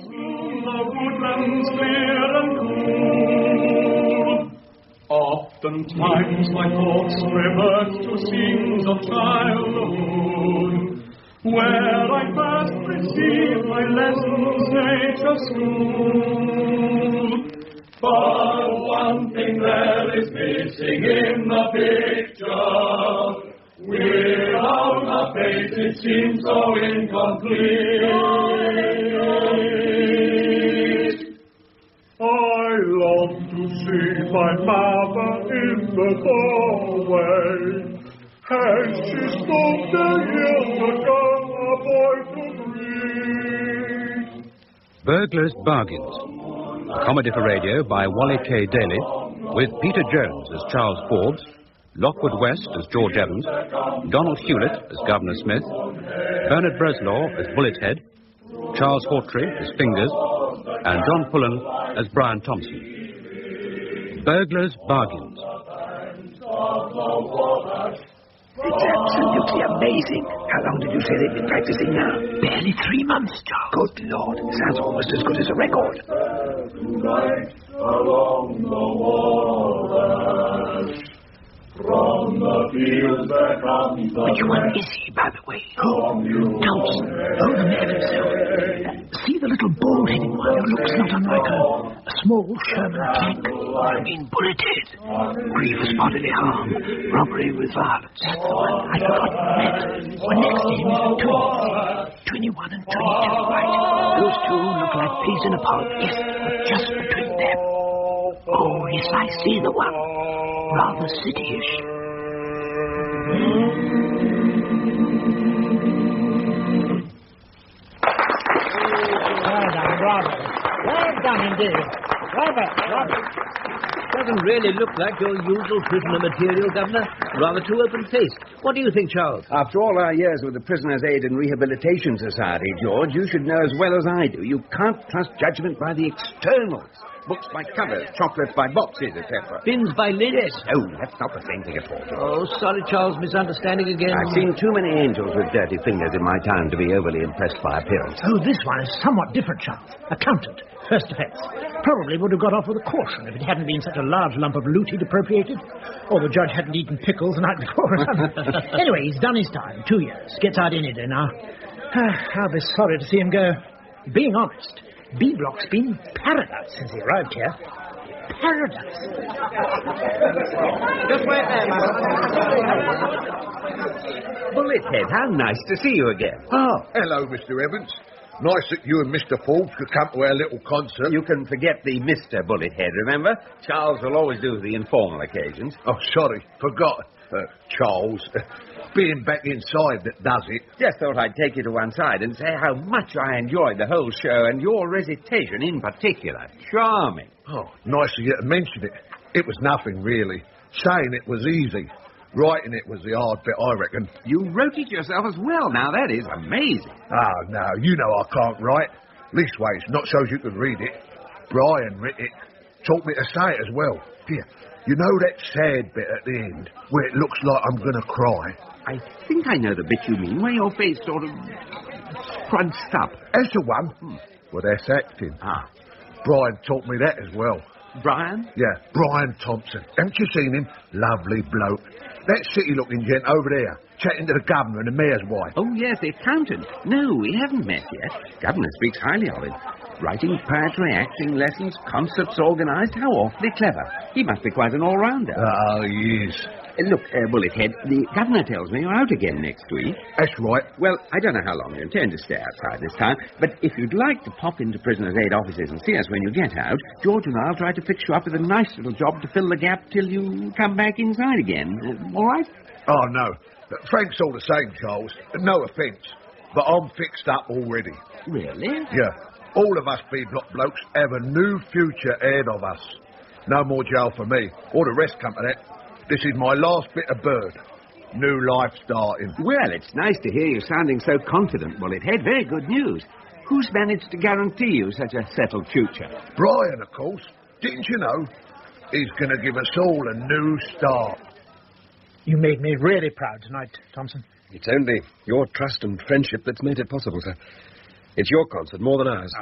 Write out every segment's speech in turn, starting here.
Soon the woodlands clear and cool. Oftentimes my thoughts revert to scenes of childhood, where I first received my lessons nature's school. But one thing there is missing in the picture. Without a face it seems so incomplete. I long to see my mother in the doorway, as she spoke the years ago, a boy to greet. Burglar's Bargains, a comedy for radio by Wally K. Daly, with Peter Jones as Charles Forbes, Lockwood West as George Evans, Donald Hewlett as Governor Smith, Bernard Breslaw as Bullethead, Charles Hawtrey as Fingers, and John Pullen as Brian Thompson. Burglar's Bargains. It's absolutely amazing. How long did you say they've been practicing now? Barely 3 months, Charles. Good Lord. Sounds almost as good as a record. Tonight along the waters, from the fields there comes the Which one is he, by the way? Thompson. Oh, the man himself. See the little bald-headed one who looks not unlike a small Sherman tank? I mean bullethead. Grievous bodily harm. Robbery with violence. That's the one. I forgot that. Well, next to him is the twins. 21 and 22, right? Those two look like peas in a pod. Yes, but just between them. Oh, yes, I see the one. Rather city-ish. Well done, Robert. Well done indeed. Robert. Doesn't really look like your usual prisoner material, Governor. Rather too open-faced. What do you think, Charles? After all our years with the Prisoners' Aid and Rehabilitation Society, George, you should know as well as I do, you can't trust judgment by the externals. Books by covers, chocolates by boxes, etc. Pins by lids? No, that's not the same thing at all, George. Oh, sorry, Charles, misunderstanding again. I've seen too many angels with dirty fingers in my time to be overly impressed by appearance. Oh, this one is somewhat different, Charles. Accountant. First offence. Probably would have got off with a caution if it hadn't been such a large lump of loot he'd appropriated. Or the judge hadn't eaten pickles the night before. Anyway, he's done his time. 2 years. Gets out any day now. I'll be sorry to see him go. Being honest, B Block's been paradise since he arrived here. Paradise. Just wait there, Bullethead, how nice to see you again. Oh, hello, Mr. Evans. Nice that you and Mr. Forbes could come to our little concert. You can forget the Mr. Bullethead, remember? Charles will always do the informal occasions. Oh, sorry, forgot. Charles. Being back inside that does it. Just thought I'd take you to one side and say how much I enjoyed the whole show, and your recitation in particular. Charming. Oh, nice of you to mention it. It was nothing, really. Saying it was easy. Writing it was the hard bit, I reckon. You wrote it yourself as well. Now, that is amazing. Oh, no, you know I can't write. Leastways, not so's you could read it. Brian writ it. Taught me to say it as well. Here, you know that sad bit at the end, where it looks like I'm going to cry? I think I know the bit you mean, where your face sort of scrunched up. That's the one. Well, that's acting. Ah. Brian taught me that as well. Brian? Yeah, Brian Thompson. Haven't you seen him? Lovely bloke. That city-looking gent over there, chatting to the governor and the mayor's wife. Oh, yes, the accountant. No, we haven't met yet. Governor speaks highly of him. Writing poetry, acting lessons, concerts organised. How awfully clever. He must be quite an all-rounder. Oh, he is. Look, Bullethead, the governor tells me you're out again next week. That's right. Well, I don't know how long you intend to stay outside this time, but if you'd like to pop into Prisoners' Aid offices and see us when you get out, George and I'll try to fix you up with a nice little job to fill the gap till you come back inside again. All right? Oh, no. Thanks all the same, Charles. No offence, but I'm fixed up already. Really? Yeah. All of us B-Block blokes have a new future ahead of us. No more jail for me. All the rest come to that. This is my last bit of bird. New life starting. Well, it's nice to hear you sounding so confident, Bullethead. Very good news. Who's managed to guarantee you such a settled future? Brian, of course. Didn't you know? He's going to give us all a new start. You made me really proud tonight, Thompson. It's only your trust and friendship that's made it possible, sir. It's your concert more than ours.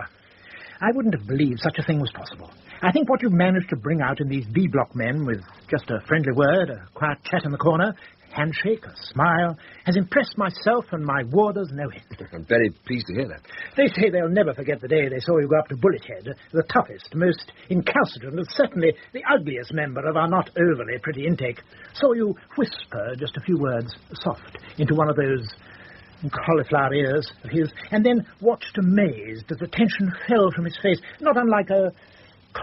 I wouldn't have believed such a thing was possible. I think what you've managed to bring out in these B-block men with just a friendly word, a quiet chat in the corner, handshake, a smile, has impressed myself and my warders no end. I'm very pleased to hear that. They say they'll never forget the day they saw you go up to Bullet Head, the toughest, most incalcitrant, and certainly the ugliest member of our not overly pretty intake. Saw you whisper just a few words, soft, into one of those cauliflower ears of his, and then watched amazed as the tension fell from his face, not unlike a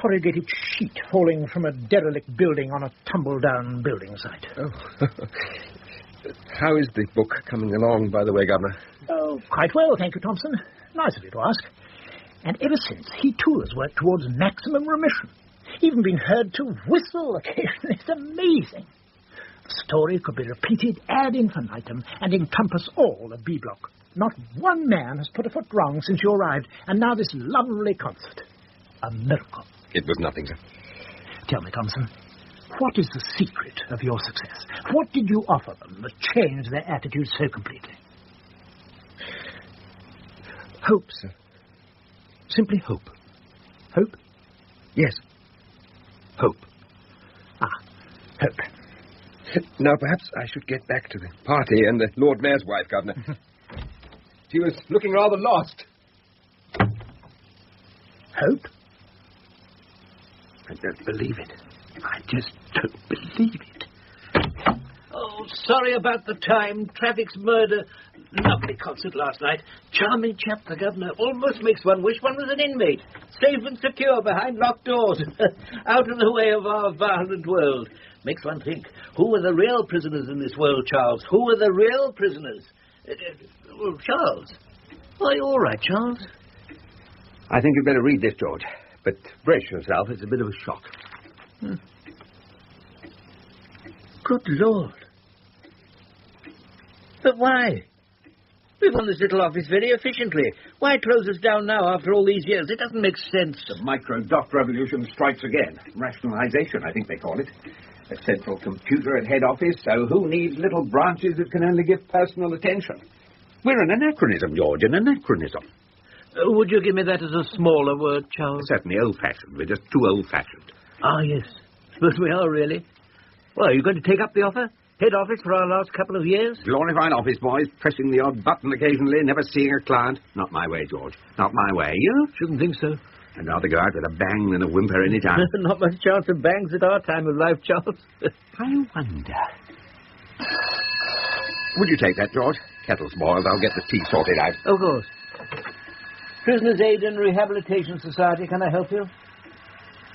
corrugated sheet falling from a derelict building on a tumble-down building site. Oh. How is the book coming along, by the way, Governor? Oh, quite well, thank you, Thompson. Nice of you to ask. And ever since, he too has worked towards maximum remission. Even been heard to whistle occasionally. It's amazing. The story could be repeated ad infinitum and encompass all of B-Block. Not one man has put a foot wrong since you arrived, and now this lovely concert. A miracle. It was nothing, sir. Tell me, Thompson, what is the secret of your success? What did you offer them that changed their attitude so completely? Hope, sir. Simply hope. Hope? Yes. Hope. Hope. Now, perhaps I should get back to the party and the Lord Mayor's wife, Governor. She was looking rather lost. Hope? I don't believe it. I just don't believe it. Oh, sorry about the time. Traffic's murder. Lovely concert last night. Charming chap, the governor. Almost makes one wish one was an inmate. Safe and secure behind locked doors. Out of the way of our violent world. Makes one think, who are the real prisoners in this world, Charles? Who are the real prisoners? Charles. Are you all right, Charles? I think you'd better read this, George. But brace yourself. It's a bit of a shock. Good Lord. But why? We've run this little office very efficiently. Why close us down now after all these years? It doesn't make sense. The micro-dot revolution strikes again. Rationalization, I think they call it. A central computer at head office, so who needs little branches that can only give personal attention? We're an anachronism, George, an anachronism. Would you give me that as a smaller word, Charles? Certainly old-fashioned. We're just too old-fashioned. Ah, yes. Suppose we are, really. Well, are you going to take up the offer? Head office for our last couple of years? Glorified office boys, pressing the odd button occasionally, never seeing a client. Not my way, George. Not my way. You? Shouldn't think so. I'd rather go out with a bang than a whimper any time. Not much chance of bangs at our time of life, Charles. I wonder. Would you take that, George? Kettle's boiled. I'll get the tea sorted out. Of course. Prisoners' Aid and Rehabilitation Society, can I help you?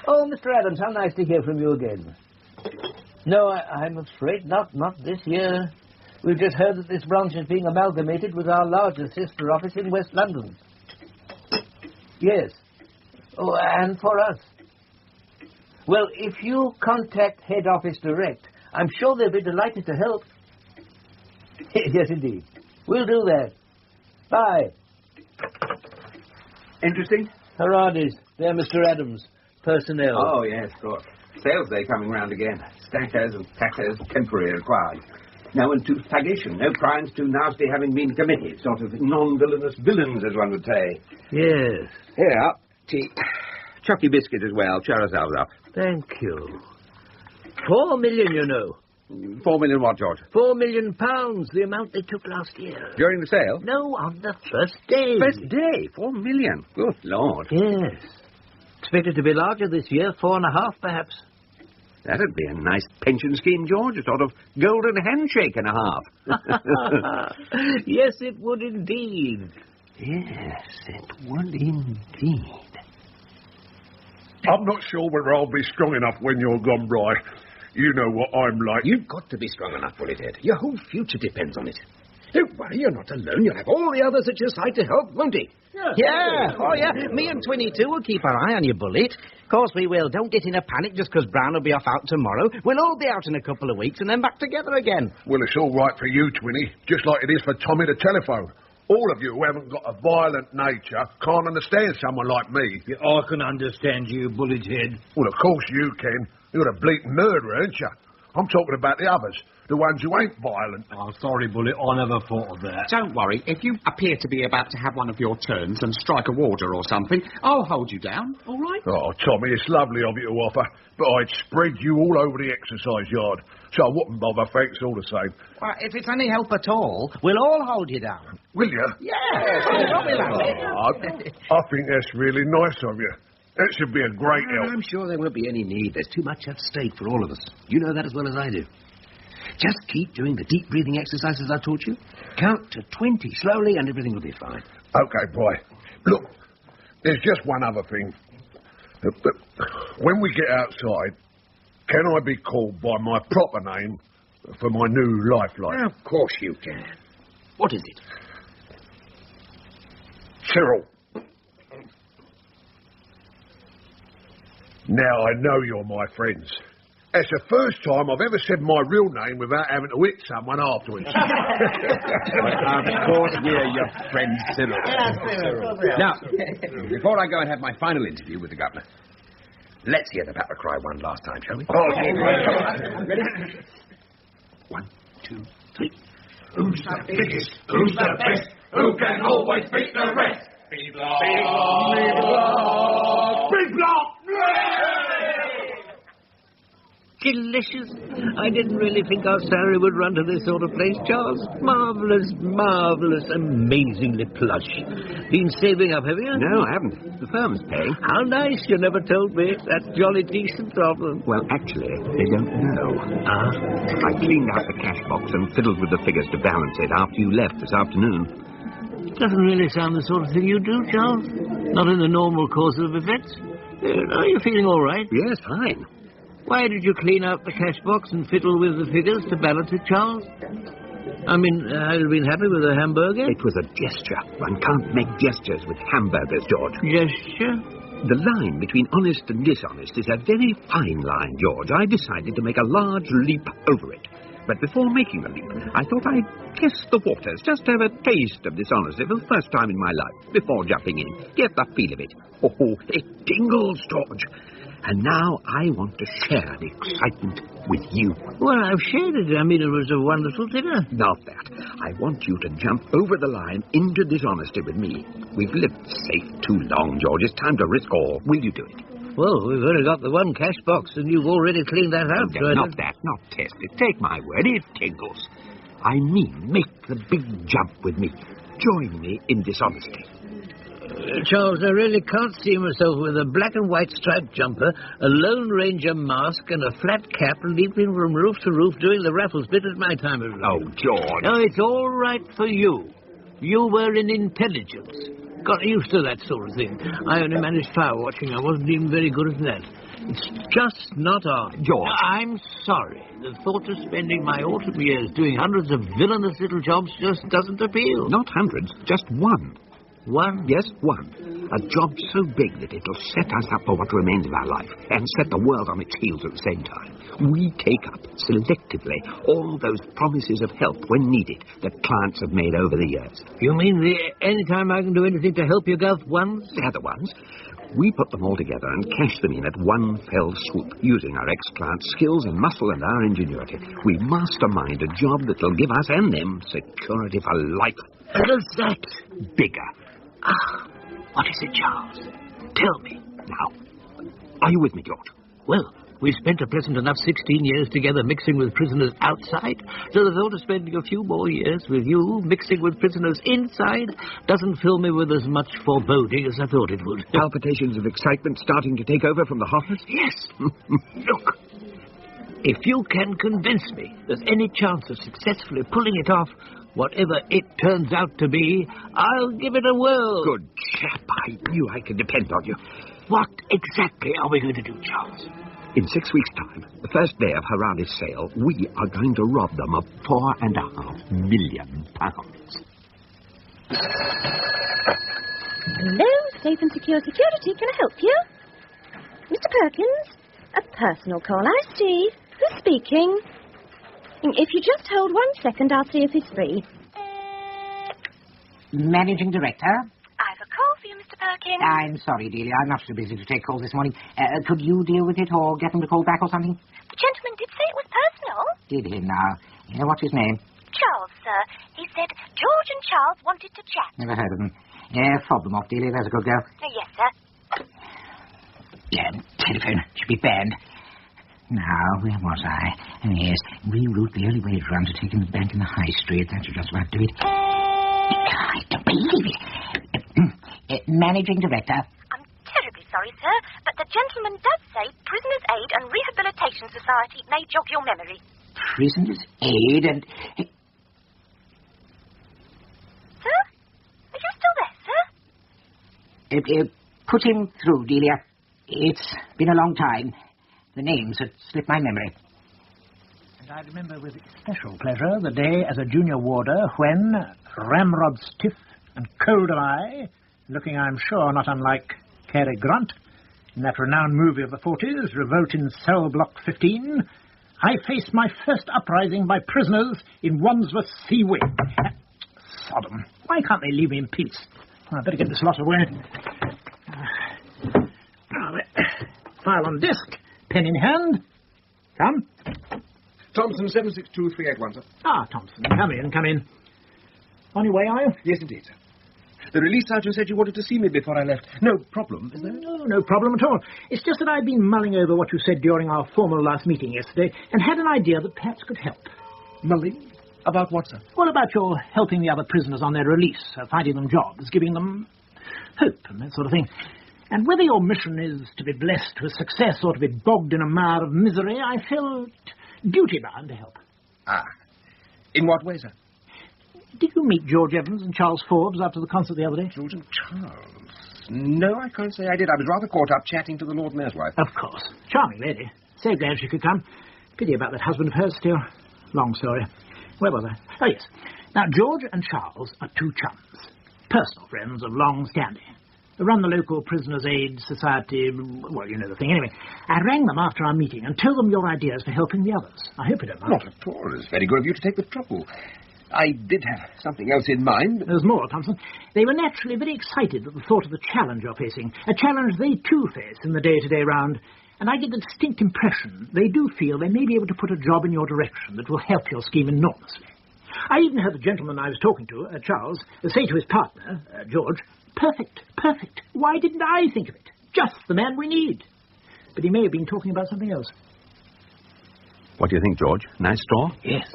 Oh, Mr. Adams, how nice to hear from you again. No, I'm afraid not this year. We've just heard that this branch is being amalgamated with our larger sister office in West London. Yes. Oh, and for us. Well, if you contact head office direct, I'm sure they'll be delighted to help. Yes, indeed. We'll do that. Bye. Interesting? Haradi's. They're Mr. Adams. Personnel. Oh, yes, of course. Sales day coming round again. Stackers and packers, temporary required. No one too thuggish and no crimes too nasty having been committed. Sort of non-villainous villains, as one would say. Yes. Here, tea. Chucky biscuit as well. Cheer ourselves up. Thank you. 4 million, you know. 4 million what, George? £4 million, the amount they took last year. During the sale? No, on the first day. First day? 4 million? Good Lord. Yes. Expected to be larger this year, 4.5 perhaps. That'd be a nice pension scheme, George. A sort of golden handshake and a half. Yes, it would indeed. Yes, it would indeed. I'm not sure whether I'll be strong enough when you're gone, Bry. You know what I'm like. You've got to be strong enough, Bullethead. Your whole future depends on it. Don't worry, you're not alone. You'll have all the others at your side to help, won't he? Yeah. Oh, yeah. Me and Twinny, too, will keep our eye on you, Bullet. Of course we will. Don't get in a panic just because Brown will be off out tomorrow. We'll all be out in a couple of weeks and then back together again. Well, it's all right for you, Twinny, just like it is for Tommy the telephone. All of you who haven't got a violent nature can't understand someone like me. Yeah, I can understand you, Bullethead. Well, of course you can. You're a bleak murderer, aren't you? I'm talking about the others, the ones who ain't violent. Oh, sorry, Bullet, I never thought of that. Don't worry. If you appear to be about to have one of your turns and strike a warder or something, I'll hold you down, all right? Oh, Tommy, it's lovely of you to offer, but I'd spread you all over the exercise yard, so I wouldn't bother, thanks all the same. Well, if it's any help at all, we'll all hold you down. Will you? Yes. I think that's really nice of you. That should be a great help. I'm sure there won't be any need. There's too much at stake for all of us. You know that as well as I do. Just keep doing the deep breathing exercises I taught you. Count to 20 slowly and everything will be fine. Okay, boy. Look, there's just one other thing. When we get outside, can I be called by my proper name for my new lifeline? Of course you can. What is it? Cyril. Now I know you're my friends. It's the first time I've ever said my real name without having to hit someone afterwards. Of course we're your friends, Cyril. Now, before I go and have my final interview with the governor, let's hear the battle cry one last time, shall we? Oh, ready? 1, 2, 3. Who's the biggest? Who's the best? Who can always beat the rest? Big Block! Big Block! Big Block! Big Block! Delicious. I didn't really think our salary would run to this sort of place, Charles. Marvellous, marvellous, amazingly plush. Been saving up, have you? No, I haven't. The firm's paying. How nice, you never told me. That's jolly decent of them. Well, actually, they don't know. I cleaned out the cash box and fiddled with the figures to balance it after you left this afternoon. Doesn't really sound the sort of thing you do, Charles. Not in the normal course of events. Are you feeling all right? Yes, fine. Why did you clean out the cash box and fiddle with the figures to balance it, Charles? I mean, have you been happy with the hamburger? It was a gesture. One can't make gestures with hamburgers, George. Gesture? The line between honest and dishonest is a very fine line, George. I decided to make a large leap over it. But before making the leap, I thought I'd test the waters, just have a taste of dishonesty for the first time in my life, before jumping in. Get the feel of it. Oh, it tingles, George. And now I want to share the excitement with you. Well, I've shared it. I mean, it was a wonderful dinner. Not that. I want you to jump over the line into dishonesty with me. We've lived safe too long, George. It's time to risk all. Will you do it? Well, we've only got the one cash box, and you've already cleaned that out. No, not that. Not test it. Take my word. It tingles. I mean, make the big jump with me. Join me in dishonesty. Charles, I really can't see myself with a black and white striped jumper, a Lone Ranger mask, and a flat cap leaping from roof to roof doing the raffles bit at my time of life. Oh, George. No, it's all right for you. You were in intelligence. Got used to that sort of thing. I only managed fire watching. I wasn't even very good at that. It's just not on. George. I'm sorry. The thought of spending my autumn years doing hundreds of villainous little jobs just doesn't appeal. Not hundreds, just one. One? Yes, one. A job so big that it'll set us up for what remains of our life and set the world on its heels at the same time. We take up, selectively, all those promises of help when needed that clients have made over the years. You mean any time I can do anything to help your Gulf ones? They're the ones. We put them all together and cash them in at one fell swoop, using our ex-clients' skills and muscle and our ingenuity. We mastermind a job that'll give us and them security for life. What is that? Bigger. What is it, Charles? Tell me. Now, are you with me, George? Well, we've spent a pleasant enough 16 years together mixing with prisoners outside, so the thought of spending a few more years with you mixing with prisoners inside doesn't fill me with as much foreboding as I thought it would. Palpitations of excitement starting to take over from the hotness? Yes. Look, if you can convince me there's any chance of successfully pulling it off, whatever it turns out to be, I'll give it a whirl. Good chap. I knew I could depend on you. What exactly are we going to do, Charles? In 6 weeks' time, the first day of Harani's sale, we are going to rob them of £4.5 million. Hello, Safe and Secure Security. Can I help you? Mr. Perkins? A personal call, I see. Who's speaking? If you just hold 1 second, I'll see if he's free. Managing Director? I've a call for you, Mr. Perkins. I'm sorry, Delia. I'm not so busy to take calls this morning. Could you deal with it or get them to call back or something? The gentleman did say it was personal. Did he now? What's his name? Charles, sir. He said George and Charles wanted to chat. Never heard of them. Fob them off, Delia. There's a good girl. Yes, sir. Telephone. Should be banned. Now, where was I? Oh, yes. Reroute the early wage run to taking the bank in the High Street. That should just about do it. I don't believe it. Managing Director. I'm terribly sorry, sir, but the gentleman does say Prisoners' Aid and Rehabilitation Society may jog your memory. Prisoners' Aid and... Sir? Are you still there, sir? Put him through, Delia. It's been a long time. The names had slipped my memory. And I remember with special pleasure the day as a junior warder when, ramrod stiff and cold of eye, looking, I'm sure, not unlike Cary Grant, in that renowned movie of the 40s, Revolt in Cell Block 15, I faced my first uprising by prisoners in Wandsworth Sea Wing. Sodom. Why can't they leave me in peace? I'd better get this lot away. File on disk. Pen in hand. Come. Thompson, 762381, sir. Ah, Thompson. Come in. On your way, are you? Yes, indeed, sir. The release sergeant said you wanted to see me before I left. No problem, is there? No problem at all. It's just that I've been mulling over what you said during our formal last meeting yesterday and had an idea that perhaps could help. Mulling? About what, sir? Well, about your helping the other prisoners on their release, finding them jobs, giving them hope and that sort of thing. And whether your mission is to be blessed with success or to be bogged in a mire of misery, I felt duty-bound to help. Ah. In what way, sir? Did you meet George Evans and Charles Forbes after the concert the other day? George and Charles? No, I can't say I did. I was rather caught up chatting to the Lord Mayor's wife. Of course. Charming lady. So glad she could come. Pity about that husband of hers still. Long story. Where was I? Oh, yes. Now, George and Charles are two chums. Personal friends of long standing. They run the local Prisoners' Aid Society. Well, you know the thing. Anyway, I rang them after our meeting and told them your ideas for helping the others. I hope you don't mind. Not at all. It's very good of you to take the trouble. I did have something else in mind. There's more, Thompson. They were naturally very excited at the thought of the challenge you're facing, a challenge they too face in the day-to-day round. And I get the distinct impression they do feel they may be able to put a job in your direction that will help your scheme enormously. I even heard the gentleman I was talking to, Charles, say to his partner, George, perfect. Why didn't I think of it? Just the man we need. But he may have been talking about something else. What do you think, George? Nice store? Yes.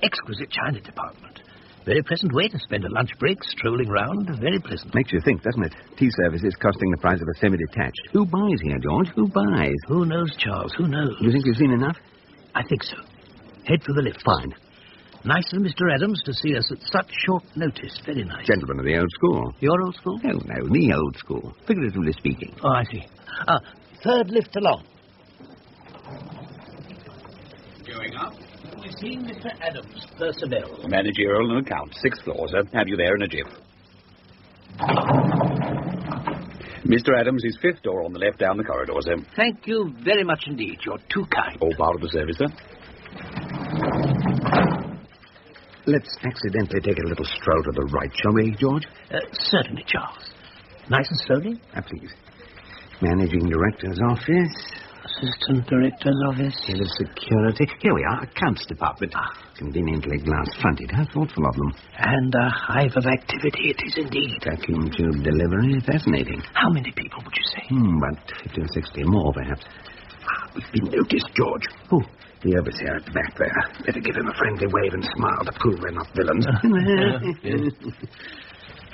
Exquisite China department. Very pleasant way to spend a lunch break, strolling round. Very pleasant. Makes you think, doesn't it? Tea services costing the price of a semi-detached. Who buys here, George? Who buys? Who knows, Charles? Who knows? Do you think you've seen enough? I think so. Head for the lift. Fine. Nice of Mr. Adams to see us at such short notice. Very nice. Gentlemen of the old school. Your old school? Oh, no, the old school. Figuratively speaking. Oh, I see. Third lift along. Going up. We've seen Mr. Adams, personnel. Managerial and accounts. 6th floor, sir. Have you there in a jiff. Mr. Adams is 5th door on the left down the corridor, sir. Thank you very much indeed. You're too kind. All part of the service, sir. Let's accidentally take a little stroll to the right, shall we, George? Certainly, Charles. Nice and slowly? Please. Managing Director's office. Assistant Director's office. Head of Security. Here we are, Accounts Department. Conveniently glass-fronted. How thoughtful of them. And a hive of activity it is indeed. Vacuum tube delivery. Fascinating. How many people would you say? About 50 or 60 more, perhaps. We've been noticed, George. Who? The overseer at the back there. Better give him a friendly wave and smile to prove we're not villains.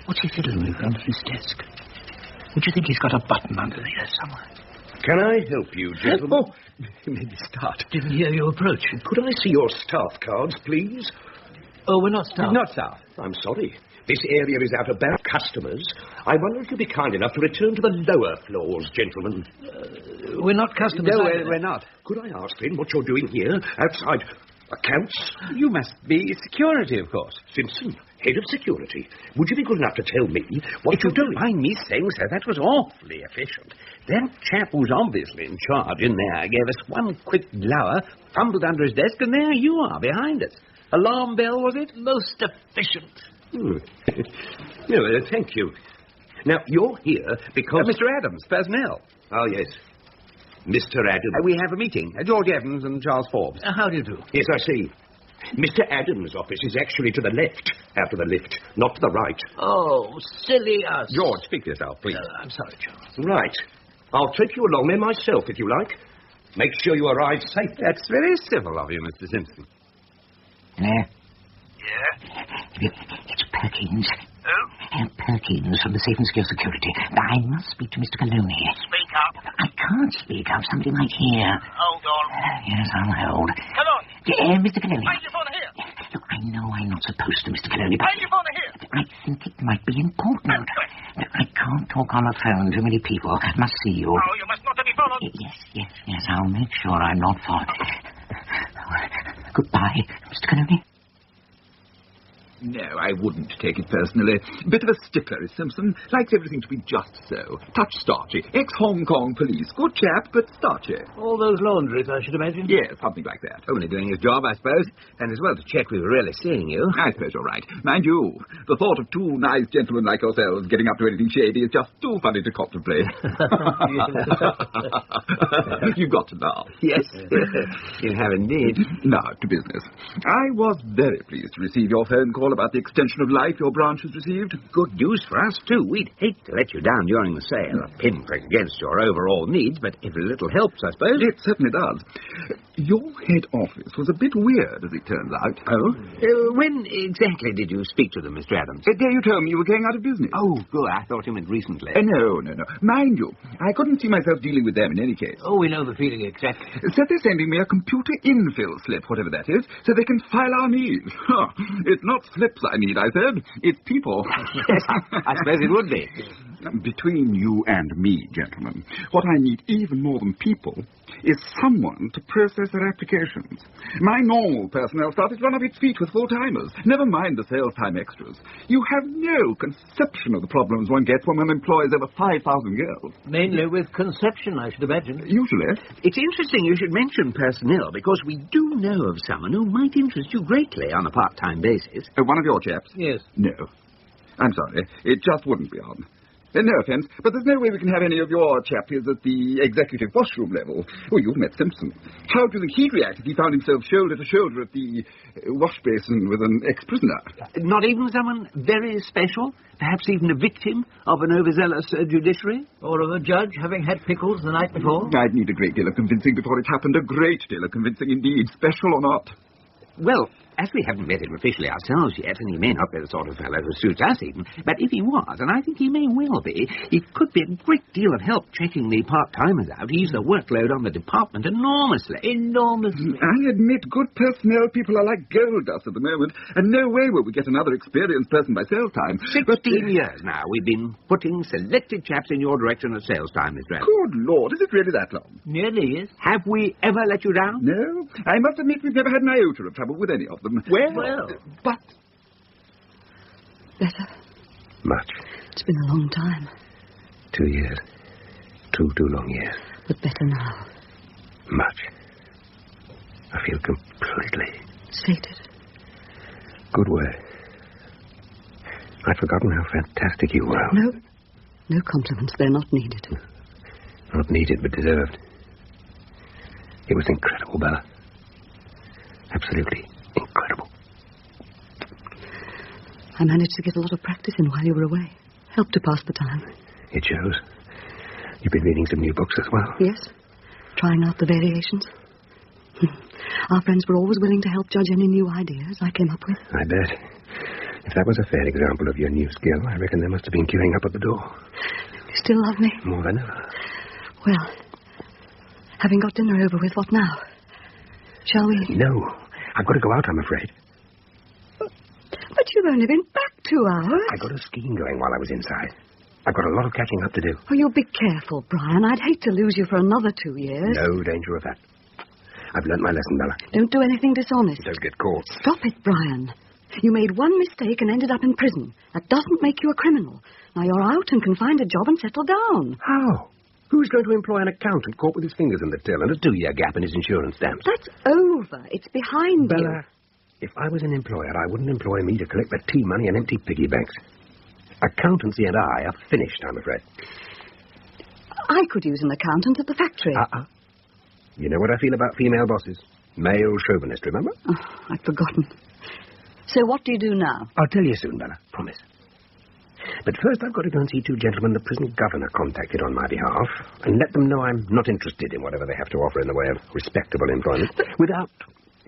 What's he fiddling with under his desk? Would you think he's got a button under there somewhere? Can I help you, gentlemen? Oh, you may start. Didn't hear you approach. Could I see your staff cards, please? Oh, we're not staff. Not staff. I'm sorry. This area is out of bounds. Customers. I wonder if you'd be kind enough to return to the lower floors, gentlemen. We're not customers. No, we're not. Could I ask, then, what you're doing here, outside accounts? You must be security, of course. Simpson, head of security. Would you be good enough to tell me what If you're you don't doing? mind me saying so, that was awfully efficient. That chap who's obviously in charge in there gave us one quick glower, fumbled under his desk, and there you are, behind us. Alarm bell, was it? Most efficient. No, thank you. Now, you're here because... Mr. Adams, personnel. Oh, yes. Mr. Adams. We have a meeting. George Evans and Charles Forbes. How do you do? Yes, I see. Mr. Adams' office is actually to the left, after the lift, not to the right. Oh, silly us. George, speak to yourself, please. I'm sorry, Charles. Right. I'll take you along there myself, if you like. Make sure you arrive safe. That's very civil of you, Mr. Simpson. Hello? Yeah? It's Perkins. Who? Perkins from the Safe and Secure Security. I must speak to Mr. Coloni. Speak up. I can't speak up. Somebody might hear. Hold on. Yes, I'll hold. Come on. Mr. Coloni. Where's your phone here? Look, I know I'm not supposed to, Mr. Coloni, but Where's your phone here? I think it might be important. I can't talk on the phone. Too many people. Must see you. Oh, you must not be followed. Yes. I'll make sure I'm not followed. Goodbye, Mr. Coloni. No, I wouldn't take it personally. Bit of a stickler is Simpson. Likes everything to be just so. Touch starchy. Ex-Hong Kong police. Good chap, but starchy. All those laundries, I should imagine? Yes, something like that. Only doing his job, I suppose. And as well to check we were really seeing you. I suppose you're right. Mind you, the thought of two nice gentlemen like yourselves getting up to anything shady is just too funny to contemplate. You've got to laugh. Yes, you have indeed. Now, to business. I was very pleased to receive your phone call about the extension of life your branch has received. Good news for us, too. We'd hate to let you down during the sale. A pinprick against your overall needs, but if a little helps, I suppose. It certainly does. Your head office was a bit weird, as it turns out. Oh? When exactly did you speak to them, Mr. Adams? The day you told me you were going out of business. Oh, good. I thought you meant recently. No. Mind you, I couldn't see myself dealing with them in any case. Oh, we know the feeling exactly. So they're sending me a computer infill slip, whatever that is, so they can file our needs. It's not slips I need, I said. It's people. Yes, I suppose it would be. Between you and me, gentlemen, what I need even more than people is someone to process their applications. My normal personnel staff is run off its feet with full-timers. Never mind the sales time extras. You have no conception of the problems one gets when one employs over 5,000 girls. Mainly with conception, I should imagine. Usually. It's interesting you should mention personnel, because we do know of someone who might interest you greatly on a part-time basis. One of your chaps? Yes. No. I'm sorry. It just wouldn't be on. No offence, but there's no way we can have any of your chappies at the executive washroom level. Oh, you've met Simpson. How do you think he'd react if he found himself shoulder to shoulder at the wash basin with an ex-prisoner? Not even someone very special? Perhaps even a victim of an overzealous judiciary? Or of a judge having had pickles the night before? I'd need a great deal of convincing before it happened. A great deal of convincing indeed, special or not. Well, as we haven't met him officially ourselves yet, and he may not be the sort of fellow who suits us even, but if he was, and I think he may well be, it could be a great deal of help checking the part-timers out. Ease the workload on the department enormously. Enormously. I admit good personnel people are like gold dust at the moment, and no way will we get another experienced person by sales time. 16 years now we've been putting selected chaps in your direction at sales time, Mr. Adams. Good Lord, is it really that long? Nearly is. Have we ever let you down? No. I must admit we've never had an iota of trouble with any of them. Well, but... Better. Much. It's been a long time. 2 years. Too long years. But better now. Much. I feel completely... Sated. Good word. I'd forgotten how fantastic you were. No compliments. They're not needed. Not needed, but deserved. It was incredible, Bella. Absolutely incredible. I managed to get a lot of practice in while you were away. Helped to pass the time. It shows. You've been reading some new books as well. Yes. Trying out the variations. Our friends were always willing to help judge any new ideas I came up with. I bet. If that was a fair example of your new skill, I reckon they must have been queuing up at the door. You still love me? More than ever. Well, having got dinner over with, what now? Shall we? No. I've got to go out, I'm afraid. But you've only been back 2 hours. I got a scheme going while I was inside. I've got a lot of catching up to do. Oh, you'll be careful, Brian. I'd hate to lose you for another 2 years. No danger of that. I've learnt my lesson, Bella. Don't do anything dishonest. Don't get caught. Stop it, Brian. You made one mistake and ended up in prison. That doesn't make you a criminal. Now you're out and can find a job and settle down. How? Who's going to employ an accountant caught with his fingers in the till and a 2-year gap in his insurance stamps? That's over. It's behind you. Bella, if I was an employer, I wouldn't employ me to collect the tea money and empty piggy banks. Accountancy and I are finished, I'm afraid. I could use an accountant at the factory. You know what I feel about female bosses. Male chauvinist, remember? Oh, I'd forgotten. So what do you do now? I'll tell you soon, Bella. Promise. But first I've got to go and see two gentlemen the prison governor contacted on my behalf and let them know I'm not interested in whatever they have to offer in the way of respectable employment without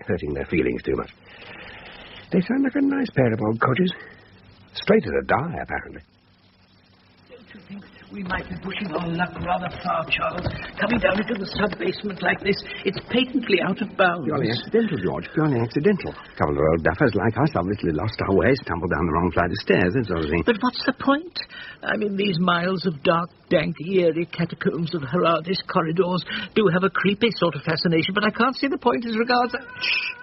hurting their feelings too much. They sound like a nice pair of old codgers. Straight as a die, apparently. Don't you think we might be pushing our luck rather far, Charles? Coming down into the sub-basement like this, it's patently out of bounds. Purely accidental, George. Purely accidental. Couple of old duffers like us obviously lost our way, stumbled down the wrong flight of stairs, that sort of thing. But what's the point? I mean, these miles of dark, dank, eerie catacombs of Herodes corridors do have a creepy sort of fascination, but I can't see the point as regards... Shh!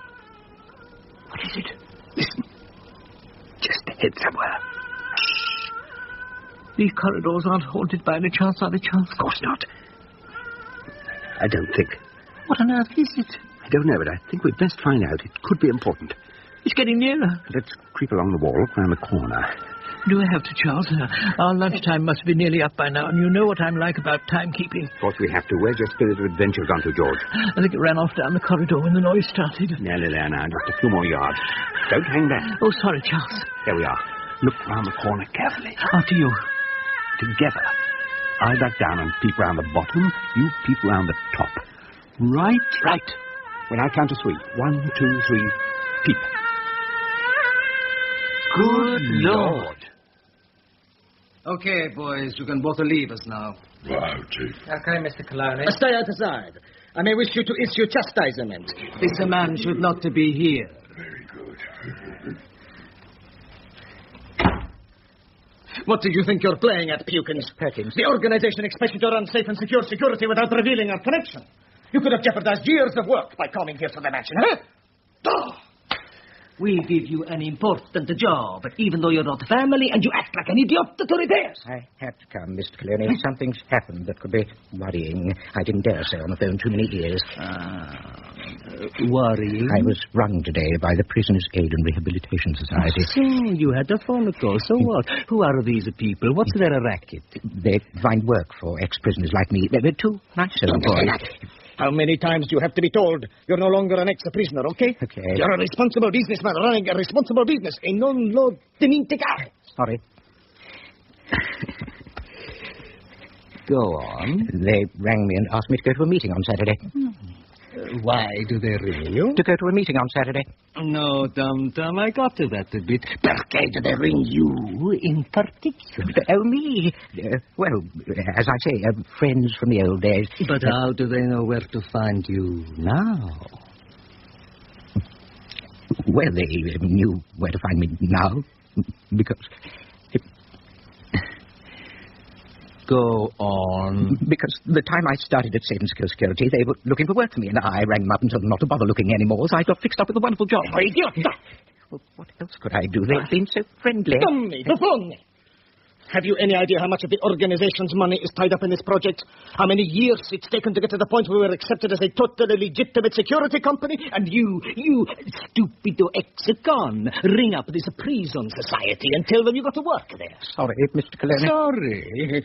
What is it? Listen. Just ahead somewhere. These corridors aren't haunted by any chance, are they, Charles? Of course not. I don't think. What on earth is it? I don't know, but I think we'd best find out. It could be important. It's getting nearer. Let's creep along the wall, look round the corner. Do I have to, Charles? Our lunchtime must be nearly up by now, and you know what I'm like about timekeeping. Of course we have to. Where's your spirit of adventure gone to, George? I think it ran off down the corridor when the noise started. Nearly there now. Just a few more yards. Don't hang back. Oh, sorry, Charles. There we are. Look round the corner carefully. After you. Together. I back down and peep round the bottom. You peep round the top. Right? Right. When I count to 3. 1, 2, 3. Peep. Good Lord. Okay, boys, you can both leave us now. Right, Chief. Okay, Mr. Clowney. Stay outside. I may wish you to issue chastisement. This man should not be here. Very good. What do you think you're playing at, Pukins? Perkins. The organization expects you to run safe and secure security without revealing our connection. You could have jeopardized years of work by coming here to the mansion, huh? We give you an important job, even though you're not family, and you act like an idiot to repairs. I had to come, Mr. Clooney. Something's happened that could be worrying. I didn't dare say on the phone too many years. Worrying? I was rung today by the Prisoners' Aid and Rehabilitation Society. So, you had a phone call. So what? Who are these people? What's their racket? They find work for ex-prisoners like me. They're too nice of them, boys. How many times do you have to be told you're no longer an ex-prisoner, okay? Okay. You're a responsible businessman running a responsible business. E non lo dimenticare. Sorry. Go on. They rang me and asked me to go to a meeting on Saturday. Why do they ring you? To go to a meeting on Saturday. No, Tom, I got to that a bit. Perché do they ring you in particular? Oh, me? Well, as I say, friends from the old days. But how do they know where to find you now? Well, they knew where to find me now, because... Go on. Because the time I started at Safe and Secure Security, they were looking for work for me, and I rang them up and told them not to bother looking anymore, so I got fixed up with a wonderful job. Oh, idiot! Well, what else could I do? They've been so friendly. Tommy, the phone! Have you any idea how much of the organization's money is tied up in this project? How many years it's taken to get to the point where we're accepted as a totally legitimate security company? And you stupido ex-con, ring up this prison society and tell them you got to work there. Sorry, Mr. Colonel. Sorry?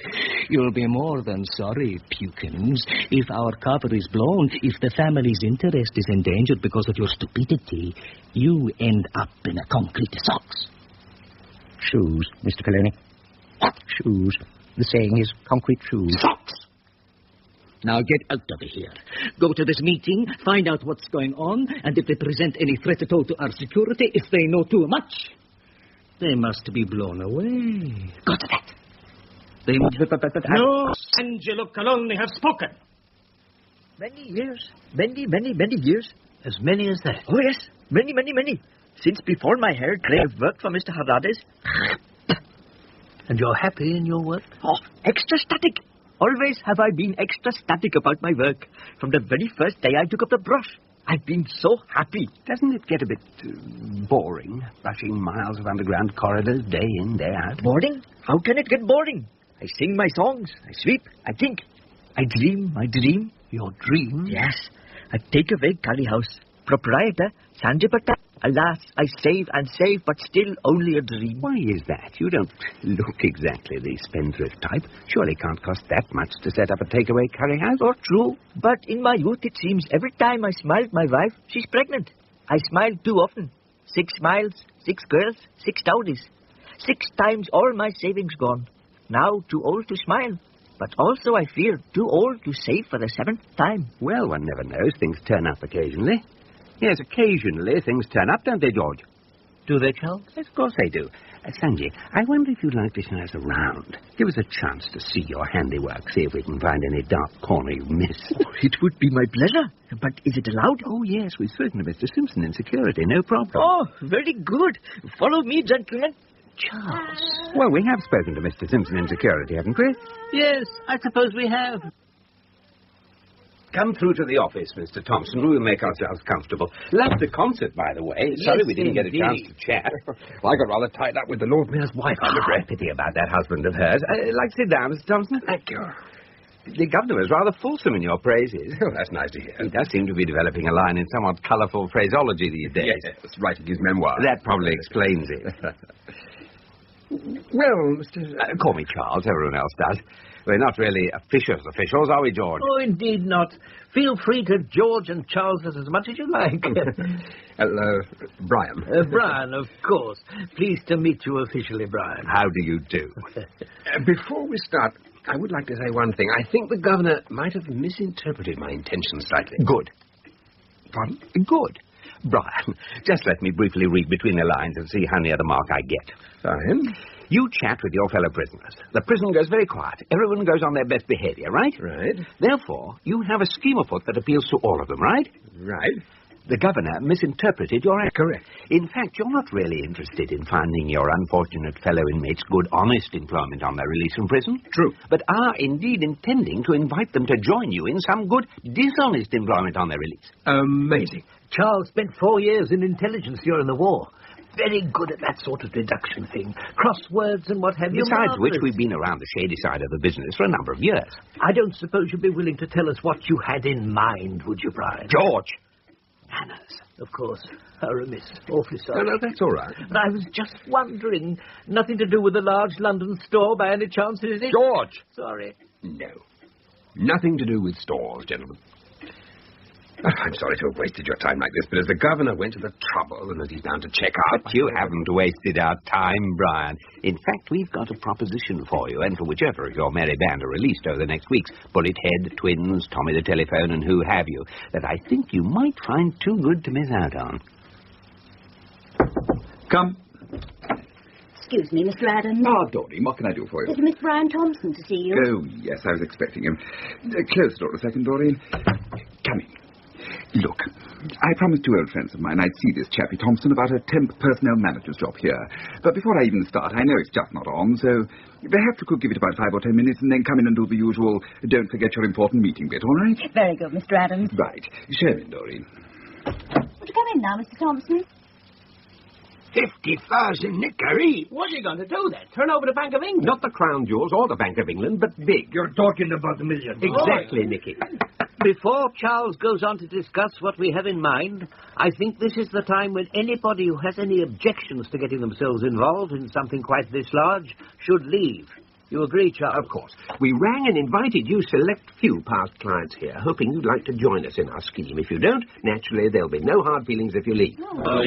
You'll be more than sorry, Pukins. If our cover is blown, if the family's interest is endangered because of your stupidity, you end up in a concrete socks. Shoes, Mr. Colonel. What? Shoes. The saying is concrete shoes. Socks! Now get out of here. Go to this meeting, find out what's going on, and if they present any threat at all to our security, if they know too much, they must be blown away. Go to that. They must... No, Angelo Colonni have spoken. Many years. Many years. As many as that? Oh, yes. Many. Since before my hair gray, I've worked for Mr. Harades. And you're happy in your work? Oh, ecstatic. Always have I been ecstatic about my work. From the very first day I took up the brush. I've been so happy. Doesn't it get a bit boring, rushing miles of underground corridors day in, day out? Boring? How can it get boring? I sing my songs. I sweep. I think. I dream. Your dream? Yes. I take away Kali House. Proprietor, Sanjay Patel. Alas, I save and save, but still only a dream. Why is that? You don't look exactly the spendthrift type. Surely can't cost that much to set up a takeaway curry house. Oh, true. But in my youth, it seems every time I smile at my wife, she's pregnant. I smile too often. 6 smiles, 6 girls, 6 dowdies. 6 times all my savings gone. Now too old to smile. But also, I fear, too old to save for the 7th time. Well, one never knows. Things turn up occasionally. Yes, occasionally things turn up, don't they, George? Do they, Charles? Yes, of course they do. Sanjay, I wonder if you'd like to show us around. Give us a chance to see your handiwork, see if we can find any dark corner you miss. Oh, it would be my pleasure. But is it allowed? Oh, yes, we've spoken to Mr. Simpson in security, no problem. Oh, very good. Follow me, gentlemen. Charles. Well, we have spoken to Mr. Simpson in security, haven't we? Yes, I suppose we have. Come through to the office, Mr. Thompson. We'll make ourselves comfortable. Loved the concert, by the way. Sorry we didn't get a chance to chat. Well, I got rather tied up with the Lord Mayor's wife, I'm afraid. Pity about that husband of hers. Like to sit down, Mr. Thompson? Thank you. The governor was rather fulsome in your praises. Oh, that's nice to hear. He does seem to be developing a line in somewhat colourful phraseology these days. Yes, writing his memoir. That probably explains it. Well, Mr. Call me Charles, everyone else does. We're not really officials, are we, George? Oh, indeed not. Feel free to George and Charles as much as you like. Brian. Brian, of course. Pleased to meet you officially, Brian. How do you do? Before we start, I would like to say one thing. I think the governor might have misinterpreted my intentions slightly. Good. Pardon? Good. Brian, just let me briefly read between the lines and see how near the mark I get. Fine. You chat with your fellow prisoners. The prison goes very quiet. Everyone goes on their best behaviour, right? Right. Therefore, you have a scheme afoot that appeals to all of them, right? Right. The governor misinterpreted your act. Correct. In fact, you're not really interested in finding your unfortunate fellow inmates good, honest employment on their release from prison. True. But are indeed intending to invite them to join you in some good, dishonest employment on their release. Amazing. Charles spent 4 years in intelligence during the war. Very good at that sort of deduction thing. Crosswords and what have you. Besides which, we've been around the shady side of the business for a number of years. I don't suppose you'd be willing to tell us what you had in mind, would you, Brian? George! Manners, of course. How remiss. Awfully sorry. No, that's all right. But I was just wondering. Nothing to do with the large London store by any chance, is it? George! Sorry. No. Nothing to do with stores, gentlemen. I'm sorry to have wasted your time like this, but as the governor went to the trouble and as he's bound to check out... But you haven't wasted our time, Brian. In fact, we've got a proposition for you, and for whichever of your merry band are released over the next weeks, Bullethead, Twins, Tommy the Telephone, and who have you, that I think you might find too good to miss out on. Come. Excuse me, Mr. Adams. Ah, Doreen, what can I do for you? There's Miss Brian Thompson to see you. Oh, yes, I was expecting him. Close the door a second, Doreen. Come in. Look, I promised 2 old friends of mine I'd see this chappie Thompson about a temp personnel manager's job here. But before I even start, I know it's just not on, so perhaps you could give it about 5 or 10 minutes and then come in and do the usual don't forget your important meeting bit, all right? Very good, Mr. Adams. Right. Show in, Doreen. Would you come in now, Mr. Thompson? 50,000 nickery. What's he going to do then? Turn over the Bank of England? Not the Crown Jewels or the Bank of England, but big. You're talking about the million. Exactly, Nicky. Before Charles goes on to discuss what we have in mind, I think this is the time when anybody who has any objections to getting themselves involved in something quite this large should leave. You agree, Charles? Of course. We rang and invited you select few past clients here, hoping you'd like to join us in our scheme. If you don't, naturally, there'll be no hard feelings if you leave. I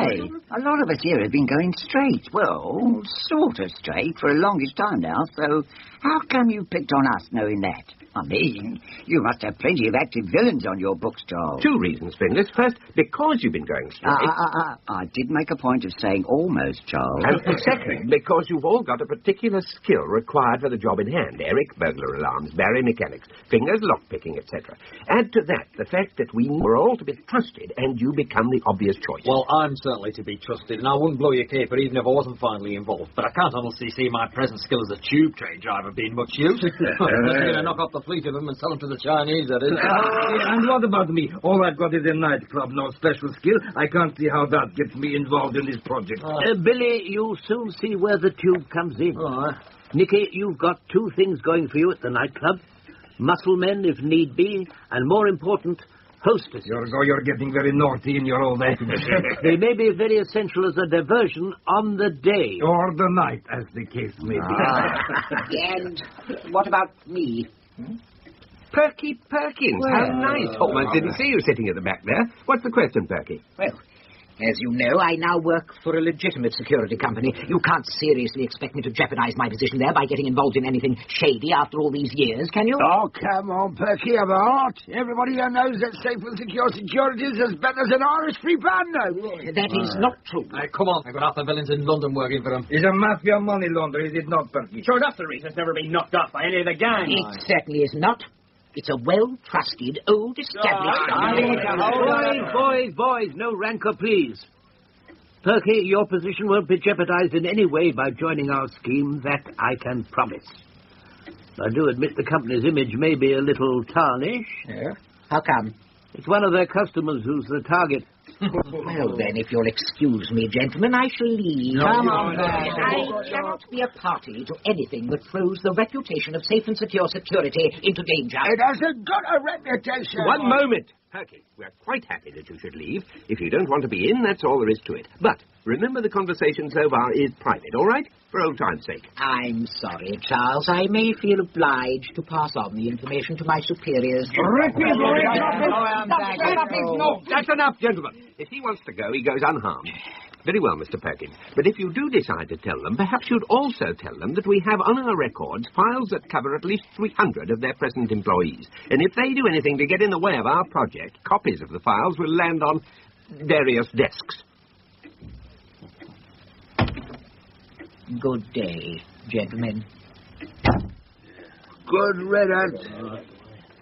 say, a lot of us here have been going straight. Well, sort of straight for the longest time now, so how come you picked on us knowing that? I mean, you must have plenty of active villains on your books, Charles. 2 reasons, Fingers. First, because you've been going straight. I did make a point of saying almost, Charles. And second, because you've all got a particular skill required for the job in hand. Eric, burglar alarms, Barry, mechanics, Fingers, lockpicking, etc. Add to that the fact that we were all to be trusted, and you become the obvious choice. Well, I'm certainly to be trusted, and I wouldn't blow your caper even if I wasn't finally involved. But I can't honestly see my present skill as a tube train driver being much use. Unless you're going to knock off the fleet of them and sell them to the Chinese, that is. And what about me? All I've got is a nightclub, no special skill. I can't see how that gets me involved in this project. Billy, you'll soon see where the tube comes in. Nicky, you've got 2 things going for you at the nightclub. Muscle men, if need be, and more important, hostesses. You're getting very naughty in your old age. They may be very essential as a diversion on the day. Or the night, as the case may be. And what about me? Perky Perkins, how nice. Almost didn't see you sitting at the back there. What's the question, Perky? Well, as you know, I now work for a legitimate security company. You can't seriously expect me to jeopardize my position there by getting involved in anything shady after all these years, can you? Oh, come on, Perky, I'm not. Everybody here knows that safe and secure security is as better as an Irish free band note. That is not true. Come on, I've got half the villains in London working for him. He's a mafia money launderer, is it not, Perky? Sure, that's the reason it's never been knocked off by any of the gang. It certainly is not. It's a well-trusted, old-established... Boys, no rancor, please. Perky, your position won't be jeopardized in any way by joining our scheme, that I can promise. I do admit the company's image may be a little tarnished. Yeah? How come? It's one of their customers who's the target. Well, then, if you'll excuse me, gentlemen, I shall leave. Come on, I cannot be a party to anything that throws the reputation of safe and secure security into danger. It hasn't got a reputation. One moment. Perky, we're quite happy that you should leave. If you don't want to be in, that's all there is to it. But remember, the conversation so far is private, all right? For old time's sake. I'm sorry, Charles. I may feel obliged to pass on the information to my superiors. No, that's enough, gentlemen. If he wants to go, he goes unharmed. Very well, Mr. Perkins. But if you do decide to tell them, perhaps you'd also tell them that we have on our records files that cover at least 300 of their present employees. And if they do anything to get in the way of our project, copies of the files will land on various desks. Good day, gentlemen. Good riddance.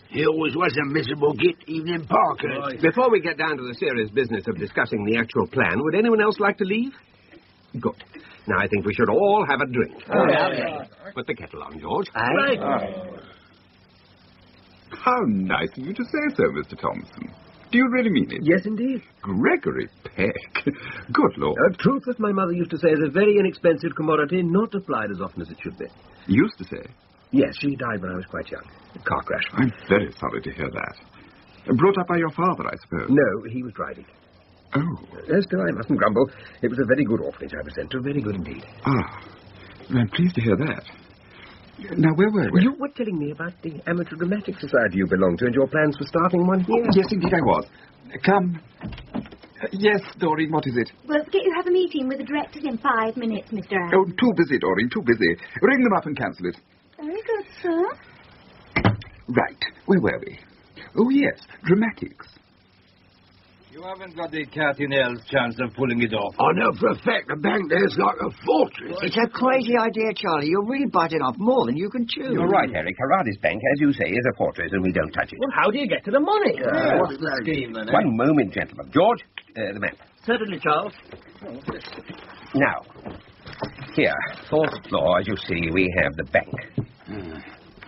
He always was a miserable git, even in Parker. Before we get down to the serious business of discussing the actual plan, would anyone else like to leave? Good. Now, I think we should all have a drink. Put the kettle on, George. How nice of you to say so, Mr. Thompson. Do you really mean it? Yes, indeed. Gregory Peck. Good Lord. Truth, as my mother used to say, is a very inexpensive commodity, not applied as often as it should be. Used to say? Yes, she died when I was quite young. A car crash. I'm very sorry to hear that. Brought up by your father, I suppose? No, he was driving. Oh. Still, I mustn't grumble. It was a very good orphanage I was sent to. Very good indeed. Ah. I'm pleased to hear that. Now, where were we? You were telling me about the Amateur Dramatic Society you belong to and your plans for starting one here. Yes, indeed I was. Come. Yes, Doreen, what is it? Well, forget you have a meeting with the directors in 5 minutes, Mr. Allen. Oh, too busy, Doreen, too busy. Ring them up and cancel it. Very good, sir. Right. Where were we? Oh, yes, dramatics. You haven't got the cat in hell's chance of pulling it off. I know for a fact the bank there's like a fortress. It's a crazy idea, Charlie. You're really biting off more than you can chew. You're right, Eric. Haradi's bank, as you say, is a fortress, and we don't touch it. Well, how do you get to the money? What's the scheme, then? One moment, gentlemen. George, the map. Certainly, Charles. Now, here, 4th floor, as you see, we have the bank.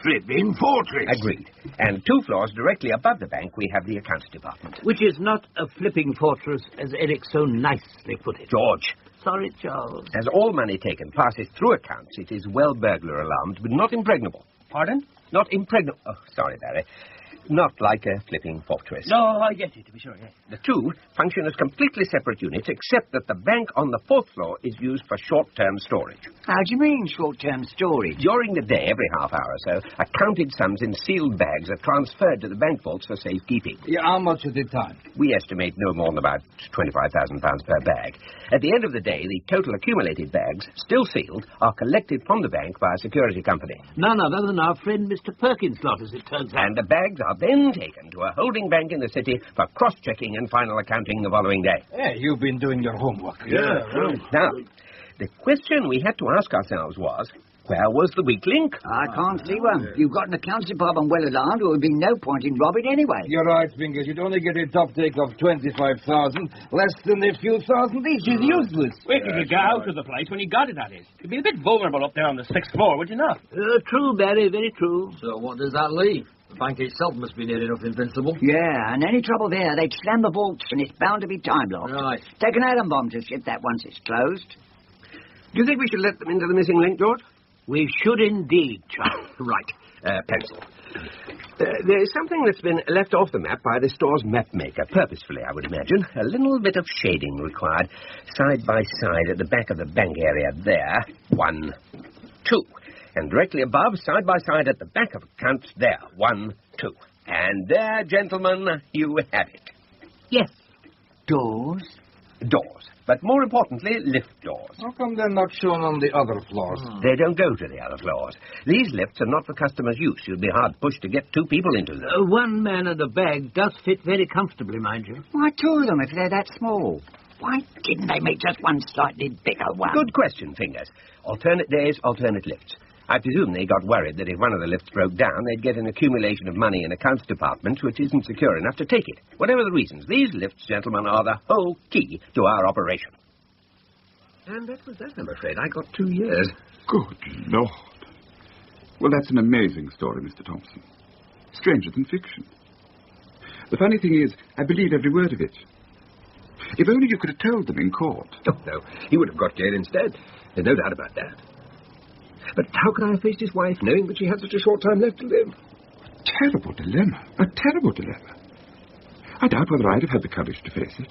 Flipping fortress. Agreed. And 2 floors directly above the bank, we have the accounts department. Which is not a flipping fortress, as Eric so nicely put it. George. Sorry, Charles. As all money taken passes through accounts, it is well burglar alarmed, but not impregnable. Pardon? Not impregnable. Oh, sorry, Barry. Not like a flipping fortress. No, I get it, to be sure, yes. The two function as completely separate units, except that the bank on the 4th floor is used for short-term storage. How do you mean, short-term storage? During the day, every half hour or so, accounted sums in sealed bags are transferred to the bank vaults for safekeeping. Yeah, how much at a time? We estimate no more than about £25,000 per bag. At the end of the day, the total accumulated bags, still sealed, are collected from the bank by a security company. None other than our friend Mr. Perkins' lot, as it turns out. And the bags are then taken to a holding bank in the city for cross-checking and final accounting the following day. Yeah, you've been doing your homework. Now, the question we had to ask ourselves was, where was the weak link? I can't see one. You've got an accounts department well alarmed, there would be no point in robbing anyway. You're right, Fingers. You'd only get a top take of 25,000. Less than a few thousand each is useless. Wait till you get out of the place when you got it, that is. You'd be a bit vulnerable up there on the 6th floor, would you not? True, Barry, very true. So what does that leave? The bank itself must be near enough invincible. Yeah, and any trouble there, they'd slam the vaults, and it's bound to be time-locked. Right. Take an atom bomb to ship that once it's closed. Do you think we should let them into the missing link, George? We should indeed, Charles. Right. Pencil. There is something that's been left off the map by the store's map maker, purposefully, I would imagine. A little bit of shading required. Side by side at the back of the bank area there. 1, 2. And directly above, side by side at the back of accounts there. 1, 2. And there, gentlemen, you have it. Yes. Doors? Doors. But more importantly, lift doors. How come they're not shown on the other floors? They don't go to the other floors. These lifts are not for customers' use. You'd be hard-pushed to get 2 people into them. One man and a bag does fit very comfortably, mind you. Why 2 of them if they're that small? Why didn't they make just one slightly bigger one? Good question, Fingers. Alternate days, alternate lifts. I presume they got worried that if one of the lifts broke down, they'd get an accumulation of money in accounts departments which isn't secure enough to take it. Whatever the reasons, these lifts, gentlemen, are the whole key to our operation. And that was that, I'm afraid. I got 2 years. Good Lord. Well, that's an amazing story, Mr. Thompson. Stranger than fiction. The funny thing is, I believe every word of it. If only you could have told them in court. Oh, no. He would have got jail instead. There's no doubt about that. But how could I have faced his wife, knowing that she had such a short time left to live? A terrible dilemma. A terrible dilemma. I doubt whether I'd have had the courage to face it.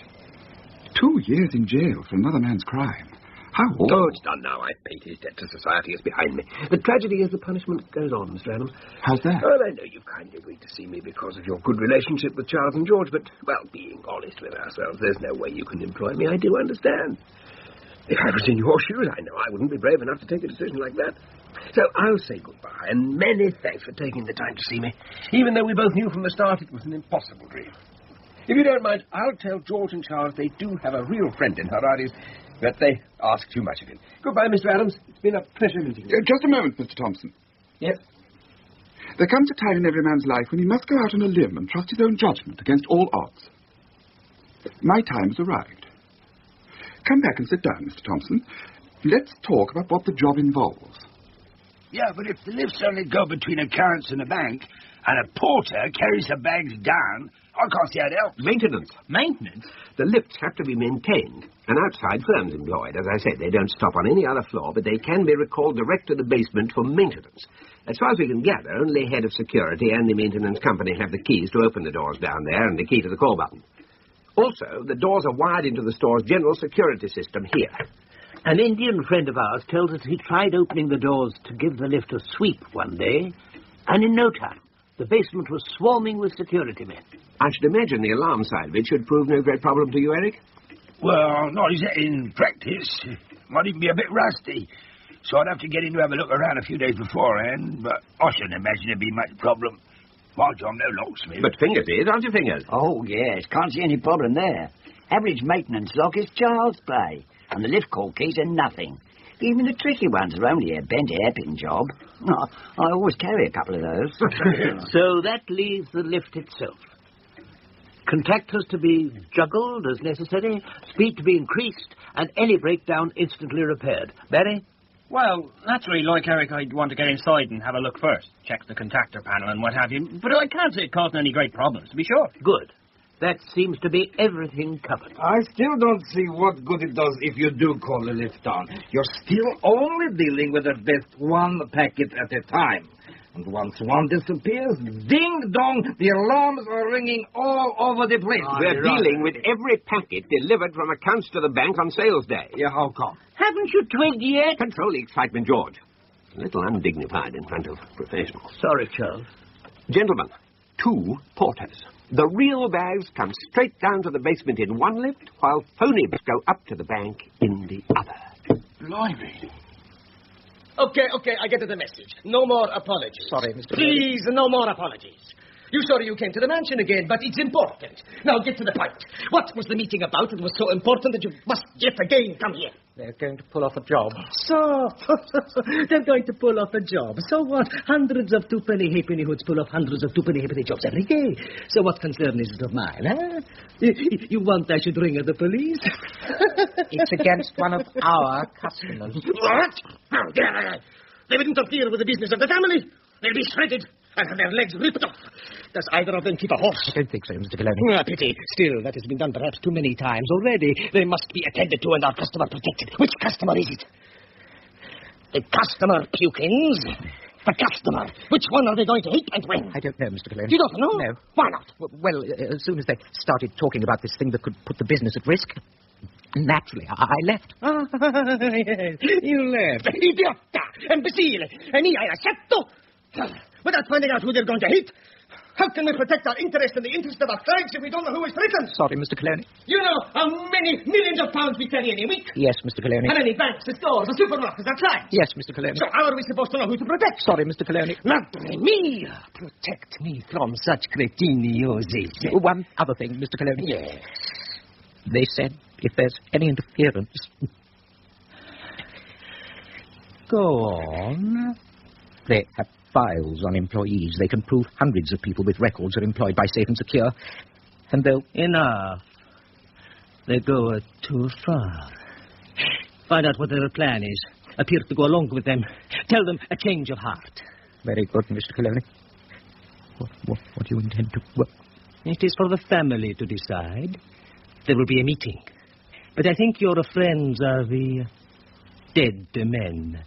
2 years in jail for another man's crime. How? Oh, it's done now. I've paid his debt to society. It's behind me. The tragedy is the punishment goes on, Mr. Adams. How's that? Well, I know you've kindly agreed to see me because of your good relationship with Charles and George, but, well, being honest with ourselves, there's no way you can employ me. I do understand. If I was in your shoes, I know I wouldn't be brave enough to take a decision like that. So I'll say goodbye, and many thanks for taking the time to see me, even though we both knew from the start it was an impossible dream. If you don't mind, I'll tell George and Charles they do have a real friend in Harari's, but they ask too much of him. Goodbye, Mr. Adams. It's been a pleasure meeting you. Just a moment, Mr. Thompson. Yes? There comes a time in every man's life when he must go out on a limb and trust his own judgment against all odds. My time has arrived. Come back and sit down, Mr. Thompson. Let's talk about what the job involves. Yeah, but if the lifts only go between accounts and a bank, and a porter carries the bags down, I can't see how it helps. Maintenance. Maintenance? The lifts have to be maintained. And outside firms employed. As I said, they don't stop on any other floor, but they can be recalled direct to the basement for maintenance. As far as we can gather, only head of security and the maintenance company have the keys to open the doors down there and the key to the call button. Also, the doors are wired into the store's general security system here. An Indian friend of ours tells us he tried opening the doors to give the lift a sweep one day, and in no time, the basement was swarming with security men. I should imagine the alarm side of it should prove no great problem to you, Eric. Well, not exactly in practice. Might even be a bit rusty. So I'd have to get in to have a look around a few days beforehand, but I shouldn't imagine it'd be much problem. Mind you, I'm no locksmith. But Fingers is, aren't you, Fingers? Oh, yes. Can't see any problem there. Average maintenance lock is child's play, and the lift call keys are nothing. Even the tricky ones are only a bent hairpin job. Oh, I always carry a couple of those. So that leaves the lift itself. Contractors to be juggled as necessary, speed to be increased, and any breakdown instantly repaired. Barry? Well, naturally, like Eric, I'd want to get inside and have a look first. Check the contactor panel and what have you. But I can't see it causing any great problems, to be sure. Good. That seems to be everything covered. I still don't see what good it does if you do call the lift down. You're still only dealing with at best one packet at a time. And once one disappears, ding-dong, the alarms are ringing all over the place. We're dealing with every packet delivered from accounts to the bank on sales day. Yeah, how come? Haven't you twigged yet? Control the excitement, George. A little undignified in front of professionals. Sorry, Charles. Gentlemen, 2 porters. The real bags come straight down to the basement in one lift, while phony bags go up to the bank in the other. Blimey. Okay, I get the message. No more apologies. Sorry, Mr. Please, no more apologies. You're sorry you came to the mansion again, but it's important. Now get to the point. What was the meeting about? It was so important that you must yet again come here. They're going to pull off a job. So, they're going to pull off a job. So what? Hundreds of twopenny halfpenny hoods pull off hundreds of twopenny halfpenny jobs every day. So what concern is it of mine, huh? You want I should ring the police? It's against one of our customers. What? How dare I? They will interfere with the business of the family. They'll be shredded and have their legs ripped off. Does either of them keep a horse? I don't think so, Mr. Gillespie. A pity. Still, that has been done perhaps too many times already. They must be attended to and our customer protected. Which customer is it? The customer, Pukins. the customer. Which one are they going to hit and when? I don't know, Mr. Colonel. You don't know? No. Why not? Well, as soon as they started talking about this thing that could put the business at risk, naturally, I left. Yes, you left. Idiota! Imbecile! E mi hai lasciato? Without finding out who they're going to hit? How can we protect our interest and the interest of our clients if we don't know who is threatened? Sorry, Mr. Colonel. You know how many millions of pounds we carry any week? Yes, Mr. Colonel. How many banks, the stores, the supermarkets, our clients? Yes, Mr. Colonel. So how are we supposed to know who to protect? Sorry, Mr. Colonel. Madre mia! Protect me from such cretinosis. One other thing, Mr. Colonel. Yes. They said if there's any interference... Go on. They have files on employees. They can prove hundreds of people with records are employed by Safe and Secure. And they'll... Enough. They go too far. Find out what their plan is. Appear to go along with them. Tell them a change of heart. Very good, Mr. Colonel. What do you intend to... What? It is for the family to decide. There will be a meeting. But I think your friends are the dead men.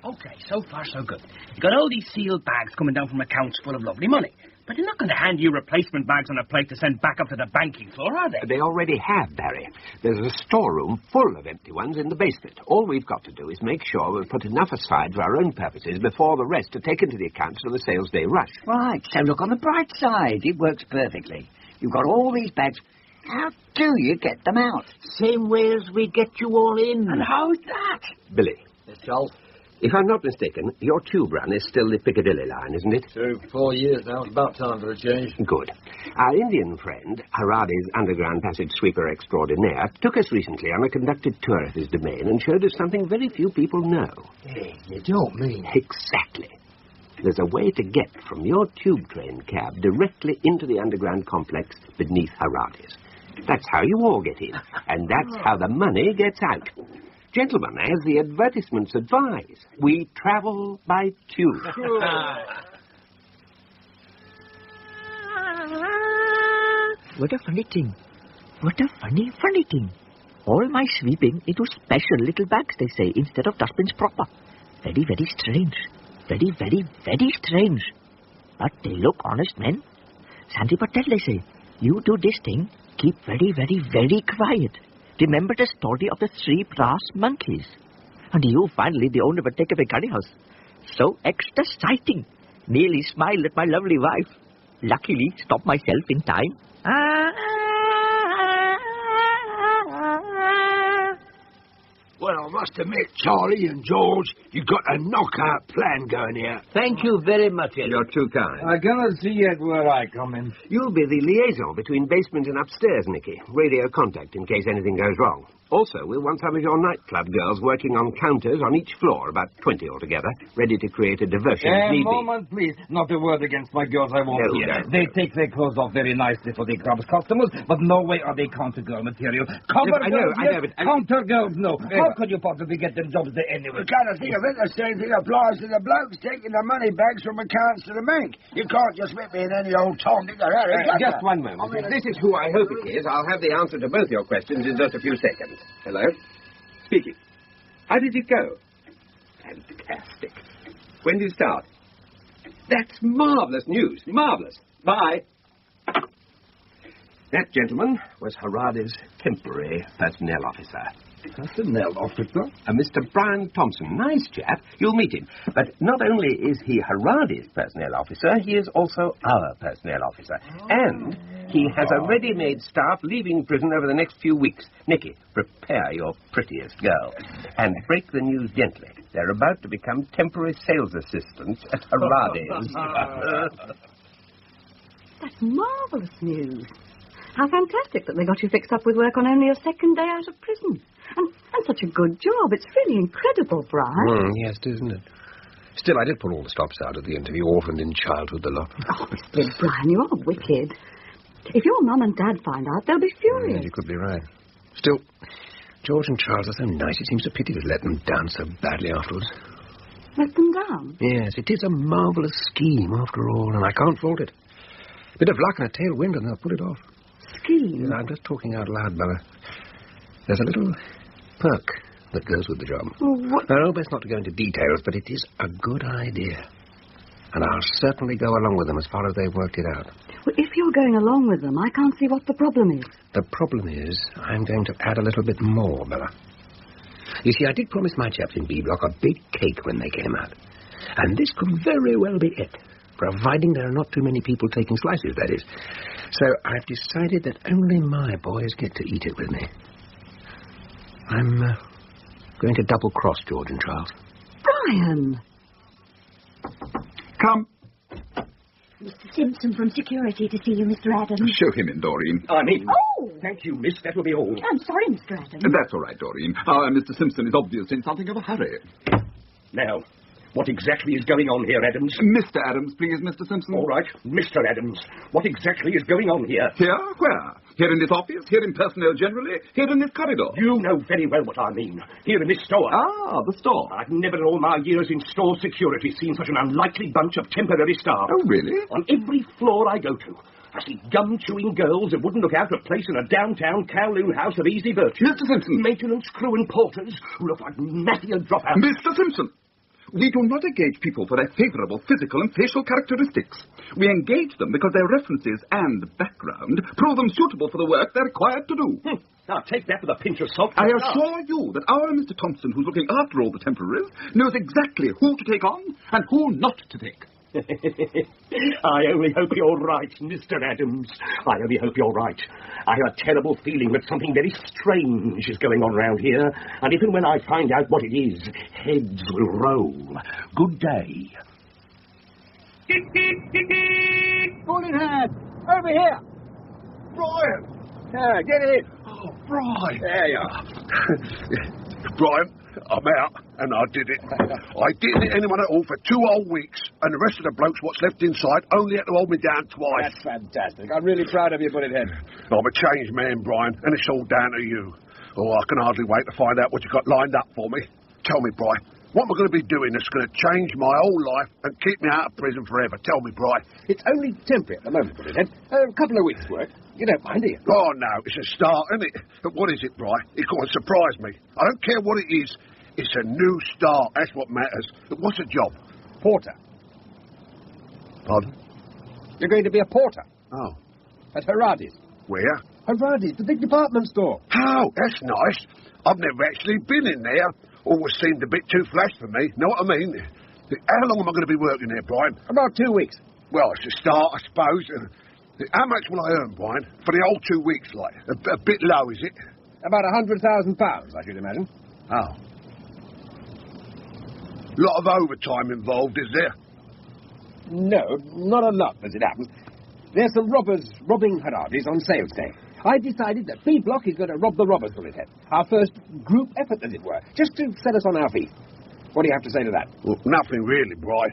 Okay, so far so good. You got all these sealed bags coming down from accounts full of lovely money. But they're not going to hand you replacement bags on a plate to send back up to the banking floor, are they? They already have, Barry. There's a storeroom full of empty ones in the basement. All we've got to do is make sure we put enough aside for our own purposes before the rest are taken to the accounts for the sales day rush. Right, so look on the bright side. It works perfectly. You've got all these bags. How do you get them out? Same way as we get you all in. And how's that? Billy. Yes, Charles? If I'm not mistaken, your tube run is still the Piccadilly line, isn't it? True. 4 years now. It's about time for a change. Good. Our Indian friend, Haradi's underground passage sweeper extraordinaire, took us recently on a conducted tour of his domain and showed us something very few people know. Hey, you don't mean... Exactly. There's a way to get from your tube train cab directly into the underground complex beneath Haradi's. That's how you all get in, and that's how the money gets out. Gentlemen, as the advertisements advise, we travel by tube. What a funny thing. What a funny thing. All my sweeping into special little bags, they say, instead of dustbins proper. Very, very strange. Very, very, very strange. But they look honest men. Sandy Patel, they say, you do this thing, keep very, very, very quiet. Remember the story of the 3 brass monkeys. And you finally the owner of a takeaway curry house. So exciting. Nearly smiled at my lovely wife. Luckily stopped myself in time. Well, I must admit, Charlie and George, you've got a knockout plan going here. Thank you very much, Elliot. You're too kind. I cannot see yet where I come in. You'll be the liaison between basement and upstairs, Nicky. Radio contact in case anything goes wrong. Also, we'll want some of your nightclub girls working on counters on each floor, about 20 altogether, ready to create a diversion if need be. Moment, please. Not a word against my girls, I won't No, hear. no. They take their clothes off very nicely for the club's customers, but no way are they counter girl material. Cover I girls, know, yes, but... counter girls, no. How could you possibly get them jobs there anyway? You kind of think of it, the same thing applies to the blokes taking the money bags from accounts to the bank. You can't just whip me in any old Tom, Dick, or Harry. Just one moment. If this is who I hope it is, I'll have the answer to both your questions in just a few seconds. Hello? Speaking. How did it go? Fantastic. When did you start? That's marvellous news. Marvellous. Bye. That, gentleman, was Haradi's temporary personnel officer. Personnel officer? Mr. Brian Thompson. Nice chap. You'll meet him. But not only is he Haradi's personnel officer, he is also our personnel officer. And he has a ready-made staff leaving prison over the next few weeks. Nicky, prepare your prettiest girl. And break the news gently. They're about to become temporary sales assistants at Haradi's. That's marvellous news. How fantastic that they got you fixed up with work on only your second day out of prison. And such a good job. It's really incredible, Brian. Yes, isn't it? Still, I did pull all the stops out of the interview, orphaned in childhood, the lot. Oh, Brian, you are wicked. If your mum and dad find out, they'll be furious. You could be right. Still, George and Charles are so nice, it seems a pity to let them down so badly afterwards. Let them down? Yes, it is a marvellous scheme, after all, and I can't fault it. Bit of luck and a tailwind, and they'll pull it off. Scheme? I'm just talking out loud, Bella. There's a little perk that goes with the job. Well, what... No, best not to go into details, but it is a good idea. And I'll certainly go along with them as far as they've worked it out. Well, if you're going along with them, I can't see what the problem is. The problem is I'm going to add a little bit more, Bella. You see, I did promise my chaps in B Block a big cake when they came out. And this could very well be it, providing there are not too many people taking slices, that is. So I've decided that only my boys get to eat it with me. I'm going to double-cross George and Charles. Brian! Come. Mr. Simpson from security to see you, Mr. Adams. Show him in, Doreen. I'm in. Oh! Thank you, miss. That will be all. I'm sorry, Mr. Adams. That's all right, Doreen. Mr. Simpson is obviously in something of a hurry. Now, what exactly is going on here, Adams? Mr. Adams, please, Mr. Simpson. All right, Mr. Adams. What exactly is going on here? Here? Where? Here in this office? Here in personnel generally? Here in this corridor? You know very well what I mean. Here in this store. Ah, the store. I've never in all my years in store security seen such an unlikely bunch of temporary staff. Oh, really? On every floor I go to, I see gum-chewing girls that wouldn't look out of place in a downtown Kowloon house of easy virtue. Mr. Simpson. Maintenance crew and porters who look like Matthew dropouts. Mr. Simpson. We do not engage people for their favourable physical and facial characteristics. We engage them because their references and background prove them suitable for the work they're required to do. Now, take that with a pinch of salt. I assure you that our Mr. Thompson, who's looking after all the temporaries, knows exactly who to take on and who not to take. I only hope you're right, Mr. Adams. I only hope you're right. I have a terrible feeling that something very strange is going on round here, and even when I find out what it is, heads will roll. Good day. Pull in hand. Over here. Brian! Yeah, get in. Oh, Brian! There you are. Brian, I'm out, and I did it. I didn't hit anyone at all for 2 whole weeks, and the rest of the blokes what's left inside only had to hold me down twice. That's fantastic. I'm really proud of you, Bullethead. I'm a changed man, Brian, and it's all down to you. Oh, I can hardly wait to find out what you got lined up for me. Tell me, Brian, what am I going to be doing that's going to change my whole life and keep me out of prison forever? Tell me, Brian. It's only temporary at the moment, Bullethead. A couple of weeks' work. You don't mind, do you? Oh, no, it's a start, isn't it? But what is it, Brian? It's going to surprise me. I don't care what it is. It's a new start. That's what matters. But what's the job? Porter. Pardon? You're going to be a porter. Oh. At Haradi's. Where? Haradi's, the big department store. Oh, that's nice. I've never actually been in there. Always seemed a bit too flash for me. Know what I mean? How long am I going to be working there, Brian? About 2 weeks. Well, it's a start, I suppose. How much will I earn, Brian? For the whole 2 weeks, like? A bit low, is it? About £100,000, I should imagine. Oh. Lot of overtime involved, is there? No, not a lot, as it happens. There's some robbers robbing Haradi's on sales day. I decided that B Block is going to rob the robbers, Bullethead. Our first group effort, as it were, just to set us on our feet. What do you have to say to that? Well, nothing really, Brian,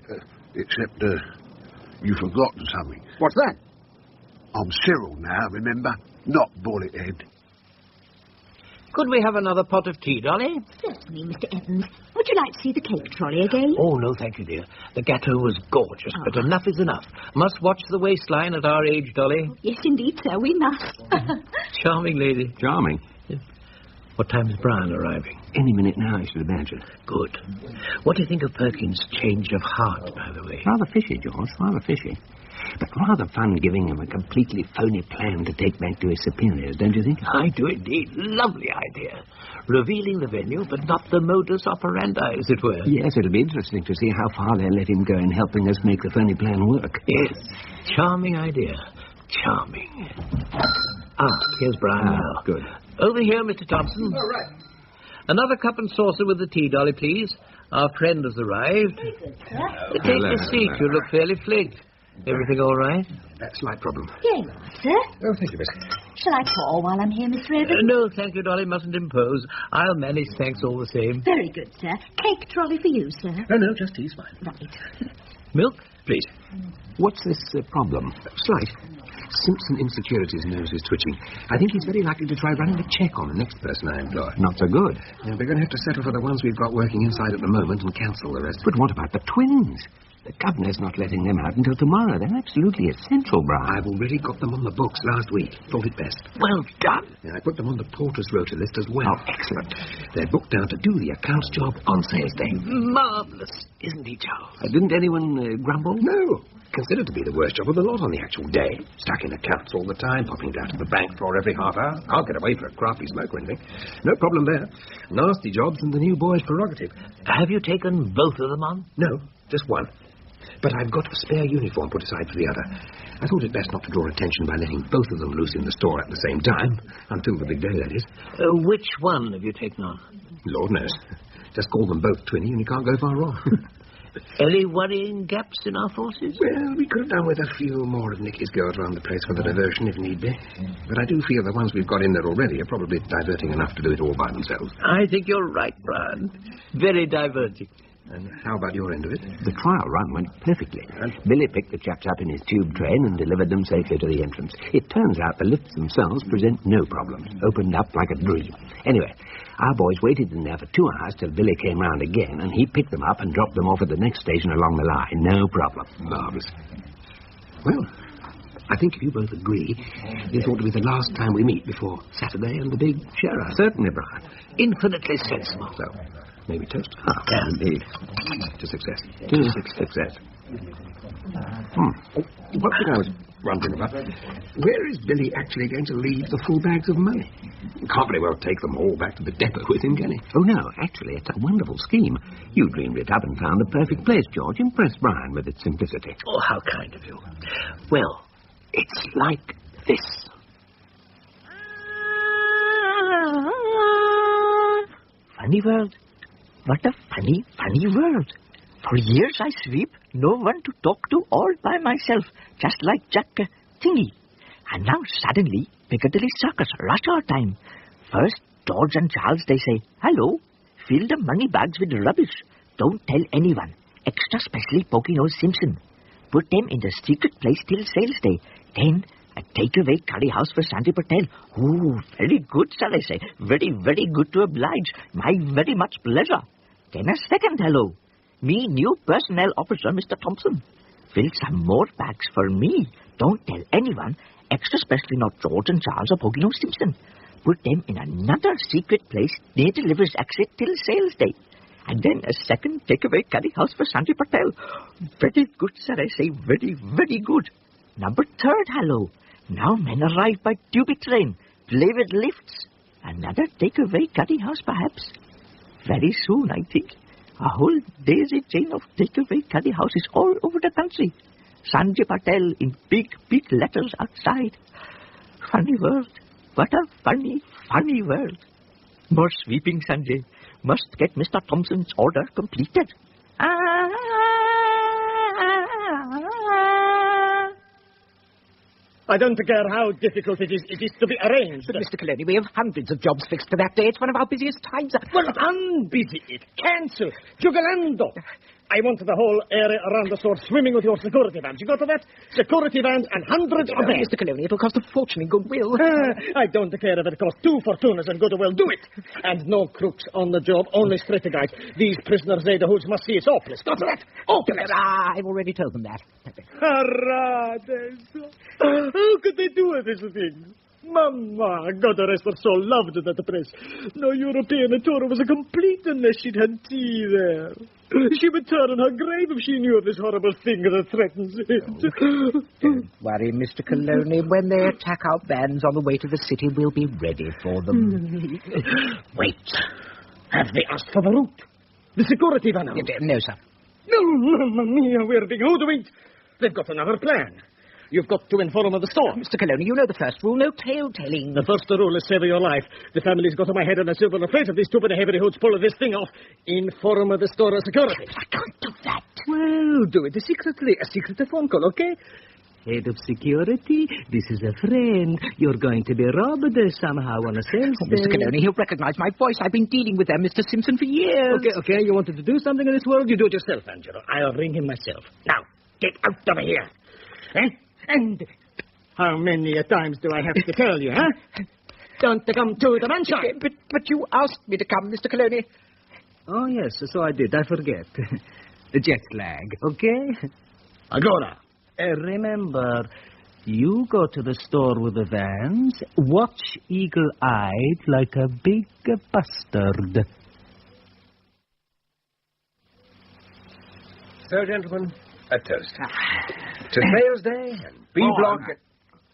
except you forgotten something. What's that? I'm Cyril now, remember? Not Bullethead. Could we have another pot of tea, Dolly? Certainly, Mr. Evans. Would you like to see the cake trolley again? Oh, no, thank you, dear. The gâteau was gorgeous, but enough is enough. Must watch the waistline at our age, Dolly. Yes, indeed, sir, we must. Charming lady. Charming. What time is Brian arriving? Any minute now, I should imagine. Good. What do you think of Perkins' change of heart, by the way? Rather fishy, George, rather fishy. But rather fun giving him a completely phony plan to take back to his superiors, don't you think? I do indeed. Lovely idea. Revealing the venue, but not the modus operandi, as it were. Yes, it'll be interesting to see how far they'll let him go in helping us make the phony plan work. Yes. Charming idea. Charming. Here's Brian now. Good. Over here, Mr. Thompson. All right. Another cup and saucer with the tea, Dolly, please. Our friend has arrived. Very good, sir. Take a seat. You look fairly flaked. Everything all right? Slight problem. Here you are, sir. Oh, thank you, miss. Shall I pour while I'm here, Mr. Evans? No, thank you, Dolly. Mustn't impose. I'll manage, thanks all the same. Very good, sir. Cake trolley for you, sir. No, just tea's fine. Right. Milk? Please. What's this problem? Slight. Simpson in Securities' nose is twitching. I think he's very likely to try running a check on the next person I employ. Not so good. Yeah, we're going to have to settle for the ones we've got working inside at the moment and cancel the rest. But what about the twins? The governor's not letting them out until tomorrow. They're absolutely essential, Brian. I've already got them on the books last week. Thought it best. Well done. And I put them on the porter's rota list as well. Oh, excellent. They're booked down to do the accounts job on sales day. Marvellous, isn't he, Charles? Didn't anyone grumble? No. Considered to be the worst job of the lot on the actual day. Stuck in accounts all the time, popping down to the bank floor every half hour. Can't get away for a crafty smoke or anything. No problem there. Nasty jobs and the new boy's prerogative. Have you taken both of them on? No, just one. But I've got a spare uniform put aside for the other. I thought it best not to draw attention by letting both of them loose in the store at the same time. Until the big day, that is. Which one have you taken on? Lord knows. Just call them both Twinny and you can't go far wrong. Any worrying gaps in our forces? Well, we could have done with a few more of Nicky's girls around the place for the diversion if need be. But I do feel the ones we've got in there already are probably diverting enough to do it all by themselves. I think you're right, Brian. Very diverting. And how about your end of it? The trial run went perfectly. Billy picked the chaps up in his tube train and delivered them safely to the entrance. It turns out the lifts themselves present no problems. Opened up like a dream. Anyway, our boys waited in there for 2 hours till Billy came round again, and he picked them up and dropped them off at the next station along the line. No problem. Marvellous. Well, I think if you both agree, this ought to be the last time we meet before Saturday and the big show. Certainly, Brian. Infinitely sensible. So, maybe toast? Ah, indeed. To success. To success. One thing I was wondering about, where is Billy actually going to leave the full bags of money? Can't very well take them all back to the depot with him, can he? Oh, no, actually, it's a wonderful scheme. You dreamed it up and found the perfect place, George. Impressed Brian with its simplicity. Oh, how kind of you. Well, it's like this. Funny world. What a funny, funny world. For years I sweep, no one to talk to, all by myself, just like Jack Thingy. And now suddenly, Piccadilly Circus, rush hour time. First, George and Charles, they say, hello, fill the money bags with rubbish. Don't tell anyone, extra specially Poky-Nose Simpson. Put them in the secret place till sales day. Then, a takeaway curry house for Sandy Patel. Oh, very good, shall I say. Very, very good to oblige. My very much pleasure. Then a second hello. Me new personnel officer, Mr. Thompson. Fill some more bags for me. Don't tell anyone, extra specially not George and Charles or Poky-Nose Simpson. Put them in another secret place near the liver's exit till sales day. And then a second takeaway curry house for Sandy Patel. Very good, sir, I say. Very, very good. Number third hello. Now men arrive by tube train. Play with lifts. Another takeaway curry house, perhaps. Very soon, I think. A whole daisy chain of takeaway curry houses all over the country. Sanjay Patel in big, big letters outside. Funny world. What a funny, funny world. More sweeping, Sanjay. Must get Mr. Thompson's order completed. I don't care how difficult it is to be arranged. But, Mr. Colonel, we have hundreds of jobs fixed for that day. It's one of our busiest times. Well, unbusy it. Cancel. Jugalando. I want the whole area around the store swimming with your security vans. You got to that? Security vans and hundreds of them. Mr. Colonel, it'll cost a fortune in goodwill. I don't care if it costs 2 fortunas in goodwill. Do it. And no crooks on the job, only straight guys. These prisoners, they the hoods must see it's hopeless. Got to that? Hopeless. I've already told them that. Hurrah! How could they do this thing? Mama, God rest her soul, loved that press. No European tour was a complete unless she'd had tea there. She would turn in her grave if she knew of this horrible thing that threatens it. Don't worry, Mr. Colonel. When they attack our bands on the way to the city, we'll be ready for them. Wait. Have they asked for the route? The security van? No, sir. No, Mamma Mia, we're being hoodwinked. They've got another plan. You've got to inform of the store. Mr. Colonel, you know the first rule, no tale-telling. The first rule is save your life. The family's got on my head on a silver plate. If these 2 heavy hoods pull this thing off, inform of the store of security. I can't do that. Well, do it secretly. A secret phone call, okay? Head of security, this is a friend. You're going to be robbed somehow on a sales day. Mr. Colonel, he'll recognize my voice. I've been dealing with Mr. Simpson for years. Okay. You wanted to do something in this world, you do it yourself, Angelo. I'll ring him myself. Now, get out of here. And how many times do I have to tell you, huh? Don't come to the mansion. But you asked me to come, Mr. Colonel. Oh, yes, so I did. I forget. jet lag, okay? Agora. Remember, you go to the store with the vans, watch eagle-eyed like a big bastard. So, gentlemen, a toast. To Sales Day and B-Block...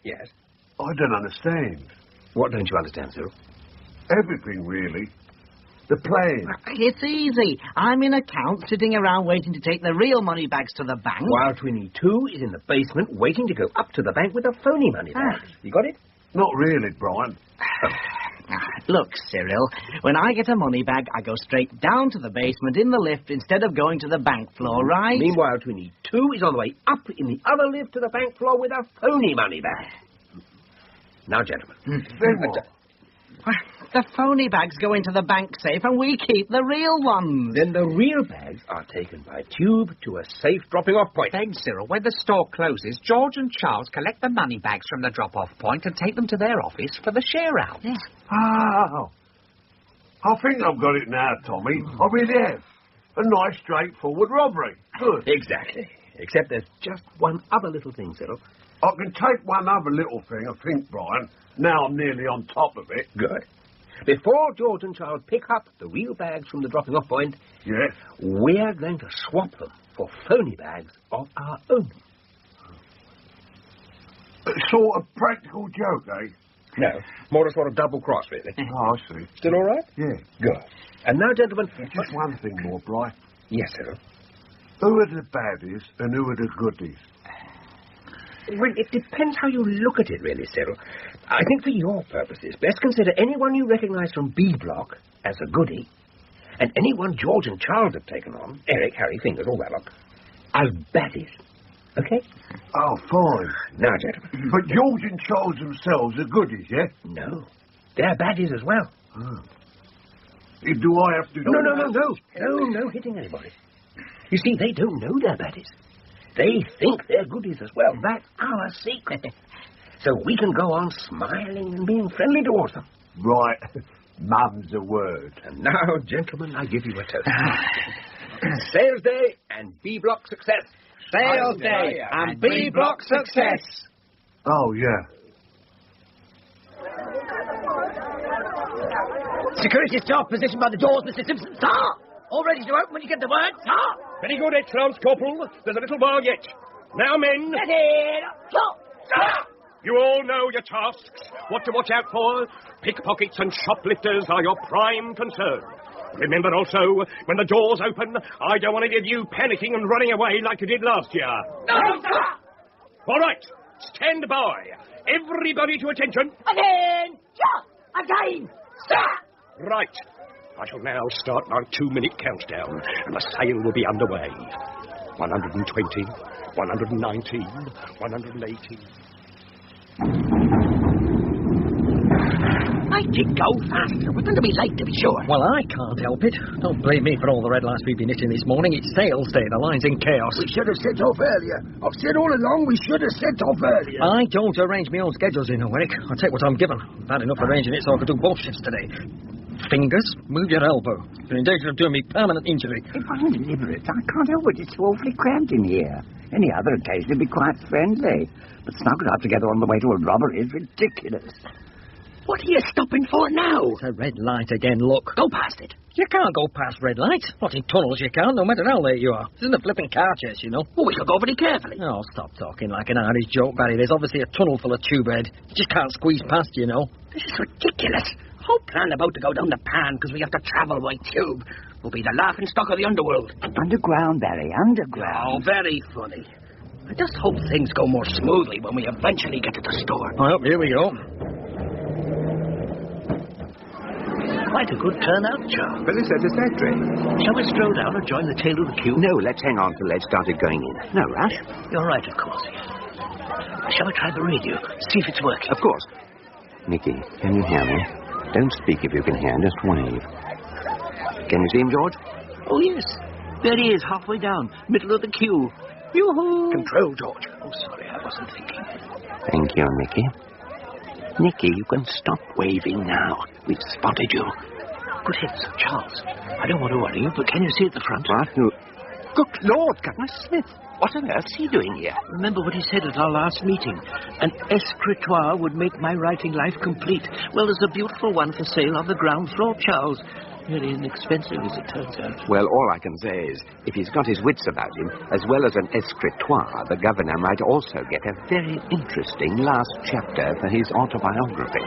Yes? I don't understand. What don't you understand, Cyril? Everything, really. The plan. It's easy. I'm in account, sitting around waiting to take the real money bags to the bank. While Twinny 2 is in the basement waiting to go up to the bank with the phony money bags. You got it? Not really, Brian. Look, Cyril, when I get a money bag, I go straight down to the basement in the lift instead of going to the bank floor, right? Meanwhile, Twinny 2 is on the way up in the other lift to the bank floor with a phony money bag. Now, gentlemen. The phony bags go into the bank safe and we keep the real ones. Then the real bags are taken by tube to a safe dropping-off point. Then, Cyril, when the store closes, George and Charles collect the money bags from the drop-off point and take them to their office for the share-out. Yes. Oh. I think I've got it now, Tommy. I really have. A nice, straightforward robbery. Good. Exactly. Except there's just one other little thing, Cyril. I can take one other little thing, I think, Brian. Now I'm nearly on top of it. Good. Before George and Charles pick up the real bags from the dropping-off point, yes, we're going to swap them for phony bags of our own. A sort of practical joke, eh? No, more a sort of double-cross, really. Oh, I see. Still all right? Yeah. Good. And now, gentlemen... Just one thing more, Brian. Yes, sir. Who are the baddies and who are the goodies? Well, it depends how you look at it, really, Cyril. I think for your purposes, best consider anyone you recognise from B-Block as a goodie, and anyone George and Charles have taken on, Eric, Harry, Fingers, all that lot, as baddies. Okay? Oh, fine. Now, gentlemen. But George and Charles themselves are goodies, yeah? No. They're baddies as well. Oh. Do I have to... No hitting anybody. You see, they don't know they're baddies. They think they're goodies as well. That's our secret. So we can go on smiling and being friendly towards them. Right. Mum's a word. And now, gentlemen, I give you a toast. Sales Day and B-Block success. Sales Day and B-Block success. Oh, yeah. Security staff positioned by the doors, Mr. Simpson. Sir! All ready to open when you get the word, sir? Very good, Excellence, Corporal. There's a little while yet. Now, men. Get in! Sir! You all know your tasks, what to watch out for. Pickpockets and shoplifters are your prime concern. Remember also, when the doors open, I don't want any of you panicking and running away like you did last year. No, sir! All right, stand by. Everybody to attention. Again! Sir! Again! Sir! Right. I shall now start my 2-minute countdown, and the sale will be underway. 120, 119, 118... I did go faster. We're going to be late, to be sure. Well, I can't help it. Don't blame me for all the red lights we've been hitting this morning. It's sales day. The line's in chaos. We should have set off earlier. I've said all along we should have set off earlier. I don't arrange my own schedules, you know, Eric. I take what I'm given. I've had enough arranging it so I could do both shifts today. Fingers, move your elbow. You're in danger of doing me permanent injury. If I'm deliberate, I can't help it. It's awfully cramped in here. Any other occasion would be quite friendly. But snuggled up together on the way to a robbery is ridiculous. What are you stopping for now? It's a red light again, look. Go past it. You can't go past red lights. Not in tunnels you can't, no matter how late you are. This isn't a flipping car chase, you know. Well, we shall go very carefully. Oh, stop talking like an Irish joke, Barry. There's obviously a tunnel full of tube head. You just can't squeeze past, you know. This is ridiculous. Whole plan about to go down the pan because we have to travel by tube. We'll be the laughing stock of the underworld. Underground, Barry, underground. Oh, very funny. I just hope things go more smoothly when we eventually get to the store. Well, here we go. Quite a good turnout, Charles. Very satisfactory. Shall we stroll down and join the tail of the queue? No, let's hang on till they've started going in. No rush. You're right, of course. Shall I try the radio? See if it's working. Of course. Nicky, can you hear me? Don't speak if you can hear, just wave. Can you see him, George? Oh, yes. There he is, halfway down, middle of the queue. Yoo-hoo! Control, George. Oh, sorry, I wasn't thinking. Thank you, Nicky. Nicky, you can stop waving now. We've spotted you. Good heavens, Charles. I don't want to worry you, but can you see at the front? What? Good Lord, Governor Smith. What on earth's he doing here? Remember what he said at our last meeting. An escritoire would make my writing life complete. Well, there's a beautiful one for sale on the ground floor, Charles. Very inexpensive, as it turns out. Well, all I can say is, if he's got his wits about him, as well as an escritoire, the governor might also get a very interesting last chapter for his autobiography.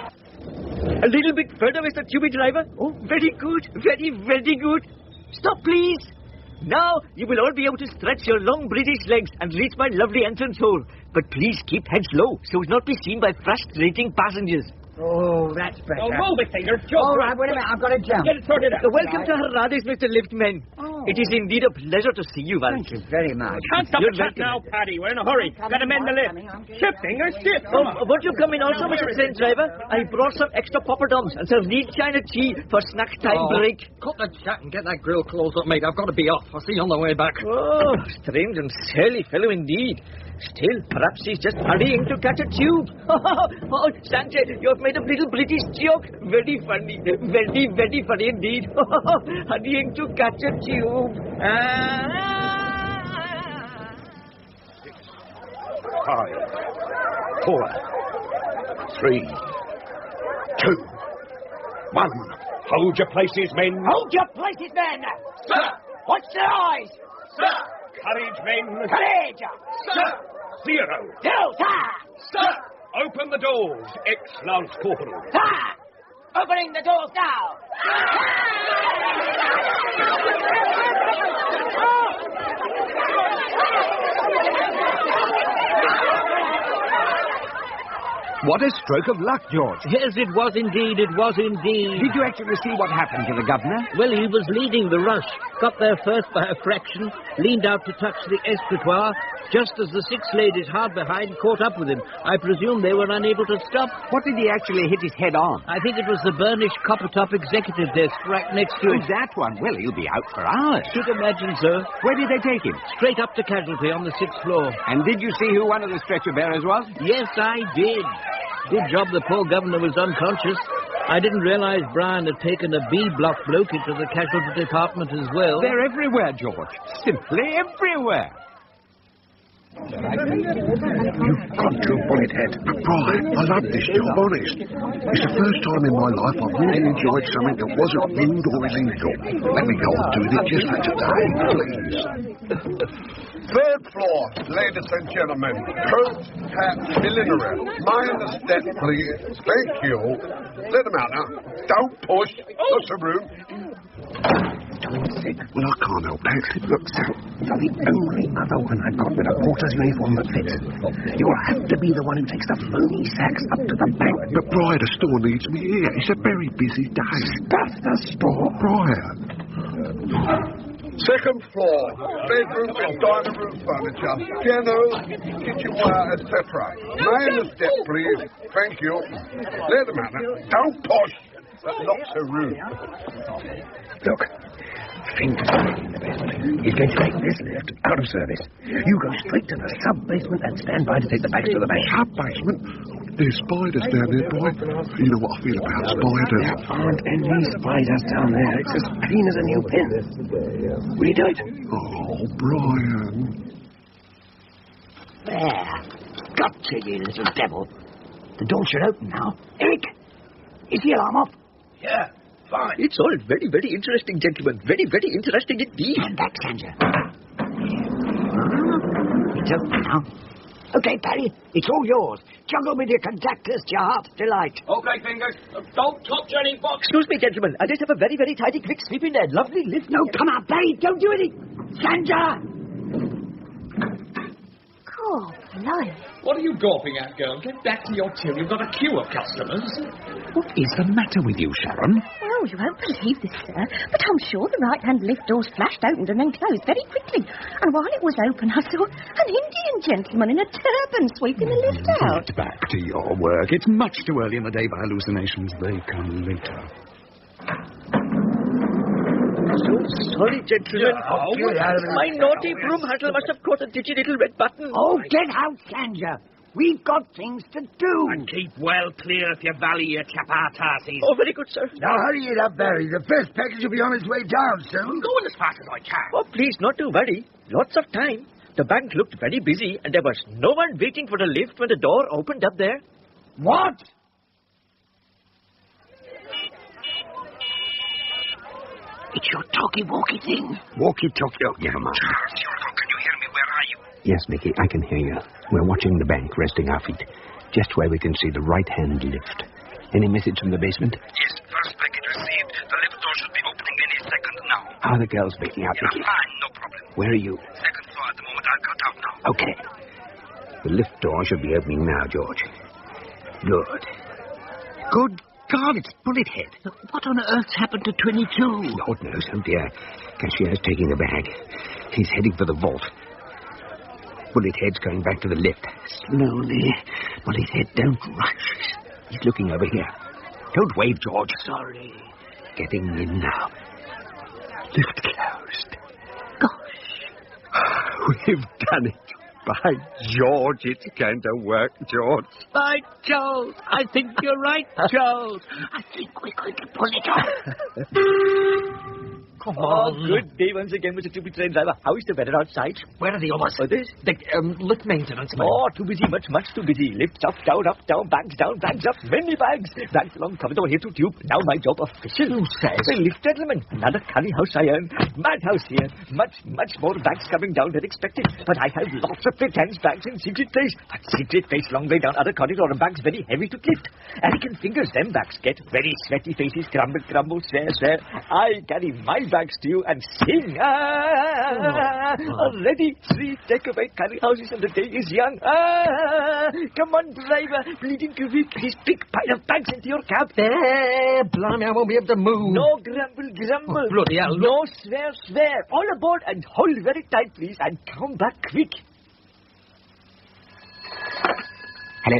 A little bit further, Mr. Tubby Driver. Oh, very good. Very, very good. Stop, please. Now you will all be able to stretch your long British legs and reach my lovely entrance hole. But please keep heads low so as not be seen by frustrating passengers. Oh, that's better. Oh, move it, Finger. All right, wait a minute. I've got to jump. Get it sorted out. Welcome to Harades, Mr. Liftman. Oh. It is indeed a pleasure to see you, Val. Thank you very much. Can't stop You're the chat welcome. now, Paddy. We're in a hurry. Got to mend the lift. Sit, Finger, sit. Won't you come in also, Mr. Train Driver? I brought some extra poppadoms and some neat China tea for snack time break. Cut the chat and get that grill closed up, mate. I've got to be off. I'll see you on the way back. Oh, strange and surly fellow indeed. Still, perhaps he's just hurrying to catch a tube. Oh, Sanchez, you've made a little British joke. Very funny. Very, very funny indeed. Hurrying to catch a tube. 5, 4, 3, 2, 1. Hold your places, men. Hold your places, men! Sir! Watch their eyes! Sir! Courage, men. Courage! Sir! 0. No, sir! Sir! Open the doors, ex-Lance Corporal. Sir! Opening the doors now! What a stroke of luck, George. Yes, it was indeed. It was indeed. Did you actually see what happened to the governor? Well, he was leading the rush. Got there first by a fraction, leaned out to touch the escritoire, just as the 6 ladies hard behind caught up with him. I presume they were unable to stop. What did he actually hit his head on? I think it was the burnished copper-top executive desk right next to it. That one? Well, he'll be out for hours. Should imagine, sir. Where did they take him? Straight up to casualty on the 6th floor. And did you see who one of the stretcher bearers was? Yes, I did. Good job the poor governor was unconscious. I didn't realize Brian had taken a B-block bloke into the casualty department as well. They're everywhere, George. Simply everywhere. You've got to, Bullethead. Brian, I love this job, honest. It's the first time in my life I've really enjoyed something that wasn't rude or illegal. Let me go on doing it just like today, please. 3rd floor, ladies and gentlemen. Coat, hat, millinery. Mind the step, please. Thank you. Let them out now. Don't push. Lots of room. Well, I can't help it. Look, Sal, you're the only other one I've got with a porter's uniform that fits. You'll have to be the one who takes the phony sacks up to the bank. But, Brian, the store needs me here. It's a very busy day. Stuff the store. Brian. 2nd floor, bedroom and dining room furniture, pianos, kitchenware, etc. Mind the step, please. Thank you. Let them out now. Don't push. That's lots of room. Look, Finger's in the basement. He's going to take this lift out of service. You go straight to the sub-basement and stand by to take the bags to the bank. Sub-basement? There's spiders down there, boy. You know what I feel about spiders. There aren't any spiders down there. It's as clean as a new pin. Will you do it? Oh, Brian. There. Gotcha, you little devil. The door should open now. Eric, is the alarm off? Yeah, fine. It's all very, very interesting, gentlemen. Very, very interesting indeed. Stand back, Sanja. It's open now. Okay, Paddy, it's all yours. Juggle with your conductors to your heart's delight. Okay, Fingers. Don't touch any box. Excuse me, gentlemen. I just have a very, very tidy, quick sleep in there. Lovely lift. No, come on, Paddy. Don't do anything. Sanja! Oh, blimey. What are you gawping at, girl? Get back to your till. You've got a queue of customers. What is the matter with you, Sharon? Oh, you won't believe this, sir, but I'm sure the right-hand lift doors flashed open and then closed very quickly. And while it was open, I saw an Indian gentleman in a turban sweeping the lift out. Get back to your work. It's much too early in the day for hallucinations. They come later. So sorry, gentlemen. My naughty broom handle must have caught a ditchy little red button. Oh, get out, Sanja. We've got things to do. And keep well clear if you value your chap-artasses. Oh, very good, sir. Now hurry it up, Barry. The first package will be on its way down soon. I'm going as fast as I can. Oh, please, not to worry. Lots of time. The bank looked very busy, and there was no one waiting for the lift when the door opened up there. What? It's your talkie-walkie thing. Walkie-talkie. Oh, never mind. Charles, can you hear me? Where are you? Yes, Mickey, I can hear you. We're watching the bank, resting our feet, just where we can see the right-hand lift. Any message from the basement? Yes, first package received. The lift door should be opening any second now. How are the girls making out, Mickey? Fine, no problem. Where are you? Second floor at the moment. I'll cut out now. Okay. The lift door should be opening now, George. Good. Good God, it's Bullethead. What on earth's happened to 22? Lord knows, oh dear. Cashier's taking the bag. He's heading for the vault. Bullethead's going back to the lift. Slowly. Bullethead, don't rush. He's looking over here. Don't wave, George. Sorry. Getting in now. Lift closed. Gosh. We've done it. By George, it's going to work, George. By Charles, I think you're right, Charles. I think we're going to pull it off. Come on. Oh, good day once again, Mr. Stupid Train Driver. How is the weather outside? Where are the others? Others? The lift maintenance man. Oh, too busy, much too busy. Lifts up, down, bags up, many bags. Bags along corridor here to tube. Now my job official. Who says? The lift gentleman. Another curry house I earn. Madhouse here. Much more bags coming down than expected. But I have lots of pretend bags in secret place. But secret place long way down other corridor and bags very heavy to lift. Arrogant fingers them bags get. Very sweaty faces, grumble, swear. I carry my bags to you and sing. Already 3 takeaway curry houses and the day is young. Come on, driver, bleeding quick. This big pile of bags into your cab. Blimey, I won't be able to move. No grumble. Oh, bloody hell. No swear. All aboard and hold very tight, please, and come back quick. Hello?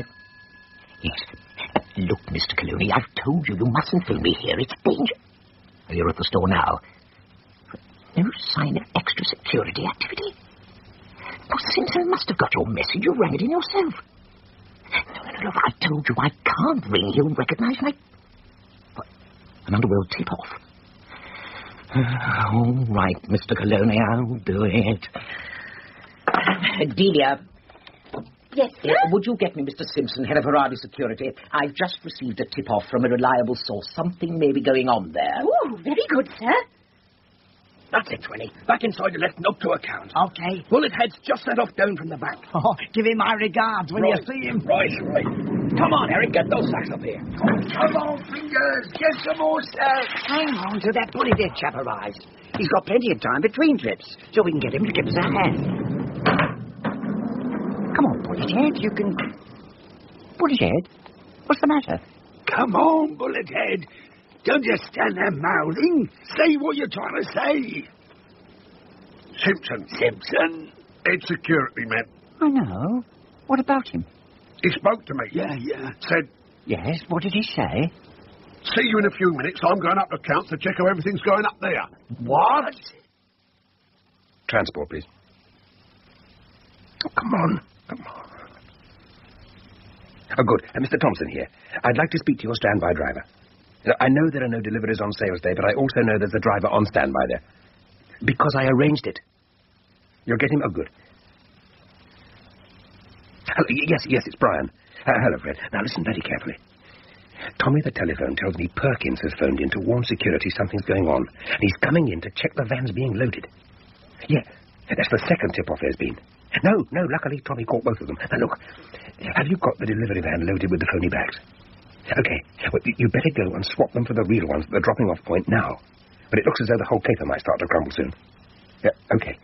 Yes. Look, Mr. Calooney, I've told you mustn't film me here. It's danger. You're at the store now. No sign of extra security activity. Well, Simpson must have got your message. You rang it in yourself. No, look, I told you I can't ring. He'll recognize me. What? An underworld tip-off. All right, Mr. Calooney, I'll do it. Delia. Yes, sir? Would you get me Mr. Simpson, head of Haradi Security? I've just received a tip-off from a reliable source. Something may be going on there. Oh, very good, sir. That's it, Twinny. Back inside the lift and up to account. Okay. Bullethead's just set off down from the bank. Oh, give him my regards when you see him. Right. Come on, Eric, get those sacks up here. Come on, fingers. Get some more stuff. Hang on till that Bullethead chap arrives. He's got plenty of time between trips, so we can get him to give us a hand. Come on, Bullethead, you can... Bullethead? What's the matter? Come on, Bullethead. Don't just stand there mouthing. Say what you're trying to say. Simpson. Head security man. I know. What about him? He spoke to me. Yeah. Said... Yes, what did he say? See you in a few minutes. I'm going up to accounts to check how everything's going up there. What? Transport, please. Oh, come on. Oh, good. Mr. Thompson here. I'd like to speak to your standby driver. I know there are no deliveries on sales day, but I also know there's a driver on standby there. Because I arranged it. You'll get him? Oh, good. Hello, yes, it's Brian. Hello, Fred. Now, listen very carefully. Tommy, the telephone, tells me Perkins has phoned in to warn security something's going on. And he's coming in to check the van's being loaded. Yeah, that's the second tip-off there's been. No, luckily Tommy caught both of them. Now, look, have you got the delivery van loaded with the phony bags? Okay, well, you better go and swap them for the real ones at the dropping-off point now. But it looks as though the whole caper might start to crumble soon. Okay.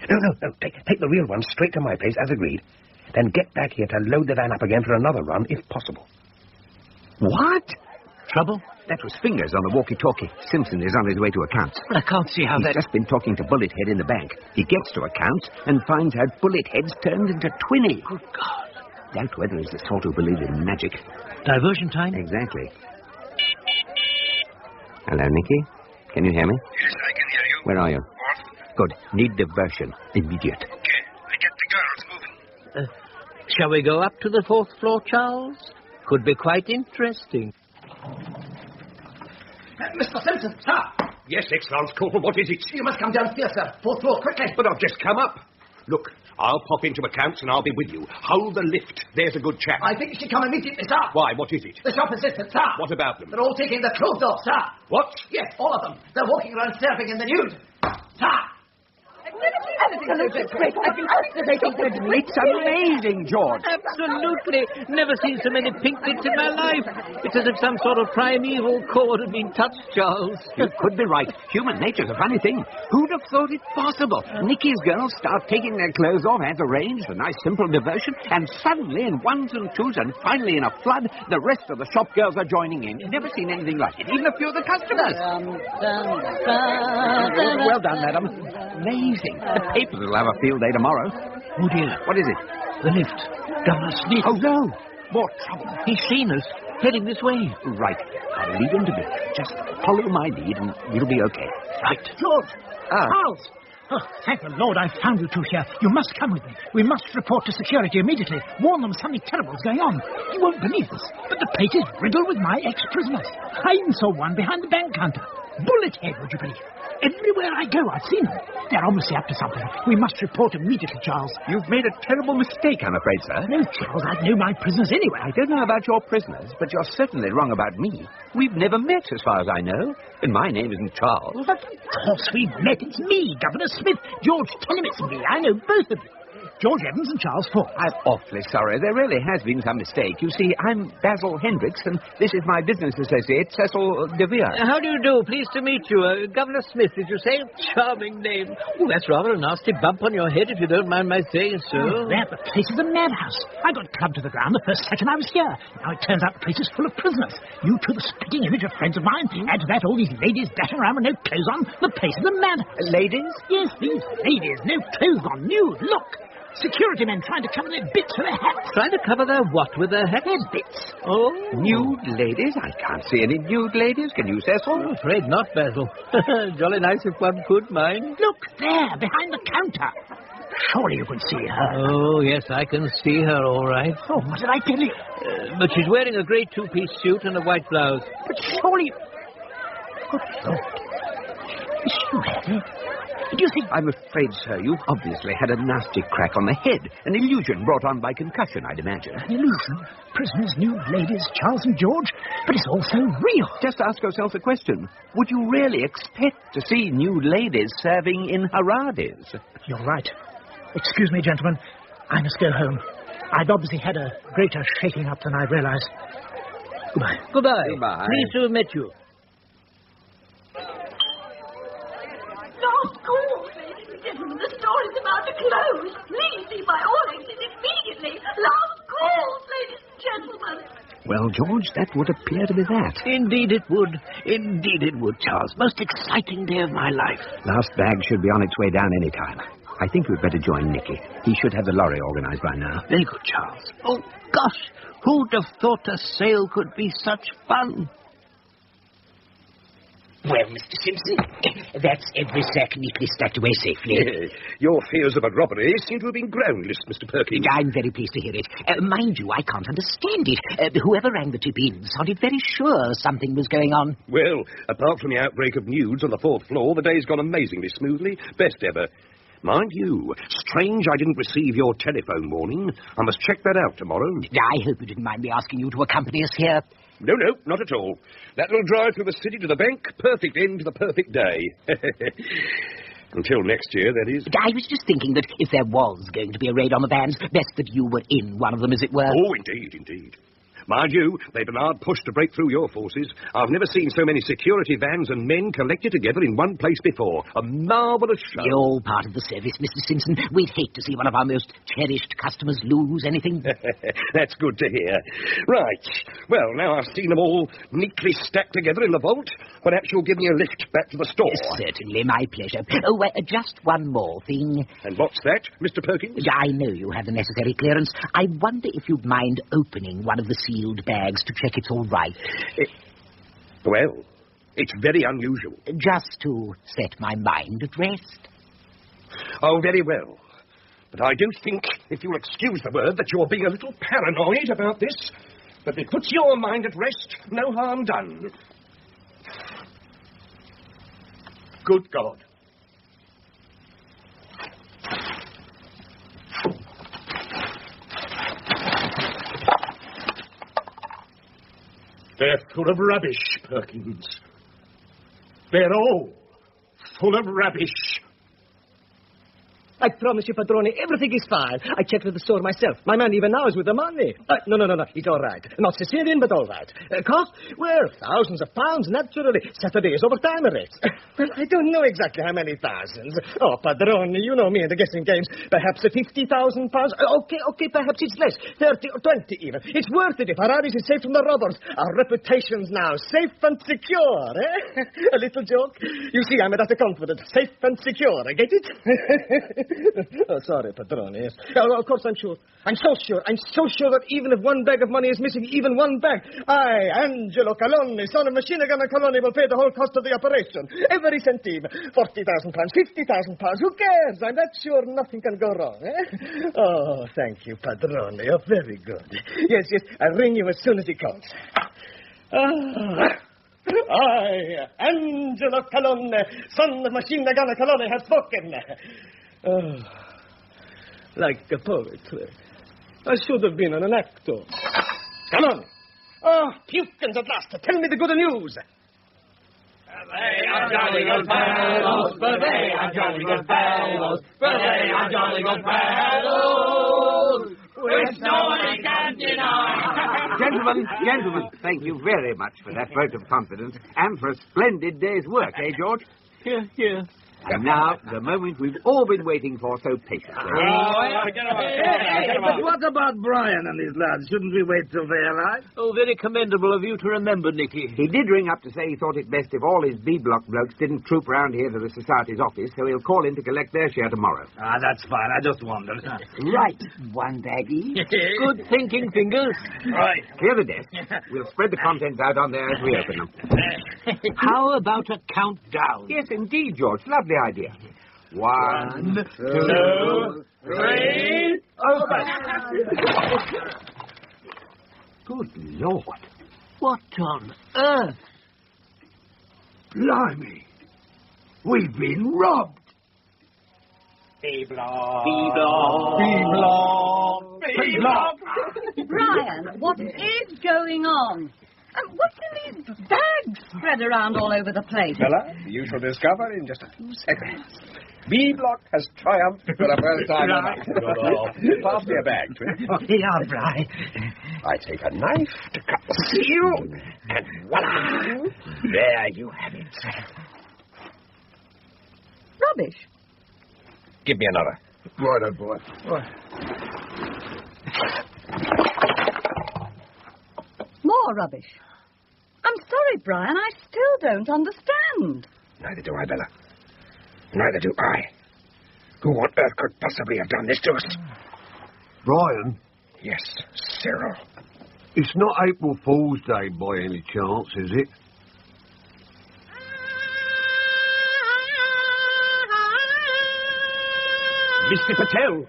No, take the real ones straight to my place, as agreed. Then get back here to load the van up again for another run, if possible. What? Trouble? That was Fingers on the walkie-talkie. Simpson is on his way to accounts. Well, I can't see how He's just been talking to Bullethead in the bank. He gets to accounts and finds out Bullethead's turned into Twinny. Good God. Doubt whether he's the sort who believes in magic. Diversion time? Exactly. Hello, Nicky. Can you hear me? Yes, I can hear you. Where are you? What? Good. Need diversion. Immediate. Okay, I get the girls moving. Shall we go up to the 4th floor, Charles? Could be quite interesting. Mr. Simpson, sir! Yes, Ex-Lance Corporal, what is it? You must come downstairs, sir. 4th floor, quickly. But I've just come up. Look, I'll pop into accounts and I'll be with you. Hold the lift. There's a good chap. I think you should come immediately, sir. Why, what is it? The shop assistants, sir. What about them? They're all taking the clothes off, sir. What? Yes, all of them. They're walking around surfing in the nude. Sir! It's amazing, George. Absolutely. Never seen so many pink bits in my life. It's as if some sort of primeval chord had been touched, Charles. You could be right. Human nature's a funny thing. Who'd have thought it possible? Nicky's girls start taking their clothes off as arranged, a nice simple diversion, and suddenly in ones and twos and finally in a flood, the rest of the shop girls are joining in. Never seen anything like it. Even a few of the customers. Well done, madam. Amazing. The papers will have a field day tomorrow. Oh, dear. What is it? The lift. Governor Smith. Oh, no. More trouble. He's seen us. Heading this way. Right. I'll leave him to me. Just follow my lead and we'll be okay. Right. George! Charles! Oh, thank the Lord I found you two here. You must come with me. We must report to security immediately. Warn them something terrible is going on. You won't believe this, but the place is riddled with my ex-prisoners. I even saw one behind the bank counter. Bullet head, would you believe? Everywhere I go, I've seen them. They're obviously up to something. We must report immediately, Charles. You've made a terrible mistake, I'm afraid, sir. No, Charles, I know my prisoners anyway. I don't know about your prisoners, but you're certainly wrong about me. We've never met, as far as I know. And my name isn't Charles. Of course we've met. It's me, Governor Smith. George, tell him it's me. I know both of you. George Evans and Charles Ford. I'm awfully sorry. There really has been some mistake. You see, I'm Basil Hendricks, and this is my business associate, Cecil DeVere. How do you do? Pleased to meet you. Governor Smith, did you say? Charming name. Oh, that's rather a nasty bump on your head, if you don't mind my saying so. Oh, there, the place is a madhouse. I got clubbed to the ground the first second I was here. Now it turns out the place is full of prisoners. You two, the spitting image of friends of mine. Add to that all these ladies dashing around with no clothes on. The place is a madhouse. Ladies? Yes, these ladies. No clothes on. Nude. Look. Security men trying to cover their bits with their hats. Trying to cover their what with their hats? Their bits. Oh? Nude ladies? I can't see any nude ladies. Can you, Cecil? I'm afraid not, Basil. Jolly nice if one could, mind. Look, there, behind the counter. Surely you can see her. Oh, yes, I can see her, all right. Oh, what did I tell you? But she's wearing a grey two-piece suit and a white blouse. But surely... Good Lord. Is she ready? Do you think... I'm afraid, sir, you've obviously had a nasty crack on the head. An illusion brought on by concussion, I'd imagine. An illusion? Prisoners, nude ladies, Charles and George? But it's all so real. Just ask yourself a question. Would you really expect to see nude ladies serving in Harades? You're right. Excuse me, gentlemen. I must go home. I've obviously had a greater shaking up than I realized. Goodbye. Goodbye. Goodbye. Pleased to have met you. Gentlemen, the store's about to close. Please leave by all exits immediately. Last calls, ladies and gentlemen. Well, George, that would appear to be that. Indeed it would. Indeed it would, Charles. Most exciting day of my life. Last bag should be on its way down any time. I think we'd better join Nicky. He should have the lorry organized by now. Very good, Charles. Oh, gosh, who'd have thought a sale could be such fun? Well, Mr. Simpson, that's every sack neatly stacked away safely. Your fears about robbery seem to have been groundless, Mr. Perkins. I'm very pleased to hear it. Mind you, I can't understand it. Whoever rang the tip-in sounded very sure something was going on. Well, apart from the outbreak of nudes on the 4th floor, the day's gone amazingly smoothly. Best ever. Mind you, strange I didn't receive your telephone warning. I must check that out tomorrow. I hope you didn't mind me asking you to accompany us here. No, not at all. That little drive through the city to the bank, perfect end to the perfect day. Until next year, that is. I was just thinking that if there was going to be a raid on the vans, best that you were in one of them, as it were. Oh, indeed. Mind you, they've been hard pushed to break through your forces. I've never seen so many security vans and men collected together in one place before. A marvellous show. You're all part of the service, Mr. Simpson. We'd hate to see one of our most cherished customers lose anything. That's good to hear. Right. Well, now I've seen them all neatly stacked together in the vault, perhaps you'll give me a lift back to the store. Certainly, my pleasure. Oh, just one more thing. And what's that, Mr. Perkins? I know you have the necessary clearance. I wonder if you'd mind opening one of the sealed bags to check it's all right. Well, it's very unusual. Just to set my mind at rest. Oh, very well. But I do think, if you'll excuse the word, that you're being a little paranoid about this. But it puts your mind at rest. No harm done. Good God. They're full of rubbish, Perkins. They're all full of rubbish. I promise you, Padrone, everything is fine. I checked with the store myself. My man even now is with the money. No. It's all right. Not Sicilian, but all right. Cost? Well, thousands of pounds, naturally. Saturday is overtime rates. Well, I don't know exactly how many thousands. Oh, Padrone, you know me in the guessing games. Perhaps 50,000 pounds. Okay, perhaps it's less. 30 or 20 even. It's worth it if Harari's is safe from the robbers. Our reputation's now safe and secure, eh? A little joke. You see, I'm that confident. Safe and secure. Get it? Oh, sorry, Padrone, yes. Oh, of course, I'm sure. I'm so sure that even if one bag of money is missing, even one bag, I, Angelo Calone, son of Machine Gunner Calone, will pay the whole cost of the operation. Every centime. 40,000 pounds, 50,000 pounds. Who cares? I'm not sure nothing can go wrong, eh? Oh, thank you, Padrone. You're very good. Yes, I'll ring you as soon as he calls. I, Angelo Calone, son of Machine Gunner Calone, have spoken. Oh, like a poet. I should have been an actor. Come on. Oh, Pukins at last. Tell me the good news. They are jolly good fellows, but they are jolly good fellows, but they are jolly good fellows, which nobody can deny. Gentlemen, thank you very much for that vote of confidence and for a splendid day's work, eh, George? Here. And now, the moment we've all been waiting for so patiently. But what about Brian and his lads? Shouldn't we wait till they arrive? Oh, very commendable of you to remember, Nicky. He did ring up to say he thought it best if all his B-block blokes didn't troop round here to the Society's office, so he'll call in to collect their share tomorrow. That's fine. I just wondered. Right, one baggie. Good thinking, Fingers. Right. Clear the desk. We'll spread the contents out on there as we open them. How about a countdown? Yes, indeed, George. Lovely idea. 1, 2, 3, Good Lord. What on earth? Blimey. We've been robbed. B-block. Brian, what is going on? What's in these bags spread around all over the place? Bella, you shall discover in just a few seconds. B-block has triumphed for the first time ever. Pass me a bag, Twin. Oh, yeah, Brian. I take a knife to cut the seal, and voila! There you have it. Rubbish. Give me another. Righto, boy. More rubbish. I'm sorry, Brian, I still don't understand. Neither do I, Bella. Neither do I. Who on earth could possibly have done this to us? Brian? Yes, Cyril. It's not April Fool's Day by any chance, is it? Mr. Patel.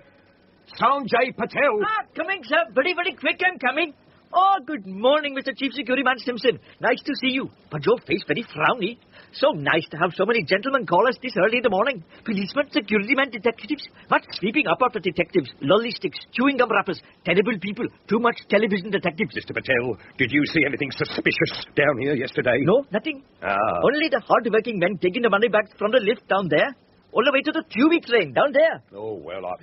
Sanjay Patel. Coming, sir. Very, very quick, I'm coming. Oh, good morning, Mr. Chief Security Man Simpson. Nice to see you. But your face very frowny. So nice to have so many gentlemen call us this early in the morning. Policemen, security men, detectives. Much sweeping up after detectives. Lolly sticks, chewing gum wrappers, terrible people. Too much television detectives. Mr. Patel, did you see anything suspicious down here yesterday? No, nothing. Only the hard-working men taking the money bags from the lift down there. All the way to the tubing train down there. Oh, well,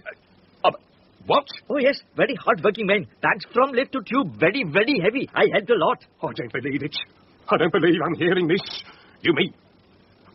what? Oh, yes, very hard-working men. Bags from lift to tube, very, very heavy. I helped a lot. I don't believe it. I don't believe I'm hearing this. You mean?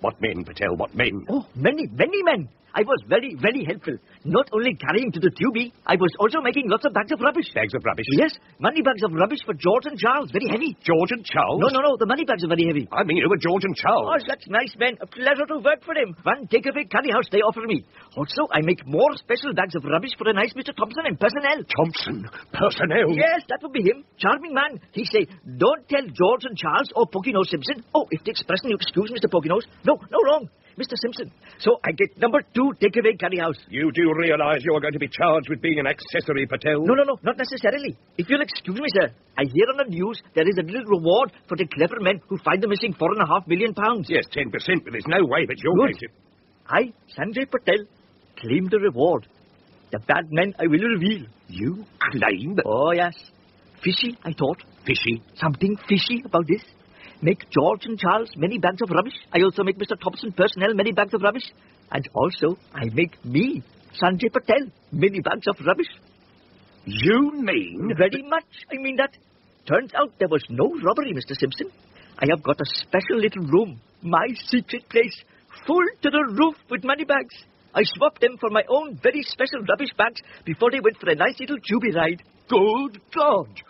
What men, Patel, what men? Oh, many, many men. I was very, very helpful. Not only carrying to the tubie, I was also making lots of bags of rubbish. Bags of rubbish? Yes, money bags of rubbish for George and Charles, very heavy. George and Charles? No, the money bags are very heavy. I mean, you were George and Charles. Oh, such nice men. A pleasure to work for them. One takeaway curry house they offer me. Also, I make more special bags of rubbish for a nice Mr. Thompson and personnel. Thompson? Personnel? Yes, that would be him. Charming man. He say, don't tell George and Charles or Pocono Simpson. Oh, if the expression you excuse, Mr. Poconos. No, wrong. Mr. Simpson. So I get number 2 takeaway curry house. You do realise you're going to be charged with being an accessory, Patel? No, not necessarily. If you'll excuse me, sir, I hear on the news there is a little reward for the clever men who find the missing £4.5 million. Yes, 10%, but there's no way that you're Good. going to... I, Sanjay Patel, claim the reward. The bad men I will reveal. You claim? Oh, yes. Fishy, I thought. Fishy? Something fishy about this. Make George and Charles many bags of rubbish. I also make Mr. Thompson personnel many bags of rubbish. And also, I make me, Sanjay Patel, many bags of rubbish. You mean? Very much. I mean that. Turns out there was no robbery, Mr. Simpson. I have got a special little room, my secret place, full to the roof with money bags. I swapped them for my own very special rubbish bags before they went for a nice little Juby ride. Good God!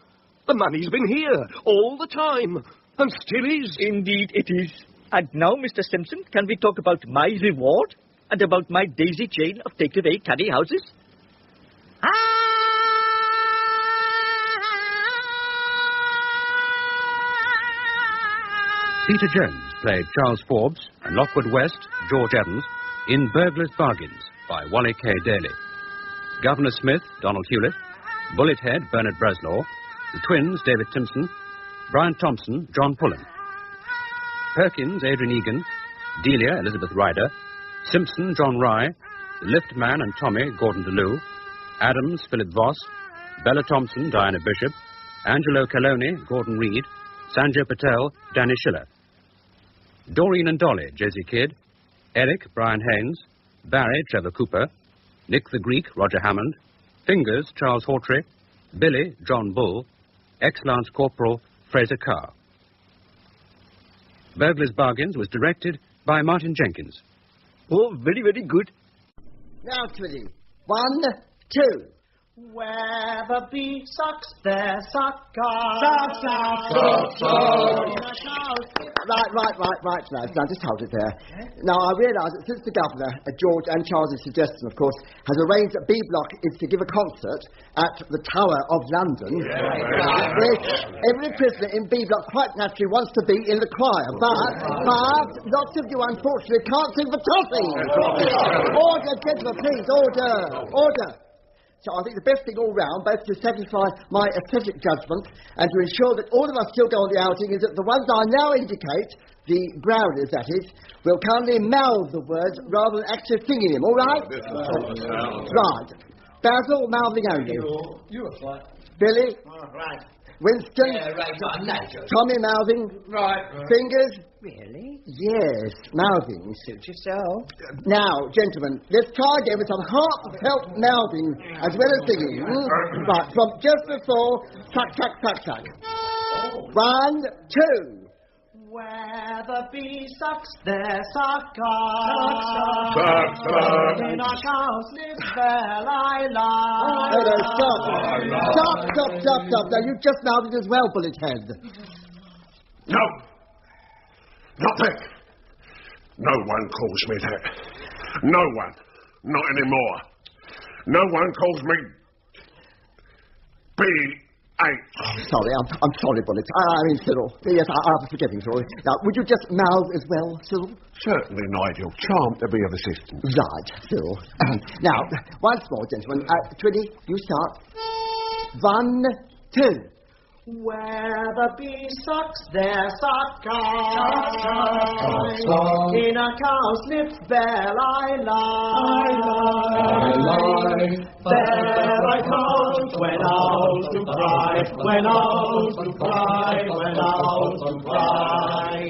The money's been here all the time, and still is. Indeed it is. And now, Mr. Simpson, can we talk about my reward and about my daisy chain of takeaway curry houses? Peter Jones played Charles Forbes and Lockwood West, George Evans, in Burglar's Bargains by Wally K. Daly. Governor Smith, Donald Hewlett, Bullet Head, Bernard Breslaw, the twins, David Timpson, Brian Thompson, John Pullen. Perkins, Adrian Egan, Delia, Elizabeth Ryder, Simpson, John Rye, the Lift Man and Tommy, Gordon DeLue, Adams, Philip Voss, Bella Thompson, Diana Bishop, Angelo Caloni, Gordon Reed, Sanjay Patel, Danny Schiller. Doreen and Dolly, Josie Kidd, Eric, Brian Haynes, Barry, Trevor Cooper, Nick the Greek, Roger Hammond, Fingers, Charles Hawtrey, Billy, John Bull, Ex-Lance Corporal, Fraser Carr. Burglar's Bargains was directed by Martin Jenkins. Oh, very, very good. Now, Twilly. 1, 2. Where the bee sucks, there suck I. Right, lads. Now, just hold it there. Now, I realise that since the Governor, George and Charles' suggestion, of course, has arranged that B Block is to give a concert at the Tower of London, which every prisoner in B Block quite naturally wants to be in the choir, but lots of you, unfortunately, can't sing for toffee. Order, gentlemen, please, order. So I think the best thing all round, both to satisfy my aesthetic judgment and to ensure that all of us still go on the outing, is that the ones I now indicate, the Brownies that is, will kindly mouth the words rather than actually singing them, all right? Right. Basil, mouthing only. You were fine. Billy? Right. Winston? Yeah, right, I know. Tommy mouthing? Right. Fingers? Really? Yes, mouthing. Suit yourself. Now, gentlemen, let's try again with some heartfelt mouthing as well as singing. Right, from just before, tuck, tuck, tuck, tuck. 1, 2. Where the bee sucks, there suck I. Suck. In a cow's lips, there I lie. No, stop. Now, you just mouthed as well, Bullet Head. No. Not that. No one calls me that. No one. Not anymore. No one calls me B8. Sorry, I'm sorry, Bullet. I mean, Cyril. Yes, I was forgetting, sorry. Now, would you just mouth as well, Cyril? Certainly, Nigel. Charmed to be of assistance. Right, Cyril. Now, once more, gentlemen. Twiddy, you start. 1, 2. Where the bee sucks, there suck I. In a cow's lips, there I lie. There I count when owls do cry, when owls do cry, when owls do cry.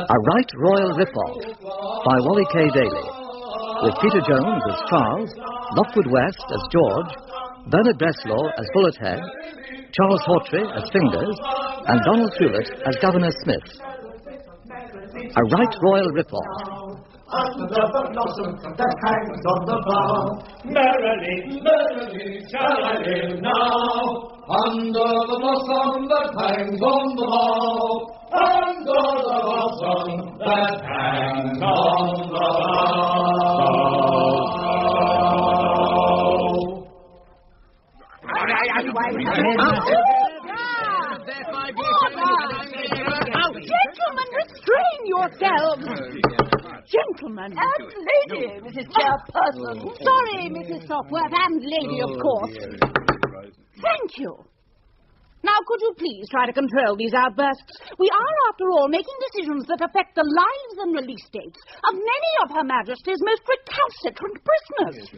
A Right Royal Rip-Off by Wally K. Daly, with Peter Jones as Charles, Lockwood West as George, Bernard Breslaw as Bullet Head, Charles Hawtrey as Fingers, and Donald Hewlett as Governor Smith. A Right Royal Rip-Off. Under the blossom that hangs on the bough, merrily, merrily shall I live now. Under the blossom that hangs on the bough, under the blossom that hangs on the Gentlemen, restrain yourselves. gentlemen. And lady, Mrs. Chairperson. Sorry, Mrs. Sopworth, and lady, of course. Thank you. Now, could you please try to control these outbursts? We are, after all, making decisions that affect the lives and release dates of many of Her Majesty's most recalcitrant prisoners.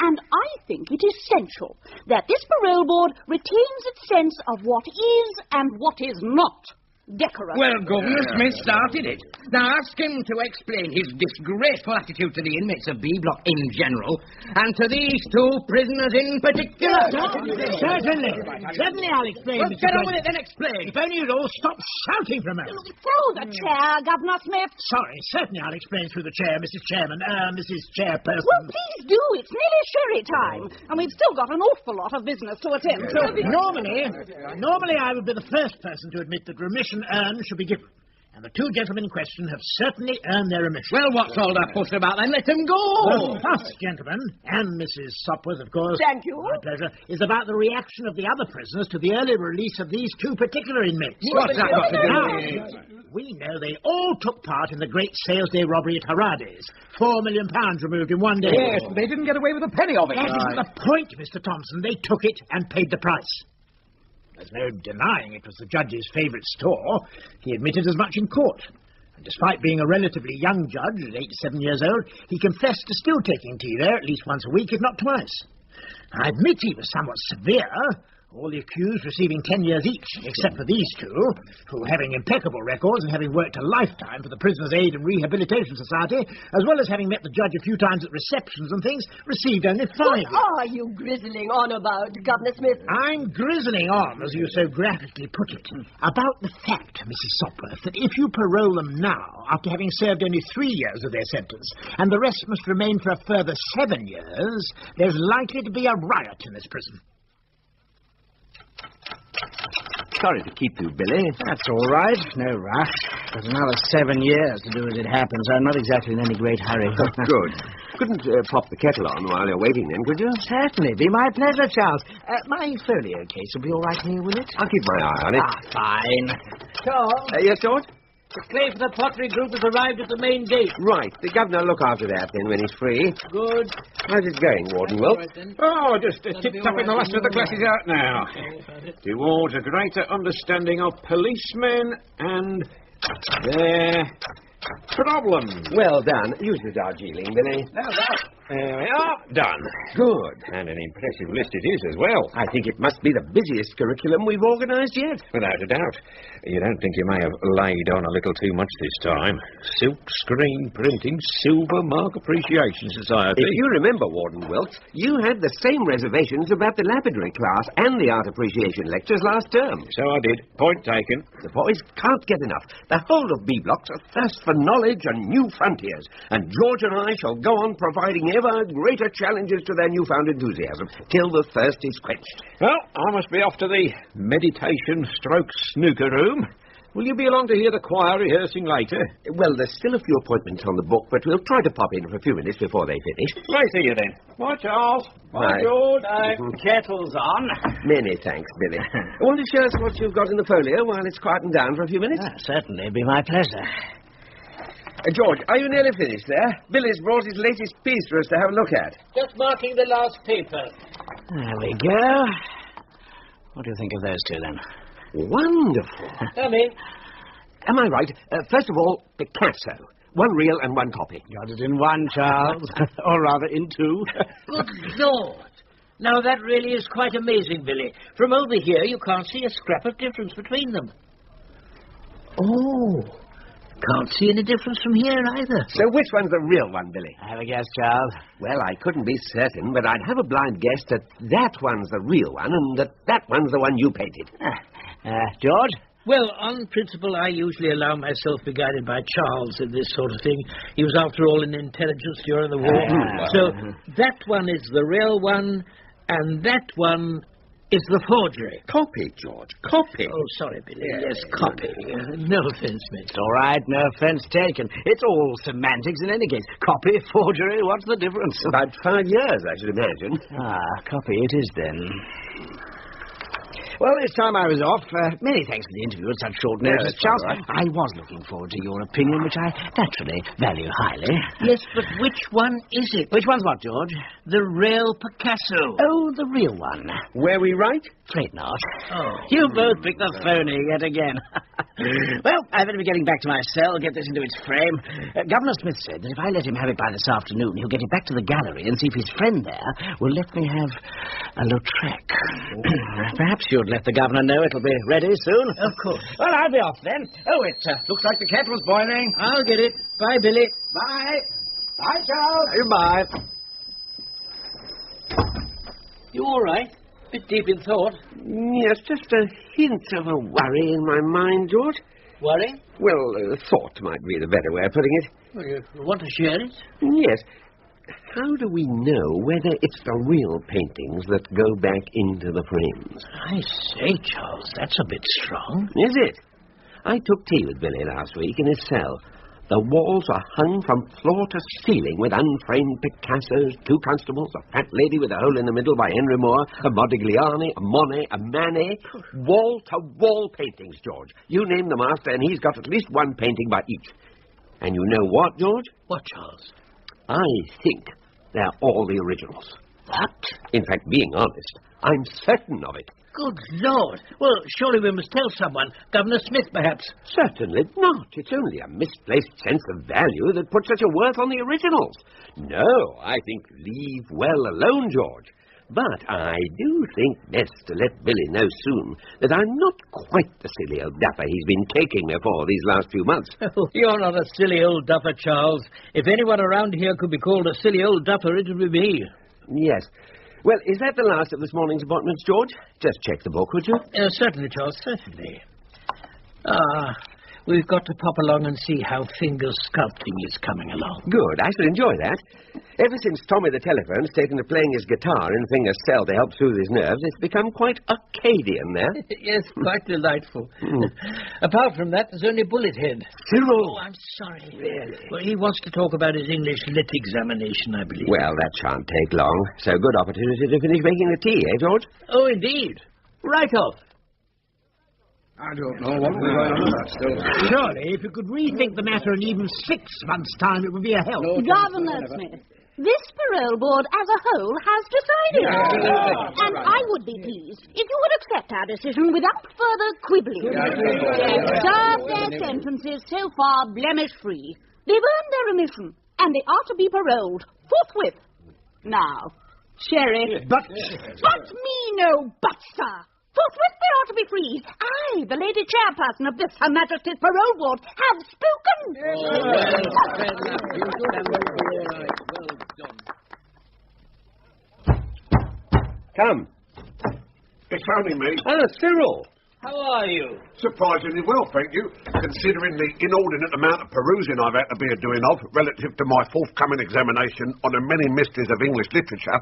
And I think it essential that this parole board retains its sense of what is and what is not decorous. Well, Governor Smith started it. Now ask him to explain his disgraceful attitude to the inmates of B Block in general, and to these two prisoners in particular. Certainly, I'll explain. Well, get on with it, then explain. If only you'd all stop shouting for a moment. Through the chair, Governor Smith. Sorry, certainly I'll explain through the chair, Mrs. Chairman, Mrs. Chairperson. Well, please do. It's nearly sherry time, and we've still got an awful lot of business to attend to. Normally I would be the first person to admit that remission earned should be given. And the two gentlemen in question have certainly earned their remission. Well, what's all that fuss about then? Let them go! The fuss, gentlemen, and Mrs. Sopworth, of course. Thank you. My pleasure, is about the reaction of the other prisoners to the early release of these two particular inmates. What's that got to do Now, with it? we know they all took part in the great sales day robbery at Harades. £4 million removed in one day. Yes, they didn't get away with a penny of it. That isn't the point, Mr. Thompson. They took it and paid the price. There's no denying it was the judge's favourite store. He admitted as much in court. And despite being a relatively young judge, at 87 years old, he confessed to still taking tea there at least once a week, if not twice. I admit he was somewhat severe, all the accused receiving 10 years each, except for these two, who, having impeccable records and having worked a lifetime for the Prisoners' Aid and Rehabilitation Society, as well as having met the judge a few times at receptions and things, received only 5 years. What are you grizzling on about, Governor Smith? I'm grizzling on, as you so graphically put it, about the fact, Mrs. Sopworth, that if you parole them now, after having served only 3 years of their sentence, and the rest must remain for a further 7 years, there's likely to be a riot in this prison. Sorry to keep you, Billy. That's all right. No rush. There's another 7 years to do as it happens. I'm not exactly in any great hurry. Good. Couldn't pop the kettle on while you're waiting then, could you? Certainly. Be my pleasure, Charles. My folio case will be all right here, will it? I'll keep my eye on it. Fine. Charles? Yes, George? The clay for the pottery group has arrived at the main gate. Right. The governor will look after that then when he's free. Good. How's it going, Warden Wilkes? Oh, just tip-tapping the last of the classes out now. Towards a greater understanding of policemen and their problems. Well done. Use the Darjeeling, Billy. There we are. Done. Good. And an impressive list it is as well. I think it must be the busiest curriculum we've organised yet. Without a doubt. You don't think you may have laid on a little too much this time? Silk screen printing, Silver Mark Appreciation Society. If you remember, Warden Wilkes, you had the same reservations about the lapidary class and the art appreciation lectures last term. So I did. Point taken. The boys can't get enough. The whole of B Block's a thirst for knowledge and new frontiers, and George and I shall go on providing ever greater challenges to their newfound enthusiasm till the thirst is quenched. Well, I must be off to the meditation/snooker room. Will you be along to hear the choir rehearsing later? Well, there's still a few appointments on the book, but we'll try to pop in for a few minutes before they finish. Right, see you then. Bye, Charles. Bye, George. Kettle's on. Many thanks, Billy. Want to show us what you've got in the folio while it's quieting down for a few minutes? Certainly. Be my pleasure. George, are you nearly finished there? Billy's brought his latest piece for us to have a look at. Just marking the last paper. There we go. What do you think of those two, then? Wonderful. Come in. Am I right? First of all, Picasso. 1 real and 1 copy. Got it in 1, Charles. Or rather, in 2. Good Lord. Now, that really is quite amazing, Billy. From over here, you can't see a scrap of difference between them. Oh. Can't see any difference from here, either. So which one's the real one, Billy? Have a guess, Charles. Well, I couldn't be certain, but I'd have a blind guess that that one's the real one and that one's the one you painted. George? Well, on principle, I usually allow myself to be guided by Charles in this sort of thing. He was, after all, in intelligence during the war. So that one is the real one, and that one is the forgery. Copy, George. Copy. Oh, sorry, Billy. Yes, copy. No offence, mate. All right, no offence taken. It's all semantics in any case. Copy, forgery, what's the difference? About 5 years, I should imagine. Copy it is then. Well, this time I was off. Many thanks for the interview at such short notice, Charles. all right. I was looking forward to your opinion, which I naturally value highly. Yes, but which one is it? Which one's what, George? The real Picasso. Oh, the real one. Were we right? Afraid not. Oh. You both picked the phony yet again. Well, I better be getting back to my cell, get this into its frame. Governor Smith said that if I let him have it by this afternoon, he'll get it back to the gallery and see if his friend there will let me have a Lautrec. Perhaps you'd let the governor know it'll be ready soon. Of course. Well, I'll be off then. Oh, it looks like the kettle's boiling. I'll get it. Bye, Billy. Bye. Bye, Charles. Bye. You all right? Bit deep in thought. Yes, just a hint of a worry in my mind, George. Worry? Well, thought might be the better way of putting it. Well, you want to share it? Yes. How do we know whether it's the real paintings that go back into the frames? I say, Charles, that's a bit strong. Is it? I took tea with Billy last week in his cell. The walls are hung from floor to ceiling with unframed Picassos, 2 constables, a fat lady with a hole in the middle by Henry Moore, a Modigliani, a Monet, a Manet. Wall-to-wall paintings, George. You name the master, and he's got at least one painting by each. And you know what, George? What, Charles? I think they're all the originals. What? In fact, being honest, I'm certain of it. Good Lord. Well, surely we must tell someone. Governor Smith, perhaps. Certainly not. It's only a misplaced sense of value that puts such a worth on the originals. No, I think leave well alone, George. But I do think best to let Billy know soon that I'm not quite the silly old duffer he's been taking me for these last few months. Oh, you're not a silly old duffer, Charles. If anyone around here could be called a silly old duffer, it would be me. Yes. Well, is that the last of this morning's appointments, George? Just check the book, would you? Certainly, Charles, certainly. We've got to pop along and see how finger sculpting is coming along. Good, I shall enjoy that. Ever since Tommy the telephone's taken to playing his guitar in finger cell to help soothe his nerves, it's become quite Arcadian there. Yes, quite delightful. Apart from that, there's only Bullethead. Cyril! Oh, I'm sorry. Really? Well, he wants to talk about his English lit examination, I believe. Well, that shan't take long. So good opportunity to finish making the tea, eh, George? Oh, indeed. Right off. I don't know what we're going on about still. Surely, if you could rethink the matter in even 6 months' time, it would be a help. Governor Smith, this parole board as a whole has decided. And I would be pleased if you would accept our decision without further quibbling. They've served their sentences so far blemish-free. They've earned their remission, and they are to be paroled forthwith. Now, Sherry. But me no buts, sir. Forthwith they are to be freed. I, the lady chairperson of this Her Majesty's Parole Board, have spoken. Come. It's only me. Cyril. How are you? Surprisingly well, thank you, considering the inordinate amount of perusing I've had to be a doing of relative to my forthcoming examination on the many mysteries of English literature.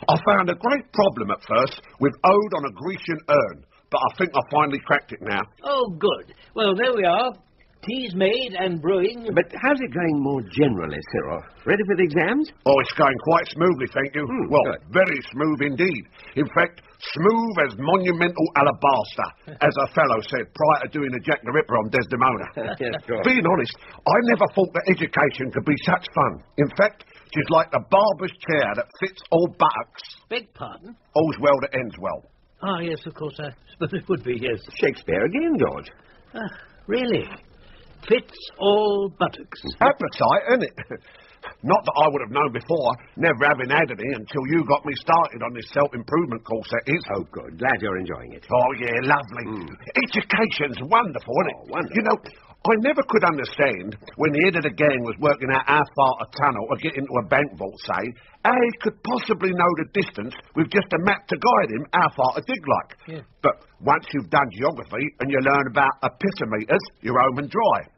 I found a great problem at first with Ode on a Grecian Urn, but I think I finally cracked it now. Oh, good. Well, there we are. Tea's made and brewing. But how's it going more generally, Cyril? Ready for the exams? Oh, it's going quite smoothly, thank you. Good. Very smooth indeed. In fact, smooth as monumental alabaster, as a fellow said prior to doing the Jack the Ripper on Desdemona. Yes, sure. Being honest, I never thought that education could be such fun. In fact, it's like the barber's chair that fits all buttocks. Beg pardon? All's well that ends well. Ah, yes, of course, I suppose it would be, yes. Shakespeare again, George. Really? Fits all buttocks. Appetite, isn't it? Not that I would have known before, never having had any until you got me started on this self-improvement course, that is. Oh, good. Glad you're enjoying it. Oh, yeah, lovely. Education's wonderful, isn't it? Wonderful. You know, I never could understand when the head of the gang was working out how far a tunnel or get into a bank vault, say, how he could possibly know the distance with just a map to guide him how far to dig like. Yeah. But once you've done geography and you learn about epicenters, you're home and dry.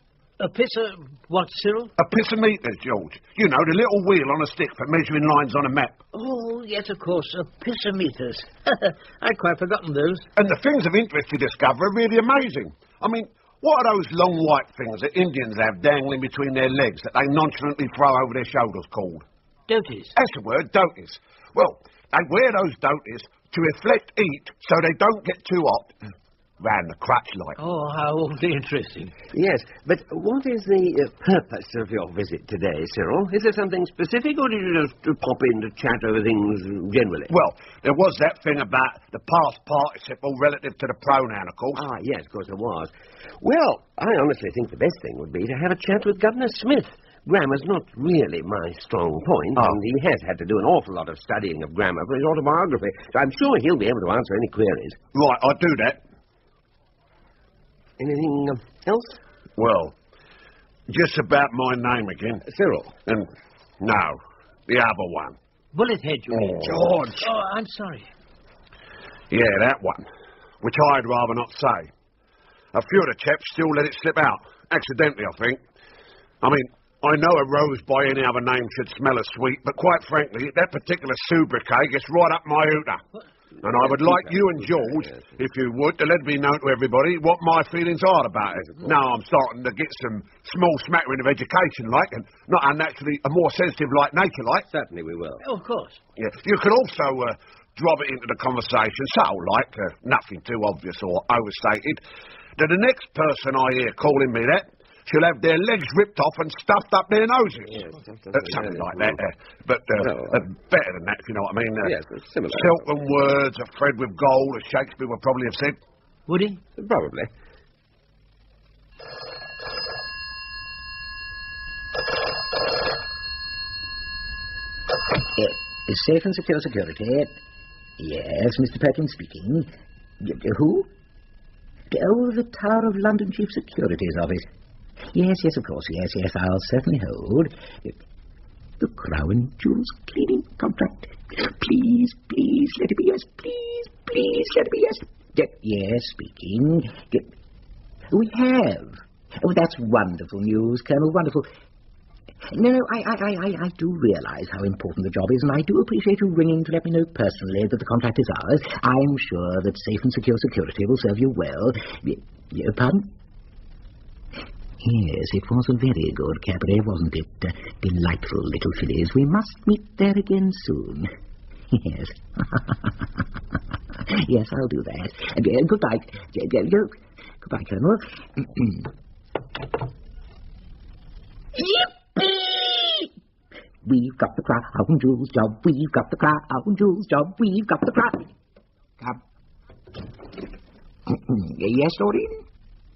What, Cyril? Epicenters, George. You know, the little wheel on a stick for measuring lines on a map. Oh, yes, of course, epicenters. I'd quite forgotten those. And the things of interest you discover are really amazing. I mean, what are those long white things that Indians have dangling between their legs that they nonchalantly throw over their shoulders called? Doties. That's the word, doties. Well, they wear those doties to reflect heat so they don't get too hot. Round the crutch like. Oh, how interesting. Yes, but what is the purpose of your visit today, Cyril? Is there something specific, or did you just pop in to chat over things generally? Well, there was that thing about the past participle relative to the pronoun, of course. Ah, yes, of course there was. Well, I honestly think the best thing would be to have a chat with Governor Smith. Grammar's not really my strong point, and he has had to do an awful lot of studying of grammar for his autobiography, so I'm sure he'll be able to answer any queries. Right, I'll do that. Anything else? Well, just about my name again. Cyril. And, no, the other one. Bullethead, you mean? George. Oh, I'm sorry. Yeah, that one. Which I'd rather not say. A few of the chaps still let it slip out. Accidentally, I think. I mean, I know a rose by any other name should smell as sweet, but quite frankly, that particular sobriquet gets right up my hooter. And I would like you and George, if you would, to let me know to everybody what my feelings are about it. Now I'm starting to get some small smattering of education, like, and not unnaturally a more sensitive like nature, like. Certainly we will. Oh, of course. Yeah. You could also drop it into the conversation, subtle, like, nothing too obvious or overstated, that the next person I hear calling me that she'll have their legs ripped off and stuffed up their noses. Yes, something like that. But better than that, if you know what I mean. Yes, similar. Silken words are thread with gold, as Shakespeare would probably have said. Would he? Probably. Safe and secure security. Yes, Mr. Perkins speaking. Who? Oh, the Tower of London Chief Security's office. Yes, of course, yes, I'll certainly hold. The Crown Jewels cleaning contract. Please, let it be yes. Please, let it be yes. Yes, speaking. We have. Oh, that's wonderful news, Colonel, wonderful. No, I do realise how important the job is, and I do appreciate you ringing to let me know personally that the contract is ours. I'm sure that safe and secure security will serve you well. Pardon? Yes, it was a very good cabaret, wasn't it? Delightful little fillies. We must meet there again soon. Yes. Yes, I'll do that. Goodbye. Goodbye, Colonel. Yippee! We've got the Crown Jewels job. We've got the Crown Jewels job. We've got the Crown... Yes, Doreen?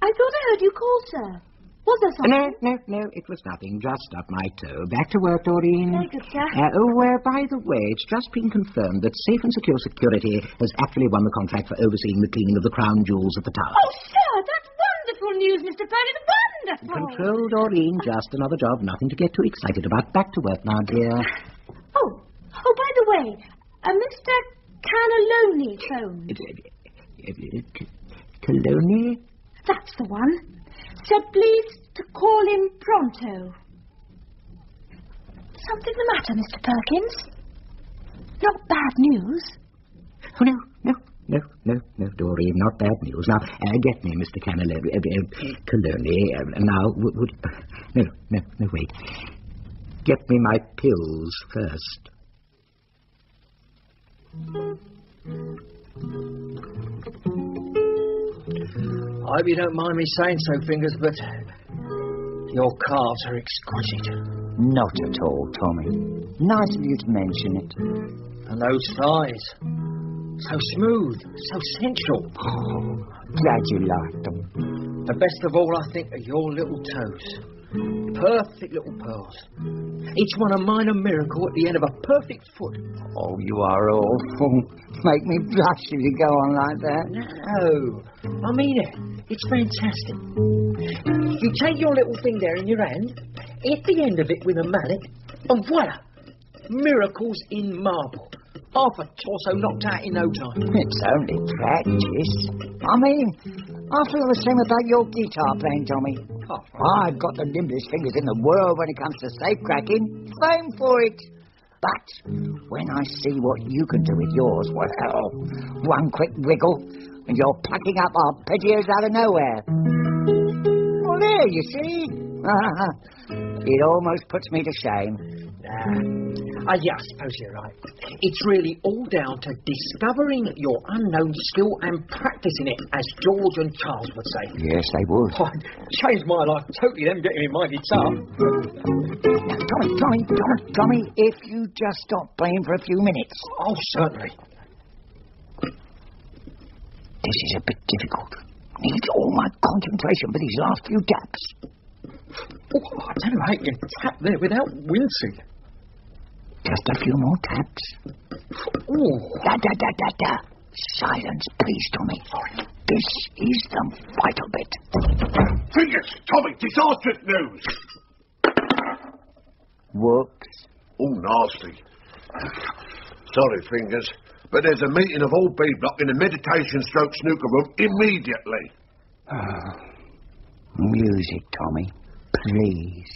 I thought I heard you call, sir. Was there something? No, it was nothing. Just stubbed my toe. Back to work, Doreen. Very good, sir. By the way, it's just been confirmed that Safe and Secure Security has actually won the contract for overseeing the cleaning of the crown jewels at the tower. Oh, sir, that's wonderful news, Mr. Perkins. Wonderful. Control, Doreen. Just another job. Nothing to get too excited about. Back to work now, dear. Oh, by the way, Mr. Cannelloni phoned. Cannelloni? That's the one. Said please to call him pronto. Something the matter, Mr. Perkins? Not bad news? Oh, no, Doreen, not bad news. Now, get me, Mr. Cannelloni. Now, No, wait. Get me my pills first. I hope you don't mind me saying so, Fingers, but your calves are exquisite. Not at all, Tommy. Nice of you to mention it. And those thighs. So smooth, so sensual. Oh, glad you liked them. The best of all, I think, are your little toes. Perfect little pearls. Each one a minor miracle at the end of a perfect foot. Oh, you are awful. Make me blush if you go on like that. No, I mean it. It's fantastic. You take your little thing there in your hand, hit the end of it with a mallet, and voila! Miracles in marble. Half a torso knocked out in no time. It's only practice. I mean, I feel the same about your guitar playing, Tommy. I've got the nimblest fingers in the world when it comes to safe cracking. Fame for it. But when I see what you can do with yours, well, one quick wiggle and you're plucking up arpeggios out of nowhere. Well, there, you see. It almost puts me to shame. Yeah, I suppose you're right. It's really all down to discovering your unknown skill and practicing it, as George and Charles would say. Yes, they would. Oh, changed my life totally, them getting me my guitar. Now, Tommy, if you just stop playing for a few minutes. Oh, certainly. This is a bit difficult. Need all my concentration for these last few taps. Oh, I don't know how you can tap there without wincing. Just a few more taps. Ooh. Da. Silence, please, Tommy. Sorry. This is the vital bit. Fingers! Tommy, disastrous news! Whoops. Oh, nasty. Sorry, Fingers, but there's a meeting of all B Block in the meditation stroke snooker room immediately. Music, Tommy. Please.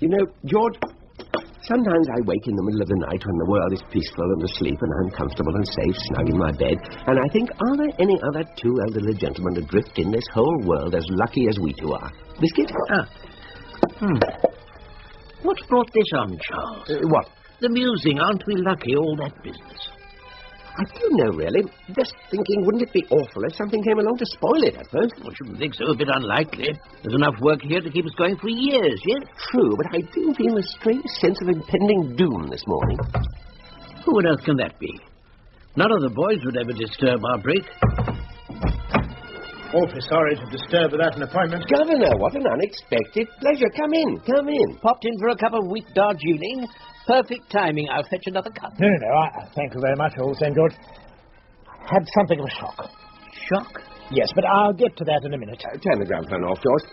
You know, George, sometimes I wake in the middle of the night when the world is peaceful and asleep and I'm comfortable and safe, snug in my bed, and I think, are there any other two elderly gentlemen adrift in this whole world as lucky as we two are? Biscuit? What's brought this on, Charles? What? The musing, aren't we lucky, all that business. I don't know, really. Just thinking, wouldn't it be awful if something came along to spoil it, I suppose? I shouldn't think so. A bit unlikely. There's enough work here to keep us going for years, yes? True, but I do feel a strange sense of impending doom this morning. Who on earth can that be? None of the boys would ever disturb our break. Awfully sorry to disturb without an appointment. Governor, what an unexpected pleasure. Come in. Popped in for a cup of weak Darjeeling. Perfect timing. I'll fetch another cup. No, I thank you very much, old St. George. Had something of a shock. Shock? Yes, but I'll get to that in a minute. Turn the gramophone off, George.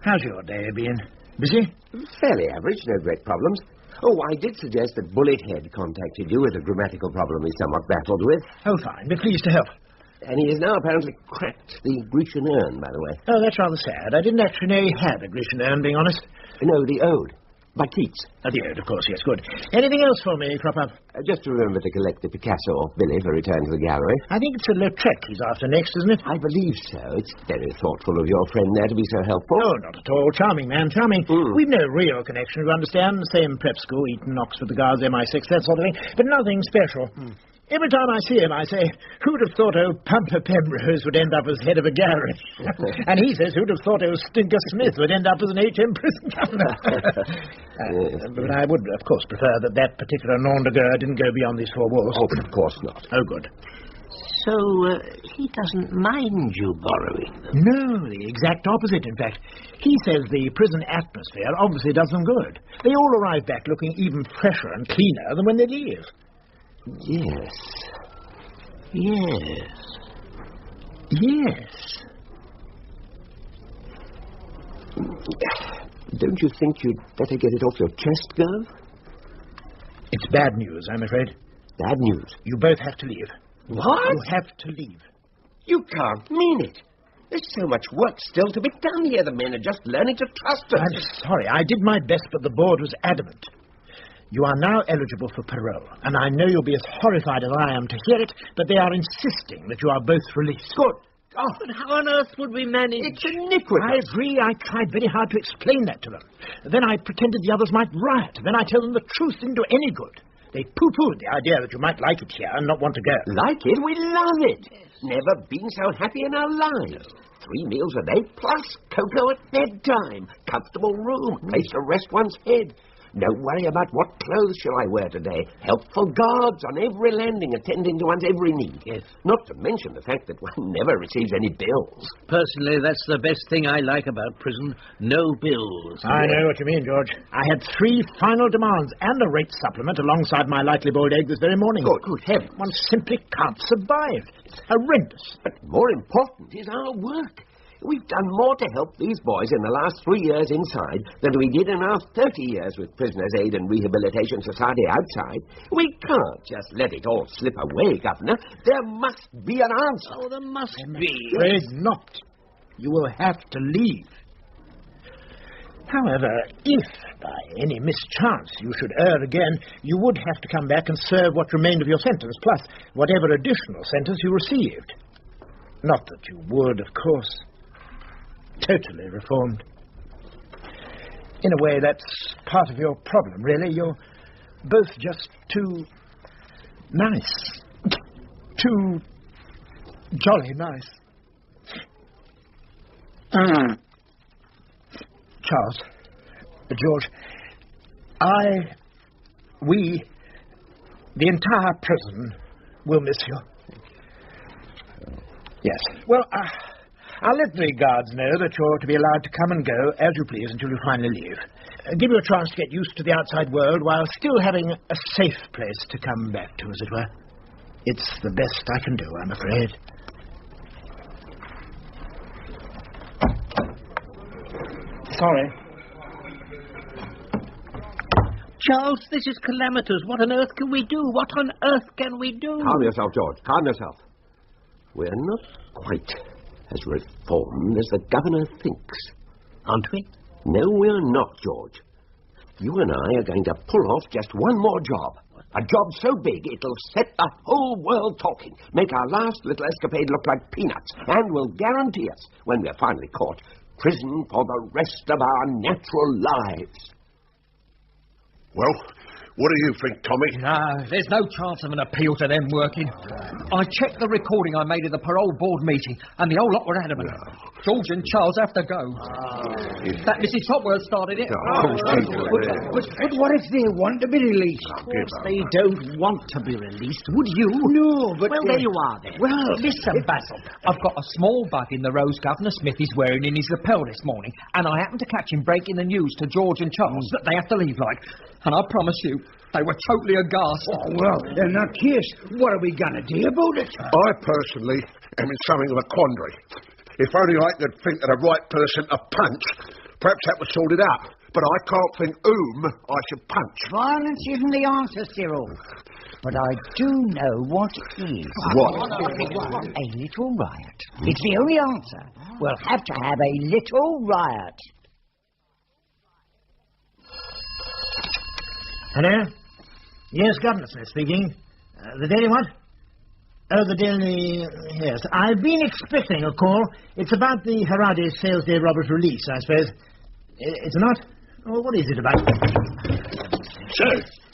How's your day been? Busy? Fairly average, no great problems. Oh, I did suggest that Bullet Head contacted you with a grammatical problem he's somewhat baffled with. Oh, fine. Be pleased to help. And he has now apparently cracked the Grecian urn, by the way. Oh, that's rather sad. I didn't actually know he had a Grecian urn, being honest. No, the Ode. By Keats. Oh, the Ode, of course, yes, good. Anything else for me, Crop-Up? Just remember to collect the Picasso off Billy for return to the gallery. I think it's a Lautrec he's after next, isn't it? I believe so. It's very thoughtful of your friend there to be so helpful. Oh, not at all. Charming man, charming. We've no real connection, you understand. Same prep school, Eton, Oxford, the Guards, MI6, that sort of thing. But nothing special. Every time I see him, I say, who'd have thought old Pumper Pemrose would end up as head of a gallery? And he says, who'd have thought old Stinker Smith would end up as an HM prison governor? But I would, of course, prefer that particular nom de guerre didn't go beyond these four walls. Oh, but of course not. Oh, good. So, he doesn't mind you borrowing them? No, the exact opposite, in fact. He says the prison atmosphere obviously does them good. They all arrive back looking even fresher and cleaner than when they leave. Yes. Don't you think you'd better get it off your chest, Gov? It's bad news, I'm afraid. Bad news? You both have to leave. What? You have to leave. You can't mean it. There's so much work still to be done here. The men are just learning to trust us. I'm sorry. I did my best, but the board was adamant. You are now eligible for parole, and I know you'll be as horrified as I am to hear it, but they are insisting that you are both released. Good. Oh, but how on earth would we manage? It's iniquitous. I agree. I tried very hard to explain that to them. Then I pretended the others might riot. Then I told them the truth didn't do any good. They pooh-poohed the idea that you might like it here and not want to go. Like it? We love it. Never been so happy in our lives. 3 meals a day, plus cocoa at bedtime, comfortable room, place to rest one's head. No worry about what clothes shall I wear today. Helpful guards on every landing attending to one's every need. Yes. Not to mention the fact that one never receives any bills. Personally, that's the best thing I like about prison. No bills. I know what you mean, George. I had 3 final demands and a rate supplement alongside my lightly boiled egg this very morning. Good heavens. One simply can't survive. It's horrendous. But more important is our work. We've done more to help these boys in the last 3 years inside than we did in our 30 years with Prisoners' Aid and Rehabilitation Society outside. We can't just let it all slip away, Governor. There must be an answer. Oh, there must be. Afraid not. You will have to leave. However, if by any mischance you should err again, you would have to come back and serve what remained of your sentence, plus whatever additional sentence you received. Not that you would, of course. Totally reformed. In a way, that's part of your problem, really. You're both just too nice. Too jolly nice. Charles, George, we, the entire prison, will miss you. Yes. Well, I'll let the guards know that you're to be allowed to come and go as you please until you finally leave. Give you a chance to get used to the outside world while still having a safe place to come back to, as it were. It's the best I can do, I'm afraid. Sorry. Charles, this is calamitous. What on earth can we do? What on earth can we do? Calm yourself, George. Calm yourself. We're not quite as reformed as the governor thinks. Aren't we? No, we're not, George. You and I are going to pull off just one more job. A job so big it'll set the whole world talking, make our last little escapade look like peanuts, and will guarantee us, when we're finally caught, prison for the rest of our natural lives. Well, what do you think, Tommy? No, there's no chance of an appeal to them working. I checked the recording I made of the parole board meeting, and the whole lot were adamant. George and Charles have to go. That Mrs. Hopworth started it. But what if they want to be released? Of course they don't want to be released, would you? No, but... Well, there you are, then. Well, listen, Basil. I've got a small bug in the rose Governor Smith is wearing in his lapel this morning, and I happened to catch him breaking the news to George and Charles that they have to leave, like. And I promise you, they were totally aghast. Oh, well, in that case, what are we going to do about it? I personally am in something of a quandary. If only I could think of the right person to punch, perhaps that would sort it out. But I can't think whom I should punch. Violence isn't the answer, Cyril. But I do know what is. What? A little riot. It's the only answer. We'll have to have a little riot. Hello? Yes, Governor Smith speaking. The Daily what? Oh, the Daily... Yes. I've been expecting a call. It's about the Haradi Sales Day Robert's release, I suppose. It's not? Oh, what is it about?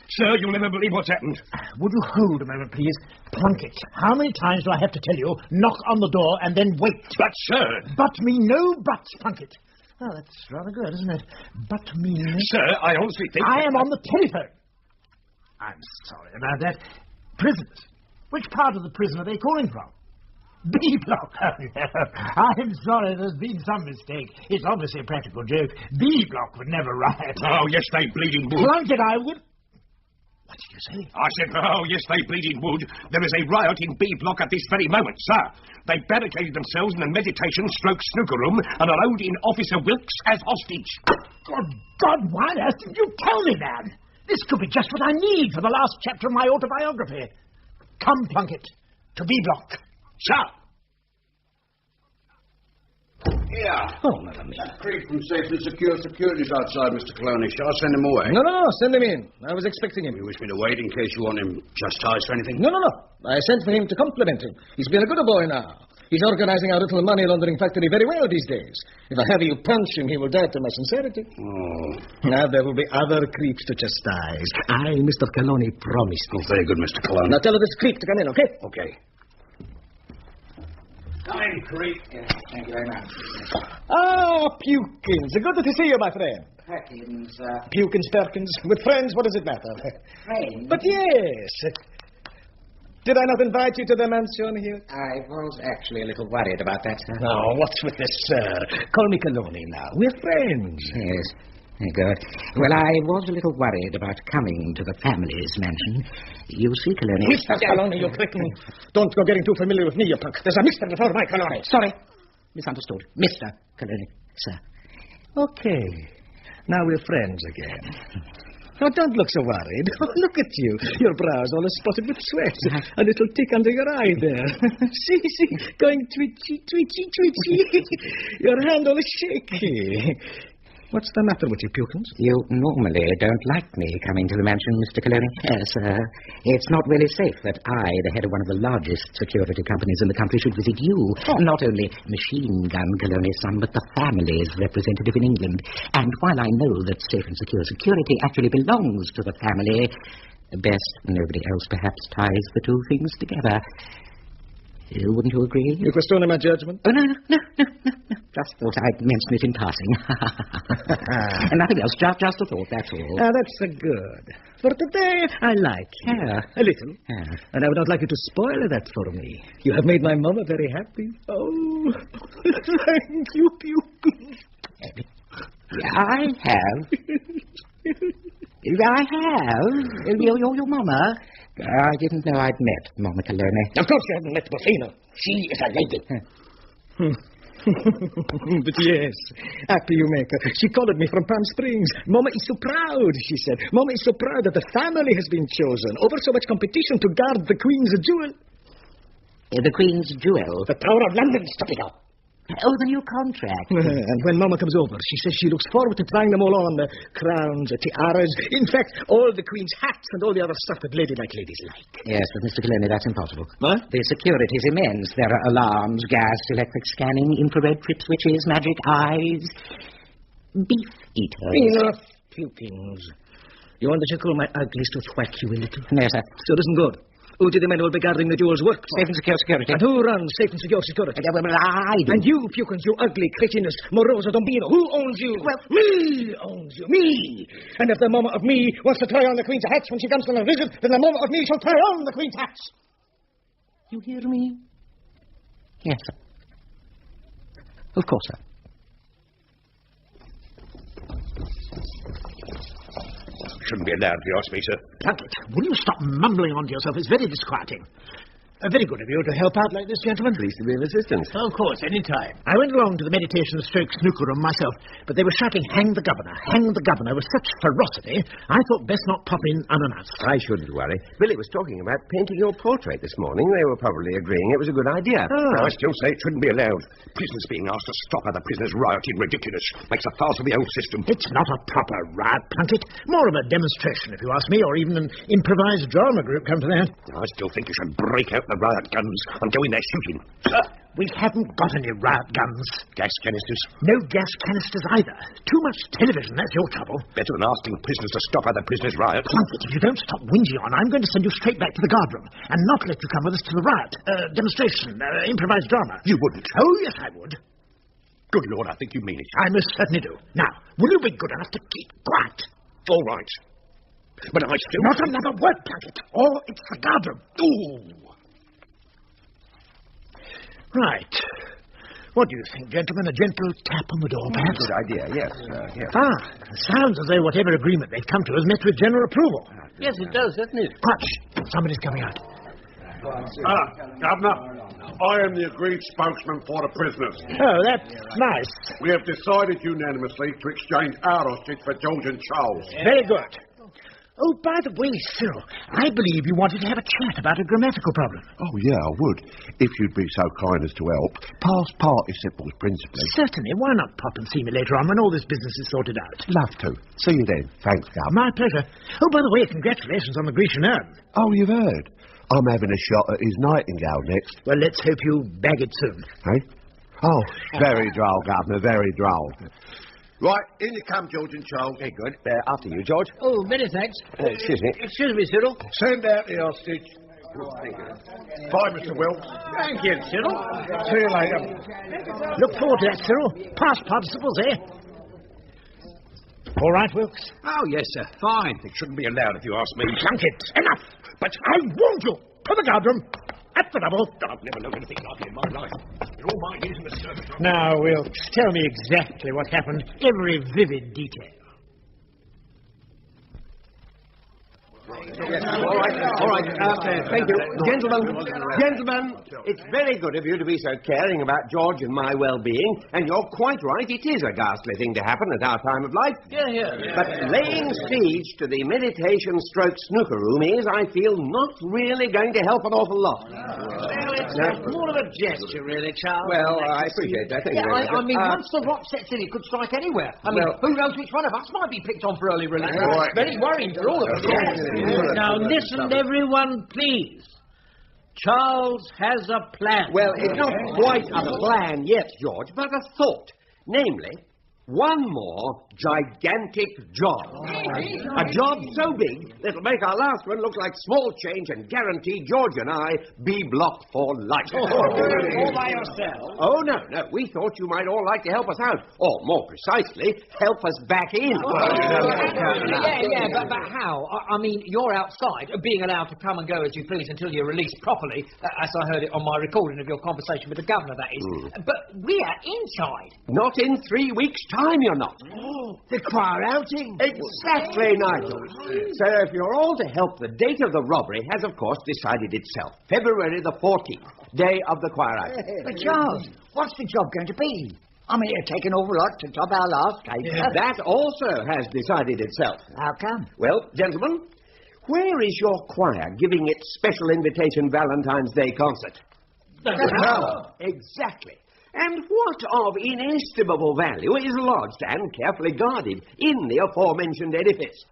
Sir, you'll never believe what's happened. Would you hold a moment, please? Plunkett, how many times do I have to tell you, knock on the door and then wait? But, sir... But me no buts, Plunkett. Oh, that's rather good, isn't it? But me... Sir, I honestly think... I am on the telephone. I'm sorry about that. Prisoners. Which part of the prison are they calling from? B Block. I'm sorry, there's been some mistake. It's obviously a practical joke. B Block would never riot. Oh, yes, they bleeding would. Plunkett, I would... What did you say? I said, oh, yes, they bleeding would. There is a riot in B Block at this very moment, sir. They barricaded themselves in a meditation/snooker room and are holding Officer Wilkes as hostage. Good God, why on earth didn't you tell me, man? This could be just what I need for the last chapter of my autobiography. Come, Plunkett, to B Block. Sir! Yeah. Oh, never mind. Creep from Safe and Secure Security's outside, Mr. Cloney. Shall I send him away? No, send him in. I was expecting him. You wish me to wait in case you want him chastised for anything? No. I sent for him to compliment him. He's been a good boy now. He's organizing our little money laundering factory very well these days. If I have you punch him, he will doubt my sincerity. Oh. Now there will be other creeps to chastise. I, Mr. Cloney, promised. Oh, very good, Mr. Cloney. Now tell this creep to come in, okay? Okay. Come in, creep. Thank you very much. Ah, Pukins. Good to see you, my friend. Perkins, Perkins. With friends, what does it matter? Friends? But yes. Did I not invite you to the mansion here? I was actually a little worried about that, sir. Now, what's with this, sir? Call me Cloney now. We're friends. Yes. Good. Well, I was a little worried about coming to the family's mansion. You see, Cloney... Mr. Cloney, you trick me. Don't go getting too familiar with me, you punk. There's a Mr. before my Cloney. Sorry. Misunderstood. Mr. Cloney, sir. Okay. Now we're friends again. Now, don't look so worried. Oh, look at you. Your brows all spotted with sweat. A little tick under your eye there. see, going twitchy. Your hand all shaky. What's the matter with you, Pukins? You normally don't like me coming to the mansion, Mr. Colonel. Yes, sir. It's not really safe that I, the head of one of the largest security companies in the country, should visit you. Oh. Not only machine gun Colonel's son, but the family's representative in England. And while I know that safe and secure security actually belongs to the family, best nobody else perhaps ties the two things together. Wouldn't you agree? You question my judgment? Oh, no. Just thought I'd mention it in passing. And nothing else, just a thought, that's all. That's good. For today, I like you. A little. And I would not like you to spoil that for me. You have made my mama very happy. Oh, thank you, Pukins. I have. Your mama. I didn't know I'd met Mama Colonel. Of course you haven't met Buffino. She is a lady. But yes, happy you make her. She called me from Palm Springs. Mama is so proud, she said. Mama is so proud that the family has been chosen over so much competition to guard the Queen's jewel. The Queen's jewel? The Tower of London, stupido. Oh, the new contract. And when Mama comes over, she says she looks forward to trying them all on, the crowns, the tiaras, in fact, all the Queen's hats and all the other stuff that ladylike ladies like. Yes, but Mr. Colonel, that's impossible. What? The security's immense. There are alarms, gas, electric scanning, infrared trip switches, magic eyes, beef eaters. Enough, Pukins. You want that you call my uglies to thwack you a little? Yes, sir. Still isn't good. Who do the men who will be guarding the jewels work for? Safe and secure security. And who runs safe and secure security? I do. And you, Pukins, you ugly cretinous moroso dombino, who owns you? Well, me owns you, me. And if the mama of me wants to try on the Queen's hats when she comes on a visit, then the mama of me shall try on the Queen's hats. You hear me? Yes, sir. Of course, sir. Shouldn't be allowed, if you ask me, sir. Plunkett, will you stop mumbling on to yourself? It's very disquieting. Very good of you to help out like this, gentlemen. Pleased to be of assistance. Of course, any time. I went along to the meditation stroke snooker room myself, but they were shouting, hang the governor, with such ferocity, I thought best not pop in unannounced. I shouldn't worry. Billy was talking about painting your portrait this morning. They were probably agreeing it was a good idea. I still say it shouldn't be allowed. Prisoners being asked to stop other prisoners rioting ridiculous. Makes a farce of the old system. It's not a proper riot, Plunkett. More of a demonstration, if you ask me, or even an improvised drama group, come to that. I still think you should break out the riot guns and go in there shooting. We haven't got any riot guns. Gas canisters? No gas canisters either. Too much television, that's your trouble. Better than asking prisoners to stop other prisoners' riots. Plunkett, if you don't stop whinging on, I'm going to send you straight back to the guardroom and not let you come with us to the riot. Demonstration, improvised drama. You wouldn't? Oh, yes, I would. Good Lord, I think you mean it. I most certainly do. Now, will you be good enough to keep quiet? All right. But I still... Not another word, Plunkett, or it's the guardroom. Ooh. Right. What do you think, gentlemen? A gentle tap on the door, perhaps? Good idea, yes. Yes. It sounds as though whatever agreement they've come to has met with general approval. Yes, it does, doesn't it? Hush! Somebody's coming out. Governor, I am the agreed spokesman for the prisoners. Oh, that's nice. We have decided unanimously to exchange our hostage for George and Charles. Very good. Oh, by the way, Cyril, I believe you wanted to have a chat about a grammatical problem. Oh, yeah, I would. If you'd be so kind as to help. Past participles, principally. Certainly. Why not pop and see me later on when all this business is sorted out? Love to. See you then. Thanks, Gov. My pleasure. Oh, by the way, congratulations on the Grecian urn. Oh, you've heard? I'm having a shot at his nightingale next. Well, let's hope you bag it soon. Hey? Oh, very droll, Governor, very droll. Right, in you come, George and Charles. Very good. After you, George. Oh, many thanks. Excuse me. Excuse me, Cyril. Send out the hostage. Bye, Mr. Wilkes. Thank you, Cyril. See you later. Look forward to that, Cyril. Past participles, eh? All right, Wilkes? Oh, yes, sir. Fine. It shouldn't be allowed, if you ask me. Plunkett, enough! But I warned you! To the guardroom! At the double! I've never known anything like it in my life. In all my years in the service. Now, Wilkes, tell me exactly what happened. Every vivid detail. All right. Thank you. Gentlemen, it's very good of you to be so caring about George and my well-being, and you're quite right, it is a ghastly thing to happen at our time of life. But laying siege to the meditation/snooker room is, I feel, not really going to help an awful lot. It's more of a gesture, really, Charles. Well, I appreciate that. Thank you very much. I mean, once the rot sets in, it could strike anywhere. I mean, who knows which one of us might be picked on for early release. Right. It's very worrying for all of us. Now, listen, everyone, please. Charles has a plan. Well, it's not quite a plan yet, George, but a thought. Namely, one more gigantic job. A job so big that it'll make our last one look like small change and guarantee George and I B block for life. All by yourself? Oh, no. We thought you might all like to help us out. Or, more precisely, help us back in. But how? I mean, you're outside, being allowed to come and go as you please until you're released properly, as I heard it on my recording of your conversation with the governor, that is. But we're inside. Not in 3 weeks' time, you're not. The choir outing. Exactly, Nigel. So if you're all to help, the date of the robbery has, of course, decided itself. February the 14th, day of the choir outing. But, Charles, what's the job going to be? I mean, you're taking over lot to top our last case. That also has decided itself. How come? Well, gentlemen, where is your choir giving its special invitation Valentine's Day concert? Exactly. And what of inestimable value is lodged and carefully guarded in the aforementioned edifice?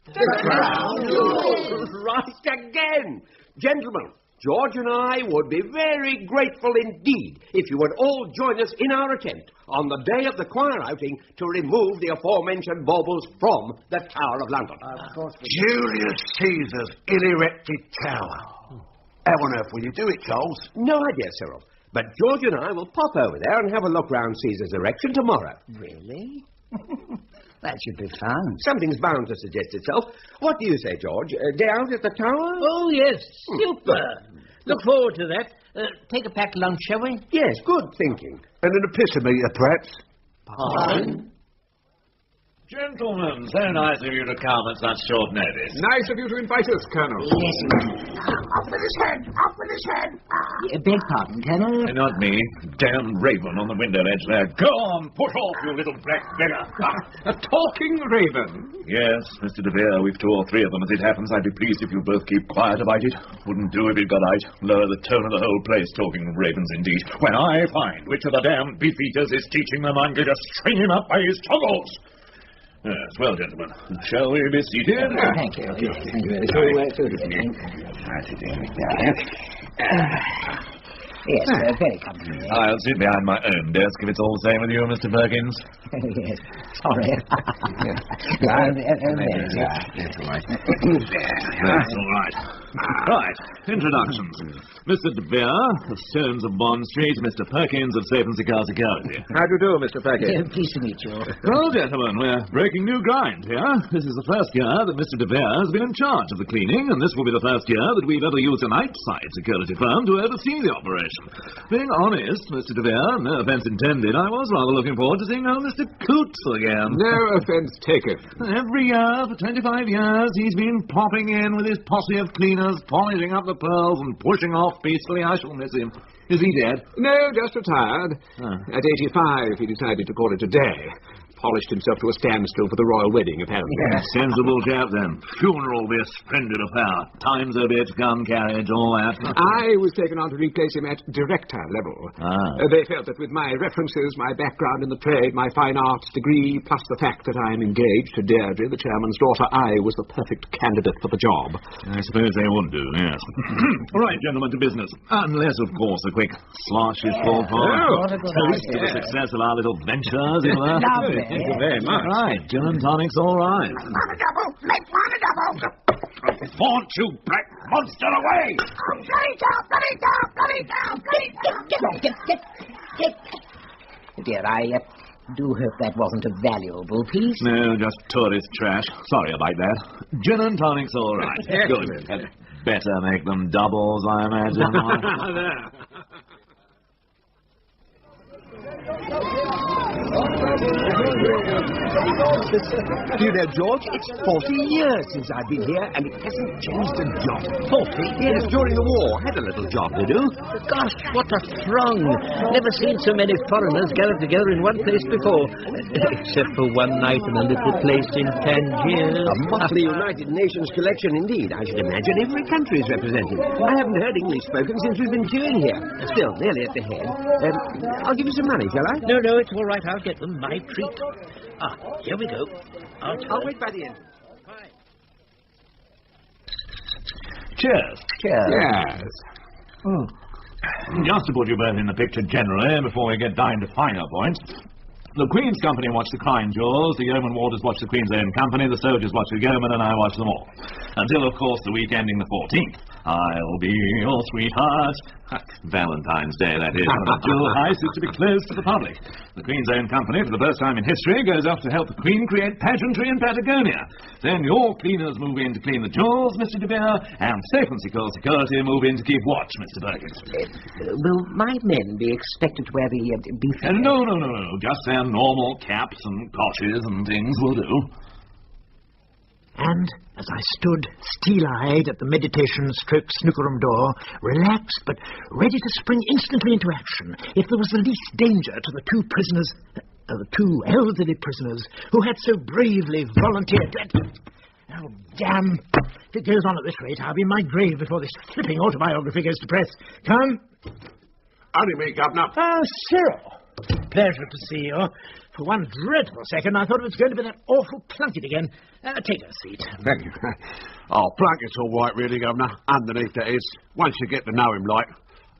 The crown. Right again. Gentlemen, George and I would be very grateful indeed if you would all join us in our attempt on the day of the choir outing to remove the aforementioned baubles from the Tower of London. Julius Caesar's ill-erected tower. How on earth will you do it, Charles? No idea, Cyril. But George and I will pop over there and have a look round Caesar's erection tomorrow. Really? That should be fun. Something's bound to suggest itself. What do you say, George? A day out at the tower? Oh, yes. Super. Look forward to that. Take a packed lunch, shall we? Yes, good thinking. And an episometer, perhaps? Pardon? Gentlemen, so nice of you to come at such short notice. Nice of you to invite us, Colonel. Yes. Up with his head! Up with his head! Beg pardon, Colonel? Not me. Damn raven on the window ledge there. Go on, push off, you little black beggar. A talking raven? Yes, Mr. De Vere, we've 2 or 3 of them as it happens. I'd be pleased if you both keep quiet about it. Wouldn't do if it got out. Lower the tone of the whole place, talking of ravens indeed. When I find which of the damn beefeaters is teaching them, I'm going to string him up by his toggles. Yes, well, gentlemen, shall we be seated? Thank you. Yes, very comfortable. I'll sit behind my own desk if it's all the same with you, Mr. Perkins. Yes, sorry. That's all right. That's all right. Right, introductions. Mr. De Vere, of Stones of Bond Street, Mr. Perkins of Safe and Cigar Security. How do you do, Mr. Perkins? Pleased to meet you. Well, gentlemen, we're breaking new ground here. This is the first year that Mr. De Vere has been in charge of the cleaning, and this will be the first year that we've ever used an outside security firm to oversee the operation. Being honest, Mr. De Vere, no offence intended, I was rather looking forward to seeing old Mr. Coots again. No offence taken. Every year, for 25 years, he's been popping in with his posse of cleaners, polishing up the pearls and pushing off peacefully. I shall miss him. Is he dead? No, just retired. At 85, he decided to call it a day. Polished himself to a standstill for the royal wedding, apparently. Sensible chap, then. Funeral will be a splendid affair. Times obit, gun carriage, all that. I was taken on to replace him at director level. They felt that with my references, my background in the trade, my fine arts degree, plus the fact that I am engaged to Deirdre, the chairman's daughter, I was the perfect candidate for the job. I suppose they would do, yes. All right, gentlemen, to business. Unless, of course, a quick slosh is called for. Toast to the success of our little ventures, you know. Lovely. Thank you very much. Right, gin and tonic's all right. Make one a double! Faunt, you black monster, away! Dear, I do hope that wasn't a valuable piece. No, just tourist trash. Sorry about that. Gin and tonic's all right. Good. Had better make them doubles, I imagine. Do you know, George, it's 40 years since I've been here, and it hasn't changed a jot. 40? Yes, during the war. Had a little job to do. Gosh, what a throng. Never seen so many foreigners gathered together in one place before. Except for one night in a little place in Tangier. A motley United Nations collection indeed. I should imagine every country is represented. I haven't heard English spoken since we've been queuing here. Still, nearly at the head. I'll give you some money, shall I? No, it's all right. I'll get them. My treat. Here we go. I'll wait by the end. Cheers. Yes. Just to put you both in the picture generally, before we get down to finer points, the Queen's Company watch the Klein jewels, the Yeoman Warders watch the Queen's Own Company, the soldiers watch the Yeoman, and I watch them all. Until, of course, the week ending the 14th. I'll be your sweetheart. Valentine's Day, that is, when the jewel heist is to be closed to the public. The Queen's Own Company, for the first time in history, goes off to help the Queen create pageantry in Patagonia. Then your cleaners move in to clean the jewels, Mr. De Beer, and Safe and Secure Security move in to keep watch, Mr. Perkins. Will my men be expected to wear the beef? No. Just their normal caps and cotches and things will do. And as I stood steel-eyed at the meditation-snooker-room door, relaxed but ready to spring instantly into action if there was the least danger to the two prisoners, the two elderly prisoners who had so bravely volunteered. Oh, damn. If it goes on at this rate, I'll be in my grave before this flipping autobiography goes to press. Come. Only me, Governor. Cyril. Pleasure to see you. For one dreadful second, I thought it was going to be that awful Plunkett again. Take a seat. Thank you. Plunkett's all right, really, Governor. Underneath that is. Once you get to know him, like,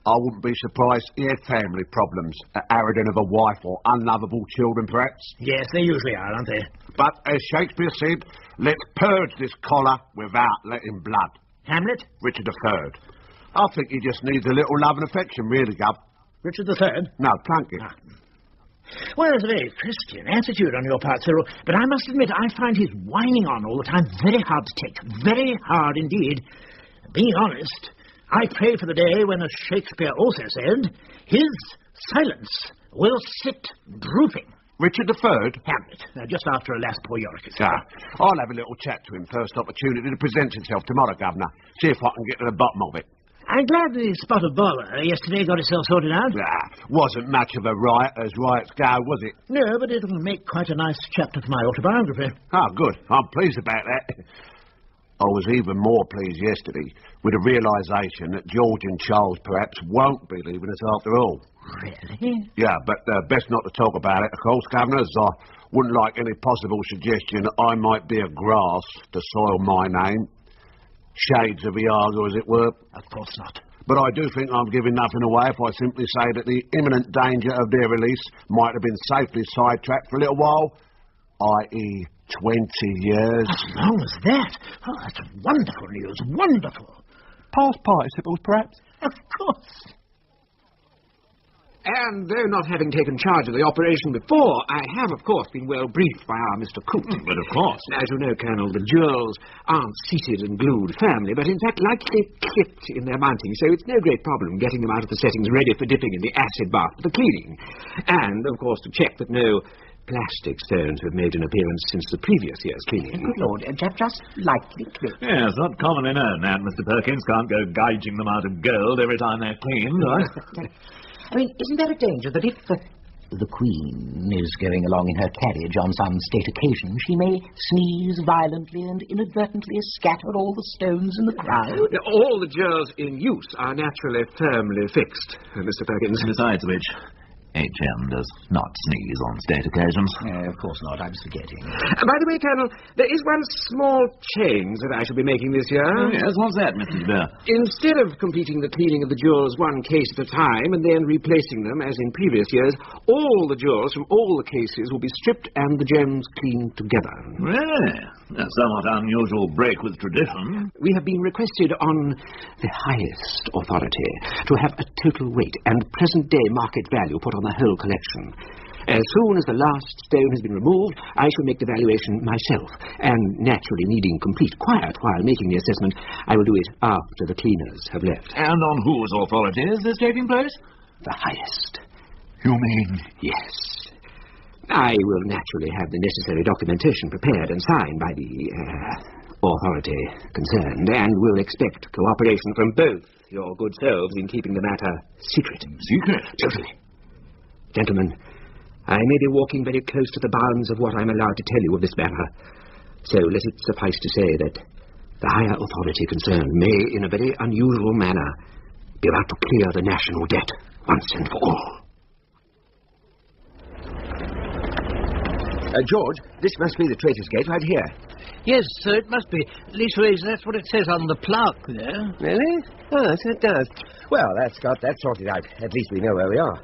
I wouldn't be surprised he had family problems. Arrogant of a wife or unlovable children, perhaps. Yes, they usually are, aren't they? But, as Shakespeare said, let's purge this collar without letting blood. Hamlet? Richard III. I think he just needs a little love and affection, really, Gov. Richard III? No, Plunkett. Well, it's a very Christian attitude on your part, Cyril, but I must admit I find his whining on all the time very hard to take. Very hard indeed. Being honest, I pray for the day when, as Shakespeare also said, his silence will sit drooping. Richard III? Hamlet, just after Alas Poor Yoricus. I'll have a little chat to him first opportunity to present himself tomorrow, Governor. See if I can get to the bottom of it. I'm glad the spot of bother yesterday got itself sorted out. Wasn't much of a riot as riots go, was it? No, but it'll make quite a nice chapter for my autobiography. Good. I'm pleased about that. I was even more pleased yesterday with the realisation that George and Charles perhaps won't be leaving us after all. Really? Yeah, but best not to talk about it, of course, Governor, as I wouldn't like any possible suggestion that I might be a grass to soil my name. Shades of Iago, as it were. Of course not. But I do think I'm giving nothing away if I simply say that the imminent danger of their release might have been safely sidetracked for a little while, i.e. 20 years. As long as that? Oh, that's wonderful news, wonderful. Past participles, perhaps? Of course. And though not having taken charge of the operation before, I have, of course, been well briefed by our Mr. Coote. But of course. As you know, Colonel, the jewels aren't seated and glued firmly, but in fact lightly clipped in their mounting, so it's no great problem getting them out of the settings ready for dipping in the acid bath for the cleaning. And, of course, to check that no plastic stones have made an appearance since the previous year's cleaning. Good Lord, just lightly clipped. Yes, not commonly known, that, Mr. Perkins. Can't go gouging them out of gold every time they're cleaned, right? I mean, isn't there a danger that if the Queen is going along in her carriage on some state occasion, she may sneeze violently and inadvertently scatter all the stones in the crowd? All the jewels in use are naturally firmly fixed, Mr. Perkins. Besides which, H.M. does not sneeze on state occasions. Of course not, I was forgetting. By the way, Colonel, there is one small change that I shall be making this year. Oh, yes, what's that, Mr. De Beer? Instead of completing the cleaning of the jewels one case at a time and then replacing them, as in previous years, all the jewels from all the cases will be stripped and the gems cleaned together. Really? A somewhat unusual break with tradition. We have been requested on the highest authority to have a total weight and present-day market value put on the whole collection. As soon as the last stone has been removed, I shall make the valuation myself, and naturally needing complete quiet while making the assessment, I will do it after the cleaners have left. And on whose authority is this taking place? The highest. You mean? Yes. I will naturally have the necessary documentation prepared and signed by the authority concerned, and will expect cooperation from both your good selves in keeping the matter secret. Secret? Totally. Gentlemen, I may be walking very close to the bounds of what I'm allowed to tell you of this matter, so let it suffice to say that the higher authority concerned may, in a very unusual manner, be about to clear the national debt once and for all. George, this must be the Traitors' Gate right here. Yes, sir, it must be. Leastways, that's what it says on the plaque there. Really? Oh, yes, it does. Well, that's got that sorted out. At least we know where we are.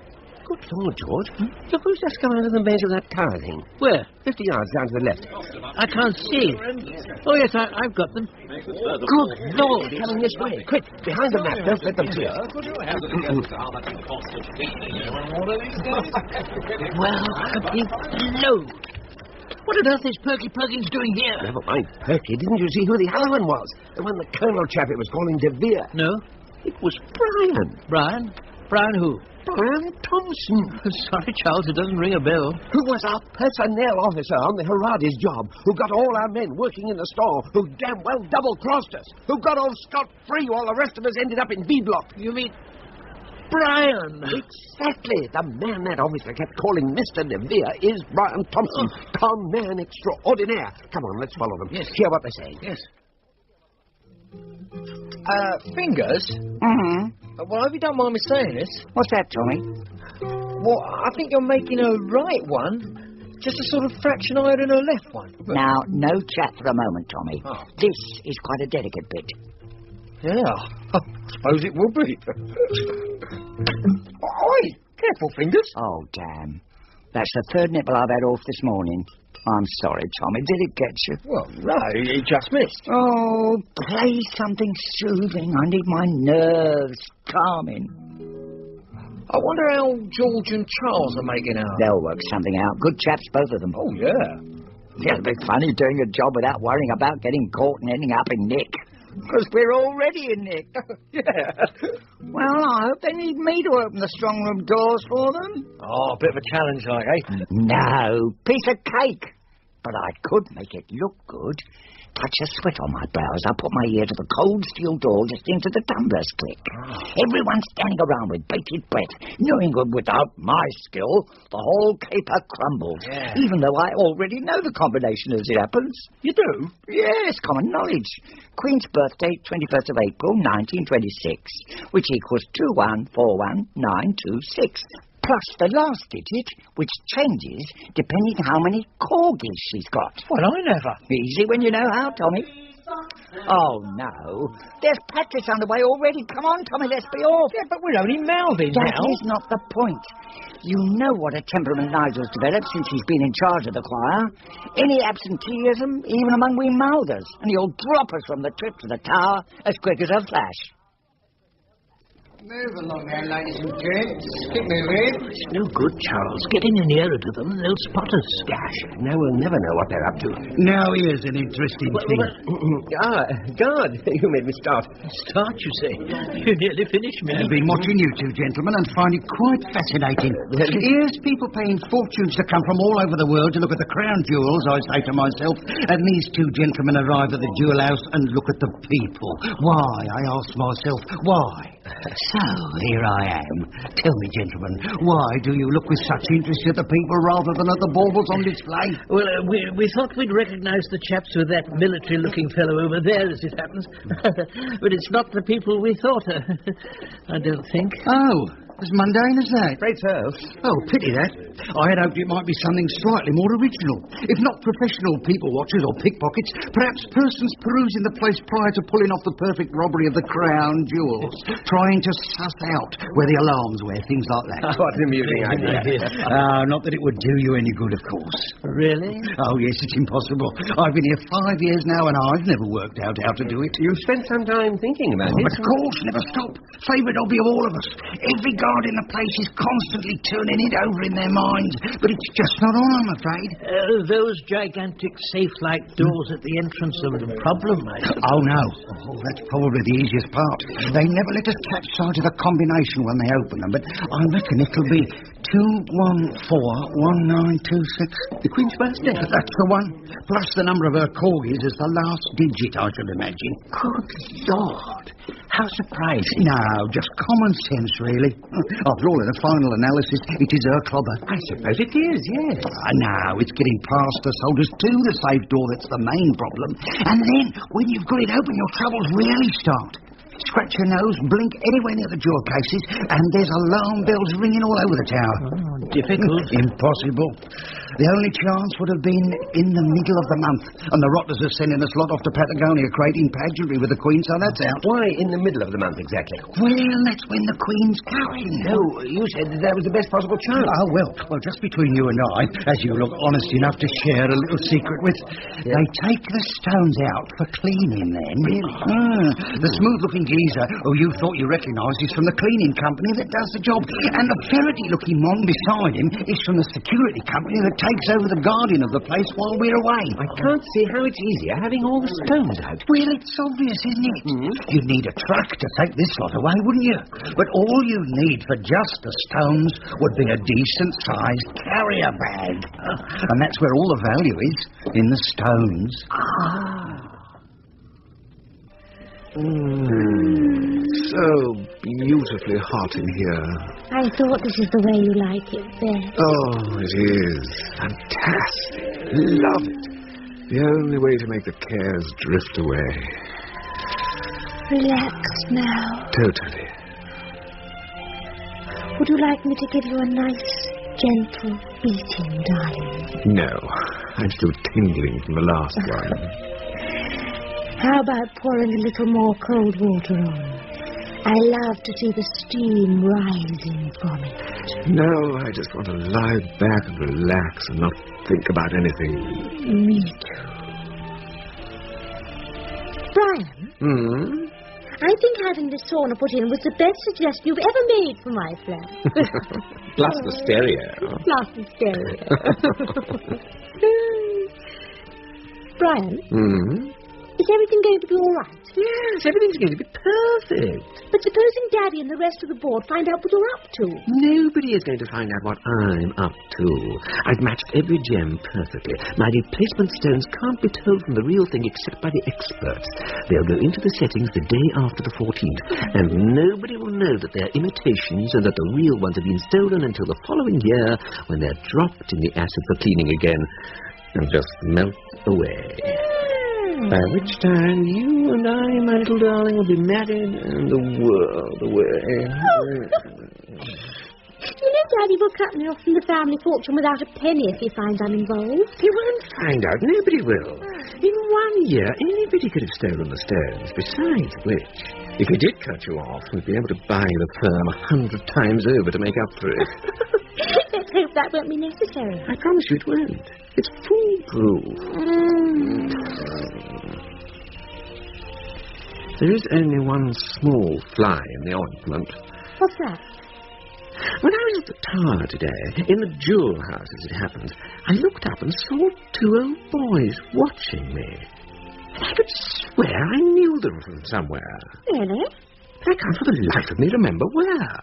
Good Lord, George. Look who's just come out of the maze of that tower thing. Where? 50 yards down to the left. I can't see. Oh, yes, I've got them. Good Lord, coming this way. Quick, behind the map. Don't let them see us. Well, I'll be blowed. What on earth is Perky Perkins doing here? Never mind Perky. Didn't you see who the other one was? The one the Colonel chap it was calling De Vere. No. It was Brian. Brian? Brian who? Brian Thompson. Sorry, Charles, it doesn't ring a bell. Who was our personnel officer on the Haradi's job, who got all our men working in the store, who damn well double-crossed us, who got off scot-free while the rest of us ended up in B Block. You mean Brian? Exactly. The man that officer kept calling Mr. De Vere is Brian Thompson. Con man extraordinaire. Come on, let's follow them. Yes. Hear what they say. Yes. Fingers? Mm-hmm. Well, I hope you don't mind me saying this. What's that, Tommy? Well, I think you're making her right one just a sort of fraction higher than her left one. Now, no chat for a moment, Tommy. Oh. This is quite a delicate bit. Yeah, I suppose it will be. Oi! Careful, Fingers. Oh, damn. That's the third nipple I've had off this morning. I'm sorry, Tommy. Did it get you? Well, no, it just missed. Oh, play something soothing. I need my nerves calming. I wonder how George and Charles are making out. They'll work something out. Good chaps, both of them. Oh, yeah. It'll be funny doing a job without worrying about getting caught and ending up in Nick. Because we're already in Nick. Yeah. Well, I hope they need me to open the strong room doors for them. Oh, a bit of a challenge, like, eh? No, piece of cake. But I could make it look good. Touch a sweat on my brows. I put my ear to the cold steel door just into the tumblers click. Everyone's standing around with bated breath, knowing that without my skill, the whole caper crumbles. Yeah. Even though I already know the combination as it happens. You do? Yes, common knowledge. Queen's birthday, 21st of April, 1926, which equals 2141926. Plus the last digit, which changes depending how many corgis she's got. Well, I never. Easy when you know how, Tommy. Oh, no. There's practice underway already. Come on, Tommy, let's be off. Yeah, but we're only mouthing That now. is not the point. You know what a temperament Nigel's developed since he's been in charge of the choir. Any absenteeism, even among we mouthers, and he'll drop us from the trip to the tower as quick as a flash. Move along there, ladies and gents. Keep moving. It's no good, Charles. Getting nearer to them, they'll spot us. Gosh, now we'll never know what they're up to. Now here's an interesting thing. God, you made me start. Start, you say? You nearly finished me. I've been watching you two gentlemen and find it quite fascinating. Here's people paying fortunes to come from all over the world to look at the crown jewels, I say to myself, and these two gentlemen arrive at the jewel house and look at the people. Why, I ask myself, why? So, here I am. Tell me, gentlemen, why do you look with such interest at the people rather than at the baubles on display? Well, we thought we'd recognise the chaps with that military-looking fellow over there, as it happens. But it's not the people we thought. I don't think. Oh, as mundane as that? Afraid so. Oh, pity that. I had hoped it might be something slightly more original. If not professional people watchers or pickpockets, perhaps persons perusing the place prior to pulling off the perfect robbery of the crown jewels, trying to suss out where the alarms were, things like that. What an amusing idea. Not that it would do you any good, of course. Really? Oh, yes, it's impossible. I've been here 5 years now, and I've never worked out how to do it. You've spent some time thinking about it. Of course, never stop. Favourite hobby of all of us. Every guard in the place is constantly turning it over in their minds, but it's just not on, I'm afraid. Those gigantic safe-like doors at the entrance are the problem, mate. Oh, no. Oh, that's probably the easiest part. They never let us catch sight of the combination when they open them, but I reckon it'll be 2141926. The Queen's birthday? That's the one. Plus the number of her corgis is the last digit, I should imagine. Good Lord. How surprising. No, just common sense, really. After all, in a final analysis, it is her clobber. I suppose it is, yes. Now, it's getting past the soldiers to the safe door that's the main problem. And then, when you've got it open, your troubles really start. Scratch your nose, blink anywhere near the jewel cases, and there's alarm bells ringing all over the tower. Oh, difficult. Impossible. The only chance would have been in the middle of the month, and the rotters are sending us lot off to Patagonia creating pageantry with the Queen, so that's out. Why in the middle of the month exactly? Well, that's when the Queen's going. No, you said that was the best possible chance. Oh, well, just between you and I, as you look honest enough to share a little secret with, they take the stones out for cleaning then. Really? The smooth-looking geezer who you thought you recognised is from the cleaning company that does the job, and the ferrety-looking mon beside him is from the security company that takes over the guardian of the place while we're away. I can't see how it's easier having all the stones out. Well, it's obvious, isn't it? You'd need a truck to take this lot away, wouldn't you? But all you need for just the stones would be a decent-sized carrier bag. And that's where all the value is, in the stones. So beautifully hot in here. I thought this is the way you like it best. Oh, it is. Fantastic. Love it. The only way to make the cares drift away. Relax now. Totally. Would you like me to give you a nice, gentle beating, darling? No. I'm still tingling from the last one. How about pouring a little more cold water on? I love to see the steam rising from it. No, I just want to lie back and relax and not think about anything. Me too. Brian? I think having the sauna put in was the best suggestion you've ever made for my flat. Plus the stereo. Plus the stereo. Brian? Is everything going to be all right? Yes, everything's going to be perfect. But supposing Daddy and the rest of the board find out what you're up to? Nobody is going to find out what I'm up to. I've matched every gem perfectly. My replacement stones can't be told from the real thing except by the experts. They'll go into the settings the day after the 14th, and nobody will know that they're imitations and that the real ones have been stolen until the following year, when they're dropped in the acid for cleaning again and just melt away. By which time you and I, my little darling, will be married and the world away. You know Daddy will cut me off from the family fortune without a penny if he finds I'm involved. He won't find out. Nobody will. In 1 year, anybody could have stolen the stones. Besides which, if he did cut you off, we'd be able to buy the firm 100 times over to make up for it. Let's hope that won't be necessary. I promise you it won't. It's foolproof. There is only one small fly in the ointment. What's that? When I was at the tower today, in the jewel house as it happened, I looked up and saw 2 old boys watching me. And I could swear I knew them from somewhere. Really? But I can't for the life of me remember where.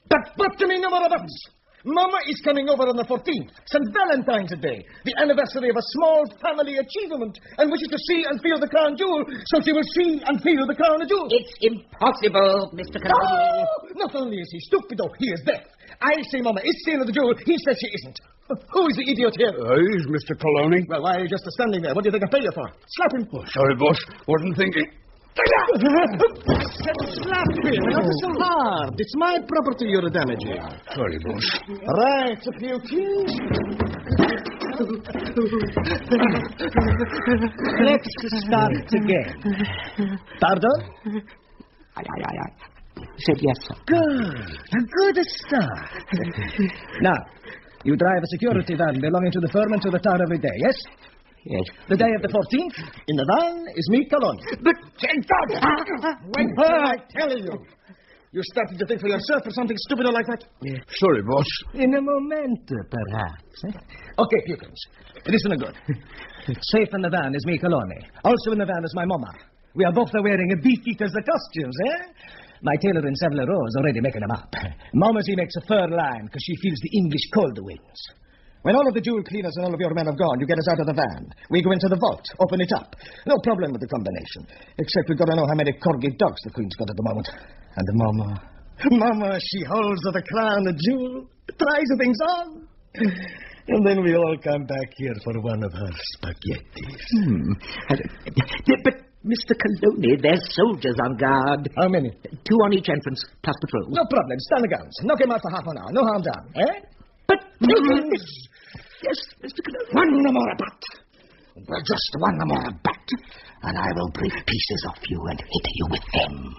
But bottoming no more buts. Mama is coming over on the 14th, St. Valentine's Day, the anniversary of a small family achievement, and wishes to see and feel the crown jewel, so she will see and feel the crown jewel. It's impossible, Mr. Colony. Oh, not only is he stupido, he is deaf. I say Mama is seeing the jewel, he says she isn't. Who is the idiot here? He's Mr. Colony. Well, why are you just standing there? What do you think I pay you for? Slap him. Oh, sorry, boss. Wasn't thinking. Slap him. Not so hard. It's my property you're damaging. Sorry, boss. Right, a few keys. Let's start again. Pardon? I said yes, sir. Good start. Now, you drive a security van belonging to the firm and to the tower every day, yes? Yes. The day of the 14th, in the van, is me, Colony. But, God! Wait, I'm telling you. You started to think for yourself or something stupid like that? Yeah. Sorry, boss. In a moment, perhaps. Okay, pupils. Listen good. Safe in the van is me, Colony. Also in the van is my mama. We are both wearing a beef eater's costumes, eh? My tailor in Savile Row is already making them up. Momsey makes a fur line because she feels the English cold winds. When all of the jewel cleaners and all of your men have gone, you get us out of the van. We go into the vault, open it up. No problem with the combination. Except we've got to know how many corgi dogs the Queen's got at the moment. And Mama, she holds of the crown of jewel, tries the things on. And then we all come back here for one of her spaghettis. But, Mr. Coloni, there's soldiers on guard. How many? 2 on each entrance, plus patrols. No problem. Stand the guns. Knock him out for half an hour. No harm done. Eh? But... Yes, Mr. Coloni. One more bat. Well, just one more bat, and I will break pieces off you and hit you with them.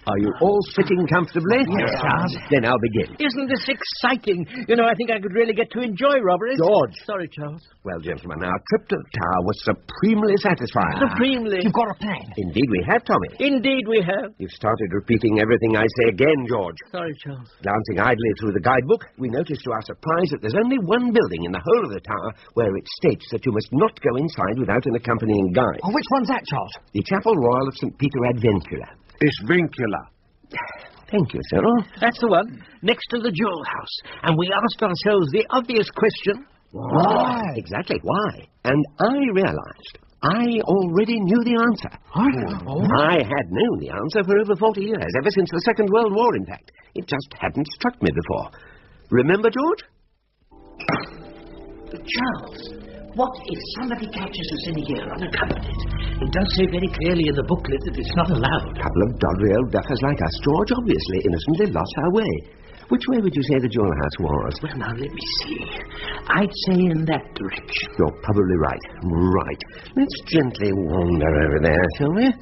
Are you all sitting comfortably? Yes, Charles. Then I'll begin. Isn't this exciting? You know, I think I could really get to enjoy robberies. George. Sorry, Charles. Well, gentlemen, our trip to the tower was supremely satisfying. Supremely. You've got a plan. Indeed we have, Tommy. Indeed we have. You've started repeating everything I say again, George. Sorry, Charles. Glancing idly through the guidebook, we noticed to our surprise that there's only one building in the whole of the tower where it states that you must not go inside without an accompanying guide. Oh, which one's that, Charles? The Chapel Royal of St. Peter Adventurer. It's Vincula. Thank you, Cyril. That's the one, next to the jewel house. And we asked ourselves the obvious question... Why? Exactly, why? And I realized I already knew the answer. I had known the answer for over 40 years, ever since the Second World War, in fact. It just hadn't struck me before. Remember, George? Charles, what if somebody catches us in here unaccompanied? It does say very clearly in the booklet that it's not allowed. A couple of doddery old duffers like us, George, obviously innocently lost our way. Which way would you say the jewel house was? Well, now, let me see. I'd say in that direction. You're probably right. Right. Let's gently wander over there, shall we?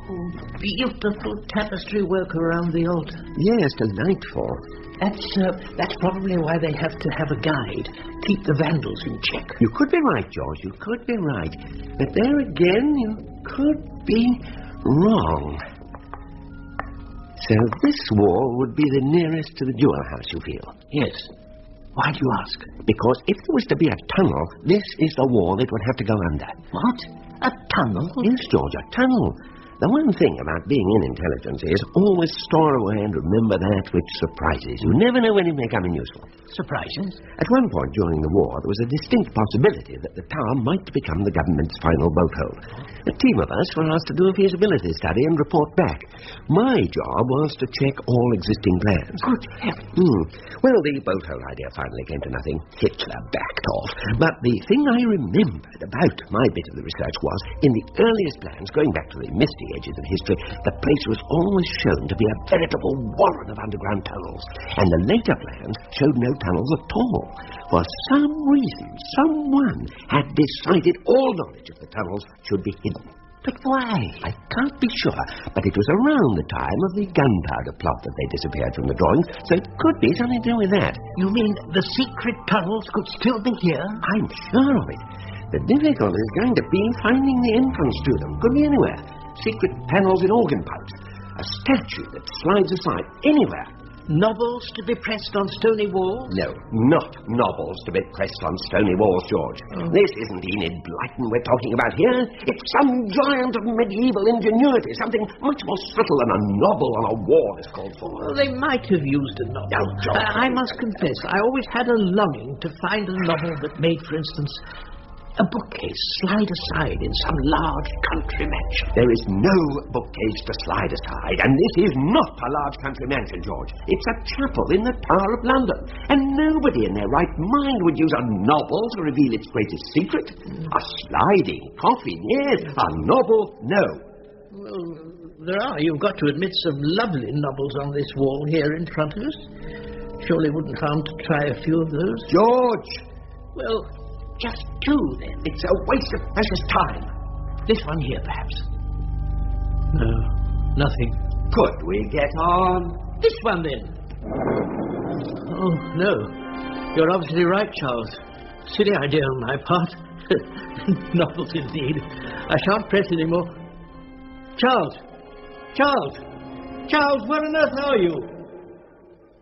Oh, beautiful tapestry work around the altar. Yes, delightful. That's probably why they have to have a guide. Keep the vandals in check. You could be right, George. You could be right. But there again, you could be wrong. So this wall would be the nearest to the jewel house, you feel? Yes. Why do you ask? Because if there was to be a tunnel, this is the wall it would have to go under. What? A tunnel? Yes, George, a tunnel. The one thing about being in intelligence is always store away and remember that which surprises you. Never know when it may come in useful. Surprises? At one point during the war, there was a distinct possibility that the tower might become the government's final boat hold. A team of us were asked to do a feasibility study and report back. My job was to check all existing plans. Good heavens. Well, the boat hold idea finally came to nothing. Hitler backed off. But the thing I remembered about my bit of the research was, in the earliest plans, going back to the misty ages of history, the place was always shown to be a veritable warren of underground tunnels. And the later plans showed no tunnels at all. For some reason, someone had decided all knowledge of the tunnels should be hidden. But why? I can't be sure, but it was around the time of the gunpowder plot that they disappeared from the drawings, so it could be something to do with that. You mean the secret tunnels could still be here? I'm sure of it. The difficulty is going to be finding the entrance to them. Could be anywhere. Secret panels in organ pipes. A statue that slides aside anywhere. Novels to be pressed on stony walls? No, not novels to be pressed on stony walls, George. This isn't Enid Blyton we're talking about here. It's some giant of medieval ingenuity, something much more subtle than a novel on a wall is called for. Well, they might have used a novel. No, George. I must confess, I always had a longing to find a novel that made, for instance, a bookcase slide aside in some large country mansion. There is no bookcase to slide aside, and this is not a large country mansion, George. It's a chapel in the Tower of London, and nobody in their right mind would use a novel to reveal its greatest secret. A sliding coffin, yes. A novel, no. Well, there are, you've got to admit, some lovely novels on this wall here in front of us. Surely wouldn't harm to try a few of those. George! Well, just two, then. It's a waste of precious time. This one here, perhaps. No, nothing. Could we get on? This one, then. Oh, no. You're obviously right, Charles. Silly idea on my part. Novels, indeed. I shan't press any more. Charles! Charles! Charles, where on earth are you?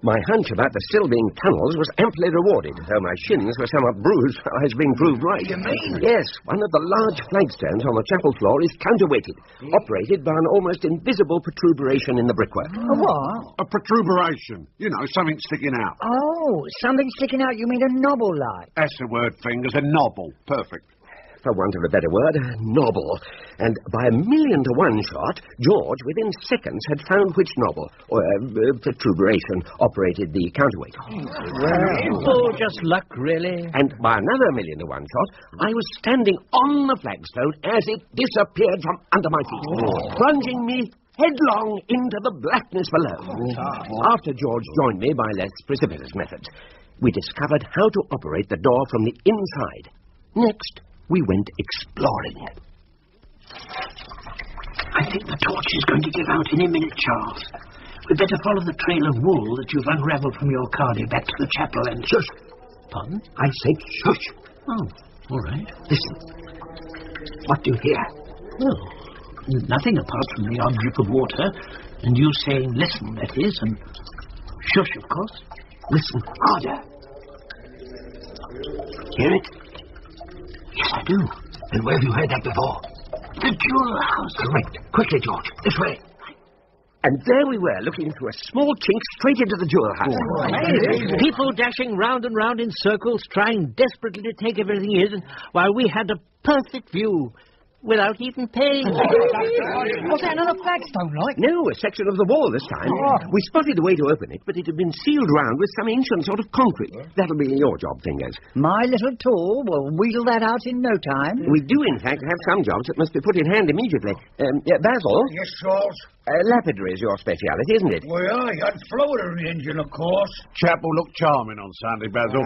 My hunch about there still being tunnels was amply rewarded, though my shins were somewhat bruised while I was being proved right. What do you mean? Yes, one of the large flagstones on the chapel floor is counterweighted, operated by an almost invisible protuberation in the brickwork. A what? A protuberation. You know, something sticking out. Oh, something sticking out, you mean a knobble like? That's the word, Fingers, a knobble. Perfect. For want of a better word, knobble. And by a 1,000,000-to-1 shot, George, within seconds, had found which knobble, or protuberation, operated the counterweight. Oh, just luck, really. And by another 1,000,000-to-1 shot, I was standing on the flagstone as it disappeared from under my feet, plunging me headlong into the blackness below. After George joined me by less precipitous methods, we discovered how to operate the door from the inside. Next, we went exploring. I think the torch is going to give out any minute, Charles. We'd better follow the trail of wool that you've unravelled from your cardi back to the chapel and... Shush! Pardon? I say shush! Oh, all right. Listen. What do you hear? Oh, nothing apart from the odd drip of water, and you saying listen, that is, and shush, of course. Listen harder. Hear it? Yes, I do. And where have you heard that before? The jewel house. Correct. Quickly, George. This way. And there we were, looking through a small chink straight into the jewel house. People dashing round and round in circles, trying desperately to take everything in, while we had a perfect view. Without even paying. Was that another flagstone, like? No, a section of the wall this time. We spotted a way to open it, but it had been sealed round with some ancient sort of concrete. That'll be your job, Fingers. My little tool will wheedle that out in no time. We do, in fact, have some jobs that must be put in hand immediately. Basil? Yes, Charles? Lapidary is your speciality, isn't it? Well, I had floater engine, of course. Chapel looked charming on Sunday, Basil.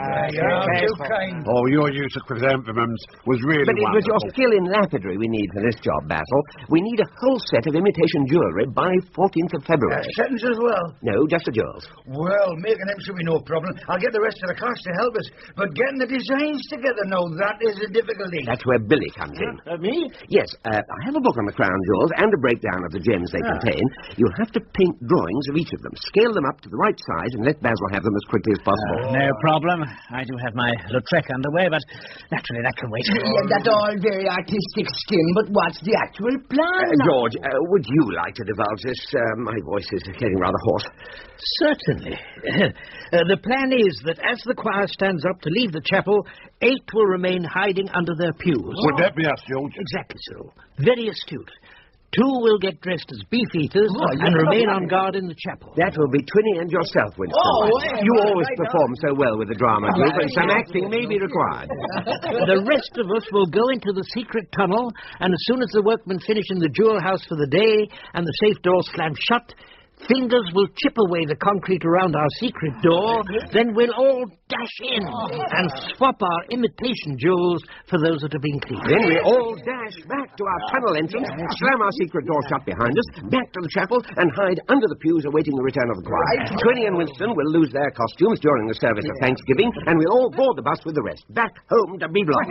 Oh, your use of chrysanthemums was really But it was wonderful. your skill in lapidary we need for this job, Basil. We need a whole set of imitation jewellery by 14th of February. Settings as well? No, just the jewels. Well, making them should be no problem. I'll get the rest of the class to help us. But getting the designs together, now, that is a difficulty. That's where Billy comes in. Me? Yes, I have a book on the crown jewels and a breakdown of the gems they contain. You'll have to paint drawings of each of them, scale them up to the right size, and let Basil have them as quickly as possible. No problem. I do have my Lautrec underway, but naturally that can wait. That's all very artistic, Skim, but what's the actual plan? George, would you like to divulge this? My voice is getting rather hoarse. Certainly. The plan is that as the choir stands up to leave the chapel, 8 will remain hiding under their pews. Would that be us, George? Exactly so. Very astute. 2 will get dressed as beefeaters and remain on guard in the chapel. That will be Twinny and yourself, Winston. You always perform so well with the drama group, and some acting may be required. The rest of us will go into the secret tunnel, and as soon as the workmen finish in the jewel house for the day and the safe door slams shut, Fingers will chip away the concrete around our secret door, then we'll all dash in and swap our imitation jewels for those that have been cleaned. Then we all dash back to our tunnel entrance, slam our secret door shut behind us, back to the chapel, and hide under the pews awaiting the return of the choir. Twinny and Winston will lose their costumes during the service of Thanksgiving, and we'll all board the bus with the rest, back home to B Block.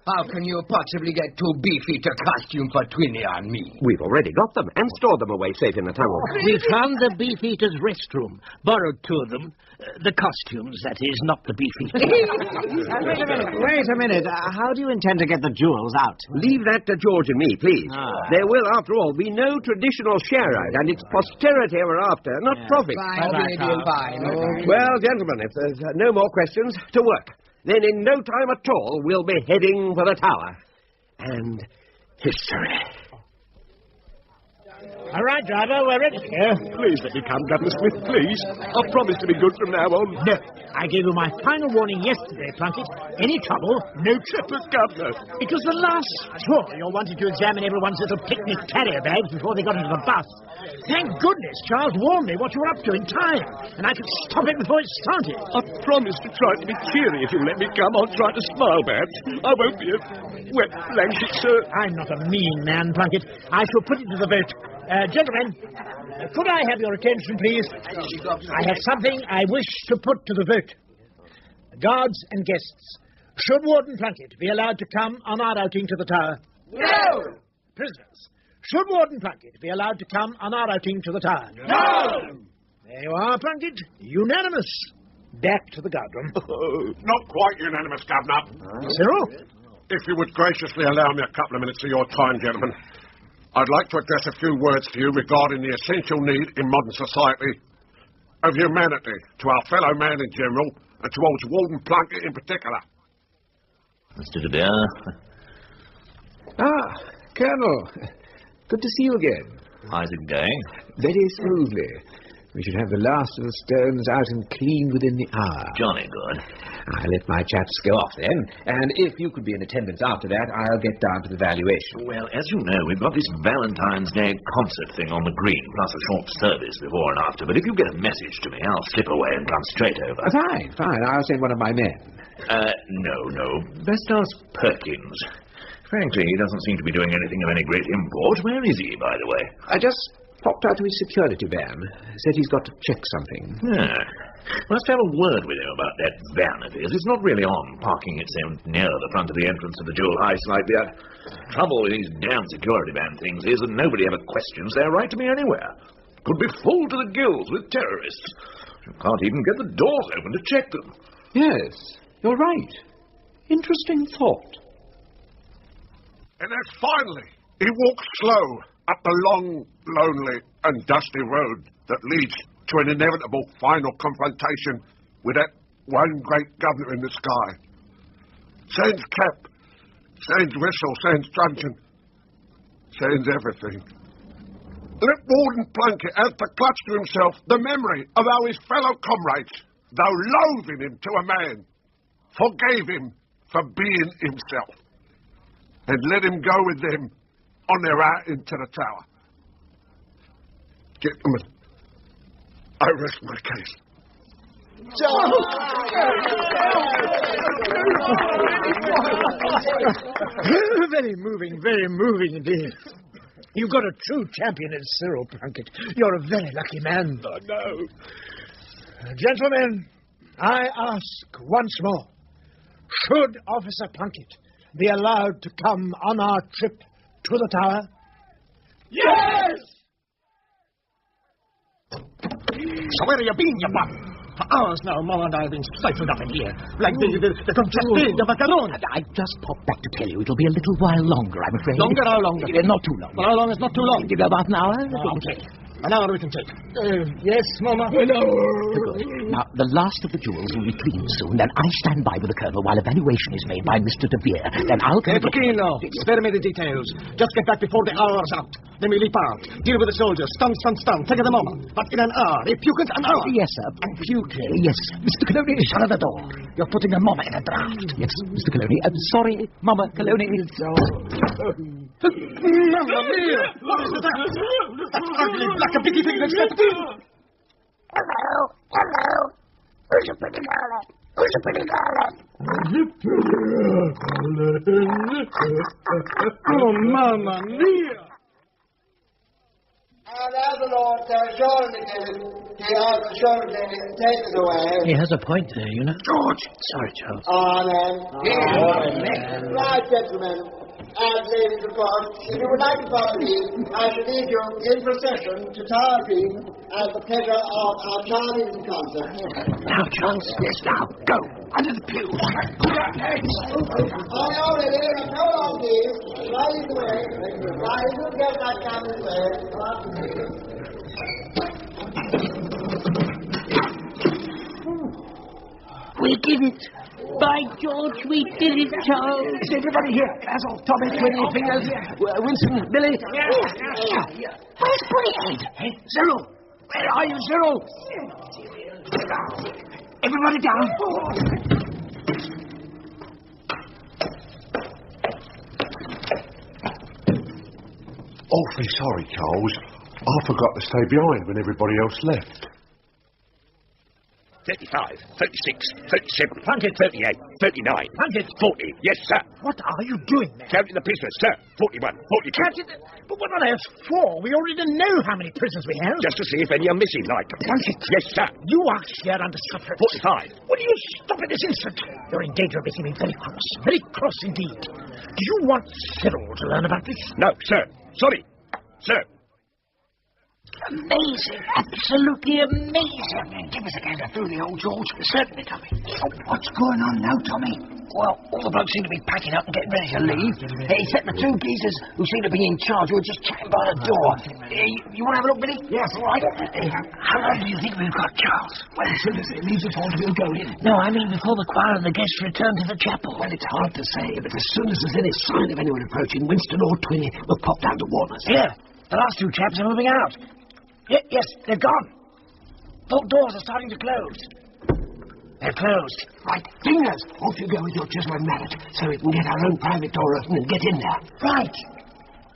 How can you possibly get 2 beefeater costumes for Twinny and me? We've already got them and stored them away safe in the tunnel. We found the beefeaters' restroom, borrowed 2 of them. The costumes, that is, not the beefeaters. Wait a minute. How do you intend to get the jewels out? Leave that to George and me, please. There will, after all, be no traditional share-out, and it's posterity we're after, not profit. Fine. Well, gentlemen, if there's no more questions, to work. Then in no time at all, we'll be heading for the tower. And history. All right, driver, we're ready to go. Please let me come, Governor Smith, please. I'll promise to be good from now on. No, I gave you my final warning yesterday, Plunkett. Any trouble, no trip. But, Governor... It was the last straw. You wanted to examine everyone's little picnic carrier bags before they got into the bus. Thank goodness Charles warned me what you were up to in time, and I could stop it before it started. I promise to try to be cheery if you'll let me come. I'll try to smile, perhaps. I won't be a wet blanket, sir. I'm not a mean man, Plunkett. I shall put it to the vote. Gentlemen, could I have your attention, please? I have something I wish to put to the vote. Guards and guests, should Warden Plunkett be allowed to come on our outing to the tower? No! Prisoners, should Warden Plunkett be allowed to come on our outing to the tower? No! There you are. now, Plunkett. Unanimous. Back to the guardroom. Not quite unanimous, Governor. Cyril? If you would graciously allow me a couple of minutes of your time, gentlemen, I'd like to address a few words to you regarding the essential need in modern society of humanity to our fellow man in general and towards Warden Plunkett in particular. Mr. De Beer. Ah, Colonel. Good to see you again. How's it going? Very smoothly. We should have the last of the stones out and clean within the hour. Jolly good. I'll let my chaps go off then, and if you could be in attendance after that, I'll get down to the valuation. Well, as you know, we've got this Valentine's Day concert thing on the green, plus a short service before and after, but if you get a message to me, I'll slip away and come straight over. Fine. I'll send one of my men. No. Best ask Perkins. Frankly, he doesn't seem to be doing anything of any great import. Where is he, by the way? I just popped out to his security van. Said he's got to check something. Yeah. Must have a word with him about that van of his. It's not really on, parking it so near the front of the entrance of the Jewel Heist like that. Trouble with these damn security van things is that nobody ever questions their right to be anywhere. Could be full to the gills with terrorists. You can't even get the doors open to check them. Yes, you're right. Interesting thought. And then finally, he walked slow up the long, lonely and dusty road that leads to an inevitable final confrontation with that one great governor in the sky. Sans cap, sans whistle, sans truncheon, sans everything. Let Warden Plunkett have to clutch to himself the memory of how his fellow comrades, though loathing him to a man, forgave him for being himself, and let him go with them on their way into the tower. Gentlemen, I rest my case. Very moving indeed. You've got a true champion in Cyril Plunkett. You're a very lucky man. I know. Gentlemen, I ask once more, should Officer Plunkett be allowed to come on our trip to the tower? Yes! So where have you been, you bum? For hours now, Mama and I have been stifled up in here, like the Conchastin de Macaroni. I just popped back to tell you it'll be a little while longer, I'm afraid. Longer? How longer? Not too long. Well, how long is not too long? About an hour. Okay. An hour we can take. Yes, Mama? Good. Now, the last of the jewels will be cleaned soon, then I stand by with the Colonel while evaluation is made by Mr. De Beer. Then I'll come... Peppino, spare me the details. Just get back before the hour's out. Then we leap out. Deal with the soldiers. Stun. Take the Mama. But in an hour. If you can, an hour. Yes, sir. Yes. Mr. Coloni, shut the door. You're putting the Mama in a draft. Yes, Mr. Coloni. I'm sorry, Mama Coloni. Mamma mia! What is that? That ugly black piggy thing that's left. Hello. Who's a pretty girl? Oh, Mamma mia! And as the Lord he has assuredly taken away. He has a point there, you know. George! Sorry, Charles. Amen. Right, gentlemen. And ladies of course, if you would like to follow me, I shall lead you in procession to Tower Green as the pleasure of our Charlie's concert. Now, Charles. Yes, now. Go. Under the pew. Are you all ready? Go on, please. Right the way. Right, you get that camera's way. We did it. By George, we did it, Charles. Everybody here. Basil, Tommy, Twinny, Fingers, Winston, Billy. Where's Bullyhead? Hey, Cyril. Where are you, Cyril? Everybody down. Awfully sorry, Charles. I forgot to stay behind when everybody else left. 35, 36, 37, 38, 39, 40. Yes, sir. What are you doing, man? Counting the prisoners, sir. 41, 42. Counting the... But what on earth for? We already know how many prisoners we have. Just to see if any are missing, like. Plunkett. Yes, sir. You are here under sufferance. 45. Will you stop at this instant? You're in danger of making me very cross. Very cross indeed. Do you want Cyril to learn about this? No, sir. Sorry. Sir. Amazing. Absolutely amazing. Give us a gander through the old George. Certainly, Tommy. Oh, what's going on now, Tommy? Well, all the blokes seem to be packing up and getting ready to leave. Except the two geezers who seem to be in charge who are just chatting by the door. You want to have a look, Billy? Yes, all right. How long do you think we've got, Charles? Well, as soon as it leaves us all, we'll go in. No, I mean before the choir and the guests return to the chapel. Well, it's hard to say, but as soon as there's any sign of anyone approaching, Winston or Twinny will pop down to warn us. Yeah, the last two chaps are moving out. Yes, they're gone. Vault doors are starting to close. They're closed. Right, Fingers, off you go with your chisel and mallet, so we can get our own private door open and get in there. Right.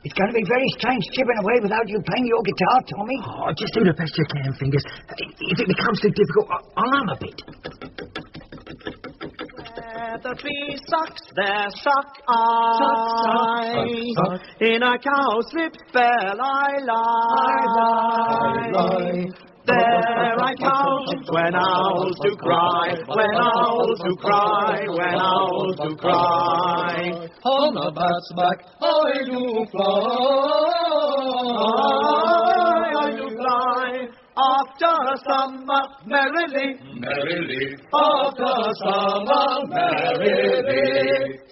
It's going to be very strange chipping away without you playing your guitar, Tommy. Oh, just do the best you can, Fingers. If it becomes too difficult, I'll hum a bit. The three socks, their sock eye. In a cow's slip fell I lie. There I count when owls do cry, when owls do cry, when owls do cry. On a bat's back I do fly, after summer merrily, after summer merrily.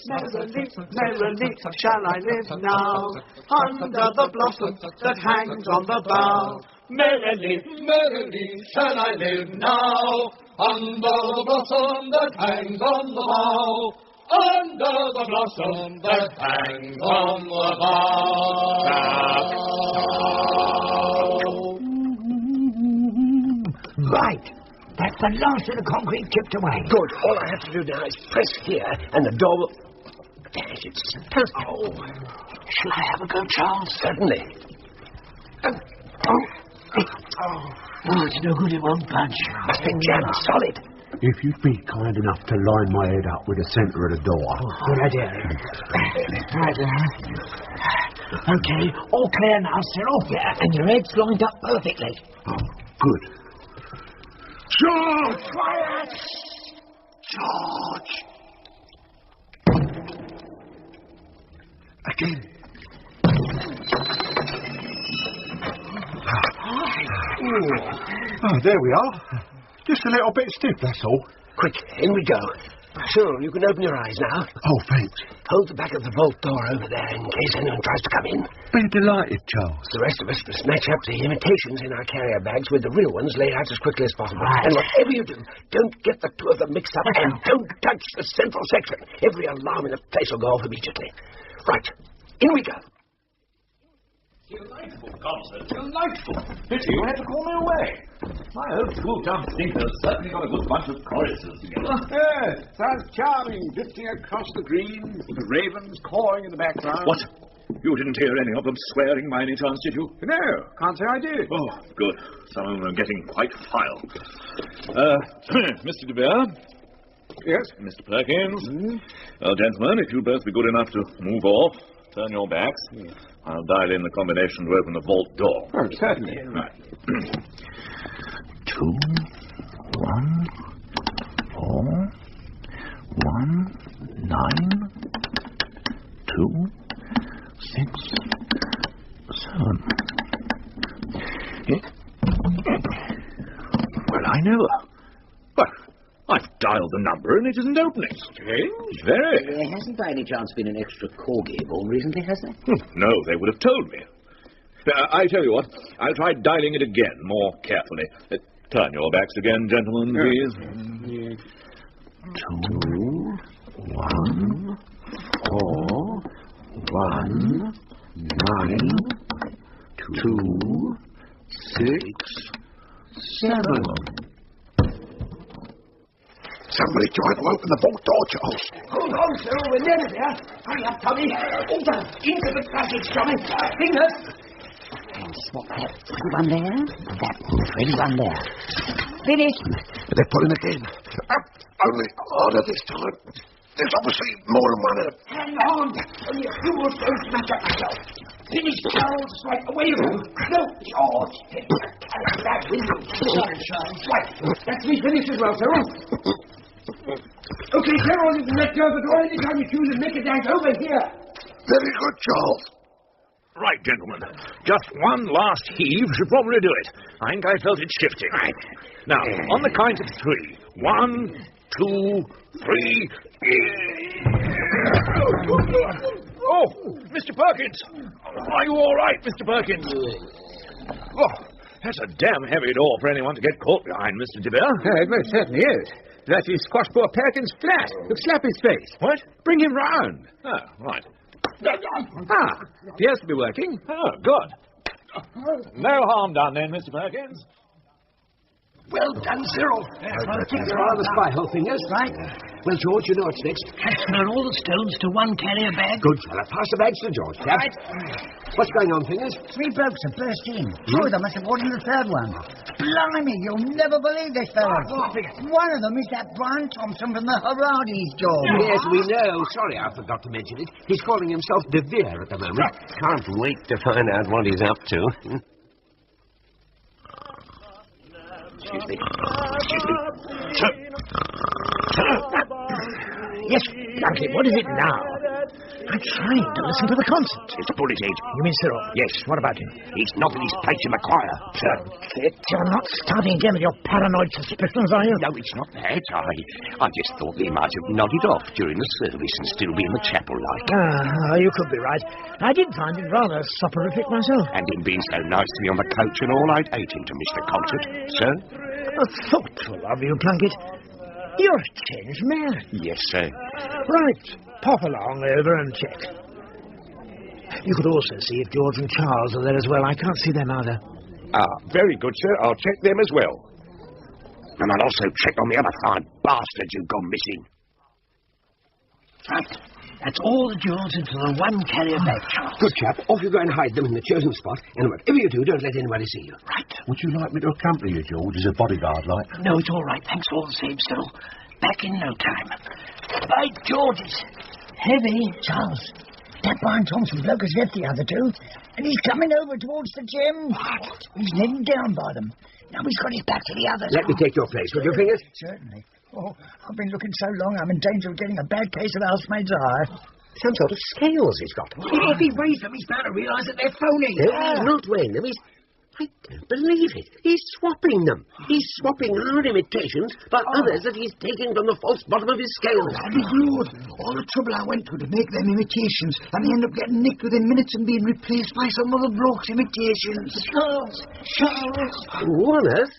Merrily shall I live now, under the blossom that hangs on the bough. Merrily shall I live now, under the blossom that hangs on the bough, under the blossom that hangs on the bough. Right. That's the last of the concrete chipped away. Good. All I have to do now is press here, and the door will... Dash, it's perfect. Oh. Shall I have a go, Charles? Certainly. Oh, it's no good, it won't budge. Must be jammed solid. If you'd be kind enough to line my head up with the centre of the door. Good idea. Right there. Okay, all clear now, Cyril. Yeah, and your head's lined up perfectly. Oh, good. George! Quiet! George! Again. Oh, there we are. Just a little bit stiff, that's all. Quick, in we go. Sure, you can open your eyes now. Oh, thanks. Hold the back of the vault door over there in case anyone tries to come in. Be delighted, Charles. The rest of us must match up the imitations in our carrier bags with the real ones laid out as quickly as possible. Right. And whatever you do, don't get the two of them mixed up and don't touch the central section. Every alarm in the place will go off immediately. Right, in we go. Delightful concert, delightful. Pity you had to call me away. My old school-town thinkers certainly got a good bunch of choruses together. Yes, sounds charming, drifting across the green, the ravens cawing in the background. What? You didn't hear any of them swearing by any chance, did you? No, can't say I did. Oh, good. Some of them are getting quite vile. Mr. De Vere? Yes? Mr. Perkins? Gentlemen, if you'll both be good enough to move off, turn your backs. I'll dial in the combination to open the vault door. Oh, certainly. Right. 2, 1, 4, 1, 9, 2, 6, 7. Well, I never. Well, I've dialed the number and it isn't opening. Strange, very. There hasn't by any chance been an extra corgi born recently, has there? No, they would have told me. I tell you what, I'll try dialing it again, more carefully. Turn your backs again, gentlemen, please. 2, 1, 4, 1, 9, 2, 6, 7. Somebody try to open the vault door, Charles. Hold on, Cyril, we're nearly there. Hurry up, Tommy. Into the passage, Tommy. Fingers. Spot that pretty one there. That pretty one there. Finished. They're pulling again. Only harder this time. There's obviously more than one of them. Hang on. Only a few more stones to match up myself. Finish, Charles. Right, away you go. No, George. Carry that with you. Sorry, Charles. Right, that's me finished as well, Cyril. Okay, Cyril, you can let go of the door anytime you choose and make it dance over here. Very good, Charles. Right, gentlemen. Just one last heave should probably do it. I think I felt it shifting. Right. Now, on the count of 3. 1, 2, 3. Oh, Mr. Perkins! Are you all right, Mr. Perkins? Oh, that's a damn heavy door for anyone to get caught behind, Mr. De Vere. It most certainly is. That is squash poor Perkins flat. Look, slap his face. What? Bring him round. Oh, right. Appears to be working. Oh, good. No harm done then, Mr. Perkins. Well done, Cyril. I think you're rather spy whole fingers. Right. Well, George, you know what's next. Transfer all the stones to one carrier bag. Good fella. Pass the bags to George, chap. Right. What's going on, Fingers? 3 blokes have burst in. 2 of them must have ordered the 3rd one. Blimey, you'll never believe this, fella. One of them is that Brian Thompson from the Haradi's job. Yes, we know. Sorry, I forgot to mention it. He's calling himself De Vere at the moment. Can't wait to find out what he's up to. Excuse me. Yes, Blunkett, what is it now? I'm trying to listen to the concert. It's Bullethead. You mean Cyril? Yes. What about him? He's not in his place in the choir. Blunkett, you're not starting again with your paranoid suspicions, are you? No, it's not that. I just thought they might have nodded off during the service and still be in the chapel like. You could be right. I did find it rather soporific myself. And him being so nice to me on the coach and all, I'd hate him to miss the concert. Sir? Thoughtful of you, Plunkett. You're a changed man. Yes, sir. Right. Pop along over and check. You could also see if George and Charles are there as well. I can't see them either. Very good, sir. I'll check them as well. And I'll also check on the other 5 bastards who've gone missing. Right. That's all the jewels into the one carrier bag, Charles. Good chap. Off you go and hide them in the chosen spot. And whatever you do, don't let anybody see you. Right. Would you like me to accompany you, George, as a bodyguard, like? No, it's all right. Thanks all the same, Cyril. Back in no time. By George, it's heavy. Charles, that Brian Thompson bloke has left the other 2, and he's coming over towards the gym. What? He's heading down by them. Now he's got his back to the others. Let me take your place, will you, Fingers? Certainly. Oh, I've been looking so long, I'm in danger of getting a bad case of housemaid's eye. Some sort of scales he's got. If he weighs them, he's bound to realise that they're phony. No, he's not weighing them. I don't believe it. He's swapping them. He's swapping our imitations for others that he's taking from the false bottom of his scales. That'd be good. All the trouble I went to make them imitations, and they end up getting nicked within minutes and being replaced by some other bloke's imitations. Charles! Wallace?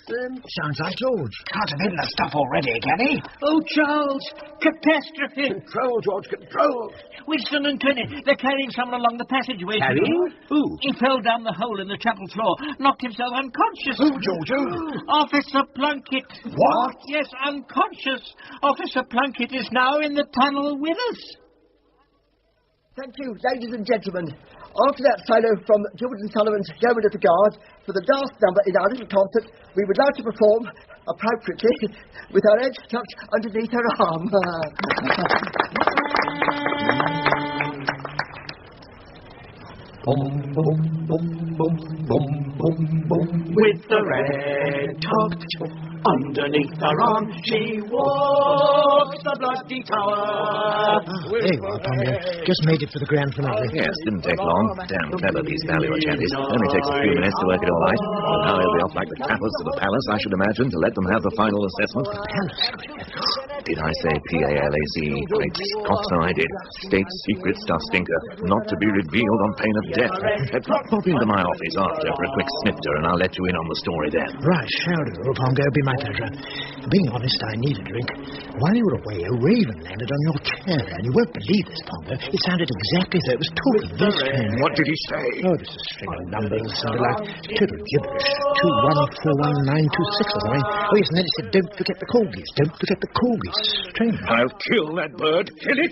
Sounds like George. Can't have hidden the stuff already, can he? Oh, Charles! Catastrophe! Control, George, control! Winston and Twinney, they're carrying someone along the passageway. Carrying? Who? He fell down the hole in the chapel floor, knocked himself unconscious. Who, George? Who? Officer Plunkett. What? Yes, unconscious. Officer Plunkett is now in the tunnel with us. Thank you, ladies and gentlemen. After that solo from Gilbert and Sullivan's Yeoman of the Guard, for the last number in our little concert, we would like to perform, appropriately, with our heads tucked underneath her arm. Boom, boom, boom, boom, boom, boom, boom. With the red tucked underneath her arm, she walks the bloody tower. There you are, Ponyo. Just made it for the grand finale. Yes, didn't take long. Damn clever, these valuer chanties. Only takes a few minutes to work it all out. And now he'll be off like the tappers to the palace, I should imagine, to let them have the final assessment. Palace? Did I say P-A-L-A-C? Great Scots, I did. State secret stuff, stinker. Not to be revealed on pain of death. Pop into my office after for a quick snifter, and I'll let you in on the story then. Right, shall do, Pongo. Be my pleasure. Being honest, I need a drink. While you were away, a raven landed on your chair, and you won't believe this, Pongo. It sounded exactly as though it was talking very strange. What did he say? Oh, just a string of numbers. Sounded like total gibberish. 2141926 or something. Oh, yes, and then it said, don't forget the corgis. Don't forget the corgis. Strange. I'll kill that bird. Kill it!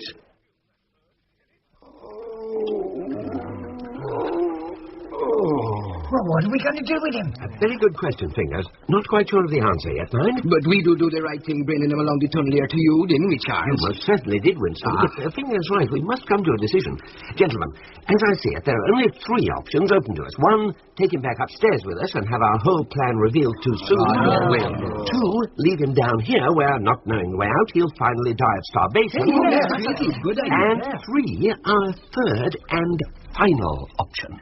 Well, what are we going to do with him? A very good question, Fingers. Not quite sure of the answer yet, mind? But we do the right thing bringing him along the tunnel here to you, didn't we, Charles? You most certainly did, Winston. But Fingers right. We must come to a decision. Gentlemen, as I see it, there are only 3 options open to us. 1, take him back upstairs with us and have our whole plan revealed too soon. 2, leave him down here where, not knowing the way out, he'll finally die of starvation. Good idea. And 3, our third and final option.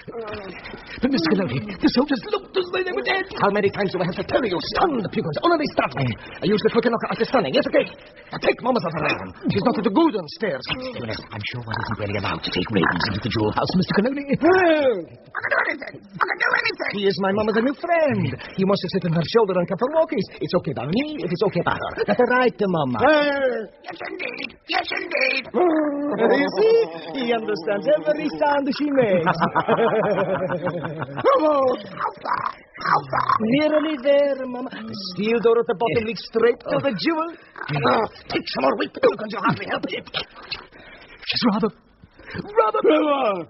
But, Mr. Coloni, the soldiers looked as though they were dead. How many times do I have to tell you? Stun the pupils. Only stun. I use the quick knocker after stunning. Yes, okay. Now take Mama's out of Raven. She's not at the Gordon stairs. I'm sure one isn't really allowed to take ravens into the jewel house, Mr. Coloni. I can do anything. He is my Mama's new friend. He wants to sit on her shoulder and come for walkies. It's okay by me if it's okay by her. That's right, Mama. Yes, indeed. Yes, indeed. You see? He understands every sound she makes. How far? Nearly there, Mama. The steel door at the bottom leads straight to the jewel. Take some more wheat milk and you'll hardly help it. She's rather... Rather what?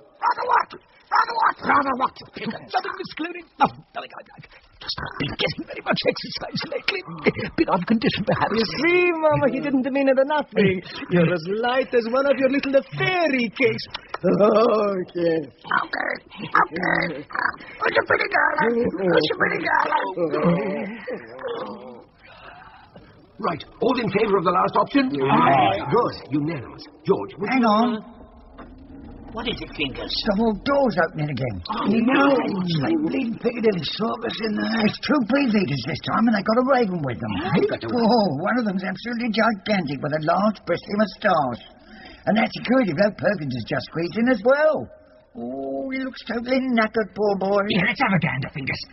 Rather what, you pickens? Nothing, Miss Clooney. Nothing. I just not been getting very much exercise lately. Been on condition, perhaps. You see, Mama, he didn't mean it nothing. You're as light as one of your little fairy cakes. Okay. Who's a pretty girl? Right, all in favour of the last option? Good, unanimous. George, hang on. What is it, Fingers? The whole door's opening again. No. It's like bleeding Piccadilly circus in there. It's two beefeaters this time, and they got a raven with them. One of them's absolutely gigantic with a large bristly moustache. And that security bloke Perkins has just squeezed in as well. Oh, he looks totally knackered, poor boy. Yeah, let's have a gander, Fingers.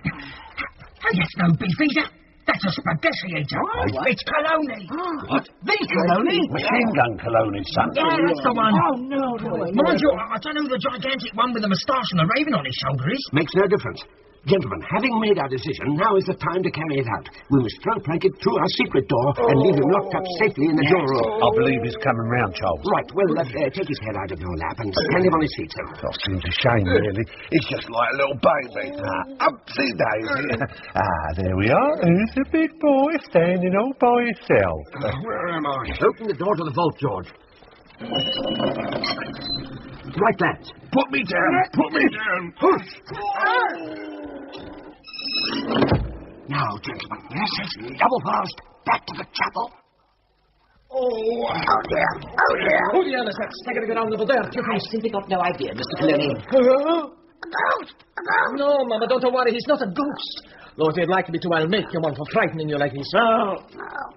That's no beefeater. That's a spaghetti eater. It's Coloni. What? The Coloni? Machine gun Coloni, son. Yeah, that's the one. Oh, no. Mind you, I don't know who the gigantic one with the moustache and the raven on his shoulder is. Makes no difference. Gentlemen, having made our decision, now is the time to carry it out. We must throw Plunkett through our secret door and leave him locked up safely in the door room. I believe he's coming round, Charles. Right, well, take his head out of your lap and stand him on his feet, sir. That seems a shame, really. It's just like a little baby. Upsy daisy. There we are. Who's the big boy standing all by himself? Where am I? Open the door to the vault, George. Right, lads. Put me down. Put me down. Push. Now, gentlemen, yes, double fast. Back to the chapel. Oh dear. Who the other set staggering around over there? I simply got no idea, Mr. Coloni. A ghost. No, Mama, don't worry. He's not a ghost. Though if you'd like me to, I'll make you one for frightening you like this.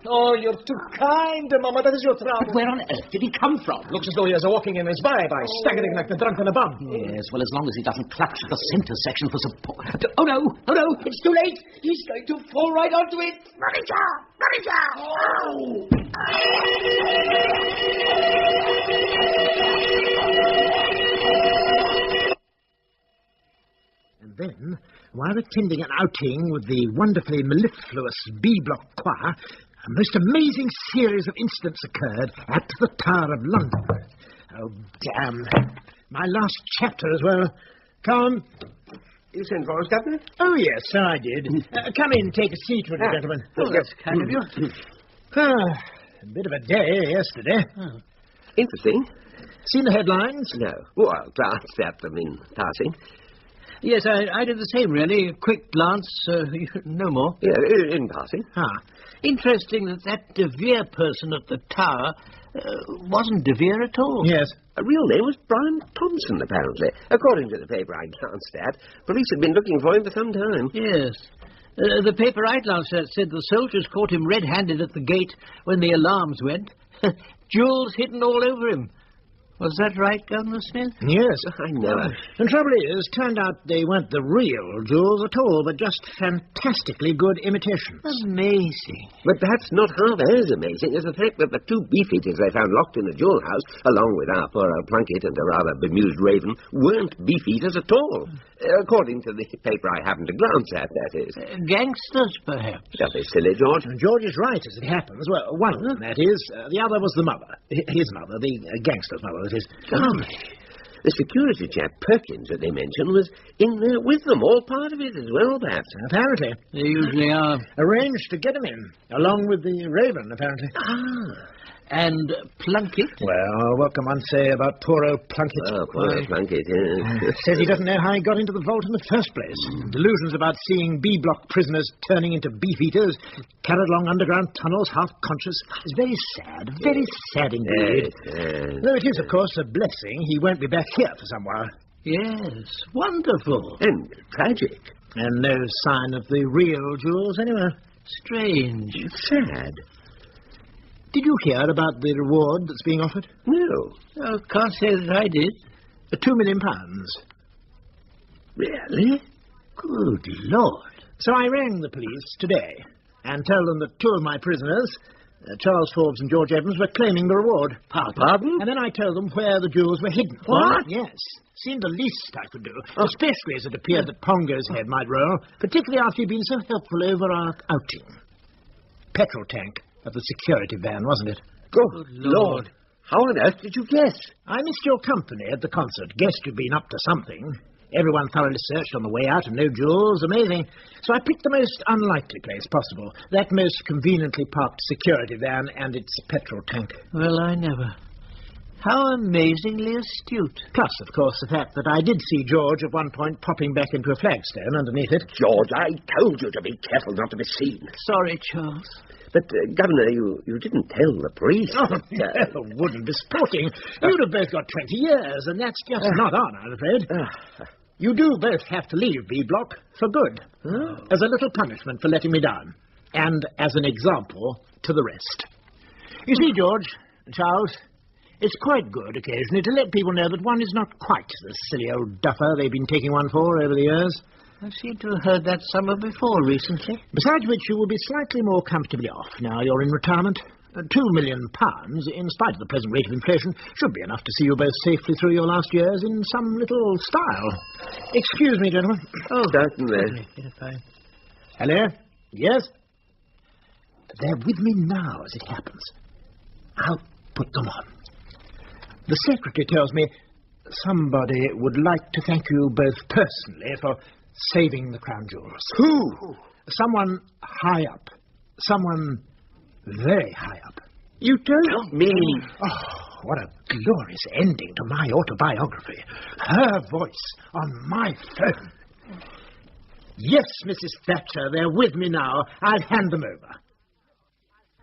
Oh, you're too kind, Mama. That is your trouble. But where on earth did he come from? Looks as though he was walking in his by staggering like the drunken bum. Yes, well, as long as he doesn't clutch the centre section for support. Oh, no, it's too late. He's going to fall right onto it. Manager! And then, while attending an outing with the wonderfully mellifluous B-Block choir, a most amazing series of incidents occurred at the Tower of London. Oh, damn. My last chapter as well. Come. You sent for us, Governor? Oh, yes, I did. Come in, take a seat with you, gentlemen. Oh, that's kind of you. A bit of a day yesterday. Interesting. Seen the headlines? No. Well, glanced at them in passing. Yes, I did the same, really. A quick glance, no more. Yeah, in passing. Interesting that De Vere person at the Tower wasn't De Vere at all. Yes. A real name was Brian Thompson, apparently. According to the paper I glanced at, police had been looking for him for some time. Yes. The paper I glanced at said the soldiers caught him red-handed at the gate when the alarms went. Jewels hidden all over him. Was that right, Governor Smith? Yes. I know. The trouble is, turned out they weren't the real jewels at all, but just fantastically good imitations. Amazing. But perhaps not half as amazing as the fact that the two beefeaters they found locked in the jewel house, along with our poor old Plunkett and a rather bemused raven, weren't beefeaters at all. According to the paper I happened to glance at, that is. Gangsters, perhaps. Don't be silly, George. And George is right, as it happens. Well, one of them, that is. The other was the mother. His mother, the gangster's mother. The security chap, Perkins, that they mentioned, was in there with them, all part of it as well, perhaps. Apparently. They usually are. Arranged to get him in, along with the raven, apparently. And Plunkett? Well, what can one say about poor old Plunkett? Oh, poor old Plunkett, yes. Says he doesn't know how he got into the vault in the first place. Delusions about seeing B-Block prisoners turning into beef-eaters, carried along underground tunnels, half-conscious. It's very sad indeed. Yes. Though it is, of course, a blessing he won't be back here for some while. Yes, wonderful. And tragic. And no sign of the real jewels anywhere. Strange. Sad. Did you hear about the reward that's being offered? No. Oh, can't say that I did. £2 million. Really? Good Lord. So I rang the police today and told them that 2 of my prisoners, Charles Forbes and George Evans, were claiming the reward. Pardon? And then I told them where the jewels were hidden. What? Yes. Seemed the least I could do, especially as it appeared that Pongo's head might roll, particularly after he'd been so helpful over our outing. Petrol tank of the security van, wasn't it? Good Lord. How on earth did you guess? I missed your company at the concert. Guessed you'd been up to something. Everyone thoroughly searched on the way out and no jewels. Amazing. So I picked the most unlikely place possible. That most conveniently parked security van and its petrol tank. Well, I never. How amazingly astute. Plus, of course, the fact that I did see George at one point popping back into a flagstone underneath it. George, I told you to be careful not to be seen. Sorry, Charles. But, Governor, you didn't tell the police. Oh, no, wouldn't be sporting. You'd have both got 20 years, and that's just not on, I'm afraid. You do both have to leave B Block for good, as a little punishment for letting me down, and as an example to the rest. You see, George, Charles, it's quite good occasionally to let people know that one is not quite the silly old duffer they've been taking one for over the years. I seem to have heard that somewhere before recently. Besides which, you will be slightly more comfortably off now you're in retirement. £2 million, in spite of the present rate of inflation, should be enough to see you both safely through your last years in some little style. Excuse me, gentlemen. Oh, certainly. Hello? Yes? They're with me now, as it happens. I'll put them on. The secretary tells me somebody would like to thank you both personally for saving the crown jewels. Who? Someone high up. Someone very high up. You don't mean... Oh, what a glorious ending to my autobiography. Her voice on my phone. Yes, Mrs. Thatcher, they're with me now. I'll hand them over.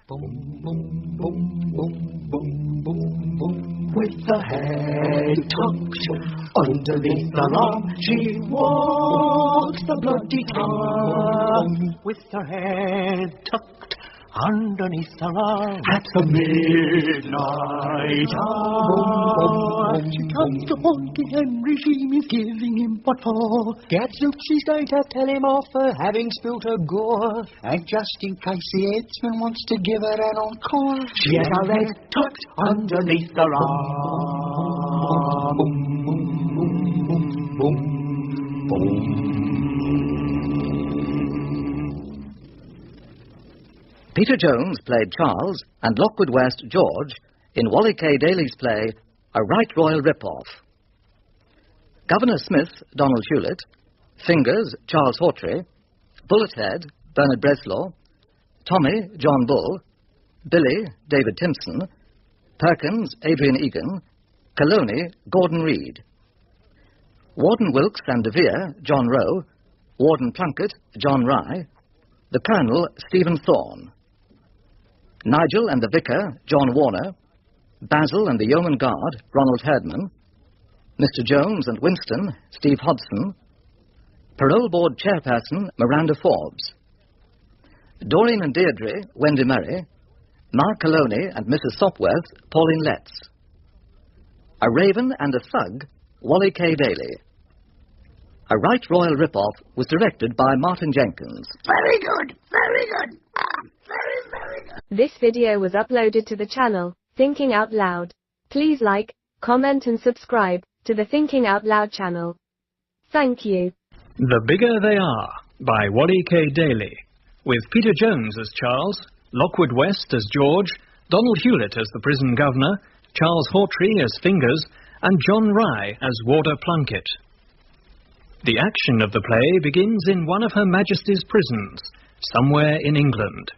Boom, boom, boom, boom, boom, boom, boom. With the head tucked underneath her arm, she walks the bloody town. With her head tucked underneath her arm at the midnight hour. She comes to Honky Henry, she is giving him what for. Gadzooks, she's going to tell him off for having spilt her gore. And just in case the headsman wants to give her an encore, she had her head tucked underneath her arm. Boom, boom, boom, boom, boom. Peter Jones played Charles and Lockwood West George in Wally K. Daly's play A Right Royal Rip-Off. Governor Smith, Donald Hewlett, Fingers, Charles Hawtrey, Bullethead, Bernard Bresslaw, Tommy, John Bull, Billy, David Timpson, Perkins, Adrian Egan, Coloney, Gordon Reed, Warden Wilkes and De Vere, John Rowe, Warden Plunkett, John Rye, the Colonel, Stephen Thorne, Nigel and the Vicar, John Warner, Basil and the Yeoman Guard, Ronald Herdman, Mr. Jones and Winston, Steve Hodson, Parole Board Chairperson, Miranda Forbes, Doreen and Deirdre, Wendy Murray, Mark Coloney and Mrs. Sopworth, Pauline Letts, A Raven and a Thug, Wally K. Daly. A Right Royal Rip-Off was directed by Martin Jenkins. Very good, very good. Very, very good. This video was uploaded to the channel, Thinking Out Loud. Please like, comment and subscribe to the Thinking Out Loud channel. Thank you. The Bigger They Are, by Wally K. Daly, with Peter Jones as Charles, Lockwood West as George, Donald Hewlett as the prison governor, Charles Hawtrey as Fingers, and John Rye as Warder Plunkett. The action of the play begins in one of Her Majesty's prisons, somewhere in England.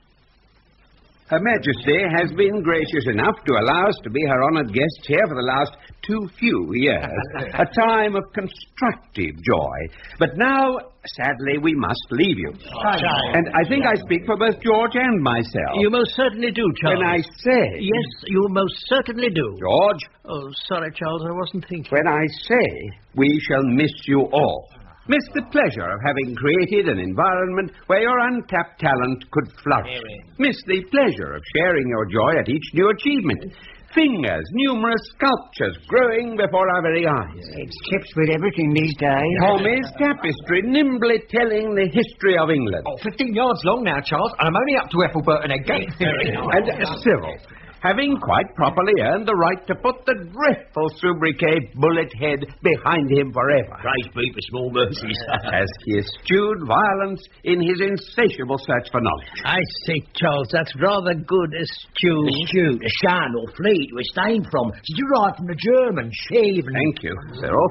Her Majesty has been gracious enough to allow us to be her honoured guests here for the last too few years. A time of constructive joy. But now, sadly, we must leave you. And I think I speak for both George and myself. You most certainly do, Charles. When I say... Yes, you most certainly do. George? Oh, sorry, Charles, I wasn't thinking. When I say we shall miss you all. Miss the pleasure of having created an environment where your untapped talent could flourish. Miss the pleasure of sharing your joy at each new achievement. Fingers, numerous sculptures growing before our very eyes. It's chips with everything these days. Tommy's tapestry nimbly telling the history of England. 15 yards long now, Charles. I'm only up to Ethelbert and again. And Cyril, having quite properly earned the right to put the dreadful sobriquet bullet head behind him forever. Praise be for small mercies. As he eschewed violence in his insatiable search for knowledge. I say, Charles, that's rather good, eschew. Eschew, to shun or flee, to abstain from. It's derived from the German, shave and... Thank you, Cyril.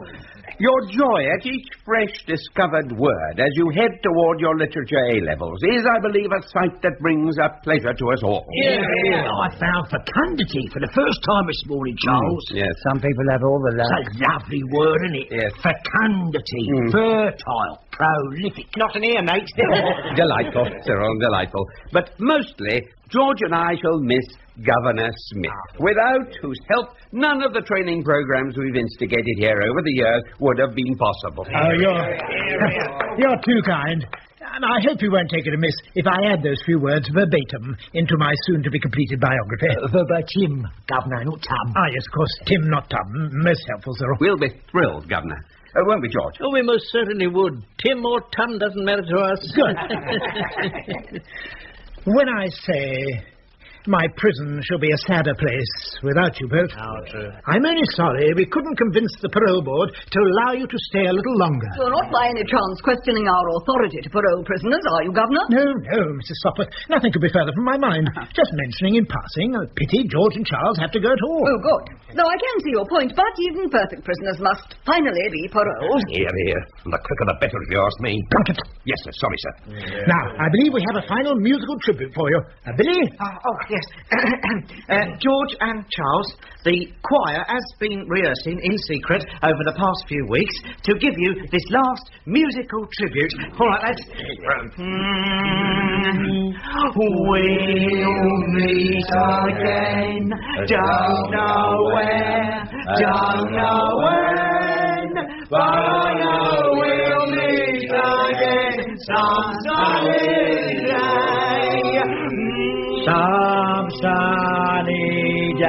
Your joy at each fresh discovered word as you head toward your literature A-levels is, I believe, a sight that brings a pleasure to us all. Yeah. I found fecundity for the first time this morning, Charles. Yes. Some people have all the love. It's a lovely word, isn't it? Yes. Fecundity. Fertile. Prolific. Not an ear, mate. Delightful, Cyril, delightful. But mostly, George and I shall miss Governor Smith, without whose help none of the training programs we've instigated here over the years would have been possible. Oh, you're too kind. And I hope you won't take it amiss if I add those few words verbatim into my soon-to-be-completed biography. Verbatim, Governor, not Tum. Ah, yes, of course, Tim, not Tum. Most helpful, Cyril. We'll be thrilled, Governor. Won't we, George? Oh, we most certainly would. Tim or Tum doesn't matter to us. Good. When I say my prison shall be a sadder place without you both, I'm only sorry we couldn't convince the parole board to allow you to stay a little longer. You're not by any chance questioning our authority to parole prisoners, are you, Governor? No, Mrs. Sopwith. Nothing could be further from my mind. Just mentioning in passing, a pity George and Charles have to go at all. Oh, good. Though I can see your point, but even perfect prisoners must finally be paroled. Here. The quicker the better, if you ask me. Plunkett. Yes, sir. Sorry, sir. Now, I believe we have a final musical tribute for you. Billy? Yes. George and Charles, the choir has been rehearsing in secret over the past few weeks to give you this last musical tribute. All right, lads. We'll meet again. Don't know where, don't know when, but I know we'll meet again some sunny day. Some sunny day.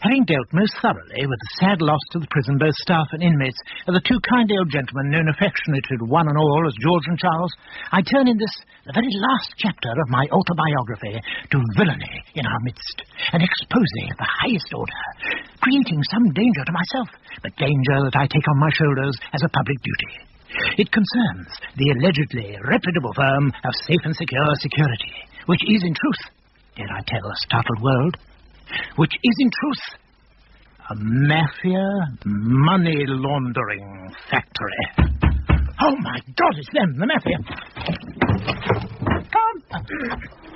Having dealt most thoroughly with the sad loss to the prison, both staff and inmates, of the two kind old gentlemen known affectionately to one and all as George and Charles, I turn in this, the very last chapter of my autobiography, to villainy in our midst, an expose of the highest order, creating some danger to myself, but danger that I take on my shoulders as a public duty. It concerns the allegedly reputable firm of Safe and Secure Security, which is in truth, dare I tell a startled world, which is in truth a mafia money laundering factory. Oh, my God, it's them, the mafia. Come.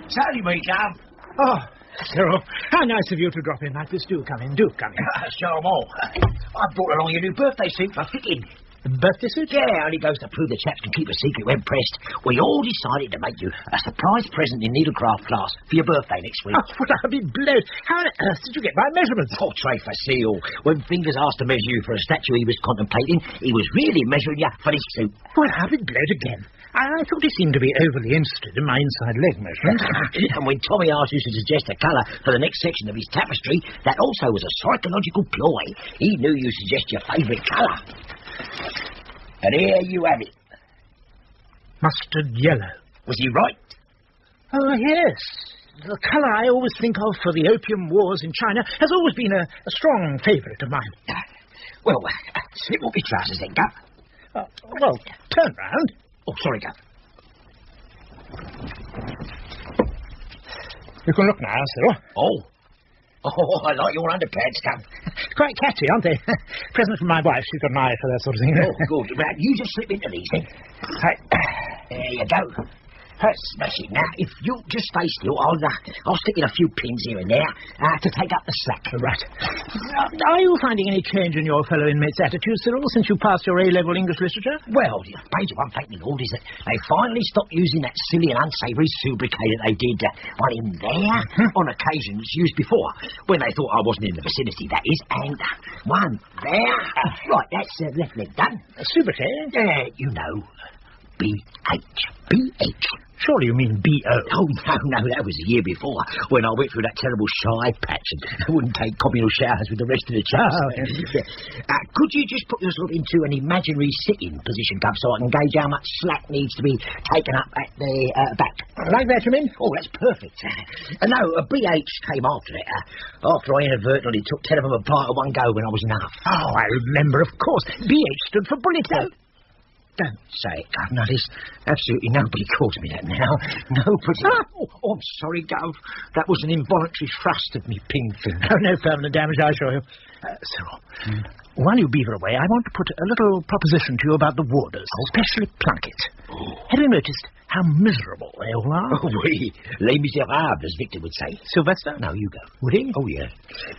Sorry, mate, love. Oh, Cyril, how nice of you to drop in like this. Do come in, do come in. Show 'em all. I brought along your new birthday suit for fitting. The birthday suit? Yeah, only goes to prove the chaps can keep a secret when pressed. We all decided to make you a surprise present in needlecraft class for your birthday next week. Oh, would I be blowed? How on earth did you get my measurements? Oh, tray for seal. When Fingers asked to measure you for a statue he was contemplating, he was really measuring you for this suit. Well, I'll be blowed again. I thought he seemed to be overly interested in my inside leg measurements. And when Tommy asked you to suggest a colour for the next section of his tapestry, that also was a psychological ploy. He knew you'd suggest your favourite colour. And here you have it. Mustard yellow. Was he right? Oh, yes. The colour I always think of for the Opium Wars in China has always been a strong favourite of mine. Well, slip off your trousers then, Gup. Well, turn round. Oh, sorry, Gup. You can look now, Cyril. Oh, I like your underpants, Gup. Quite catchy, aren't they? Present from my wife. She's got an eye for that sort of thing. Oh, good. Well, you just slip into these, then. Right. There you go. Smash it. Now, if you just stay still, I'll stick in a few pins here and there to take up the slack. Right. Are you finding any change in your fellow inmates' attitudes, Cyril, since you passed your A-level English literature? Well, the major one, thank me, Lord, is that they finally stopped using that silly and unsavoury sobriquet that they did. One in there, on occasions used before, when they thought I wasn't in the vicinity, that is, and one there. Right, that's left leg done. A sobriquet? You know, B.H. B.H. Surely you mean B.O. Oh, no, that was the year before, when I went through that terrible shy patch and wouldn't take communal showers with the rest of the chaps. Could you just put yourself into an imaginary sitting position, Gov, so I can gauge how much slack needs to be taken up at the back? Like that, you mean? Oh, that's perfect. No, B.H. came after it, after I inadvertently took 10 of them apart at one go when I was enough. Oh, I remember, of course. B.H. stood for bullet hole. Don't say it, Governor. There's absolutely nobody calls me that now. Nobody. Oh, I'm sorry, Gov. That was an involuntary thrust of me ping finger. Oh, no permanent damage, I assure you. Cyril, while you beaver away, I want to put a little proposition to you about the warders, especially Plunkett. Have you noticed how miserable they all are? Oh, oui. Les Miserables, as Victor would say. Sylvester? No, you go. Would he? Oh, yeah.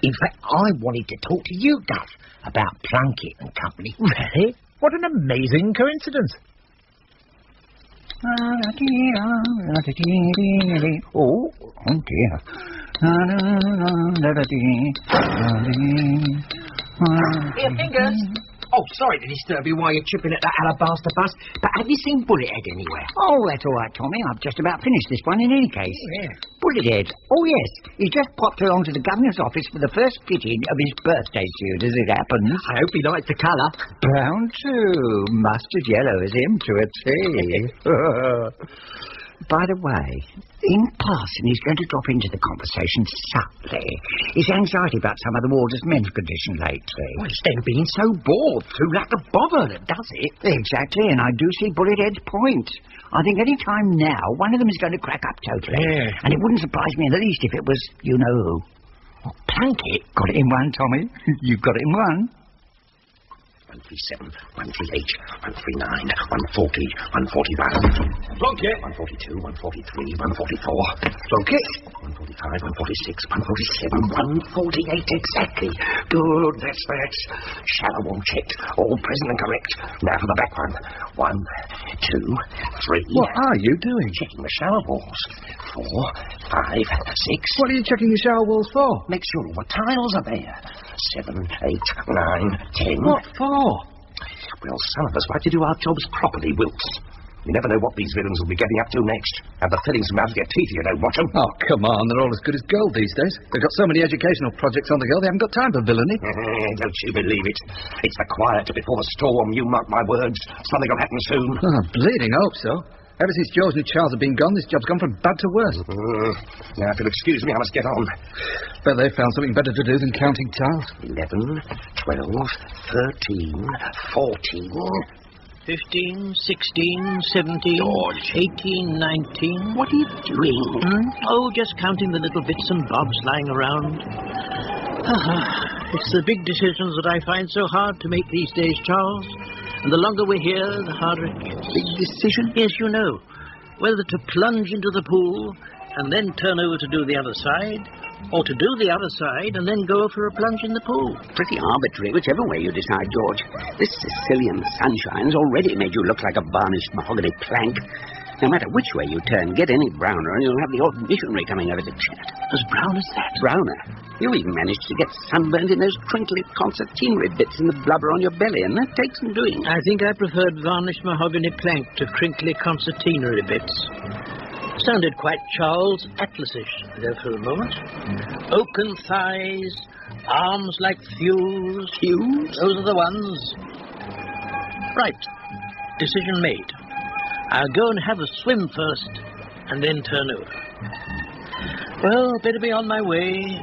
In fact, I wanted to talk to you, Gov, about Plunkett and company. Really? What an amazing coincidence. Oh dear. Here, fingers. Oh, sorry to disturb you while you're chipping at that alabaster bus, but have you seen Bullethead anywhere? Oh, that's all right, Tommy. I've just about finished this one in any case. Yeah. Bullethead? Oh, yes. He just popped along to the governor's office for the first fitting of his birthday suit, as it happens. I hope he likes the colour. Brown, too. Mustard yellow is him to a T. By the way, in passing, he's going to drop into the conversation subtly. His anxiety about some of the warder's men's condition lately. Well, it's them being so bored through lack of bother that does it. Exactly, and I do see Bullethead's point. I think any time now, one of them is going to crack up totally. Yeah. And it wouldn't surprise me in the least if it was, you know who. Well, Plunkett? Got it in one, Tommy. You've got it in one. 137, 138, 139, 140, 141. Plunkett! 142, 143, 144. Plunkett! 145, 146, 147, 148 exactly. Good, that's that. Shallow one checked. All present and correct. Now for the back one. 1, 2, 3. What are you doing? Checking the shower walls. 4, 5, 6. What are you checking the shower walls for? Make sure all the tiles are there. 7, 8, 9, 10. What for? Well, some of us like to do our jobs properly, Wilkes. You never know what these villains will be getting up to next. And the fillings come out of your teeth if you don't watch them. Oh, come on. They're all as good as gold these days. They've got so many educational projects on the go, they haven't got time for villainy. Don't you believe it? It's the quiet before the storm, you mark my words. Something will happen soon. Oh, bleeding hope so. Ever since George and Charles have been gone, this job's gone from bad to worse. Now, if you'll excuse me, I must get on. Bet they found something better to do than counting tiles. 11, 12, 13, 14... 15, 16, 17, George. 18, 19... What are you doing? Oh, just counting the little bits and bobs lying around. It's the big decisions that I find so hard to make these days, Charles. And the longer we're here, the harder it gets. Big decision? Yes, you know. Whether to plunge into the pool and then turn over to do the other side, or to do the other side and then go for a plunge in the pool. Pretty arbitrary, whichever way you decide, George. This Sicilian sunshine's already made you look like a varnished mahogany plank. No matter which way you turn, get any browner and you'll have the old missionary coming over to chat. As brown as that? Browner. You even managed to get sunburnt in those crinkly concertinery bits in the blubber on your belly, and that takes some doing. I think I preferred varnished mahogany plank to crinkly concertinery bits. Sounded quite Charles Atlas-ish there for a moment. Oaken thighs, arms like thews. Thews? Those are the ones. Right. Decision made. I'll go and have a swim first, and then turn over. Well, better be on my way.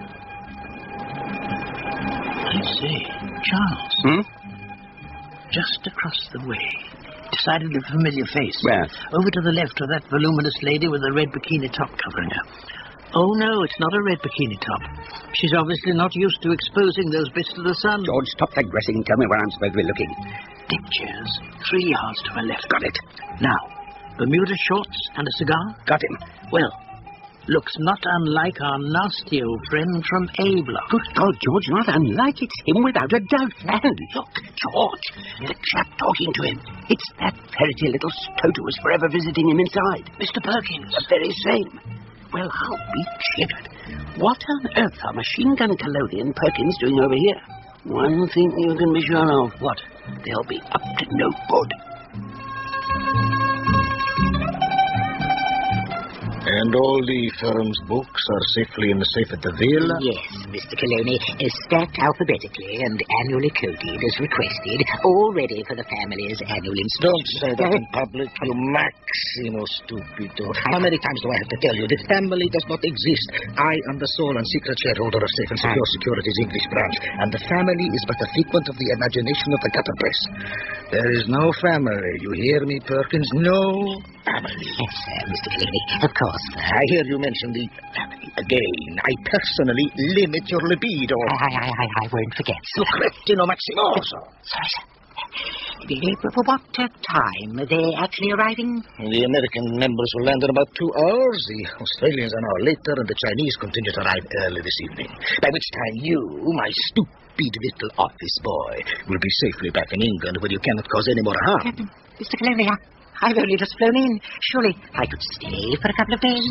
I say, Charles. Just across the way. Decidedly familiar face. Where? Over to the left of that voluminous lady with the red bikini top covering her. Oh, no, it's not a red bikini top. She's obviously not used to exposing those bits to the sun. George, stop digressing and tell me where I'm supposed to be looking. Deck chairs, 3 yards to her left. Got it. Now, Bermuda shorts and a cigar? Got him. Well, looks not unlike our nasty old friend from A Block. Good God, George, not unlike. It's him without a doubt. And look, George, the chap talking to him. It's that ferrety little stoat who was forever visiting him inside. Mr. Perkins. The very same. Well, I'll be jiggered. What on earth are Machine Gun Cologne and Perkins doing over here? One thing you can be sure of. What? They'll be up to no good. And all the firm's books are safely in the safe at the villa? Yes, Mr. Coloni, stacked alphabetically and annually coded as requested, all ready for the family's annual inspection. Don't say that in public, you Maximo Stupido. How many times do I have to tell you? The family does not exist. I am the sole and secret shareholder of Safe and Secure Securities English branch, and the family is but a figment of the imagination of the gutter press. There is no family. You hear me, Perkins? No family. Yes, sir, Mr. Coloni. Of course, sir. I hear you mention the family again. I personally limit your libido. I won't forget, sir. Cretino Maximo. Sorry, sir. What time are they actually arriving? The American members will land in about 2 hours. The Australians an hour later, and the Chinese continue to arrive early this evening. By which time you, my stupid little office boy, will be safely back in England where you cannot cause any more harm. Captain, Mr. Coloni, I've only just flown in. Surely I could stay for a couple of days.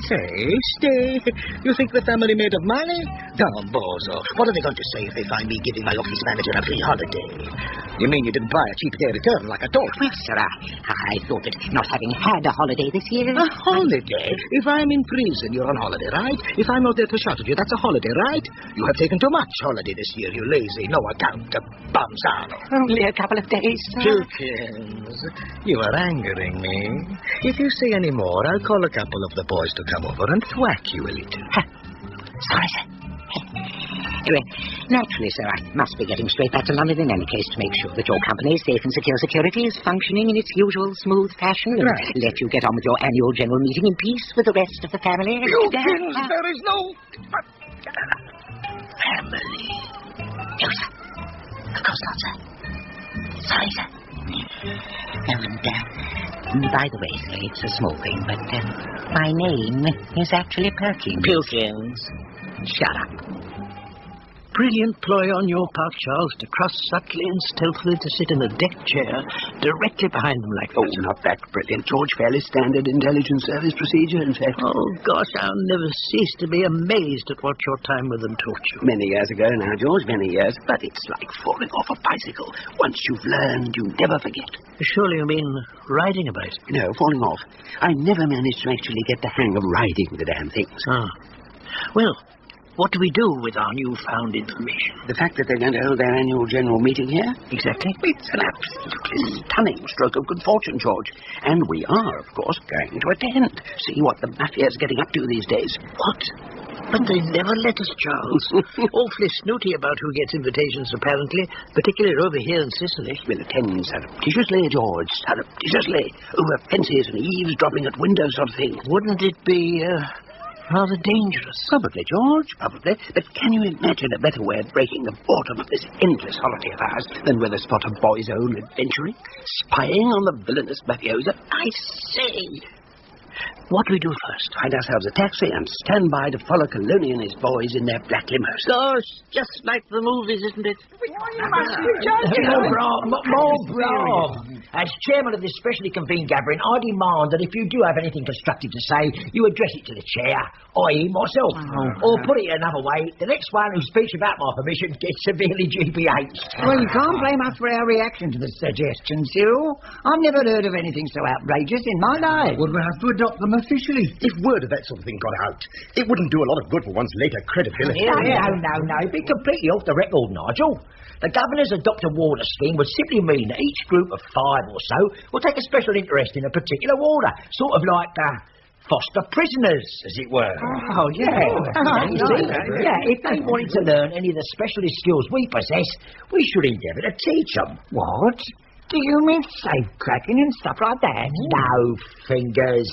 Stay? You think the family made of money? Down, Bozo. What are they going to say if they find me giving my office manager a free holiday? You mean you didn't buy a cheap day return like I told you? Well, sir, I thought that not having had a holiday this year... A holiday? If I'm in prison, you're on holiday, right? If I'm not there to shout at you, that's a holiday, right? You have taken too much holiday this year, you lazy, no-account bumsano. Only a couple of days, sir. Chickens, you are angering me. If you say any more, I'll call a couple of the boys to come over and thwack you a little. Sorry, sir. Anyway, naturally, sir, I must be getting straight back to London in any case to make sure that your company, Safe and Secure Security, is functioning in its usual smooth fashion and let you get on with your annual general meeting in peace with the rest of the family. Chickens, there is no... family. No, sir. Of course not, sir. Sorry, sir. And, by the way, sir, it's a small thing, but my name is actually Perkins. Pilkins. Shut up. Brilliant ploy on your part, Charles, to cross subtly and stealthily to sit in a deck chair directly behind them like that. Oh, not that brilliant, George. Fairly standard intelligence service procedure, in fact. Oh, gosh, I'll never cease to be amazed at what your time with them taught you. Many years ago now, George, many years. But it's like falling off a bicycle. Once you've learned, you never forget. Surely you mean riding a bicycle? No, falling off. I never managed to actually get the hang of riding the damn things. Ah. Well, what do we do with our newfound information? The fact that they're going to hold their annual general meeting here? Exactly. It's an absolutely stunning stroke of good fortune, George. And we are, of course, going to attend. See what the mafia's getting up to these days. What? But they never let us, Charles. Awfully snooty about who gets invitations, apparently, particularly over here in Sicily. We'll attend surreptitiously, George, surreptitiously, over fences and eavesdropping at windows sort of thing. Wouldn't it be, rather dangerous? Probably, George, probably. But can you imagine a better way of breaking the boredom of this endless holiday of ours than with a spot of boys' own adventuring? Spying on the villainous mafiosa? I say... What do we do first? Find ourselves a taxi and stand by to follow Coloni and his boys in their black limos. Gosh, just like the movies, isn't it? More brom. As chairman of this specially convened gathering, I demand that if you do have anything constructive to say, you address it to the chair, i.e. myself. Or put it another way, the next one who speaks without my permission gets severely GBH'd. Well, you can't blame us for our reaction to the suggestion, Cyril. I've never heard of anything so outrageous in my life. Would we have to adopt them officially? If word of that sort of thing got out, it wouldn't do a lot of good for one's later credibility. No. Be completely off the record, Nigel. The governor's adopted water scheme would simply mean that each group of 5 or so will take a special interest in a particular water, sort of like foster prisoners, as it were. Oh, yeah. If they wanted to learn any of the specialist skills we possess, we should endeavour to teach them. What? Do you mean safe cracking and stuff like that? No, fingers.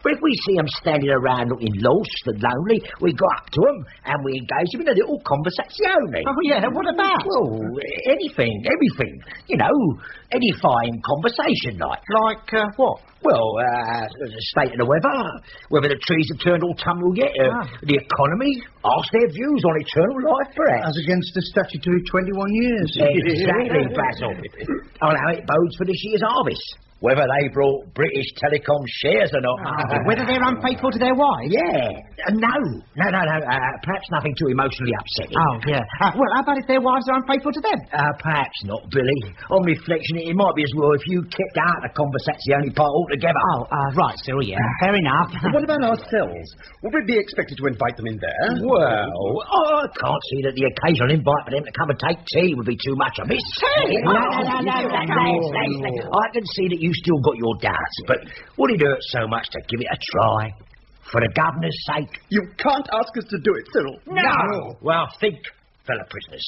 But if we see them standing around looking lost and lonely, we go up to them and we engage them in a little conversazione. Oh, yeah, what about? Well, anything, everything. You know, edifying conversation like. Like, what? Well, the state of the weather, whether the trees have turned autumnal yet, the economy, ask their views on eternal life, perhaps. As against the statutory 21 years. Exactly, Basil. On how it bodes for this year's harvest. Whether they brought British Telecom shares or not. Whether they're unfaithful to their wives? Yeah. No. Perhaps nothing too emotionally upsetting. Oh, yeah. Well, how about if their wives are unfaithful to them? Perhaps not, Billy. On reflection, it might be as well if you kept out the conversazione part altogether. Oh, right, Cyril, yeah. Fair enough. What about ourselves? Would we be expected to invite them in there? Well, I can't see that the occasional invite for them to come and take tea would be too much amiss. No. I can see that you still got your doubts, but would it hurt so much to give it a try? For the governor's sake? You can't ask us to do it, Cyril. No! Well, think, fellow prisoners,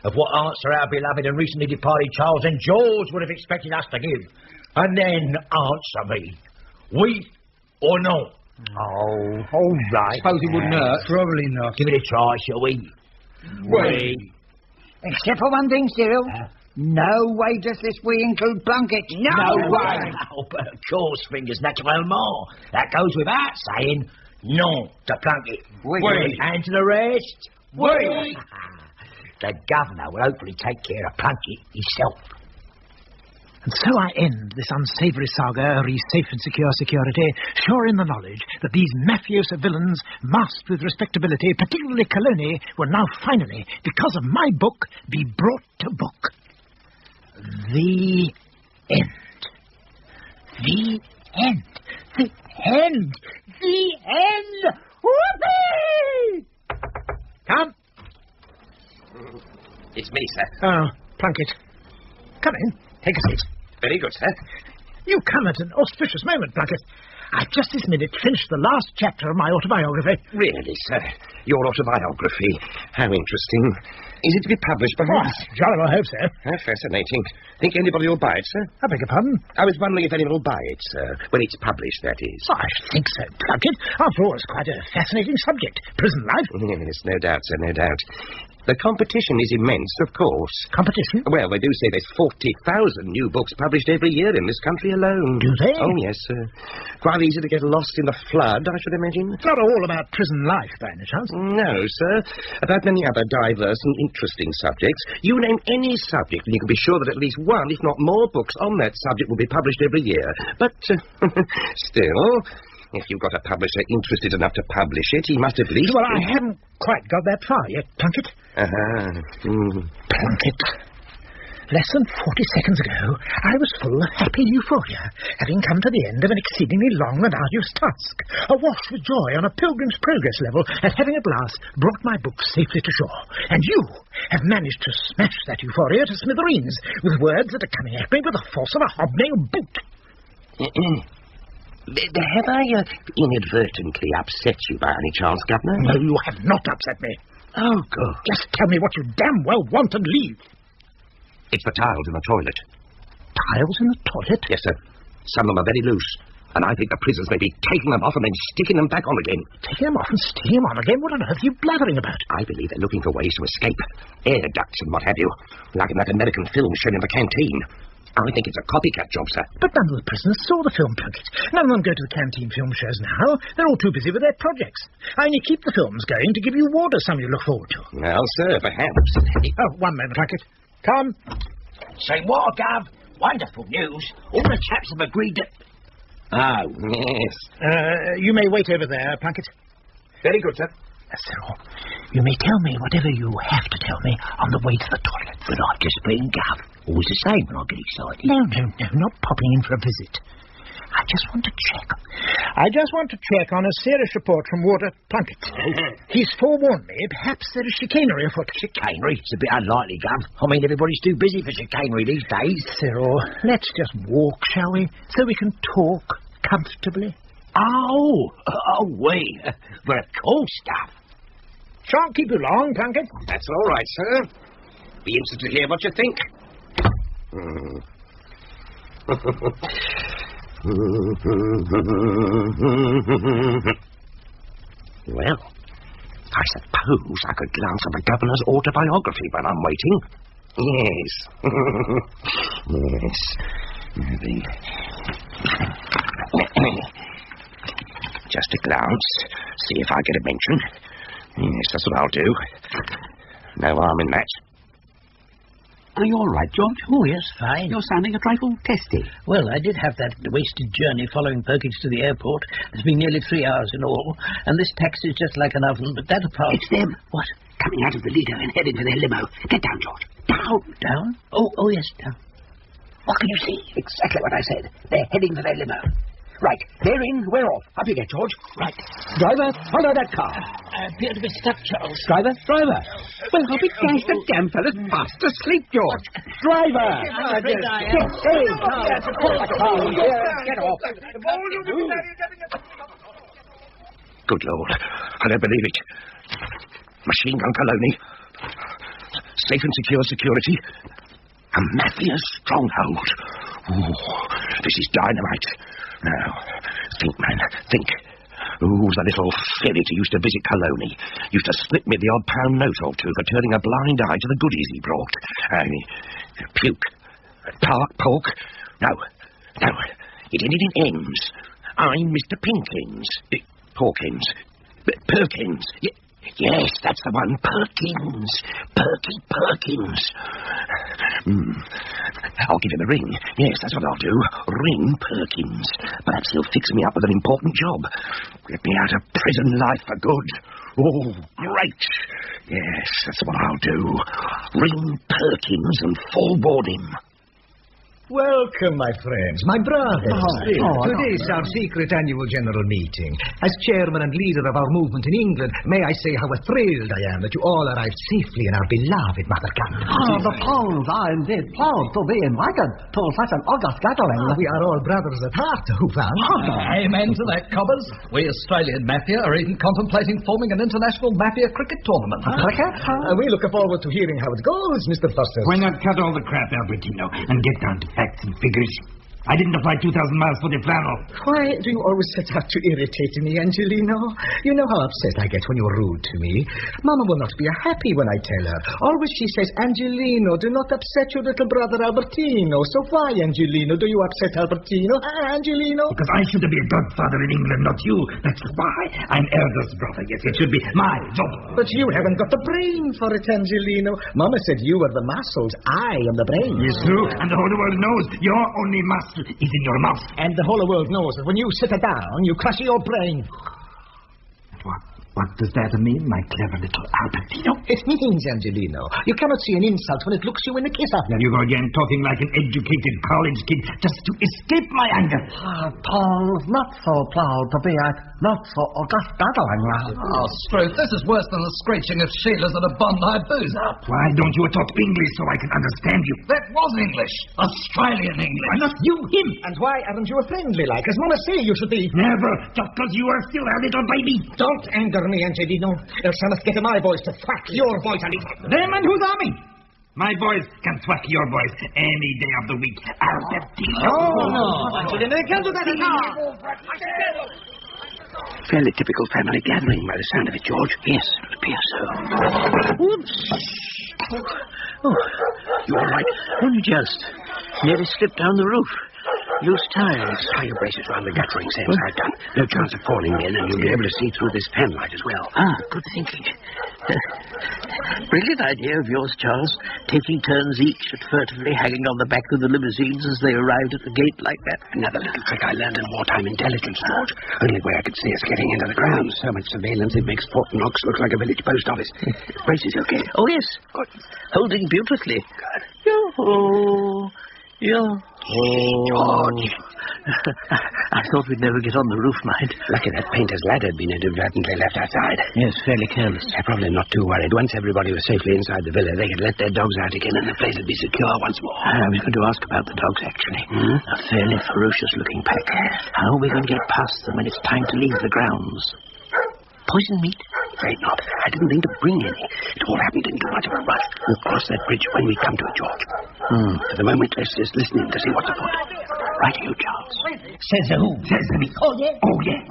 of what answer our beloved and recently departed Charles and George would have expected us to give. And then answer me. Oui or no? Oh, all right. Suppose it wouldn't hurt. Probably not. Give it a try, shall we? Oui. Except for one thing, Cyril. No wages this we include Plunkett. No way. Oh, but of course, fingers naturellement. That goes without saying. Non to Plunkett. Oui. And to the rest. Oui. The governor will hopefully take care of Plunkett himself. And so I end this unsavoury saga, re safe and secure security, sure in the knowledge that these mafioso villains, masked with respectability, particularly Coloni, will now finally, because of my book, be brought to book. The end. The end. The end. The end. Whoopee! Come. It's me, sir. Oh, Plunkett. Come in. Take a seat. Very good, sir. You come at an auspicious moment, Plunkett. I've just this minute finished the last chapter of my autobiography. Really, sir? Your autobiography? How interesting. Is it to be published, perhaps? Jolly well hope so. How fascinating. Think anybody will buy it, sir? I beg your pardon? I was wondering if anyone will buy it, sir. When it's published, that is. Oh, I should think so, Plunkett. After all, it's quite a fascinating subject. Prison life. Yes, no doubt, sir, no doubt. The competition is immense, of course. Competition? Well, they do say there's 40,000 new books published every year in this country alone. Do they? Oh, yes, sir. Quite easy to get lost in the flood, I should imagine. It's not all about prison life, by any chance. No, sir. About many other diverse and interesting subjects. You name any subject, and you can be sure that at least one, if not more, books on that subject will be published every year. But, still, if you've got a publisher interested enough to publish it, he must at least... Well, I haven't quite got that far yet, Plunkett. Plunkett. Less than 40 seconds ago, I was full of happy euphoria, having come to the end of an exceedingly long and arduous task, awash with joy on a pilgrim's progress level at having at last brought my book safely to shore. And you have managed to smash that euphoria to smithereens with words that are coming at me with the force of a hobnail boot. Have I inadvertently upset you by any chance, Governor? No, you have not upset me. Oh, good. Just tell me what you damn well want and leave. It's the tiles in the toilet. Tiles in the toilet? Yes, sir. Some of them are very loose, and I think the prisoners may be taking them off and then sticking them back on again. Taking them off and sticking them on again? What on earth are you blathering about? I believe they're looking for ways to escape. Air ducts and what have you. Like in that American film shown in the canteen. I think it's a copycat job, sir. But none of the prisoners saw the film, Plunkett. None of them go to the canteen film shows now. They're all too busy with their projects. I only keep the films going to give you water some you look forward to. Well, sir, perhaps. Oh, one moment, Plunkett. Come. Say what, Gov? Wonderful news. All the chaps have agreed that... Oh, yes. You may wait over there, Plunkett. Very good, sir. Cyril, you may tell me whatever you have to tell me on the way to the toilet. But I've just been, Gov. Always the same when I get excited. No, not popping in for a visit. I just want to check on a serious report from Warder Plunkett. He's forewarned me perhaps there is chicanery afoot. Chicanery? It's a bit unlikely, Gov. I mean, everybody's too busy for chicanery these days. Cyril, let's just walk, shall we? So we can talk comfortably. Wait. But of course, Gov. Shan't keep you long, Plunkett. That's all right, sir. Be interested to hear what you think. Well, I suppose I could glance at the governor's autobiography when I'm waiting. Yes. Yes. Just a glance. See if I get a mention. Yes, that's what I'll do. No harm in that. Are you all right, George? Oh, yes, fine. You're sounding a trifle testy. Well, I did have that wasted journey following Perkins to the airport. It's been nearly 3 hours in all, and this taxi's just like an oven, but that apart... It's them. What? Coming out of the Lido and heading for their limo. Get down, George. Down. Down? Oh, yes, down. What can you see? Exactly what I said. They're heading for their limo. Right, they're in, we're off. Up you get, George. Right. Driver, follow that car. I appear to be stuck, Charles. Driver. Well, I'll be dashed, the damn fella's fast asleep, George. Driver! I'm afraid I am. Get off. Good Lord, I don't believe it. Machine gun colony. Safe and secure security. A mafia stronghold. Oh, this is dynamite. Now, think, man, think. Ooh, the little ferret who used to visit Colony. Used to slip me the odd pound note or two for turning a blind eye to the goodies he brought. Puke. Pork. No. It ended in M's. I'm Mr. Pinkins. Porkins. Perkins. Yes, that's the one. Perkins. Perkins. I'll give him a ring. Yes, that's what I'll do. Ring Perkins. Perhaps he'll fix me up with an important job. Get me out of prison life for good. Oh, great. Yes, that's what I'll do. Ring Perkins and forward him. Welcome, my friends, my brothers. Today's our secret annual general meeting. As chairman and leader of our movement in England, may I say how thrilled I am that you all arrived safely in our beloved mother country. The Poles are indeed proud to be invited to such an august gathering. We are all brothers at heart, Hoovan. Amen to that, Cobbers. We Australian Mafia are even contemplating forming an international Mafia cricket tournament. Cricket? We look forward to hearing how it goes, Mr. Foster. Why not cut all the crap, Albertino, and get down to facts and figures? I didn't apply 2,000 miles for the flannel. Why do you always set out to irritate me, Angelino? You know how upset I get when you're rude to me. Mama will not be happy when I tell her. Always she says, Angelino, do not upset your little brother Albertino. So why, Angelino, do you upset Albertino? Angelino? Because I should be a godfather in England, not you. That's why. I'm eldest brother. Yes, it should be my job. But you haven't got the brain for it, Angelino. Mama said you were the muscles. I am the brain. It's true, and the whole world knows your only muscle is in your mouth. And the whole world knows that when you sit down, you crush your brain. What does that mean, my clever little Albertino? It means, Angelino, you cannot see an insult when it looks you in the kisser. There you go again, talking like an educated college kid, just to escape my anger. Paul's not so proud to be at not so august gathering, lad. Struth, this is worse than the screeching of Sheilas at a Bondi booze. Why don't you talk English so I can understand you? That was English. Australian English. Why not you, him? And why aren't you a friendly like? As Mama say you should be. Never, just because you are still a little baby. Don't anger me, Angelino, else I must get my boys to thwack your boys a little. Them and whose army? My boys can thwack your boys any day of the week. Albertino. No, Angelino, they can't do that at all. Fairly typical family gathering by the sound of it, George. Yes, it would appear so. Oh, you all right? Only just. Nearly slipped down the roof. Loose tires. Tie your braces round the guttering, same as I've done. No chance of falling in, and you'll be able to see through this fanlight as well. Good thinking. Brilliant idea of yours, Charles. Taking turns each at furtively hanging on the back of the limousines as they arrived at the gate like that. Another little trick I learned in wartime intelligence, George. Only way I could see us getting into the grounds. So much surveillance, it makes Fort Knox look like a village post office. Braces okay? Oh, yes. Good. Holding beautifully. Good. Yo-ho. George. I thought we'd never get on the roof, mind. Lucky that painter's ladder had been inadvertently left outside. Yes, fairly careless. They're probably not too worried. Once everybody was safely inside the villa, they could let their dogs out again and the place would be secure once more. I was going to ask about the dogs, actually. A fairly ferocious-looking pack. How are we going to get past them when it's time to leave the grounds? Poison meat? Afraid not. I didn't think to bring any. It all happened in too much of a rush. We'll cross that bridge when we come to it, George. For the moment, let's just listen in to see what's afoot. Right, you, Charles. Says who? Says me. Oh, yeah? Oh, yeah.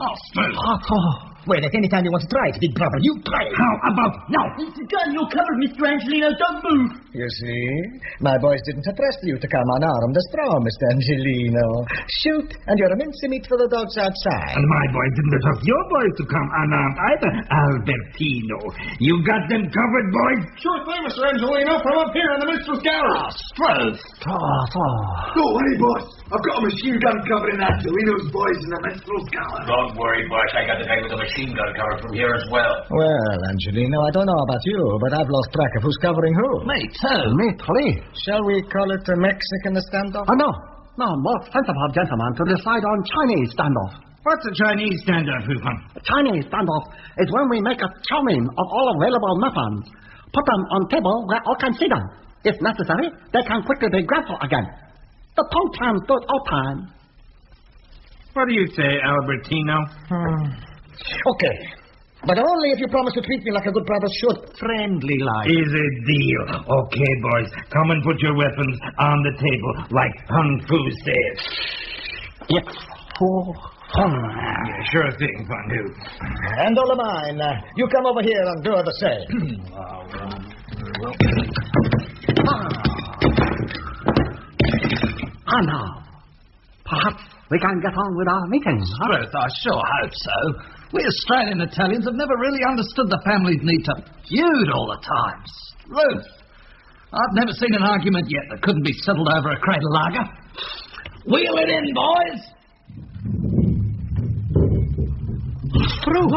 Well, at any time you want to try it, big brother, you try it. How about now? It's the gun you're covered, Mr. Angelino. Don't move. You see? My boys didn't trust you to come unarmed as straw, Mr. Angelino. Shoot, and you're a mince meat for the dogs outside. And my boys didn't trust your boys to come unarmed either, Albertino. You got them covered, boys? Sure thing, Mr. Angelino. From up here in the minstrel's gallery. Stroke. Go away, boss. I've got a machine gun covering Angelino's boys in the minstrel's gallery. Don't worry, boys. I got the guy with the machine gun covered from here as well. Well, Angelino, I don't know about you, but I've lost track of who's covering who. Me too. Me three. Shall we call it a Mexican standoff? No. No, more sensible gentlemen to decide on Chinese standoff. What's a Chinese standoff, Hufan? Chinese standoff is when we make a chow mein of all available weapons, put them on table where all can see them. If necessary, they can quickly be grappled again. The tongue time stood all time. What do you say, Albertino? Okay. But only if you promise to treat me like a good brother should. Friendly like. Is a deal. Okay, boys. Come and put your weapons on the table like Kung Fu says. Yes. Yeah, sure thing, Fun Fu. And all of mine. You come over here and do the same. Now, perhaps we can get on with our meetings. Truth, I sure hope so. We Australian Italians have never really understood the family's need to feud all the time. Truth. I've never seen an argument yet that couldn't be settled over a crate of lager. Wheel it in, boys! Through.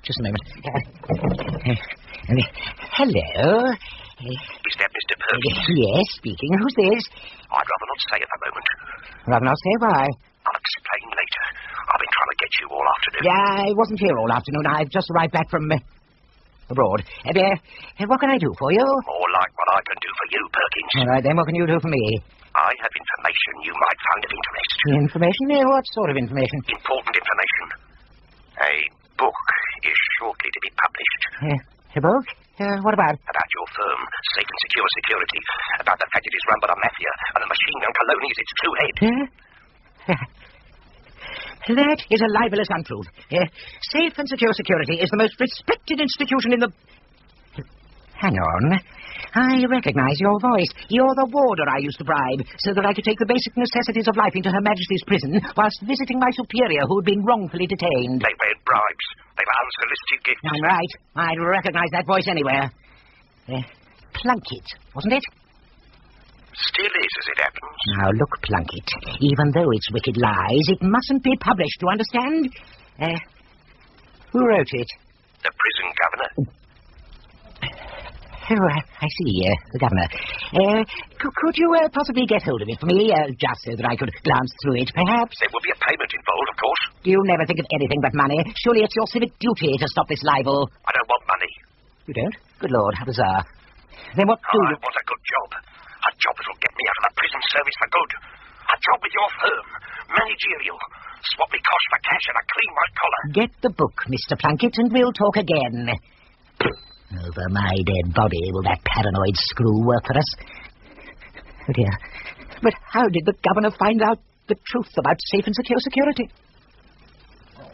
Just a moment. Hello. Is that Mr. Perkins? Yes, speaking. Who's this? I'd rather not say at the moment. Rather not say why? I'll explain later. I've been trying to get you all afternoon. Yeah, I wasn't here all afternoon. I've just arrived back from abroad. What can I do for you? More like what I can do for you, Perkins. All right, then what can you do for me? I have information you might find of interest. Information? What sort of information? Important information. A book is shortly to be published. A book? What about? About your firm, Safe and Secure Security. About the fact it is run by the mafia and the machine gun cologne is its true head. That is a libelous untruth. Safe and Secure Security is the most respected institution in the... Hang on. I recognize your voice. You're the warder I used to bribe, so that I could take the basic necessities of life into Her Majesty's prison whilst visiting my superior who had been wrongfully detained. They paid bribes. They were unsolicited gifts. I'm right. I'd recognize that voice anywhere. Plunkett, wasn't it? Still is, as it happens. Now, look, Plunkett. Even though it's wicked lies, it mustn't be published, you understand? Who wrote it? The prison governor. Oh, I see, the governor. Could you possibly get hold of it for me, just so that I could glance through it, perhaps? There will be a payment involved, of course. You never think of anything but money. Surely it's your civic duty to stop this libel. I don't want money. You don't? Good Lord, how bizarre. Then what do you... I want a good job. A job that will get me out of the prison service for good. A job with your firm. Managerial. Swap me cost for cash and a clean white collar. Get the book, Mr. Plunkett, and we'll talk again. Over my dead body will that paranoid screw work for us. Oh, dear. But how did the governor find out the truth about Safe and Secure Security?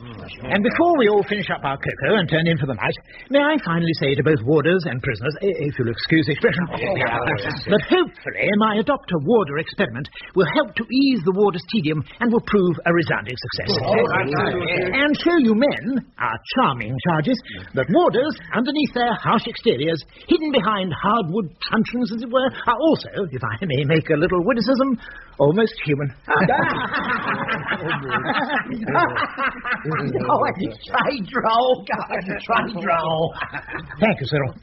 And before we all finish up our cocoa and turn in for the night, may I finally say to both warders and prisoners, if you'll excuse the expression, that hopefully my adopt-a-warder experiment will help to ease the warder's tedium and will prove a resounding success. And show you men, our charming charges, that warders, underneath their harsh exteriors, hidden behind hardwood truncheons, as it were, are also, if I may make a little witticism, almost human. Try droll, God. Try droll. Thank you, Cyril.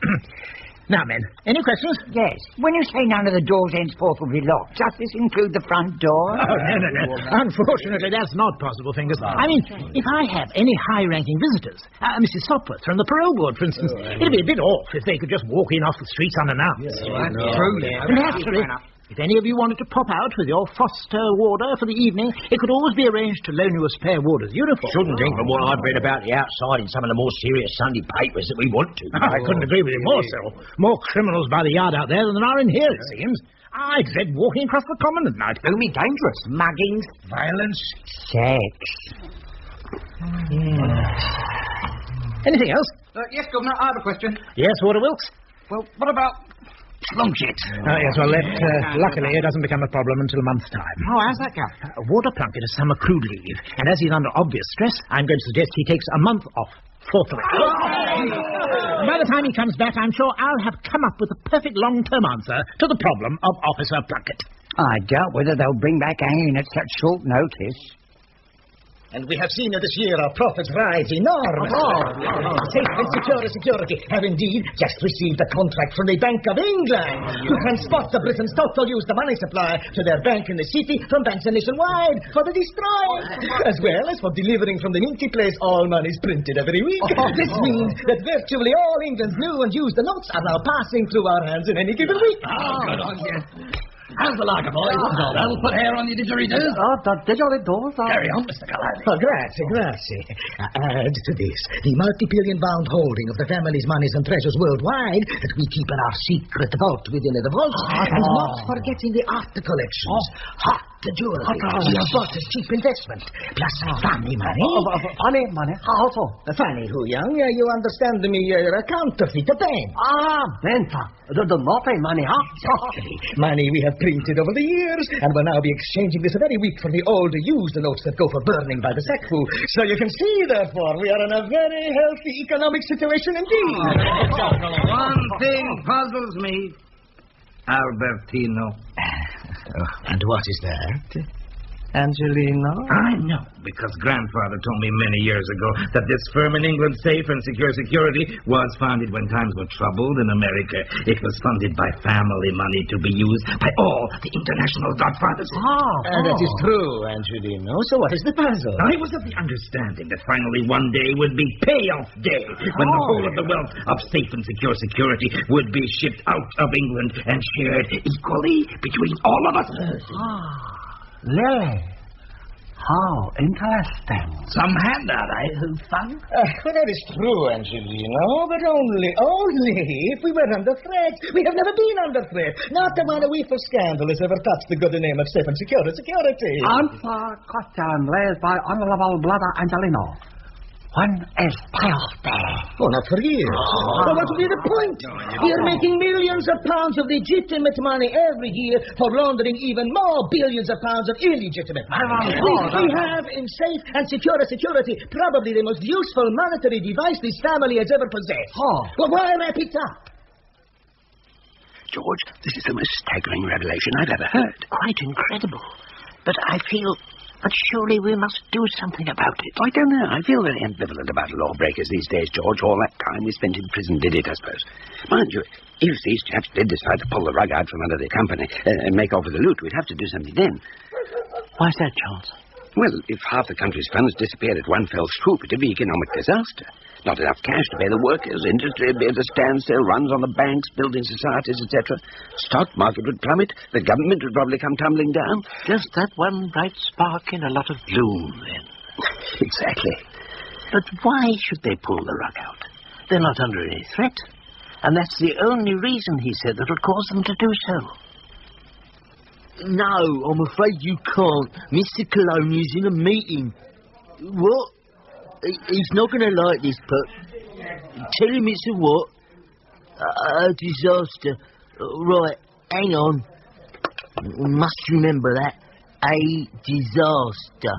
Now, men, any questions? Yes. When you say none of the doors henceforth will be locked, does this include the front door? Oh, no. Unfortunately, that's not possible, Fingers. I mean, if I have any high-ranking visitors, Mrs. Sopwith from the parole board, for instance, it'd be a bit off if they could just walk in off the streets unannounced. True. Naturally, If any of you wanted to pop out with your foster warder for the evening, it could always be arranged to loan you a spare warder's uniform. Shouldn't think from what I've read about the outside in some of the more serious Sunday papers that we want to. I couldn't agree with you more, Cyril. More criminals by the yard out there than there are in here, it seems. I dread walking across the common at night. Only dangerous. Muggings, violence, sex. Anything else? Yes, Governor, I have a question. Yes, Warder Wilkes? Well, what about Plunkett? Yes, well, luckily it doesn't become a problem until a month's time. Oh, how's that go? Warder Plunkett has summer crude leave, and as he's under obvious stress, I'm going to suggest he takes a month off. Forthwith. By the time he comes back, I'm sure I'll have come up with a perfect long-term answer to the problem of Officer Plunkett. I doubt whether they'll bring back hanging at such short notice. And we have seen that this year our profits rise enormously. Safe and Security have indeed just received a contract from the Bank of England to transport the Britain's total used money supply to their bank in the city from banks nationwide for the destroyed, as well as for delivering from the minty place all monies printed every week. This means that virtually all England's new and used notes are now passing through our hands in any given week. Good on you. How's the lager, boys? That'll put hair on your didgeridoos. The didgeridoo. Carry on, Mr. Galani. Grazie. Add to this the multi-billion-pound holding of the family's monies and treasures worldwide that we keep in our secret vault within the vaults, and not forgetting the art collections. Hot jewelry we have bought as cheap investment, plus funny money. Funny money? How so? Funny, who, young? You understand me, a counterfeit, a bank. Venta. The naughty money, huh? Exactly. Money we have printed over the years, and will now be exchanging this very week for the old used notes that go for burning by the sackful. So you can see, therefore, we are in a very healthy economic situation indeed. One thing puzzles me. Albertino. And what is that? Angelino? I know, because Grandfather told me many years ago that this firm in England, Safe and Secure Security, was founded when times were troubled in America. It was funded by family money to be used by all the international godfathers. That is true, Angelino. So what is the puzzle? I was of the understanding that finally one day would be payoff day, when the whole of the wealth of Safe and Secure Security would be shipped out of England and shared equally between all of us. Lily. How interesting. Some handout, eh? Who fun? Well, that is true, Angelino, but only if we were under threat. We have never been under threat. Not one whiff of scandal has ever touched the good name of Safe and Security. Answer question raised by Honorable Brother Angelino. When is payoff day? Oh, not for years. Well, what would be the point? We are making millions of pounds of legitimate money every year for laundering even more billions of pounds of illegitimate money. We have in Safe and Security probably the most useful monetary device this family has ever possessed. Well, why wrap it up? George, this is the most staggering revelation I've ever heard. Quite incredible. But I feel that surely we must do something about it. I don't know. I feel very ambivalent about lawbreakers these days, George. All that time we spent in prison did it, I suppose. Mind you, if these chaps did decide to pull the rug out from under the company and make off with the loot, we'd have to do something then. Why's that, Charles? Well, if half the country's funds disappeared at one fell swoop, it'd be economic disaster. Not enough cash to pay the workers, industry would be at a standstill, runs on the banks, building societies, etc. Stock market would plummet, the government would probably come tumbling down. Just that one bright spark in a lot of gloom, then. Exactly. But why should they pull the rug out? They're not under any threat. And that's the only reason, he said, that would cause them to do so. No, I'm afraid you can't. Mr. Coloni's in a meeting. What? He's not going to like this, but tell him it's a what? A disaster. Right, hang on. Must remember that. A disaster.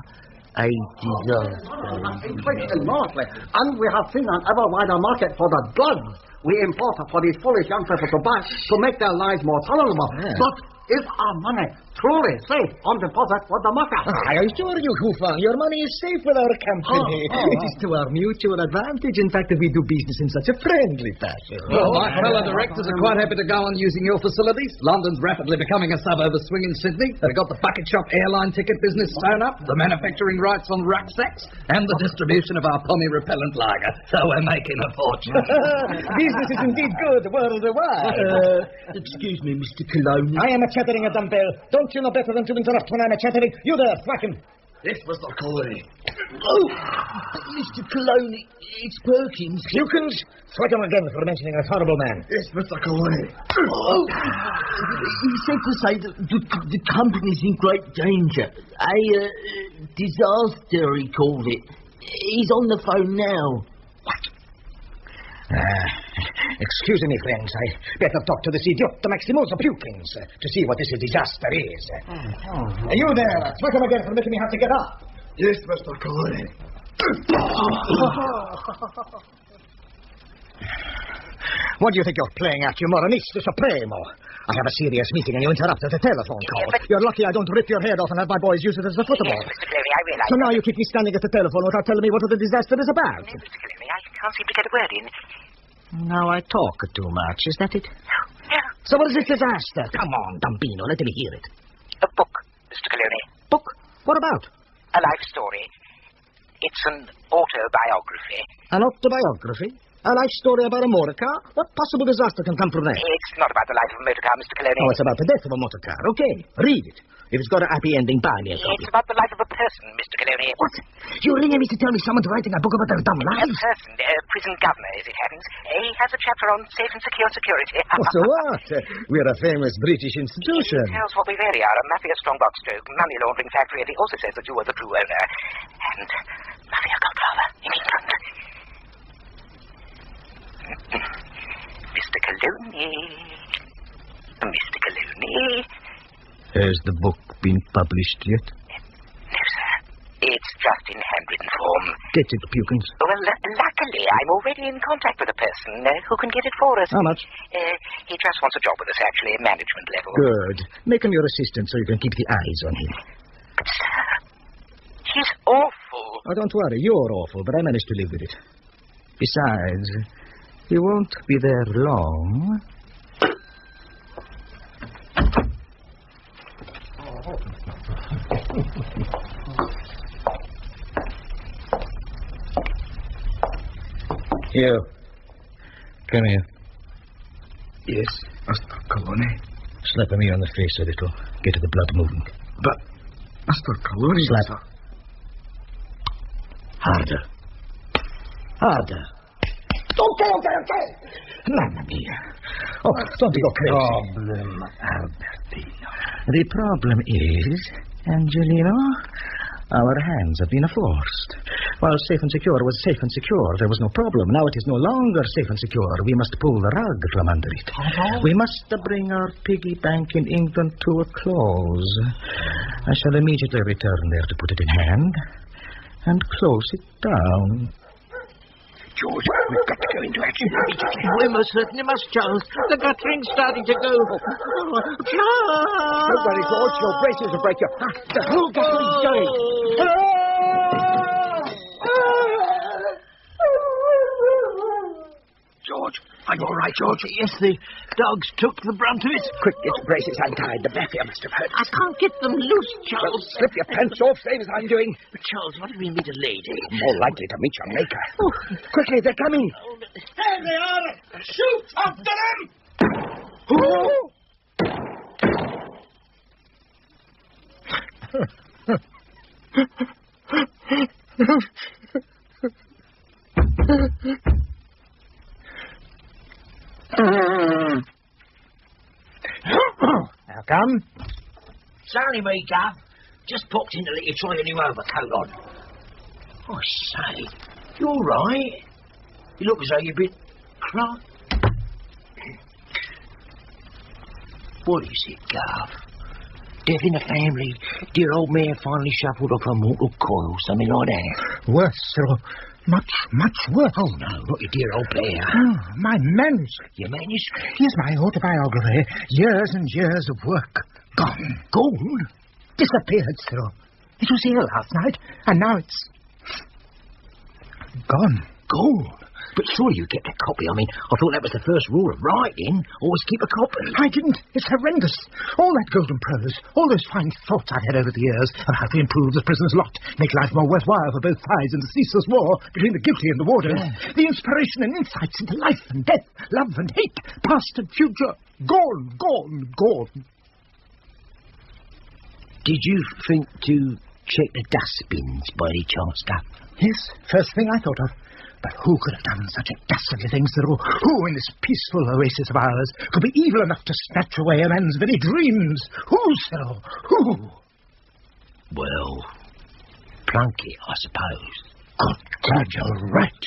A disaster. Enormously. And we have seen an ever wider market for the drugs we import for these foolish young people to buy to make their lives more tolerable. But is our money Truly safe on deposit with the mafia. I assure you, Hufang, your money is safe with our company. It is to our mutual advantage, in fact, that we do business in such a friendly fashion. Well, my fellow directors are quite happy to go on using your facilities. London's rapidly becoming a suburb of swinging Sydney. They've got the bucket shop airline ticket business sewn up, the manufacturing rights on rucksacks, and the distribution of our pommy repellent lager. So we're making a fortune. Business is indeed good worldwide. Excuse me, Mr. Cologne. I am a chattering a dumbbell. Don't you know better than to interrupt when I'm a chattering? You there, thwack him. Yes, Mr. Coley. Oh, Mr. Cologne, it's Perkins. Pukins, thwack him again for mentioning a horrible man. Yes, Mr. Coley. Oh, he said to say that the company's in great danger. A disaster, he called it. He's on the phone now. What? Excuse me, friends. I better talk to this idiot, the Maximosa Pukins, to see what this disaster is. You there, thwack him again for making me have to get up. Yes, Mr. Coley. What do you think you're playing at, you Moronista Supremo? I have a serious meeting and you interrupted the telephone call. You're lucky I don't rip your head off and have my boys use it as a football. Yes, Mr. Cleary, I realise. So now you keep me standing at the telephone without telling me what the disaster is about. Mr. Cleary, I can't seem to get a word in. Now I talk too much, is that it? No. So what is this disaster? Come on, Dumbino, let me hear it. A book, Mr. Cleary. Book? What about? A life story. It's an autobiography. An autobiography? A life story about a motor car? What possible disaster can come from that? It's not about the life of a motor car, Mr. Cleary. Oh, it's about the death of a motor car. Okay, read it. If it's got a happy ending, buy me a copy. It's about the life of a person, Mr. Cleary. What? You're ringing me to tell me someone's writing a book about their dumb lives? A person, a prison governor, as it happens. He has a chapter on safe and secure security. So what? We're a famous British institution. He tells what we really are, a mafia strongbox stroke, money laundering factory, and he also says that you are the true owner. And mafia godfather in England. Mr. Cologne. Mr. Cologne. Has the book been published yet? No, sir. It's just in handwritten form. Get it, Pukins. Well, luckily, I'm already in contact with a person who can get it for us. How much? He just wants a job with us, actually, at management level. Good. Make him your assistant so you can keep the eyes on him. But, sir, he's awful. Oh, don't worry. You're awful, but I managed to live with it. Besides, he won't be there long. You. Come here. Yes, Mr. Colony. Slap me on the face a little. Get the blood moving. But, Mr. Colony... Slap. Harder. Harder. Okay. Mamma mia. Oh, don't go crazy. Problem, Albertino. The problem is, Angelino, our hands have been forced. While safe and secure was safe and secure, there was no problem. Now it is no longer safe and secure. We must pull the rug from under it. We must bring our piggy bank in England to a close. I shall immediately return there to put it in hand and close it down. George, we've got to go into action immediately. We most certainly must, Charles. The guttering's starting to go. Charles! Don't worry, George. Your braces will break you. The whole guttering's going. George, are you all right, George? Yes, the dogs took the brunt of it. Quick, get your braces untied. The back of you must have hurt. I can't get them loose, Charles. Well, slip your pants off, same as I'm doing. But, Charles, what do you mean meet a lady? More likely to meet your maker. Oh, quickly, they're coming. There they are! Shoot after them! Now come. Sorry, me, Gov. Just popped in to let you try your new overcoat on. Oh, say, you all right? You look as though you're a bit cross. What is it, Gov? Death in the family. Dear old man finally shuffled off a mortal coil, something like that. Worse, sir. Much worse. Oh, no, not your dear old bear. My manuscript. Your manuscript? Here's my autobiography. Years and years of work. Gone. Gold? Disappeared, Cyril. It was here last night, and now it's... gone. Gold? But surely you kept a copy. I mean, I thought that was the first rule of writing. Always keep a copy. I didn't. It's horrendous. All that golden prose, all those fine thoughts I've had over the years of how to improve the prisoner's lot, make life more worthwhile for both sides in the ceaseless war between the guilty and the warders. Yeah. The inspiration and insights into life and death, love and hate, past and future. Gone, gone, gone. Did you think to check the dustbins by any chance, Doc? Yes, first thing I thought of. But who could have done such a dastardly thing, Cyril? Who in this peaceful oasis of ours could be evil enough to snatch away a man's very dreams? Who, Cyril? Who? Well, Plunkett, I suppose. Good God, you're right.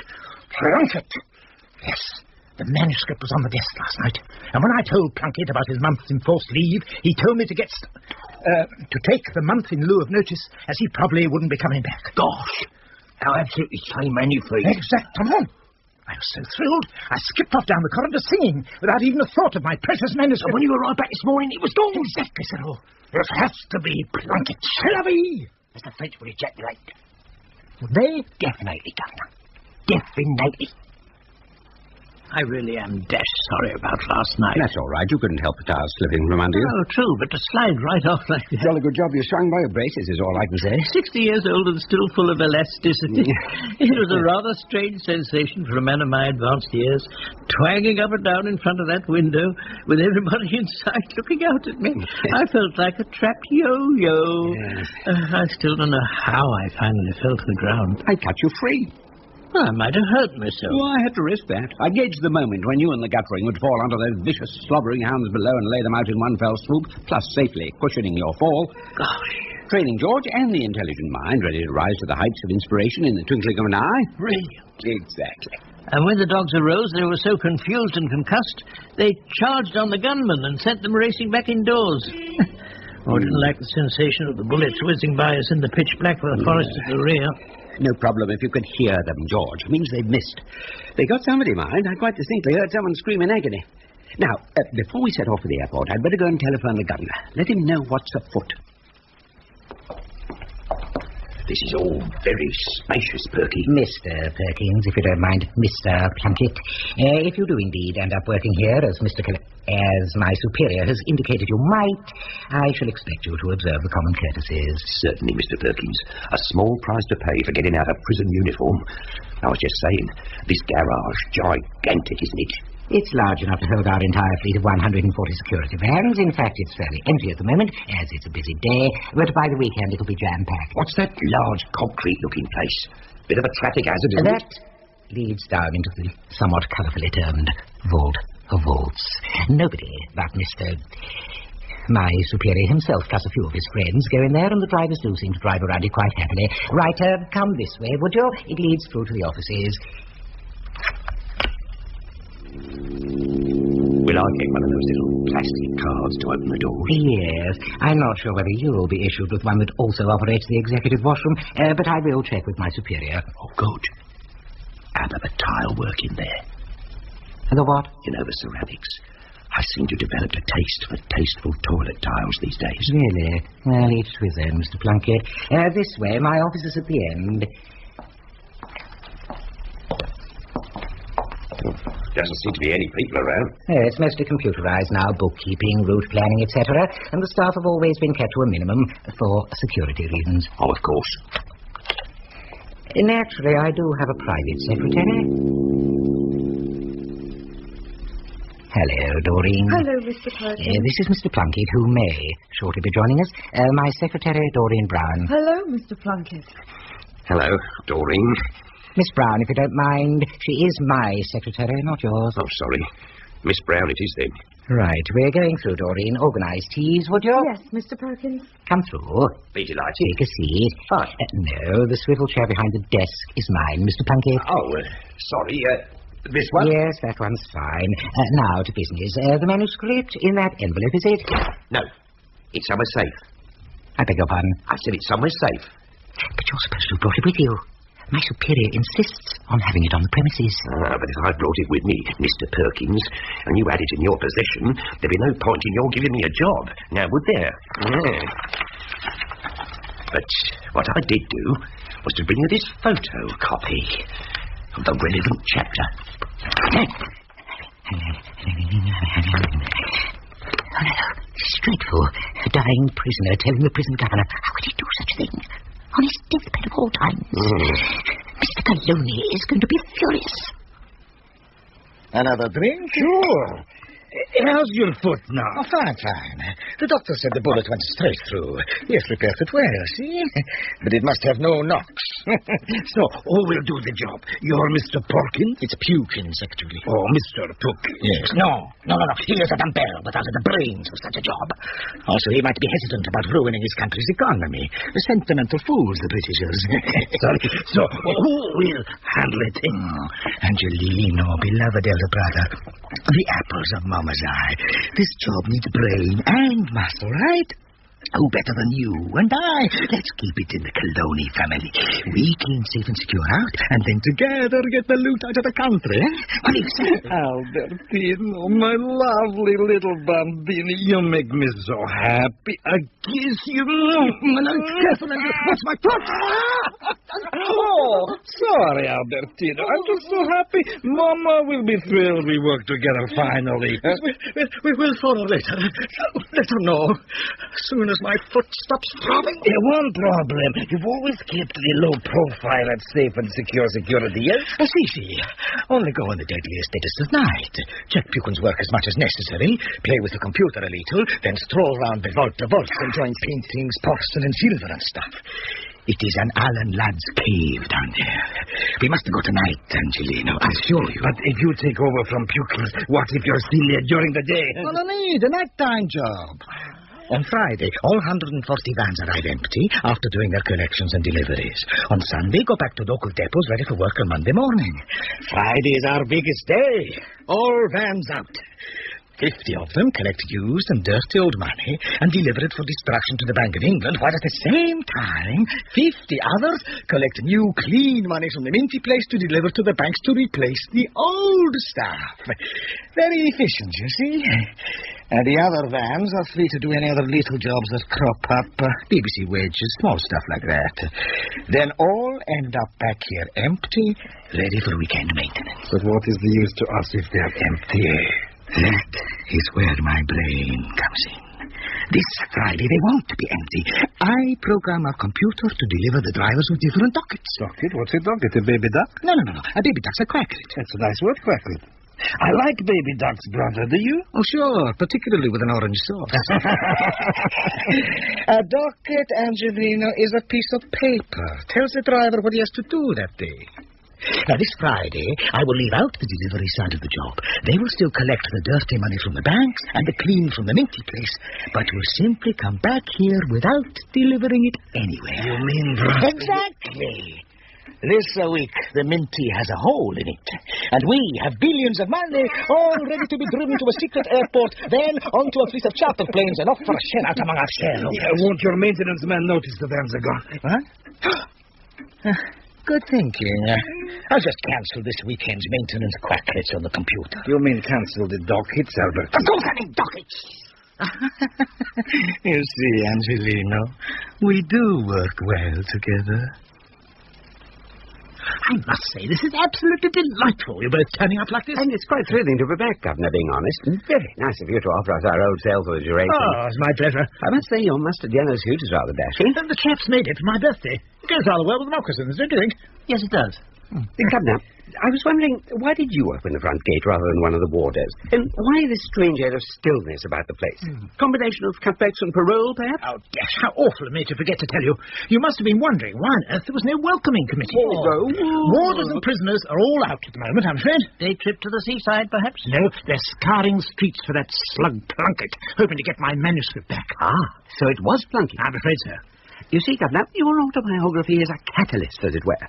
Plunkett. Yes, the manuscript was on the desk last night. And when I told Plunkett about his month's enforced leave, he told me to get... to take the month in lieu of notice, as he probably wouldn't be coming back. Gosh! How absolutely same magnifique. Exactement. I was so thrilled, I skipped off down the corridor singing, without even a thought of my precious manuscript. And when you arrived back this morning, it was gone. Exactly, Cyril. It has to be Plunkett. C'est la vie! As the French would ejaculate. Would they? Definitely, Governor. Definitely. I really am dashed sorry about last night. That's all right. You couldn't help the towel slipping from under you. Oh, true, but to slide right off like that. Jolly good job you swung by your braces is all I can say. 60 years old and still full of elasticity. It was a rather strange sensation for a man of my advanced years, twanging up and down in front of that window with everybody in sight looking out at me. I felt like a trapped yo-yo. Yes. I still don't know how I finally fell to the ground. I cut you free. Well, I might have hurt myself. Oh, I had to risk that. I gauged the moment when you and the guttering would fall under those vicious, slobbering hounds below and lay them out in one fell swoop, plus safely cushioning your fall. Gosh. Training George and the intelligent mind ready to rise to the heights of inspiration in the twinkling of an eye. Brilliant. Exactly. And when the dogs arose, they were so confused and concussed, they charged on the gunmen and sent them racing back indoors. Oh, I didn't like the sensation of the bullets whizzing by us in the pitch black of the forest at the rear. No problem if you could hear them, George. It means they've missed. They got somebody, mind. I quite distinctly heard someone scream in agony. Now, before we set off for the airport, I'd better go and telephone the governor. Let him know what's afoot. This is all very spacious, Perky. Mr. Perkins, if you don't mind, Mr. Plunkett. If you do indeed end up working here as as my superior has indicated you might, I shall expect you to observe the common courtesies. Certainly, Mr. Perkins. A small price to pay for getting out of prison uniform. I was just saying, this garage, gigantic, isn't it? It's large enough to hold our entire fleet of 140 security vans. In fact, it's fairly empty at the moment, as it's a busy day, but by the weekend it'll be jam-packed. What's that large, concrete-looking place? Bit of a traffic hazard, isn't it? That leads down into the somewhat colourfully termed Vault of Vaults. Nobody but my superior himself, plus a few of his friends, go in there, and the drivers do seem to drive around it quite happily. Right, come this way, would you? It leads through to the offices. Will I get one of those little plastic cards to open the doors? Yes. I'm not sure whether you'll be issued with one that also operates the executive washroom, but I will check with my superior. Oh, good. How about the tile work in there? The what? You know, the ceramics. I seem to have developed a taste for tasteful toilet tiles these days. Really? Well, each to his own, Mr. Plunkett. This way. My office is at the end. Doesn't seem to be any people around. It's mostly computerized now, bookkeeping, route planning, etc. And the staff have always been kept to a minimum for security reasons. Oh, of course. Naturally, I do have a private secretary. Hello, Doreen. Hello, Mr. Perkins. This is Mr. Plunkett, who may shortly be joining us. My secretary, Doreen Brown. Hello, Mr. Plunkett. Hello, Doreen. Miss Brown, if you don't mind, she is my secretary, not yours. Oh, sorry. Miss Brown it is, then. Right, we're going through, Doreen. Organised teas, would you? Yes, Mr. Perkins. Come through. Be delighted. Take a seat. Fine. No, the swivel chair behind the desk is mine, Mr. Plunkett. Oh, sorry, this one? Yes, that one's fine. Now to business. The manuscript in that envelope, is it? No, it's somewhere safe. I beg your pardon? I said it's somewhere safe. But you're supposed to have brought it with you. My superior insists on having it on the premises. But if I brought it with me, Mr. Perkins, and you had it in your possession, there'd be no point in your giving me a job, now would there? Yeah. But what I did do was to bring you this photocopy of the relevant chapter. Oh, no. Dreadful. A dying prisoner telling the prison governor. How could he do such a thing? On his deathbed of all times. Mr. Caloney is going to be furious. Another drink? Sure. How's your foot now? Oh, fine. The doctor said the bullet went straight through. He has repaired it well, see? But it must have no knocks. So, who will do the job? You're Mr. Porkins? It's Pukins, actually. Oh, Mr. Pukins. Yes. No. He is a dumbbell without the brains for such a job. Also, he might be hesitant about ruining his country's economy. The sentimental fools, the Britishers. Sorry. So, who will handle it? Angelino, beloved elder brother. The apples of Mama's eye. This job needs brain and muscle, right? Who better than you and I? Let's keep it in the Caloney family. We clean safe and secure out, and then together get the loot out of the country. What do you say? Albertino, my lovely little bambini, you make me so happy. I kiss you. Careful, what's my foot? Oh, sorry, Albertino. I'm just so happy. Mama will be thrilled we work together finally. We will phone her later. Let her know. Soon as my foot stops throbbing. One problem. You've always kept the low profile at safe and security, yes? See. Only go on the deadliest status at night. Check Pukin's work as much as necessary. Play with the computer a little. Then stroll round the vault to vault, enjoying paintings, porcelain, and silver and stuff. It is an Alan Ladd's cave down there. We must go tonight, Angelino. I'll show you. But if you take over from Pukin's, what if you're still there during the day? No need. A nighttime job. On Friday, all 140 vans arrive empty after doing their collections and deliveries. On Sunday, go back to local depots ready for work on Monday morning. Friday is our biggest day. All vans out. 50 of them collect used and dirty old money and deliver it for destruction to the Bank of England, while at the same time, 50 others collect new, clean money from the minty place to deliver to the banks to replace the old stuff. Very efficient, you see. And the other vans are free to do any other little jobs that crop up. BBC wages, small stuff like that. Then all end up back here empty, ready for weekend maintenance. But what is the use to us if they're empty? That is where my brain comes in. This Friday they won't be empty. I program our computer to deliver the drivers with different dockets. Docket? What's a docket? A baby duck? No. A baby duck's a quacklet. That's a nice word, quacklet. I like baby ducks, brother, do you? Oh, sure, particularly with an orange sauce. A docket, Angelino, is a piece of paper. Tells the driver what he has to do that day. Now, this Friday, I will leave out the delivery side of the job. They will still collect the dirty money from the banks and the clean from the minty place, but will simply come back here without delivering it anywhere. You mean... Exactly. This week, the minty has a hole in it, and we have billions of money all ready to be driven to a secret airport, then onto a fleet of charter planes and off for a shell out among our shadows. Won't your maintenance man notice the vans are gone? Huh? Good thinking. I'll just cancel this weekend's maintenance quacklets on the computer. You mean cancel the dockets, Albert? Don't have any dockets! You see, Angelino, we do work well together. I must say, this is absolutely delightful. You're both turning up like this. And it's quite thrilling to be back, Governor, being honest. And very nice of you to offer us our old self for the duration. Oh, it's my pleasure. I must say your mustard yellow suit is rather dashing. The chap's made it for my birthday. It goes rather well with the moccasins, don't you think? Yes, it does. Governor, I was wondering, why did you open the front gate rather than one of the warders? And why this strange air of stillness about the place? Combination of cutbacks and parole, perhaps? Oh, dash, how awful of me to forget to tell you. You must have been wondering why on earth there was no welcoming committee. Warders and prisoners are all out at the moment, I'm afraid. Day trip to the seaside, perhaps? No, they're scouring the streets for that slug Plunkett, hoping to get my manuscript back. Ah, so it was Plunkett. I'm afraid so. You see, Governor, your autobiography is a catalyst, as it were.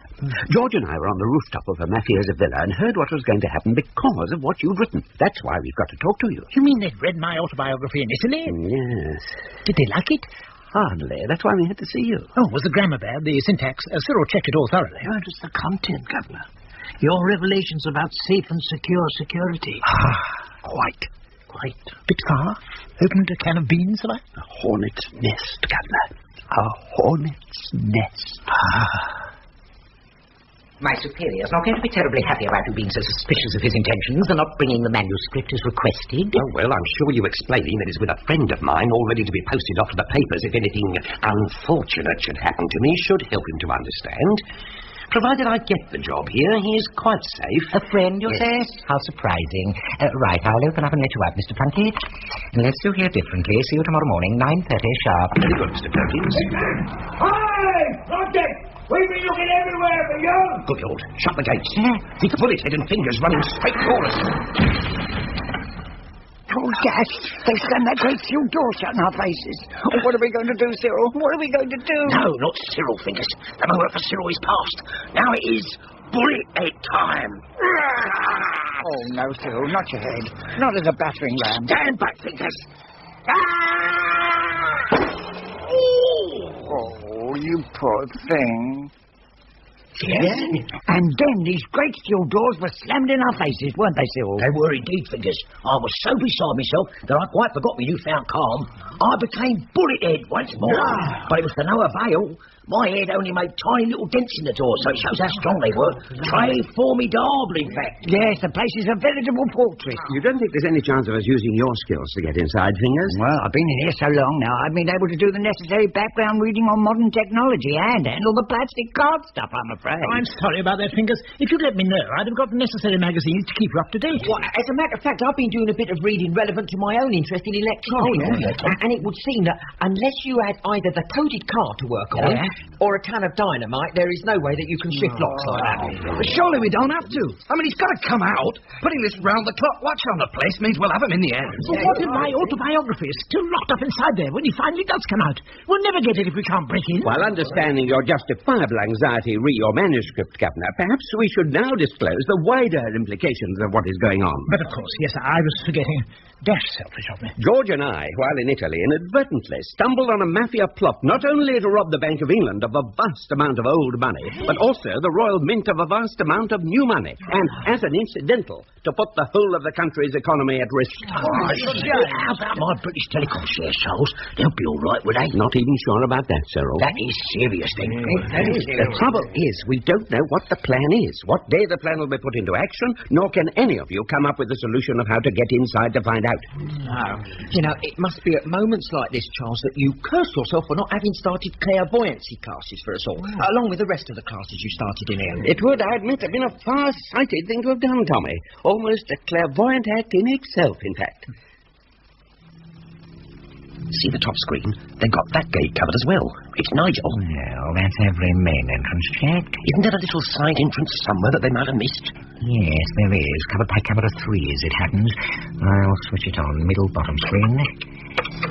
George and I were on the rooftop of a mafiosa villa and heard what was going to happen because of what you'd written. That's why we've got to talk to you. You mean they'd read my autobiography in Italy? Yes. Did they like it? Hardly. That's why we had to see you. Oh, was the grammar bad? The syntax? Cyril checked it all thoroughly. Oh, it was the content, Governor. Your revelations about safe and secure security. Quite. Bit far? Opened a can of beans, have I? A hornet's nest, Governor. A hornet's nest. My superior's not going to be terribly happy about you being so suspicious of his intentions and not bringing the manuscript as requested. Oh, well, I'm sure you explaining that it's with a friend of mine, all ready to be posted off to the papers if anything unfortunate should happen to me, should help him to understand. Provided I get the job here, he is quite safe. A friend, you say? How surprising. Right, I'll open up and let you out, Mr. Plunkett. Unless you hear differently, see you tomorrow morning, 9:30 sharp. Very good, Mr. Perkins. Hi! Plunkett! We've been looking everywhere for you! Good Lord, shut the gates. Keep the bullet head and fingers running straight for us. Oh, Dad, they slammed that great steel door shut in our faces. Oh, what are we going to do, Cyril? What are we going to do? No, not Cyril, Fingers. The moment for Cyril is past. Now it is bullet head time. Oh, no, Cyril, not your head. Not as a battering ram. Stand back, Fingers. Oh, you poor thing. Yes? And then these great steel doors were slammed in our faces, weren't they, Cyril? They were indeed, Fingers. I was so beside myself that I quite forgot my newfound calm. I became bullet-head once more. But it was to no avail. My head only made tiny little dents in the door, so it shows how strong they were. Très formidable, in fact. Yes, the place is a veritable fortress. You don't think there's any chance of us using your skills to get inside, Fingers? Well, I've been in here so long now, I've been able to do the necessary background reading on modern technology and handle the plastic card stuff, I'm afraid. Oh, I'm sorry about that, Fingers. If you'd let me know, I'd have got the necessary magazines to keep you up to date. Well, as a matter of fact, I've been doing a bit of reading relevant to my own interest in electronics. And it would seem that unless you had either the coded card to work on or a ton of dynamite, there is no way that you can shift locks like that. But surely we don't have to. I mean, he's got to come out. Putting this round-the-clock watch on the place means we'll have him in the end. Well, what if my autobiography is still locked up inside there when he finally does come out? We'll never get it if we can't break in. While understanding your justifiable anxiety re your manuscript, Governor, perhaps we should now disclose the wider implications of what is going on. But of course, yes, I was forgetting. Dash selfish of me. George and I, while in Italy, inadvertently stumbled on a mafia plot not only to rob the Bank of England of a vast amount of old money, but also the Royal Mint of a vast amount of new money, and as an incidental, to put the whole of the country's economy at risk. How about my British Telecom shares, Charles? They'll be all right, will they? Not even sure about that, Cyril. That is serious, then. The trouble is, we don't know what the plan is, what day the plan will be put into action, nor can any of you come up with a solution of how to get inside to find out. No. You know, it must be at moments like this, Charles, that you curse yourself for not having started clairvoyancy classes for us all, along with the rest of the classes you started in here. It would, I admit, have been a far-sighted thing to have done, Tommy. Almost a clairvoyant act in itself, in fact. See the top screen? They've got that gate covered as well. It's Nigel. Well, that's every main entrance check. Isn't there a little side entrance somewhere that they might have missed? Yes, there is. Covered by camera 3, as it happens. I'll switch it on. Middle bottom screen.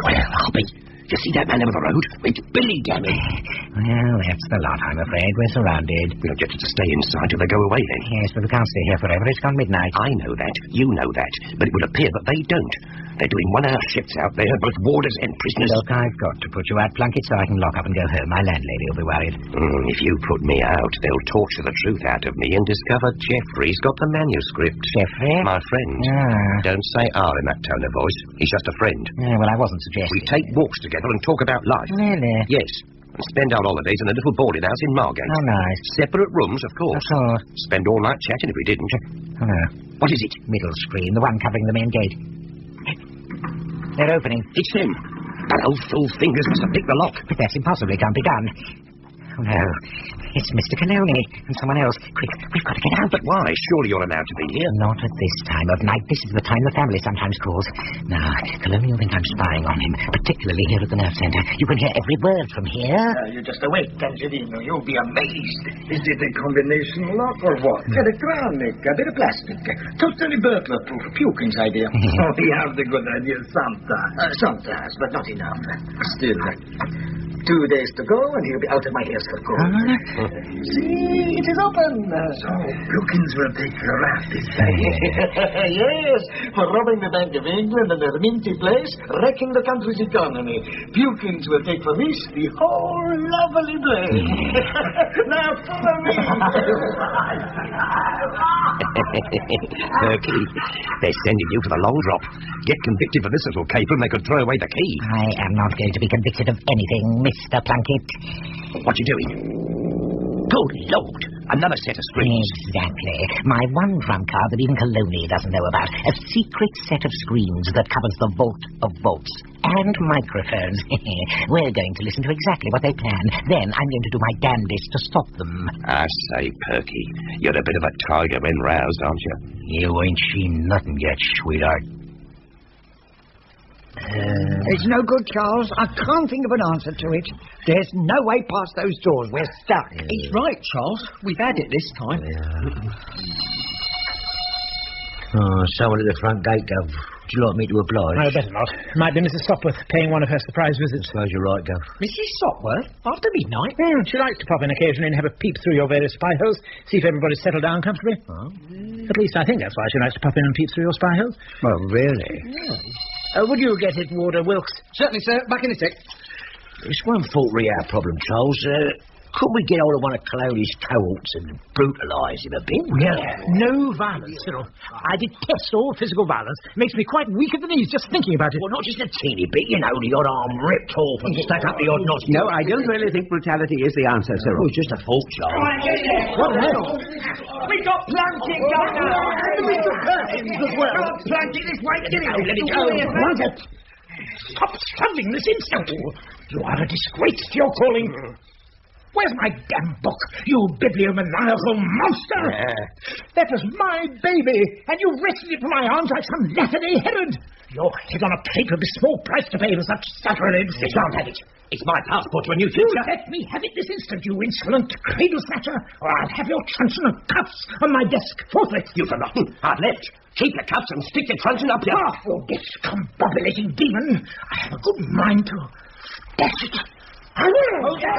Well, I'll be. You see that man over the road? It's Billy, damn it. Well, that's the lot, I'm afraid. We're surrounded. We'll get you to stay inside till they go away, then. Yes, but we can't stay here forever. It's gone midnight. I know that. You know that. But it would appear that they don't. They're doing one-hour shifts out there, both warders and prisoners. Look, I've got to put you out, Plunkett, so I can lock up and go home. My landlady will be worried. If you put me out, they'll torture the truth out of me and discover Geoffrey's got the manuscript. Geoffrey? My friend. Don't say R in that tone of voice. He's just a friend. Well, I wasn't suggesting. We take walks together and talk about life. Really? Yes. And spend our holidays in a little boarding house in Margate. Oh, nice. Separate rooms, of course. Of course. Spend all night chatting if we didn't. Oh, no. What is it? Middle screen, the one covering the main gate. They're opening. It's them. That old fool Fingers must have picked the lock. But that's impossibly can't be done. Oh, no. It's Mr. Canoni and someone else. Quick, we've got to get out. But why? Surely you're allowed to be here. Not at this time of night. This is the time the family sometimes calls. Now, Canoni will think I'm spying on him, particularly here at the nerve centre. You can hear every word from here. You just wait, Angelino. You'll be amazed. Is it a combination lock or what? Electronic, a bit of plastic. Totally burglar-proof. Puke inside here. Oh, he has the good idea sometimes. Sometimes, but not enough. Still, 2 days to go, and he'll be out of my ears for good. See, it is open. So, Wilkins will take the rap this Yes, for robbing the Bank of England and their minty place, wrecking the country's economy. Pukins will take for this the whole lovely blame. Now follow me. Perky, they're sending you for the long drop. Get convicted for this little caper and they could throw away the key. I am not going to be convicted of anything, Mr. Plunkett. What you doing? Good Lord, another set of screens. Exactly. My one trump card that even Coloni doesn't know about. A secret set of screens that covers the vault of vaults. And microphones. We're going to listen to exactly what they plan. Then I'm going to do my damnedest to stop them. I say, Perky, you're a bit of a tiger when roused, aren't you? You ain't seen nothing yet, sweetheart. It's no good, Charles. I can't think of an answer to it. There's no way past those doors. We're stuck. He's right, Charles. We've had it this time. Oh, someone at the front gate, Gov. Would you like me to oblige? No, better not. Might be Mrs. Stopworth paying one of her surprise visits. I suppose you're right, Gov. Mrs. Stopworth? After midnight? She likes to pop in occasionally and have a peep through your various spy holes, see if everybody's settled down comfortably. Oh. At least I think that's why she likes to pop in and peep through your spy holes. Oh, really? Would you get it, Warder Wilkes? Certainly, sir. Back in a sec. It's one thought we our problem, Charles. Could we get hold of one of Coloni's cohorts and brutalise him a bit? No violence, Cyril. I detest all physical violence. Makes me quite weak at the knees just thinking about it. Well, not just a teeny bit, you know, the odd arm ripped off and stuck up the odd nostril. No, I don't really think brutality is the answer, Cyril. Oh, it's just a thought, Charles. What the hell? We got Plunkett, Governor! And Mr. Perkins as well. Plunkett, this way, get it out, let it go. Plunkett! Stop struggling this instant. You are a disgrace to your calling. Where's my damn book, you bibliomaniacal monster? That was my baby, and you wrested it from my arms like some Latter-day Herod. Your head on a plate would be small price to pay for such sacrilege. You can't have it. It's my passport to a new future. Let me have it this instant, you insolent cradle snatcher, or I'll have your truncheon and cuffs on my desk forthwith. You've forgotten. I've left. Keep the cuffs and stick the truncheon up your... You discombobulating demon. I have a good mind to... Dash it. I will. Don't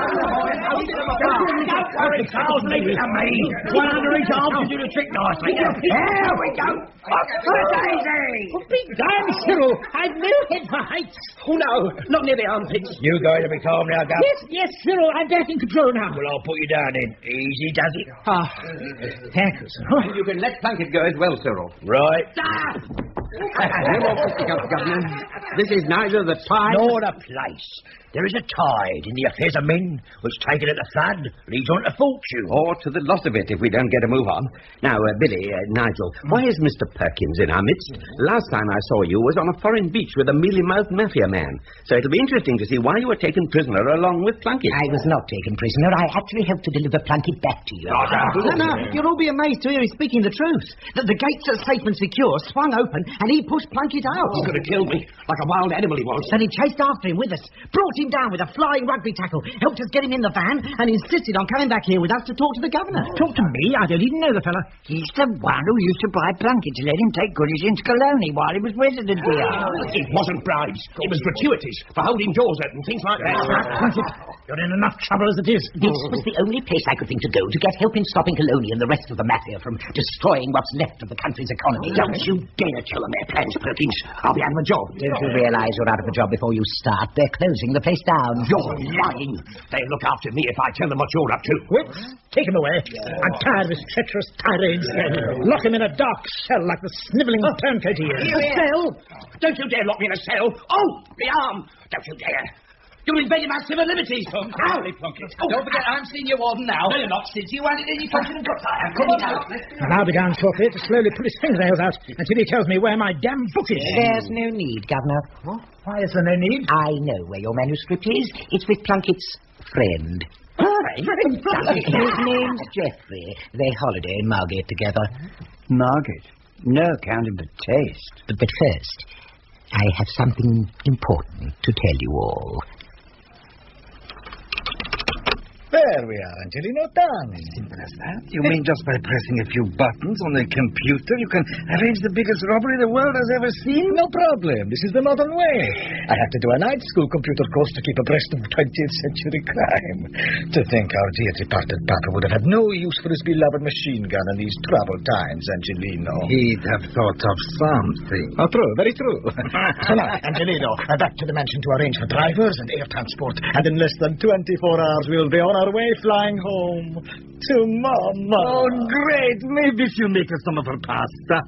worry, Charles, leave it to me. One under each arm to do the trick nicely. There we go. Up for a daisy. Be damn, Cyril. I've no head for heights. Oh, no. Not near the armpits. You going to be calm now, Gov? Yes, Cyril. I'm back in control now. Well, I'll put you down then. Easy does it. Thank you, Cyril. You can let Plunkett go as well, Cyril. Right. No more fisticuffs, Governor. This is neither the time nor the place. There is a tide in the affairs of men which, taken at the flood, leads on to fortune. Or to the loss of it if we don't get a move on. Now, Billy, Nigel, why is Mr. Perkins in our midst? Last time I saw you was on a foreign beach with a mealy-mouthed mafia man. So it'll be interesting to see why you were taken prisoner along with Plunkett. I was not taken prisoner. I actually helped to deliver Plunkett back to you. No, you'll all be amazed to hear he's speaking the truth. That the gates are safe and secure, swung open, and he pushed Plunkett out. He could have killed me, like a wild animal he was. And he chased after him with us, brought him down with a flying rugby tackle, helped us get him in the van, and insisted on coming back here with us to talk to the governor. Talk to me? I don't even know the fella. He's the one who used to bribe Plunkett to let him take goodies into Colony while he was resident here. It wasn't bribes. It was gratuities for holding doors open, things like that. You're in enough trouble as it is. This was the only place I could think to go to get help in stopping Colony and the rest of the mafia from destroying what's left of the country's economy. Don't you dare tell them their plans, Perkins. I'll be out of a job. Don't you realise you're out of a job before you start? They're closing the place down. You're lying. They'll look after me if I tell them what you're up to. Whips, take him away. I'm tired of his treacherous tirades. Lock him in a dark cell like the snivelling turncoat he is. A cell? Don't you dare lock me in a cell. Oh, the arm. Don't you dare. You'll be begging my civil liberties. Howley, Plunkett. Don't forget, I'm senior warden now. No, you're not, since you wanted any function and got I am. Come on now. And I'll be down shortly to slowly pull his fingernails out until he tells me where my damn book is. There's no need, Governor. Why is there no need? I know where your manuscript is. It's with Plunkett's friend. His name's Geoffrey. They holiday in Margate together. Margate? No account of the taste. But first, I have something important to tell you all. There we are, Angelino, done. Simple as that? You mean just by pressing a few buttons on a computer, you can arrange the biggest robbery the world has ever seen? No problem. This is the modern way. I had to do a night school computer course to keep abreast of 20th century crime. To think our dear departed Papa would have had no use for his beloved machine gun in these troubled times, Angelino. He'd have thought of something. Oh, true, very true. So now, Angelino, back to the mansion to arrange for drivers and air transport, and in less than 24 hours we'll be on our way flying home to Mama. Oh, great. Maybe she'll make us some of her pasta.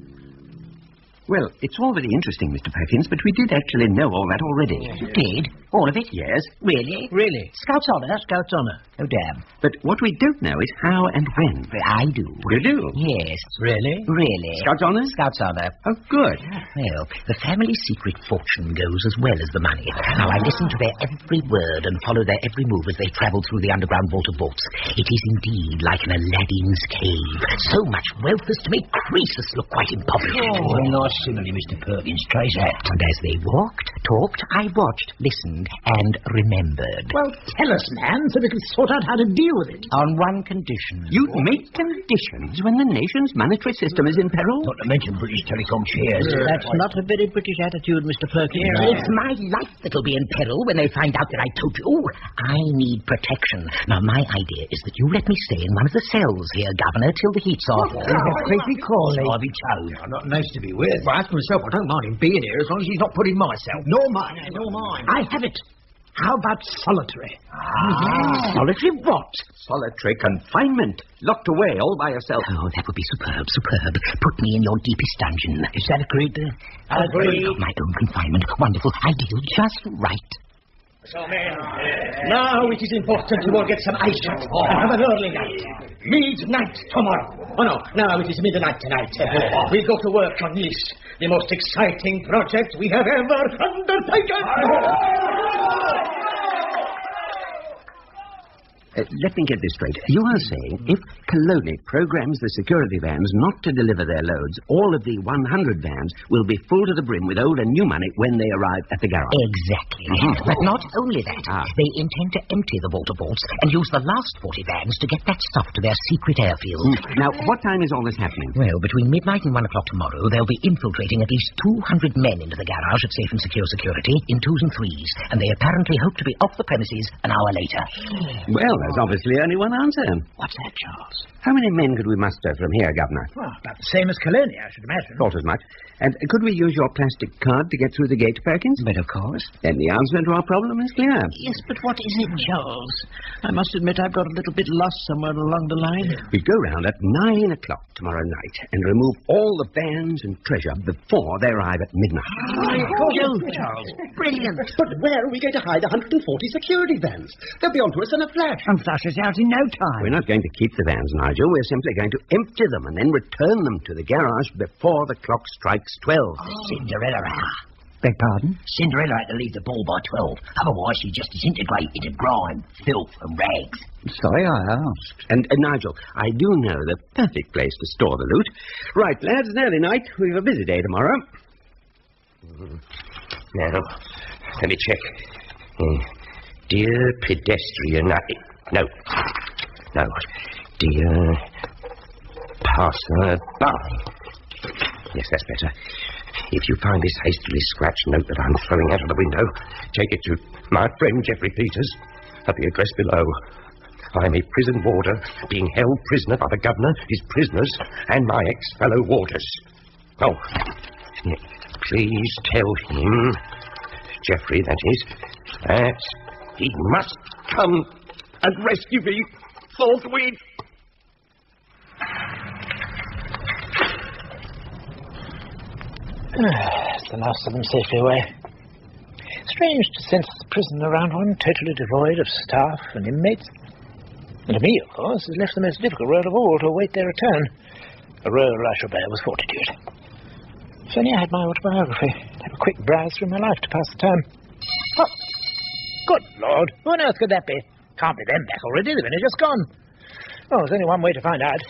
Well, it's all very interesting, Mr. Perkins, but we did actually know all that already. You did? All of it? Yes. Really? Really? Scout's honour? Scout's honour. Oh, damn. But what we don't know is how and when. I do. You do? Yes. Really? Really. Scout's honour? Scout's honour. Oh, good. Well, the family secret fortune goes as well as the money. Now, I listen to their every word and follow their every move as they travel through the underground vault of vaults. It is indeed like an Aladdin's cave. So much wealth as to make Croesus look quite impoverished. Oh, nice simile, Mr. Perkins. Trace that. And as they walked, talked, I watched, listened, and remembered. Well, tell us, man, so we can sort out how to deal with it. On one condition. You'd make conditions when the nation's monetary system is in peril? Not to mention British Telecom shares. That's not a very British attitude, Mr. Perkins. It's my life that'll be in peril when they find out that I told you. I need protection. Now, my idea is that you let me stay in one of the cells here, Governor, till the heat's off. Crazy Corley. Harvey Toad. Not nice to be with. Well, as for myself, I don't mind him being here as long as he's not putting myself. Nor mine. Nor mine. I have it. How about solitary? Solitary what? Solitary confinement. Locked away all by yourself. Oh, that would be superb, superb. Put me in your deepest dungeon. Is that agreed? Agreed. My own confinement. Wonderful. Ideal. Just right. So, men, now it is important you all get some ice and have an early night. Midnight tomorrow. Oh, no, now it is midnight tonight. We go to work on this, the most exciting project we have ever undertaken. Let me get this straight. You are saying if Coloni programs the security vans not to deliver their loads, all of the 100 vans will be full to the brim with old and new money when they arrive at the garage. Exactly. But not only that. They intend to empty the vault of vaults and use the last 40 vans to get that stuff to their secret airfield. Now, what time is all this happening? Well, between midnight and 1 o'clock tomorrow, they'll be infiltrating at least 200 men into the garage at safe and secure security in 2s and 3s, and they apparently hope to be off the premises an hour later. Well, there's obviously only one answer. What's that, Charles? How many men could we muster from here, Governor? Well, about the same as Colony, I should imagine. Thought as much. And could we use your plastic card to get through the gate, Perkins? But of course. Then the answer to our problem is clear. Yes, but what is it, Charles? I must admit I've got a little bit lost somewhere along the line. We go round at 9 o'clock tomorrow night and remove all the vans and treasure before they arrive at midnight. Charles. Brilliant. But where are we going to hide 140 security vans? They'll be onto us in a flash. And flash us out in no time. We're not going to keep the vans, Nigel. We're simply going to empty them and then return them to the garage before the clock strikes 12. Cinderella. Beg pardon? Cinderella had to leave the ball by 12. Otherwise, she'd just disintegrate into grime, filth, and rags. Sorry I asked. And Nigel, I do know the perfect place to store the loot. Right, lads, it's early night. We've a busy day tomorrow. Now, let me check. Dear pedestrian... No. Dear passer-by. Yes, that's better. If you find this hastily scratched note that I'm throwing out of the window, take it to my friend Geoffrey Peters at the address below. I'm a prison warder being held prisoner by the governor, his prisoners, and my ex-fellow warders. Oh, please tell him, Geoffrey, that is, that he must come and rescue me forthwith. It's the last of them safely away. Strange to sense the prison around one totally devoid of staff and inmates. And to me, of course, has left the most difficult road of all to await their return. A role I shall bear with fortitude. If only I had my autobiography, to have a quick browse through my life to pass the time. Oh, good Lord, who on earth could that be? Can't be them back already, they've only just gone. Oh, there's only one way to find out.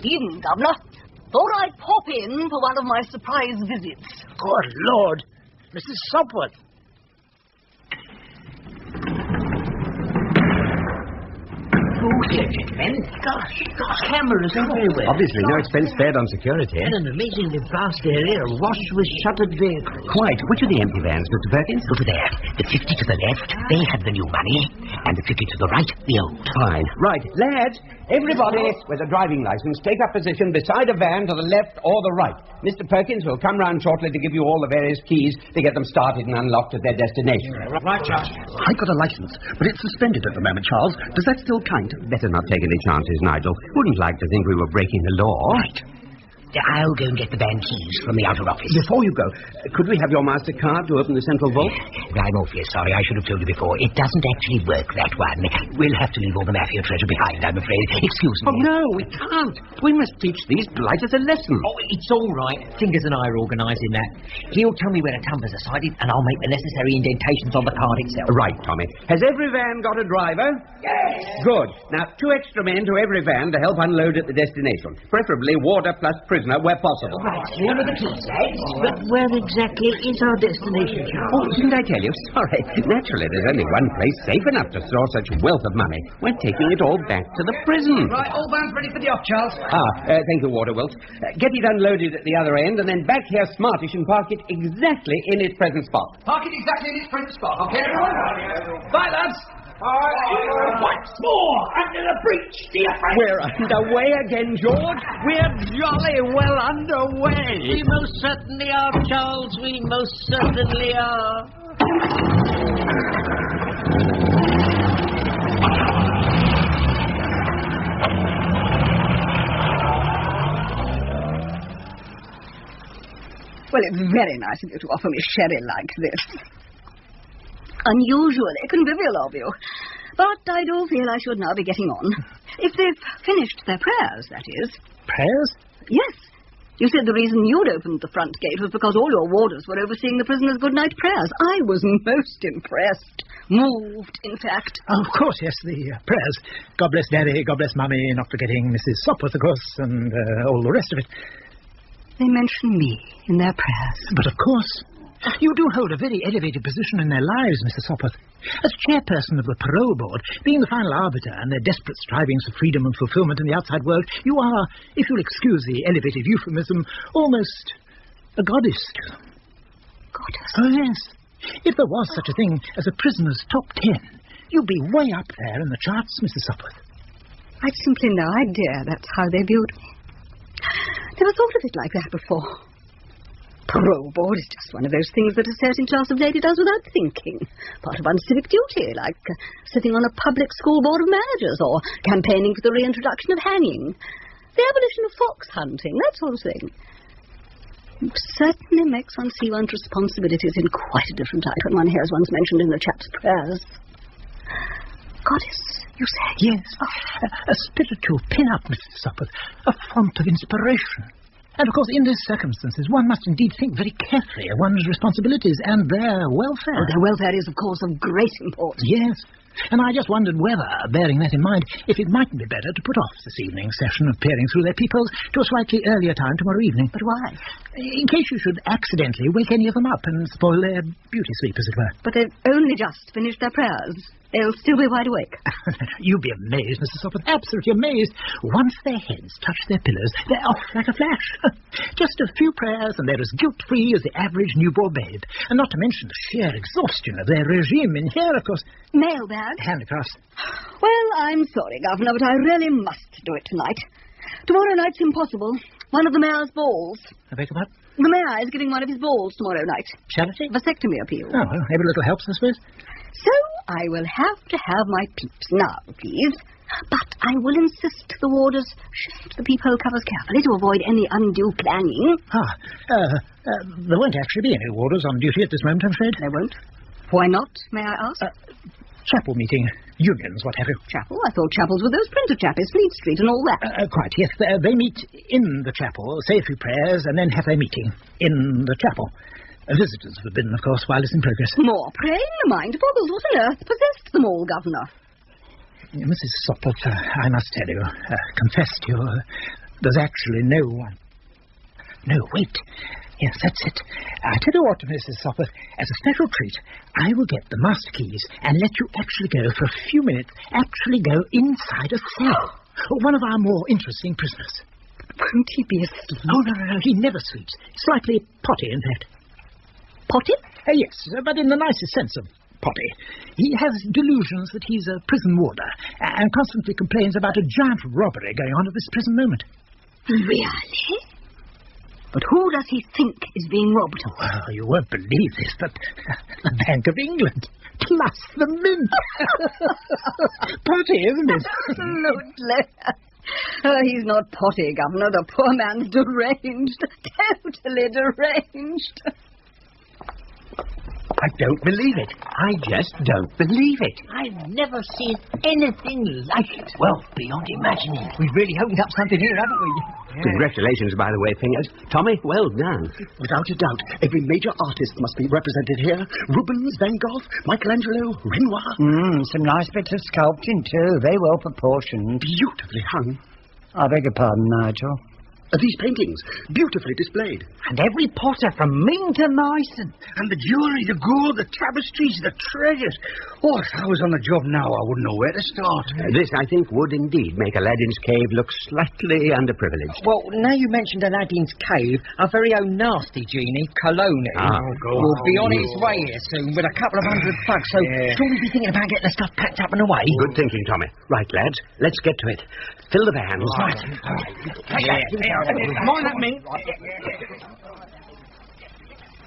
Evening, Governor. Thought I'd pop in for one of my surprise visits. Good Lord, Mrs. Sopworth. Look here, gentlemen. Gosh, cameras everywhere. Obviously, no expense spared on security. And an amazingly vast area awash with shuttered vehicles. Quite. Which are the empty vans, Mr. Perkins? Over there. The 50 to the left, they had the new money. And the 50 to the right, the old. Fine. Right. Lads, everybody with a driving licence, take up position beside a van to the left or the right. Mr. Perkins will come round shortly to give you all the various keys to get them started and unlocked at their destination. Right, Charles. I've got a licence, but it's suspended at the moment, Charles. Does that still count? Better not take any chances, Nigel. Wouldn't like to think we were breaking the law. Right. I'll go and get the van keys from the outer office. Before you go, could we have your MasterCard to open the central vault? I'm awfully sorry. I should have told you before. It doesn't actually work, that one. We'll have to leave all the mafia treasure behind, I'm afraid. Excuse me. Oh, no, we can't. We must teach these blighters a lesson. Oh, it's all right. Fingers and I are organising that. He'll tell me where the tumblers are sighted, and I'll make the necessary indentations on the card itself. Right, Tommy. Has every van got a driver? Yes. Good. Now, 2 extra men to every van to help unload at the destination. Preferably warder plus prisoner where possible. Right, here are the keys, lads. But where exactly is our destination, Charles? Oh, didn't I tell you? Sorry. Naturally, there's only one place safe enough to store such wealth of money. We're taking it all back to the prison. Right, all vans ready for the off, Charles. Thank you, Warder Wilt. Get it unloaded at the other end and then back here smartish and park it exactly in its present spot. Park it exactly in its present spot, okay, everyone? Bye, lads. Once more, under the breach, dear friend. We're underway again, George. We're jolly well underway. We most certainly are, Charles. We most certainly are. Well, it's very nice of you to offer me sherry like this. Unusually convivial of you. But I do feel I should now be getting on. If they've finished their prayers, that is. Prayers? Yes. You said the reason you'd opened the front gate was because all your warders were overseeing the prisoners' good-night prayers. I was most impressed. Moved, in fact. Oh, of course, yes, the prayers. God bless Daddy, God bless Mummy, not forgetting Mrs. Sopwith, of course, and all the rest of it. They mention me in their prayers. But of course. You do hold a very elevated position in their lives, Mr. Sopwith. As chairperson of the parole board, being the final arbiter in their desperate strivings for freedom and fulfillment in the outside world, you are, if you'll excuse the elevated euphemism, almost a goddess to them. Goddess? Oh, yes. If there was such a thing as a prisoner's top 10, you'd be way up there in the charts, Mr. Sopwith. I'd simply no idea that's how they viewed me. Never thought of it like that before. Parole board is just one of those things that a certain class of lady does without thinking. Part of one's civic duty, like sitting on a public school board of managers or campaigning for the reintroduction of hanging. The abolition of fox hunting, that sort of thing. It certainly makes one see one's responsibilities in quite a different light when one hears one's mentioned in the chap's prayers. Goddess, you say? Yes. A spiritual pin-up, Mr. Sopwith. A font of inspiration. And, of course, in these circumstances, one must indeed think very carefully of one's responsibilities and their welfare. Oh, their welfare is, of course, of great importance. Yes. And I just wondered whether, bearing that in mind, if it mightn't be better to put off this evening's session of peering through their peepholes to a slightly earlier time tomorrow evening. But why? In case you should accidentally wake any of them up and spoil their beauty sleep, as it were. But they've only just finished their prayers. They'll still be wide awake. You'll be amazed, Mr. Sopwith, absolutely amazed. Once their heads touch their pillows, they're off like a flash. Just a few prayers and they're as guilt-free as the average newborn babe. And not to mention the sheer exhaustion of their regime in here, of course. Mailbag? Hand across. Well, I'm sorry, Governor, but I really must do it tonight. Tomorrow night's impossible. One of the mayor's balls. I beg your pardon? The mayor is giving one of his balls tomorrow night. Charity? Vasectomy appeal. Oh, well, every little helps, I suppose. So I will have to have my peeps now, please. But I will insist the warders shift the peephole covers carefully to avoid any undue clanging. There won't actually be any warders on duty at this moment, I'm afraid. There won't? Why not, may I ask? Chapel meeting, unions, what have you. Chapel? I thought chapels were those printer chappies, Fleet Street and all that. Quite, yes. They meet in the chapel, say a few prayers, and then have their meeting in the chapel. Visitors forbidden, of course, while it's in progress. More praying, mind boggles. What on earth possessed them all, Governor? Mrs. Sopwith, I must tell you, confess to you, there's actually no one. No, wait. Yes, that's it. I tell you what, Mrs. Sopwith, as a special treat, I will get the master keys and let you actually go for a few minutes, actually go inside a cell. One of our more interesting prisoners. Won't he be asleep? Oh, no, he never sleeps. Slightly potty, in fact. Potty? Yes, but in the nicest sense of potty. He has delusions that he's a prison warder and constantly complains about a giant robbery going on at this present moment. Really? But who does he think is being robbed? Well, you won't believe this, but the Bank of England, plus the Mint. Potty, isn't it? Absolutely. He's not potty, Governor. The poor man's deranged. Totally deranged. I don't believe it. I just don't believe it. I've never seen anything like it. Well, beyond imagining. We've really opened up something here, haven't we? Congratulations, by the way, Fingers. Tommy, well done. Without a doubt, every major artist must be represented here. Rubens, Van Gogh, Michelangelo, Renoir. Some nice bits of sculpting, too. Very well proportioned. Beautifully hung. I beg your pardon, Nigel. These paintings, beautifully displayed. And every potter from Ming to Meissen. And the jewellery, the gold, the tapestries, the treasures. Oh, if I was on the job now, I wouldn't know where to start. This, I think, would indeed make Aladdin's cave look slightly underprivileged. Well, now you mentioned Aladdin's cave, our very own nasty genie, Cologne, will be on its way here soon with a couple of $100. So, shouldn't we be thinking about getting the stuff packed up and away? Good thinking, Tommy. Right, lads, let's get to it. Fill the vans. Right. Come on, that Ming.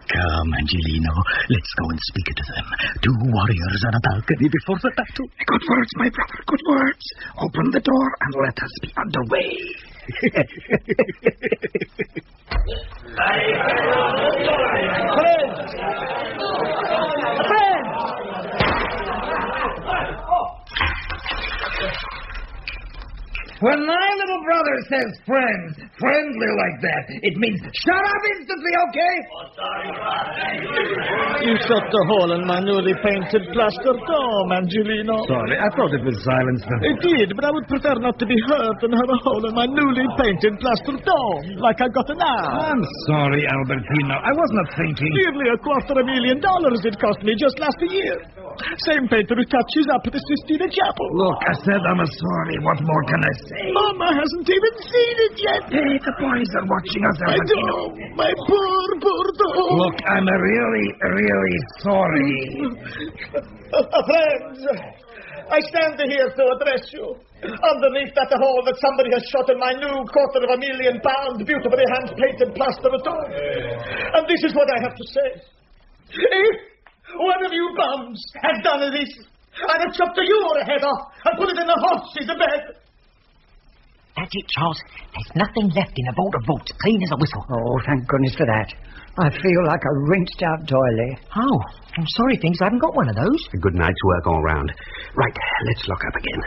Come, Angelino, let's go and speak to them. Two warriors on a balcony before the battle. Good words, my brother, good words. Open the door and let us be underway. When my little brother says friendly like that, it means shut up instantly, okay? You shut the hole in my newly painted plaster dome, Angelino. Sorry, I thought it was silenced. It did, but I would prefer not to be hurt than have a hole in my newly painted plaster dome, like I got now. I'm sorry, Albertino. I was not thinking. Nearly $250,000 it cost me just last year. Same painter who touches up the Sistine Chapel. Look, I said I'm sorry. What more can I say? Mama hasn't even seen it yet. Hey, the boys are watching us, My Albertino. dome, my poor dome. Look, I'm really sorry. Friends, I stand here to address you. Underneath that hole that somebody has shot in my new £250,000 beautifully hand-painted plaster dome. And this is what I have to say. If one of you bums has done this, I'd have chopped your head off and put it in a horse's bed. That's it, Charles. There's nothing left in the vault of vaults, clean as a whistle. Oh, thank goodness for that. I feel like a rinsed-out doily. Oh, I'm sorry, Things. I haven't got one of those. A good night's work all round. Right, let's lock up again.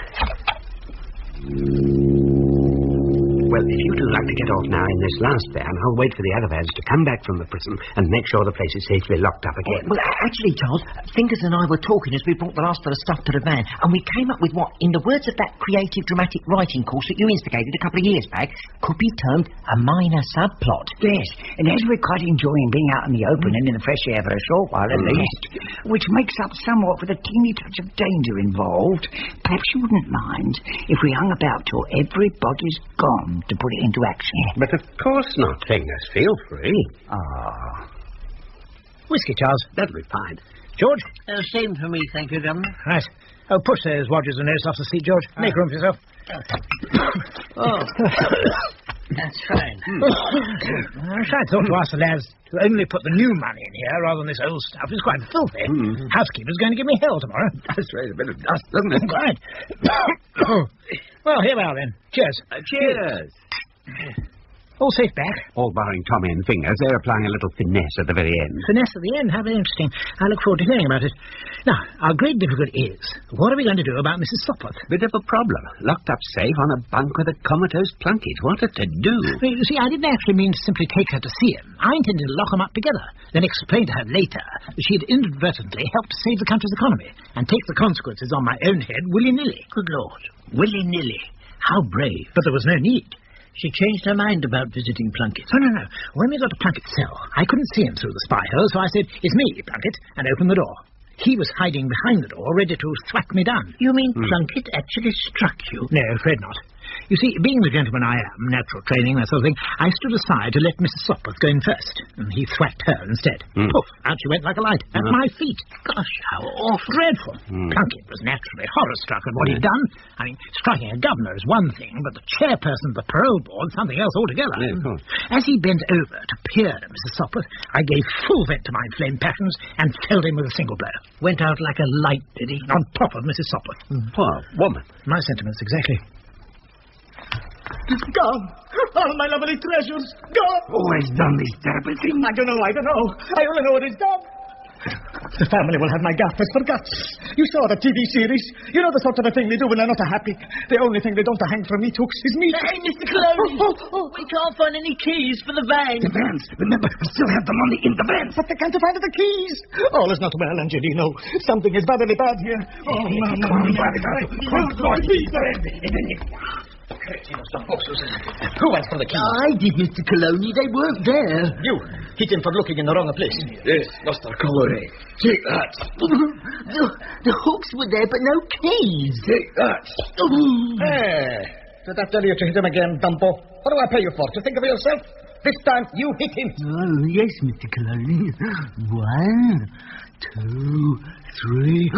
Well, if you two like to get off now in this last van, I'll wait for the other vans to come back from the prison and make sure the place is safely locked up again. Well, actually, Charles, Fingers and I were talking as we brought the last of the stuff to the van, and we came up with what, in the words of that creative dramatic writing course that you instigated a couple of years back, could be termed a minor subplot. Yes, and as we're quite enjoying being out in the open and in the fresh air for a short while at least, which makes up somewhat for the teeny touch of danger involved, perhaps you wouldn't mind if we hung about till everybody's gone to put it into action. But of course not, Fingers. Feel free. Whiskey, Charles. That'll be fine. George? Same for me, thank you, Governor. Right. Oh, push those wadgers and nose off the seat, George. Make room for yourself. Oh. That's fine. I thought to ask the lads to only put the new money in here rather than this old stuff. It's quite filthy. Housekeeper's going to give me hell tomorrow. That's right, a bit of dust, doesn't it? Right. Well, here we are then. Cheers. Cheers. All safe back. All barring Tommy and Fingers. They're applying a little finesse at the very end. Finesse at the end? How very interesting. I look forward to hearing about it. Now, our great difficulty is, what are we going to do about Mrs. Sopwith? Bit of a problem. Locked up safe on a bunk with a comatose plunkett. What a to-do. You see, I didn't actually mean to simply take her to see him. I intended to lock them up together, then explain to her later that she had inadvertently helped to save the country's economy and take the consequences on my own head willy-nilly. Good Lord. Willy-nilly. How brave. But there was no need. She changed her mind about visiting Plunkett. Oh, no. When we got to Plunkett's cell, I couldn't see him through the spy hole, so I said, "It's me, Plunkett," and opened the door. He was hiding behind the door, ready to thwack me down. You mean Plunkett actually struck you? No, afraid not. You see, being the gentleman I am, natural training, that sort of thing, I stood aside to let Mrs. Sopwith go in first, and he thwacked her instead. Poof, out she went like a light, at my feet. Gosh, how awful. Dreadful. Plunkett was naturally horror-struck at what he'd done. I mean, striking a governor is one thing, but the chairperson of the parole board something else altogether. Yeah, of course. As he bent over to peer at Mrs. Sopwith, I gave full vent to my inflamed passions and felled him with a single blow. Went out like a light, did he? On top of Mrs. Sopwith. Poor woman. My sentiments, exactly. Gone. All my lovely treasures. Gone. Always done this terrible thing. I don't know. I only know it is done. The family will have my gaffers for guts. You saw the TV series. You know the sort of a thing they do when they're not happy. The only thing they don't hang for meat hooks is meat. Hey, Mr. Cologne. We can't find any keys for the van. The vans. Remember, we still have the money in the vans. But they can't find the keys. All is not well, Angelino. Something is badly bad here. Oh, Mama. Who went for the keys? I did, Mr. Cologne. They weren't there. You hit him for looking in the wrong place. Yes, Mr. Cologne. Take that. The hooks were there, but no keys. Take that. Did I tell you to hit him again, Dumbo? What do I pay you for? To think of yourself? This time you hit him. Oh, yes, Mr. Cologne. 1, 2, 3.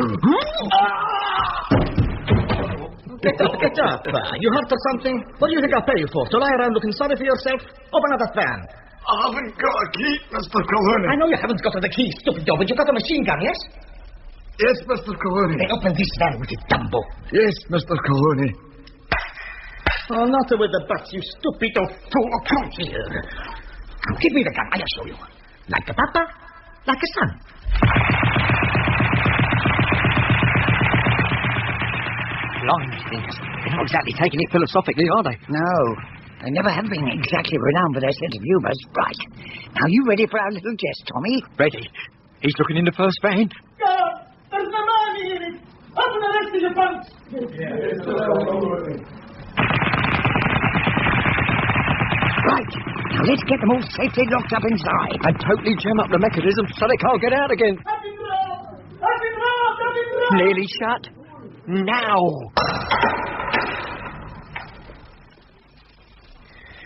Get up. You hurt or something? What do you think I'll pay you for? To lie around looking sorry for yourself? Open up that van. I haven't got a key, Mr. Cologne. I know you haven't got the key, stupid dog, but you've got a machine gun, yes? Yes, Mr. Cologne. Then open this van with it, Dumbo. Yes, Mr. Cologne. Oh, not with the butts, you stupid fool. Come here. Give me the gun, I'll show you. Like a papa, like a son. Blind things. They're not exactly taking it philosophically, are they? No. They never have been exactly renowned for their sense of humour. Right. Now, you ready for our little jest, Tommy? Ready. He's looking in the first van. God, there's no money in it. Open the rest of your bunks. Right. Now, let's get them all safely locked up inside. And totally jam up the mechanism so they can't get out again. I've been robbed. Nearly shut. Now.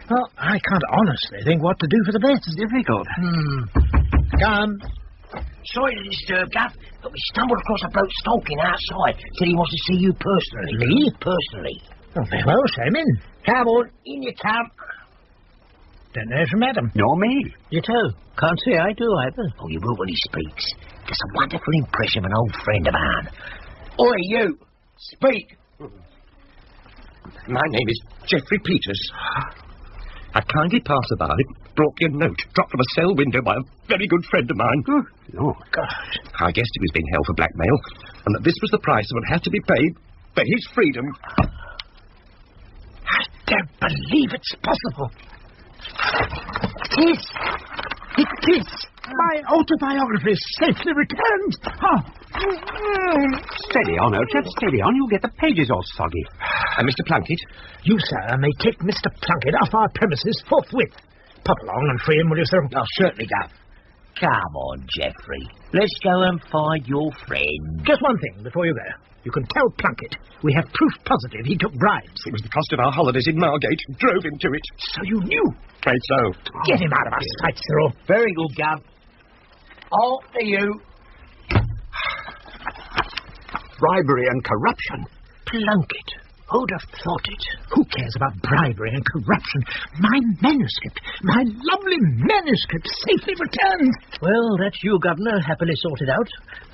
Well, I can't honestly think what to do for the best. It's difficult. Come. Sorry to disturb, Gaff, but we stumbled across a bloke stalking outside. Said he wants to see you personally. Me? Personally. Oh, very well, show him in. Come on, in you come. Don't know if you met him. Nor me. You too. Can't say I do either. Oh, you will when he speaks. There's a wonderful impression of an old friend of mine. Oi, you. Speak. My name is Geoffrey Peters. A kindly passerby brought me a note dropped from a cell window by a very good friend of mine. Oh, Lord. God. I guessed he was being held for blackmail, and that this was the price that would have to be paid for his freedom. I don't believe it's possible. It is. It is. My autobiography is safely returned. Steady on, old chap, steady on. You'll get the pages all soggy. And Mr. Plunkett? You, sir, may take Mr. Plunkett off our premises forthwith. Pop along and free him, will you, sir? I'll certainly go. Come on, Geoffrey. Let's go and find your friend. Just one thing before you go. You can tell Plunkett we have proof positive he took bribes. It was the cost of our holidays in Margate drove him to it. So you knew? Afraid so. Get him out of our sight, Cyril. Very good, Gav. After you. Bribery and corruption. Plunkett. Who'd have thought it? Who cares about bribery and corruption? My manuscript, my lovely manuscript, safely returned. Well, that's you, Governor, happily sorted out.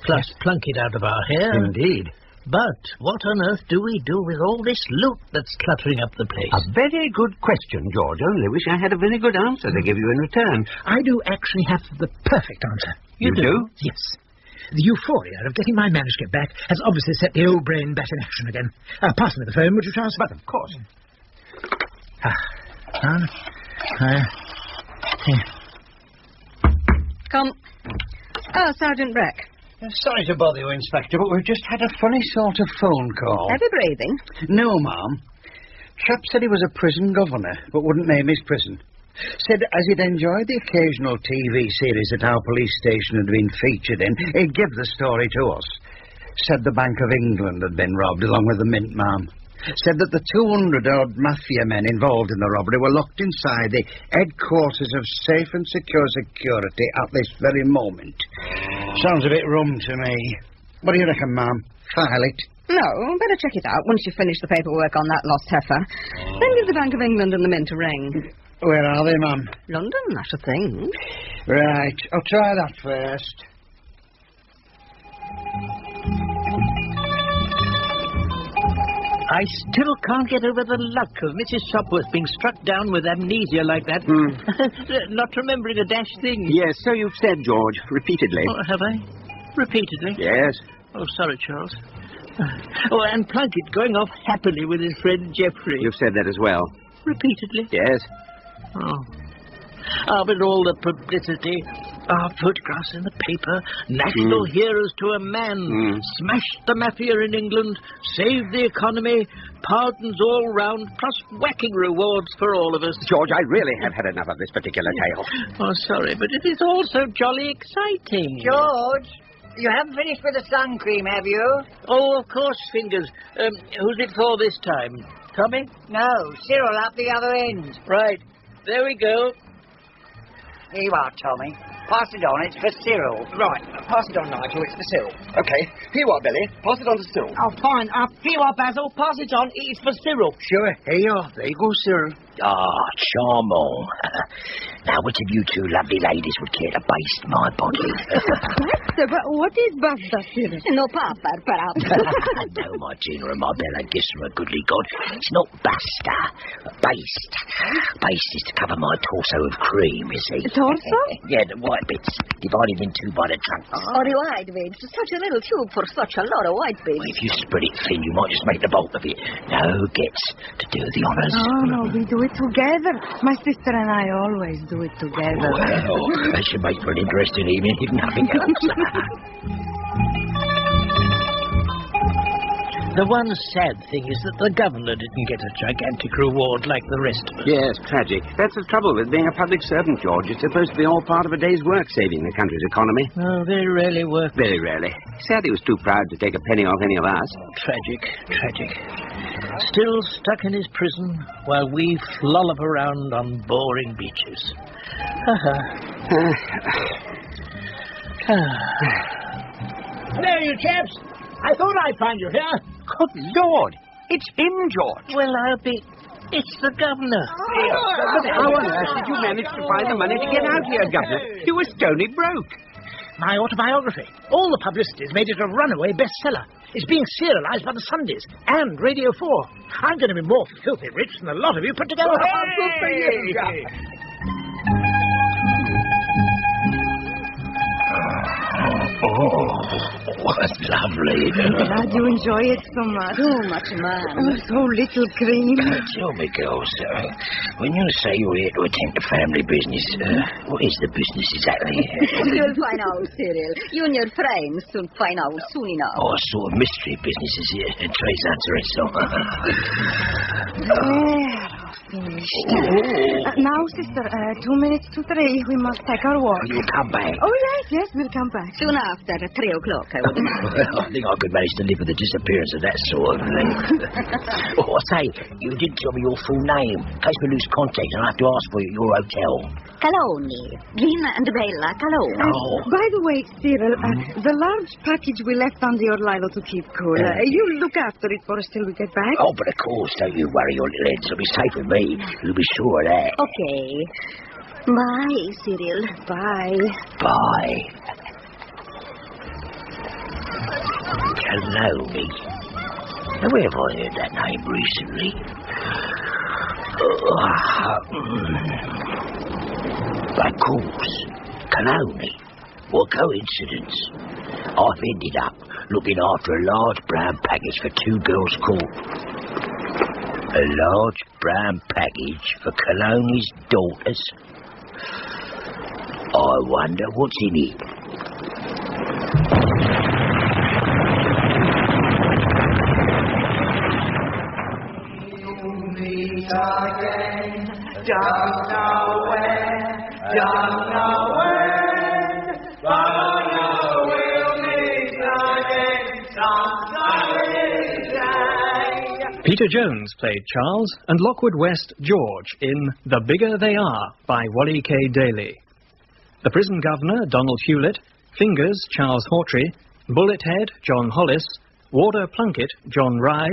Plus Plunkett out of our hair. Indeed. But what on earth do we do with all this loot that's cluttering up the place? A very good question, George. Only wish I had a very good answer to give you in return. I do actually have the perfect answer. You do? Yes. The euphoria of getting my manuscript back has obviously set the old brain back in action again. Pass me the phone, would you, Charles? But of course. Come. Oh, Sergeant Brack. Sorry to bother you, Inspector, but we've just had a funny sort of phone call. Heavy breathing? No, ma'am. Chap said he was a prison governor, but wouldn't name his prison. Said as he'd enjoyed the occasional TV series that our police station had been featured in, he'd give the story to us. Said the Bank of England had been robbed along with the Mint Man. Said that the 200-odd mafia men involved in the robbery were locked inside the headquarters of Safe and Secure Security at this very moment. Sounds a bit rum to me. What do you reckon, ma'am? File it? No, better check it out once you've finished the paperwork on that lost heifer. Then give the Bank of England and the Mint a ring. Where are they, ma'am? London, I should think. Right, I'll try that first. I still can't get over the luck of Mrs. Shopworth being struck down with amnesia like that. Not remembering a dash thing. Yes, so you've said, George, repeatedly. Oh, have I? Repeatedly? Yes. Oh, sorry, Charles. Oh, and Plunkett going off happily with his friend Geoffrey. You've said that as well. Repeatedly? Yes. Oh, but all the publicity, our photographs in the paper, national heroes to a man, smashed the mafia in England, saved the economy, pardons all round, plus whacking rewards for all of us. George, I really have had enough of this particular tale. Oh, sorry, but it is also jolly exciting. George, you haven't finished with the sun cream, have you? Oh, of course, Fingers. Who's it for this time? Tommy? No, Cyril up the other end. Right. There we go. Here you are, Tommy. Pass it on, it's for Cyril. Right, pass it on, Nigel, it's for Cyril. OK, here you are, Billy. Pass it on to Cyril. Oh, fine. Here you are, Basil. Pass it on. It's for Cyril. Sure, here you are. There you go, Cyril. Ah, charmant. Now, which of you two lovely ladies would care to baste my body? But what is basta, Cyril? No, Papa, perhaps. No, my Gina and my Bella, kiss from a goodly God. It's not basta, but baste. Baste is to cover my torso with cream, you see. Torso? Yeah, the white bits, divided in two by the trunks. Oh, the white bits. Such a little tube for such a lot of white bits. Well, if you spread it thin, you might just make the bulk of it. No gets to do the honours. Oh, no, we do it together. My sister and I always do it together. Well, that should make for an interesting evening, if nothing else. The one sad thing is that the governor didn't get a gigantic reward like the rest of us. Yes, tragic. That's the trouble with being a public servant, George. It's supposed to be all part of a day's work saving the country's economy. Oh, they rarely work. Very rarely. Sad he was too proud to take a penny off any of us. Tragic, tragic. Still stuck in his prison while we flollop around on boring beaches. There, you chaps. I thought I'd find you here. Good Lord! It's him, George. Well, I'll be... It's the governor. But how on earth did you manage to find the money to get out here, Governor? You were stony broke. My autobiography. All the publicity's made it a runaway bestseller. It's being serialized by the Sundays and Radio 4. I'm going to be more filthy rich than a lot of you put together. Good for you, Oh, that's lovely. I'm glad you enjoy it so much. So much, man. Oh, so little cream. Tell me, girls, when you say you're here to attend to family business, what is the business exactly? You'll find out, Cyril. You and your friends will find out soon enough. Oh, a sort of mystery business is here. Trace answer it, so. Now, sister, 2 minutes to 3. We must take our walk. You'll come back. Oh, yes, we'll come back. Soon after, at 3 o'clock, I would imagine. I think I could manage to live with the disappearance of that sort of thing. Oh, I say, you didn't tell me your full name. In case we lose contact, and I have to ask for you at your hotel. Caloni. Gina and Bella Caloni. Oh. By the way, Cyril, the large package we left under your Lilo to keep cool. You look after it for us till we get back. Oh, but of course, don't you worry, your little heads will be safe with me. You'll be sure of that. Okay. Bye, Cyril. Bye. Bye. Caloni. Now, where have I heard that name recently? Of course, Caloni. What coincidence. I've ended up looking after a large brown package for 2 girls called... A large brown package for Caloni's daughters. I wonder what's in it. meet again. Don't know where, don't know when, but I know we'll meet again some sunny day. Peter Jones played Charles and Lockwood West George in The Bigger They Are by Wally K. Daly. The prison governor, Donald Hewlett, Fingers, Charles Hawtrey, Bullet Head, John Hollis, Warder Plunkett, John Rye,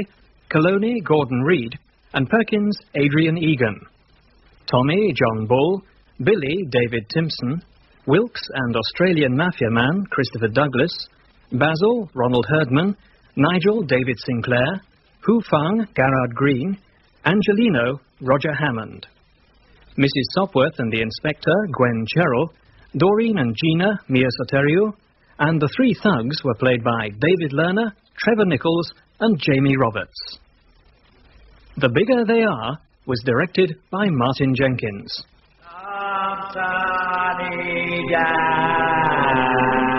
Colony, Gordon Reed, and Perkins, Adrian Egan. Tommy, John Bull, Billy, David Timpson, Wilkes and Australian Mafia man, Christopher Douglas, Basil, Ronald Herdman, Nigel, David Sinclair, Hu Fang, Garrard Green, Angelino, Roger Hammond. Mrs. Sopworth and the Inspector, Gwen Cherrill, Doreen and Gina, Mia Soteriou, and the three thugs were played by David Lerner, Trevor Nichols, and Jamie Roberts. The Bigger They Are was directed by Martin Jenkins. Sunny day.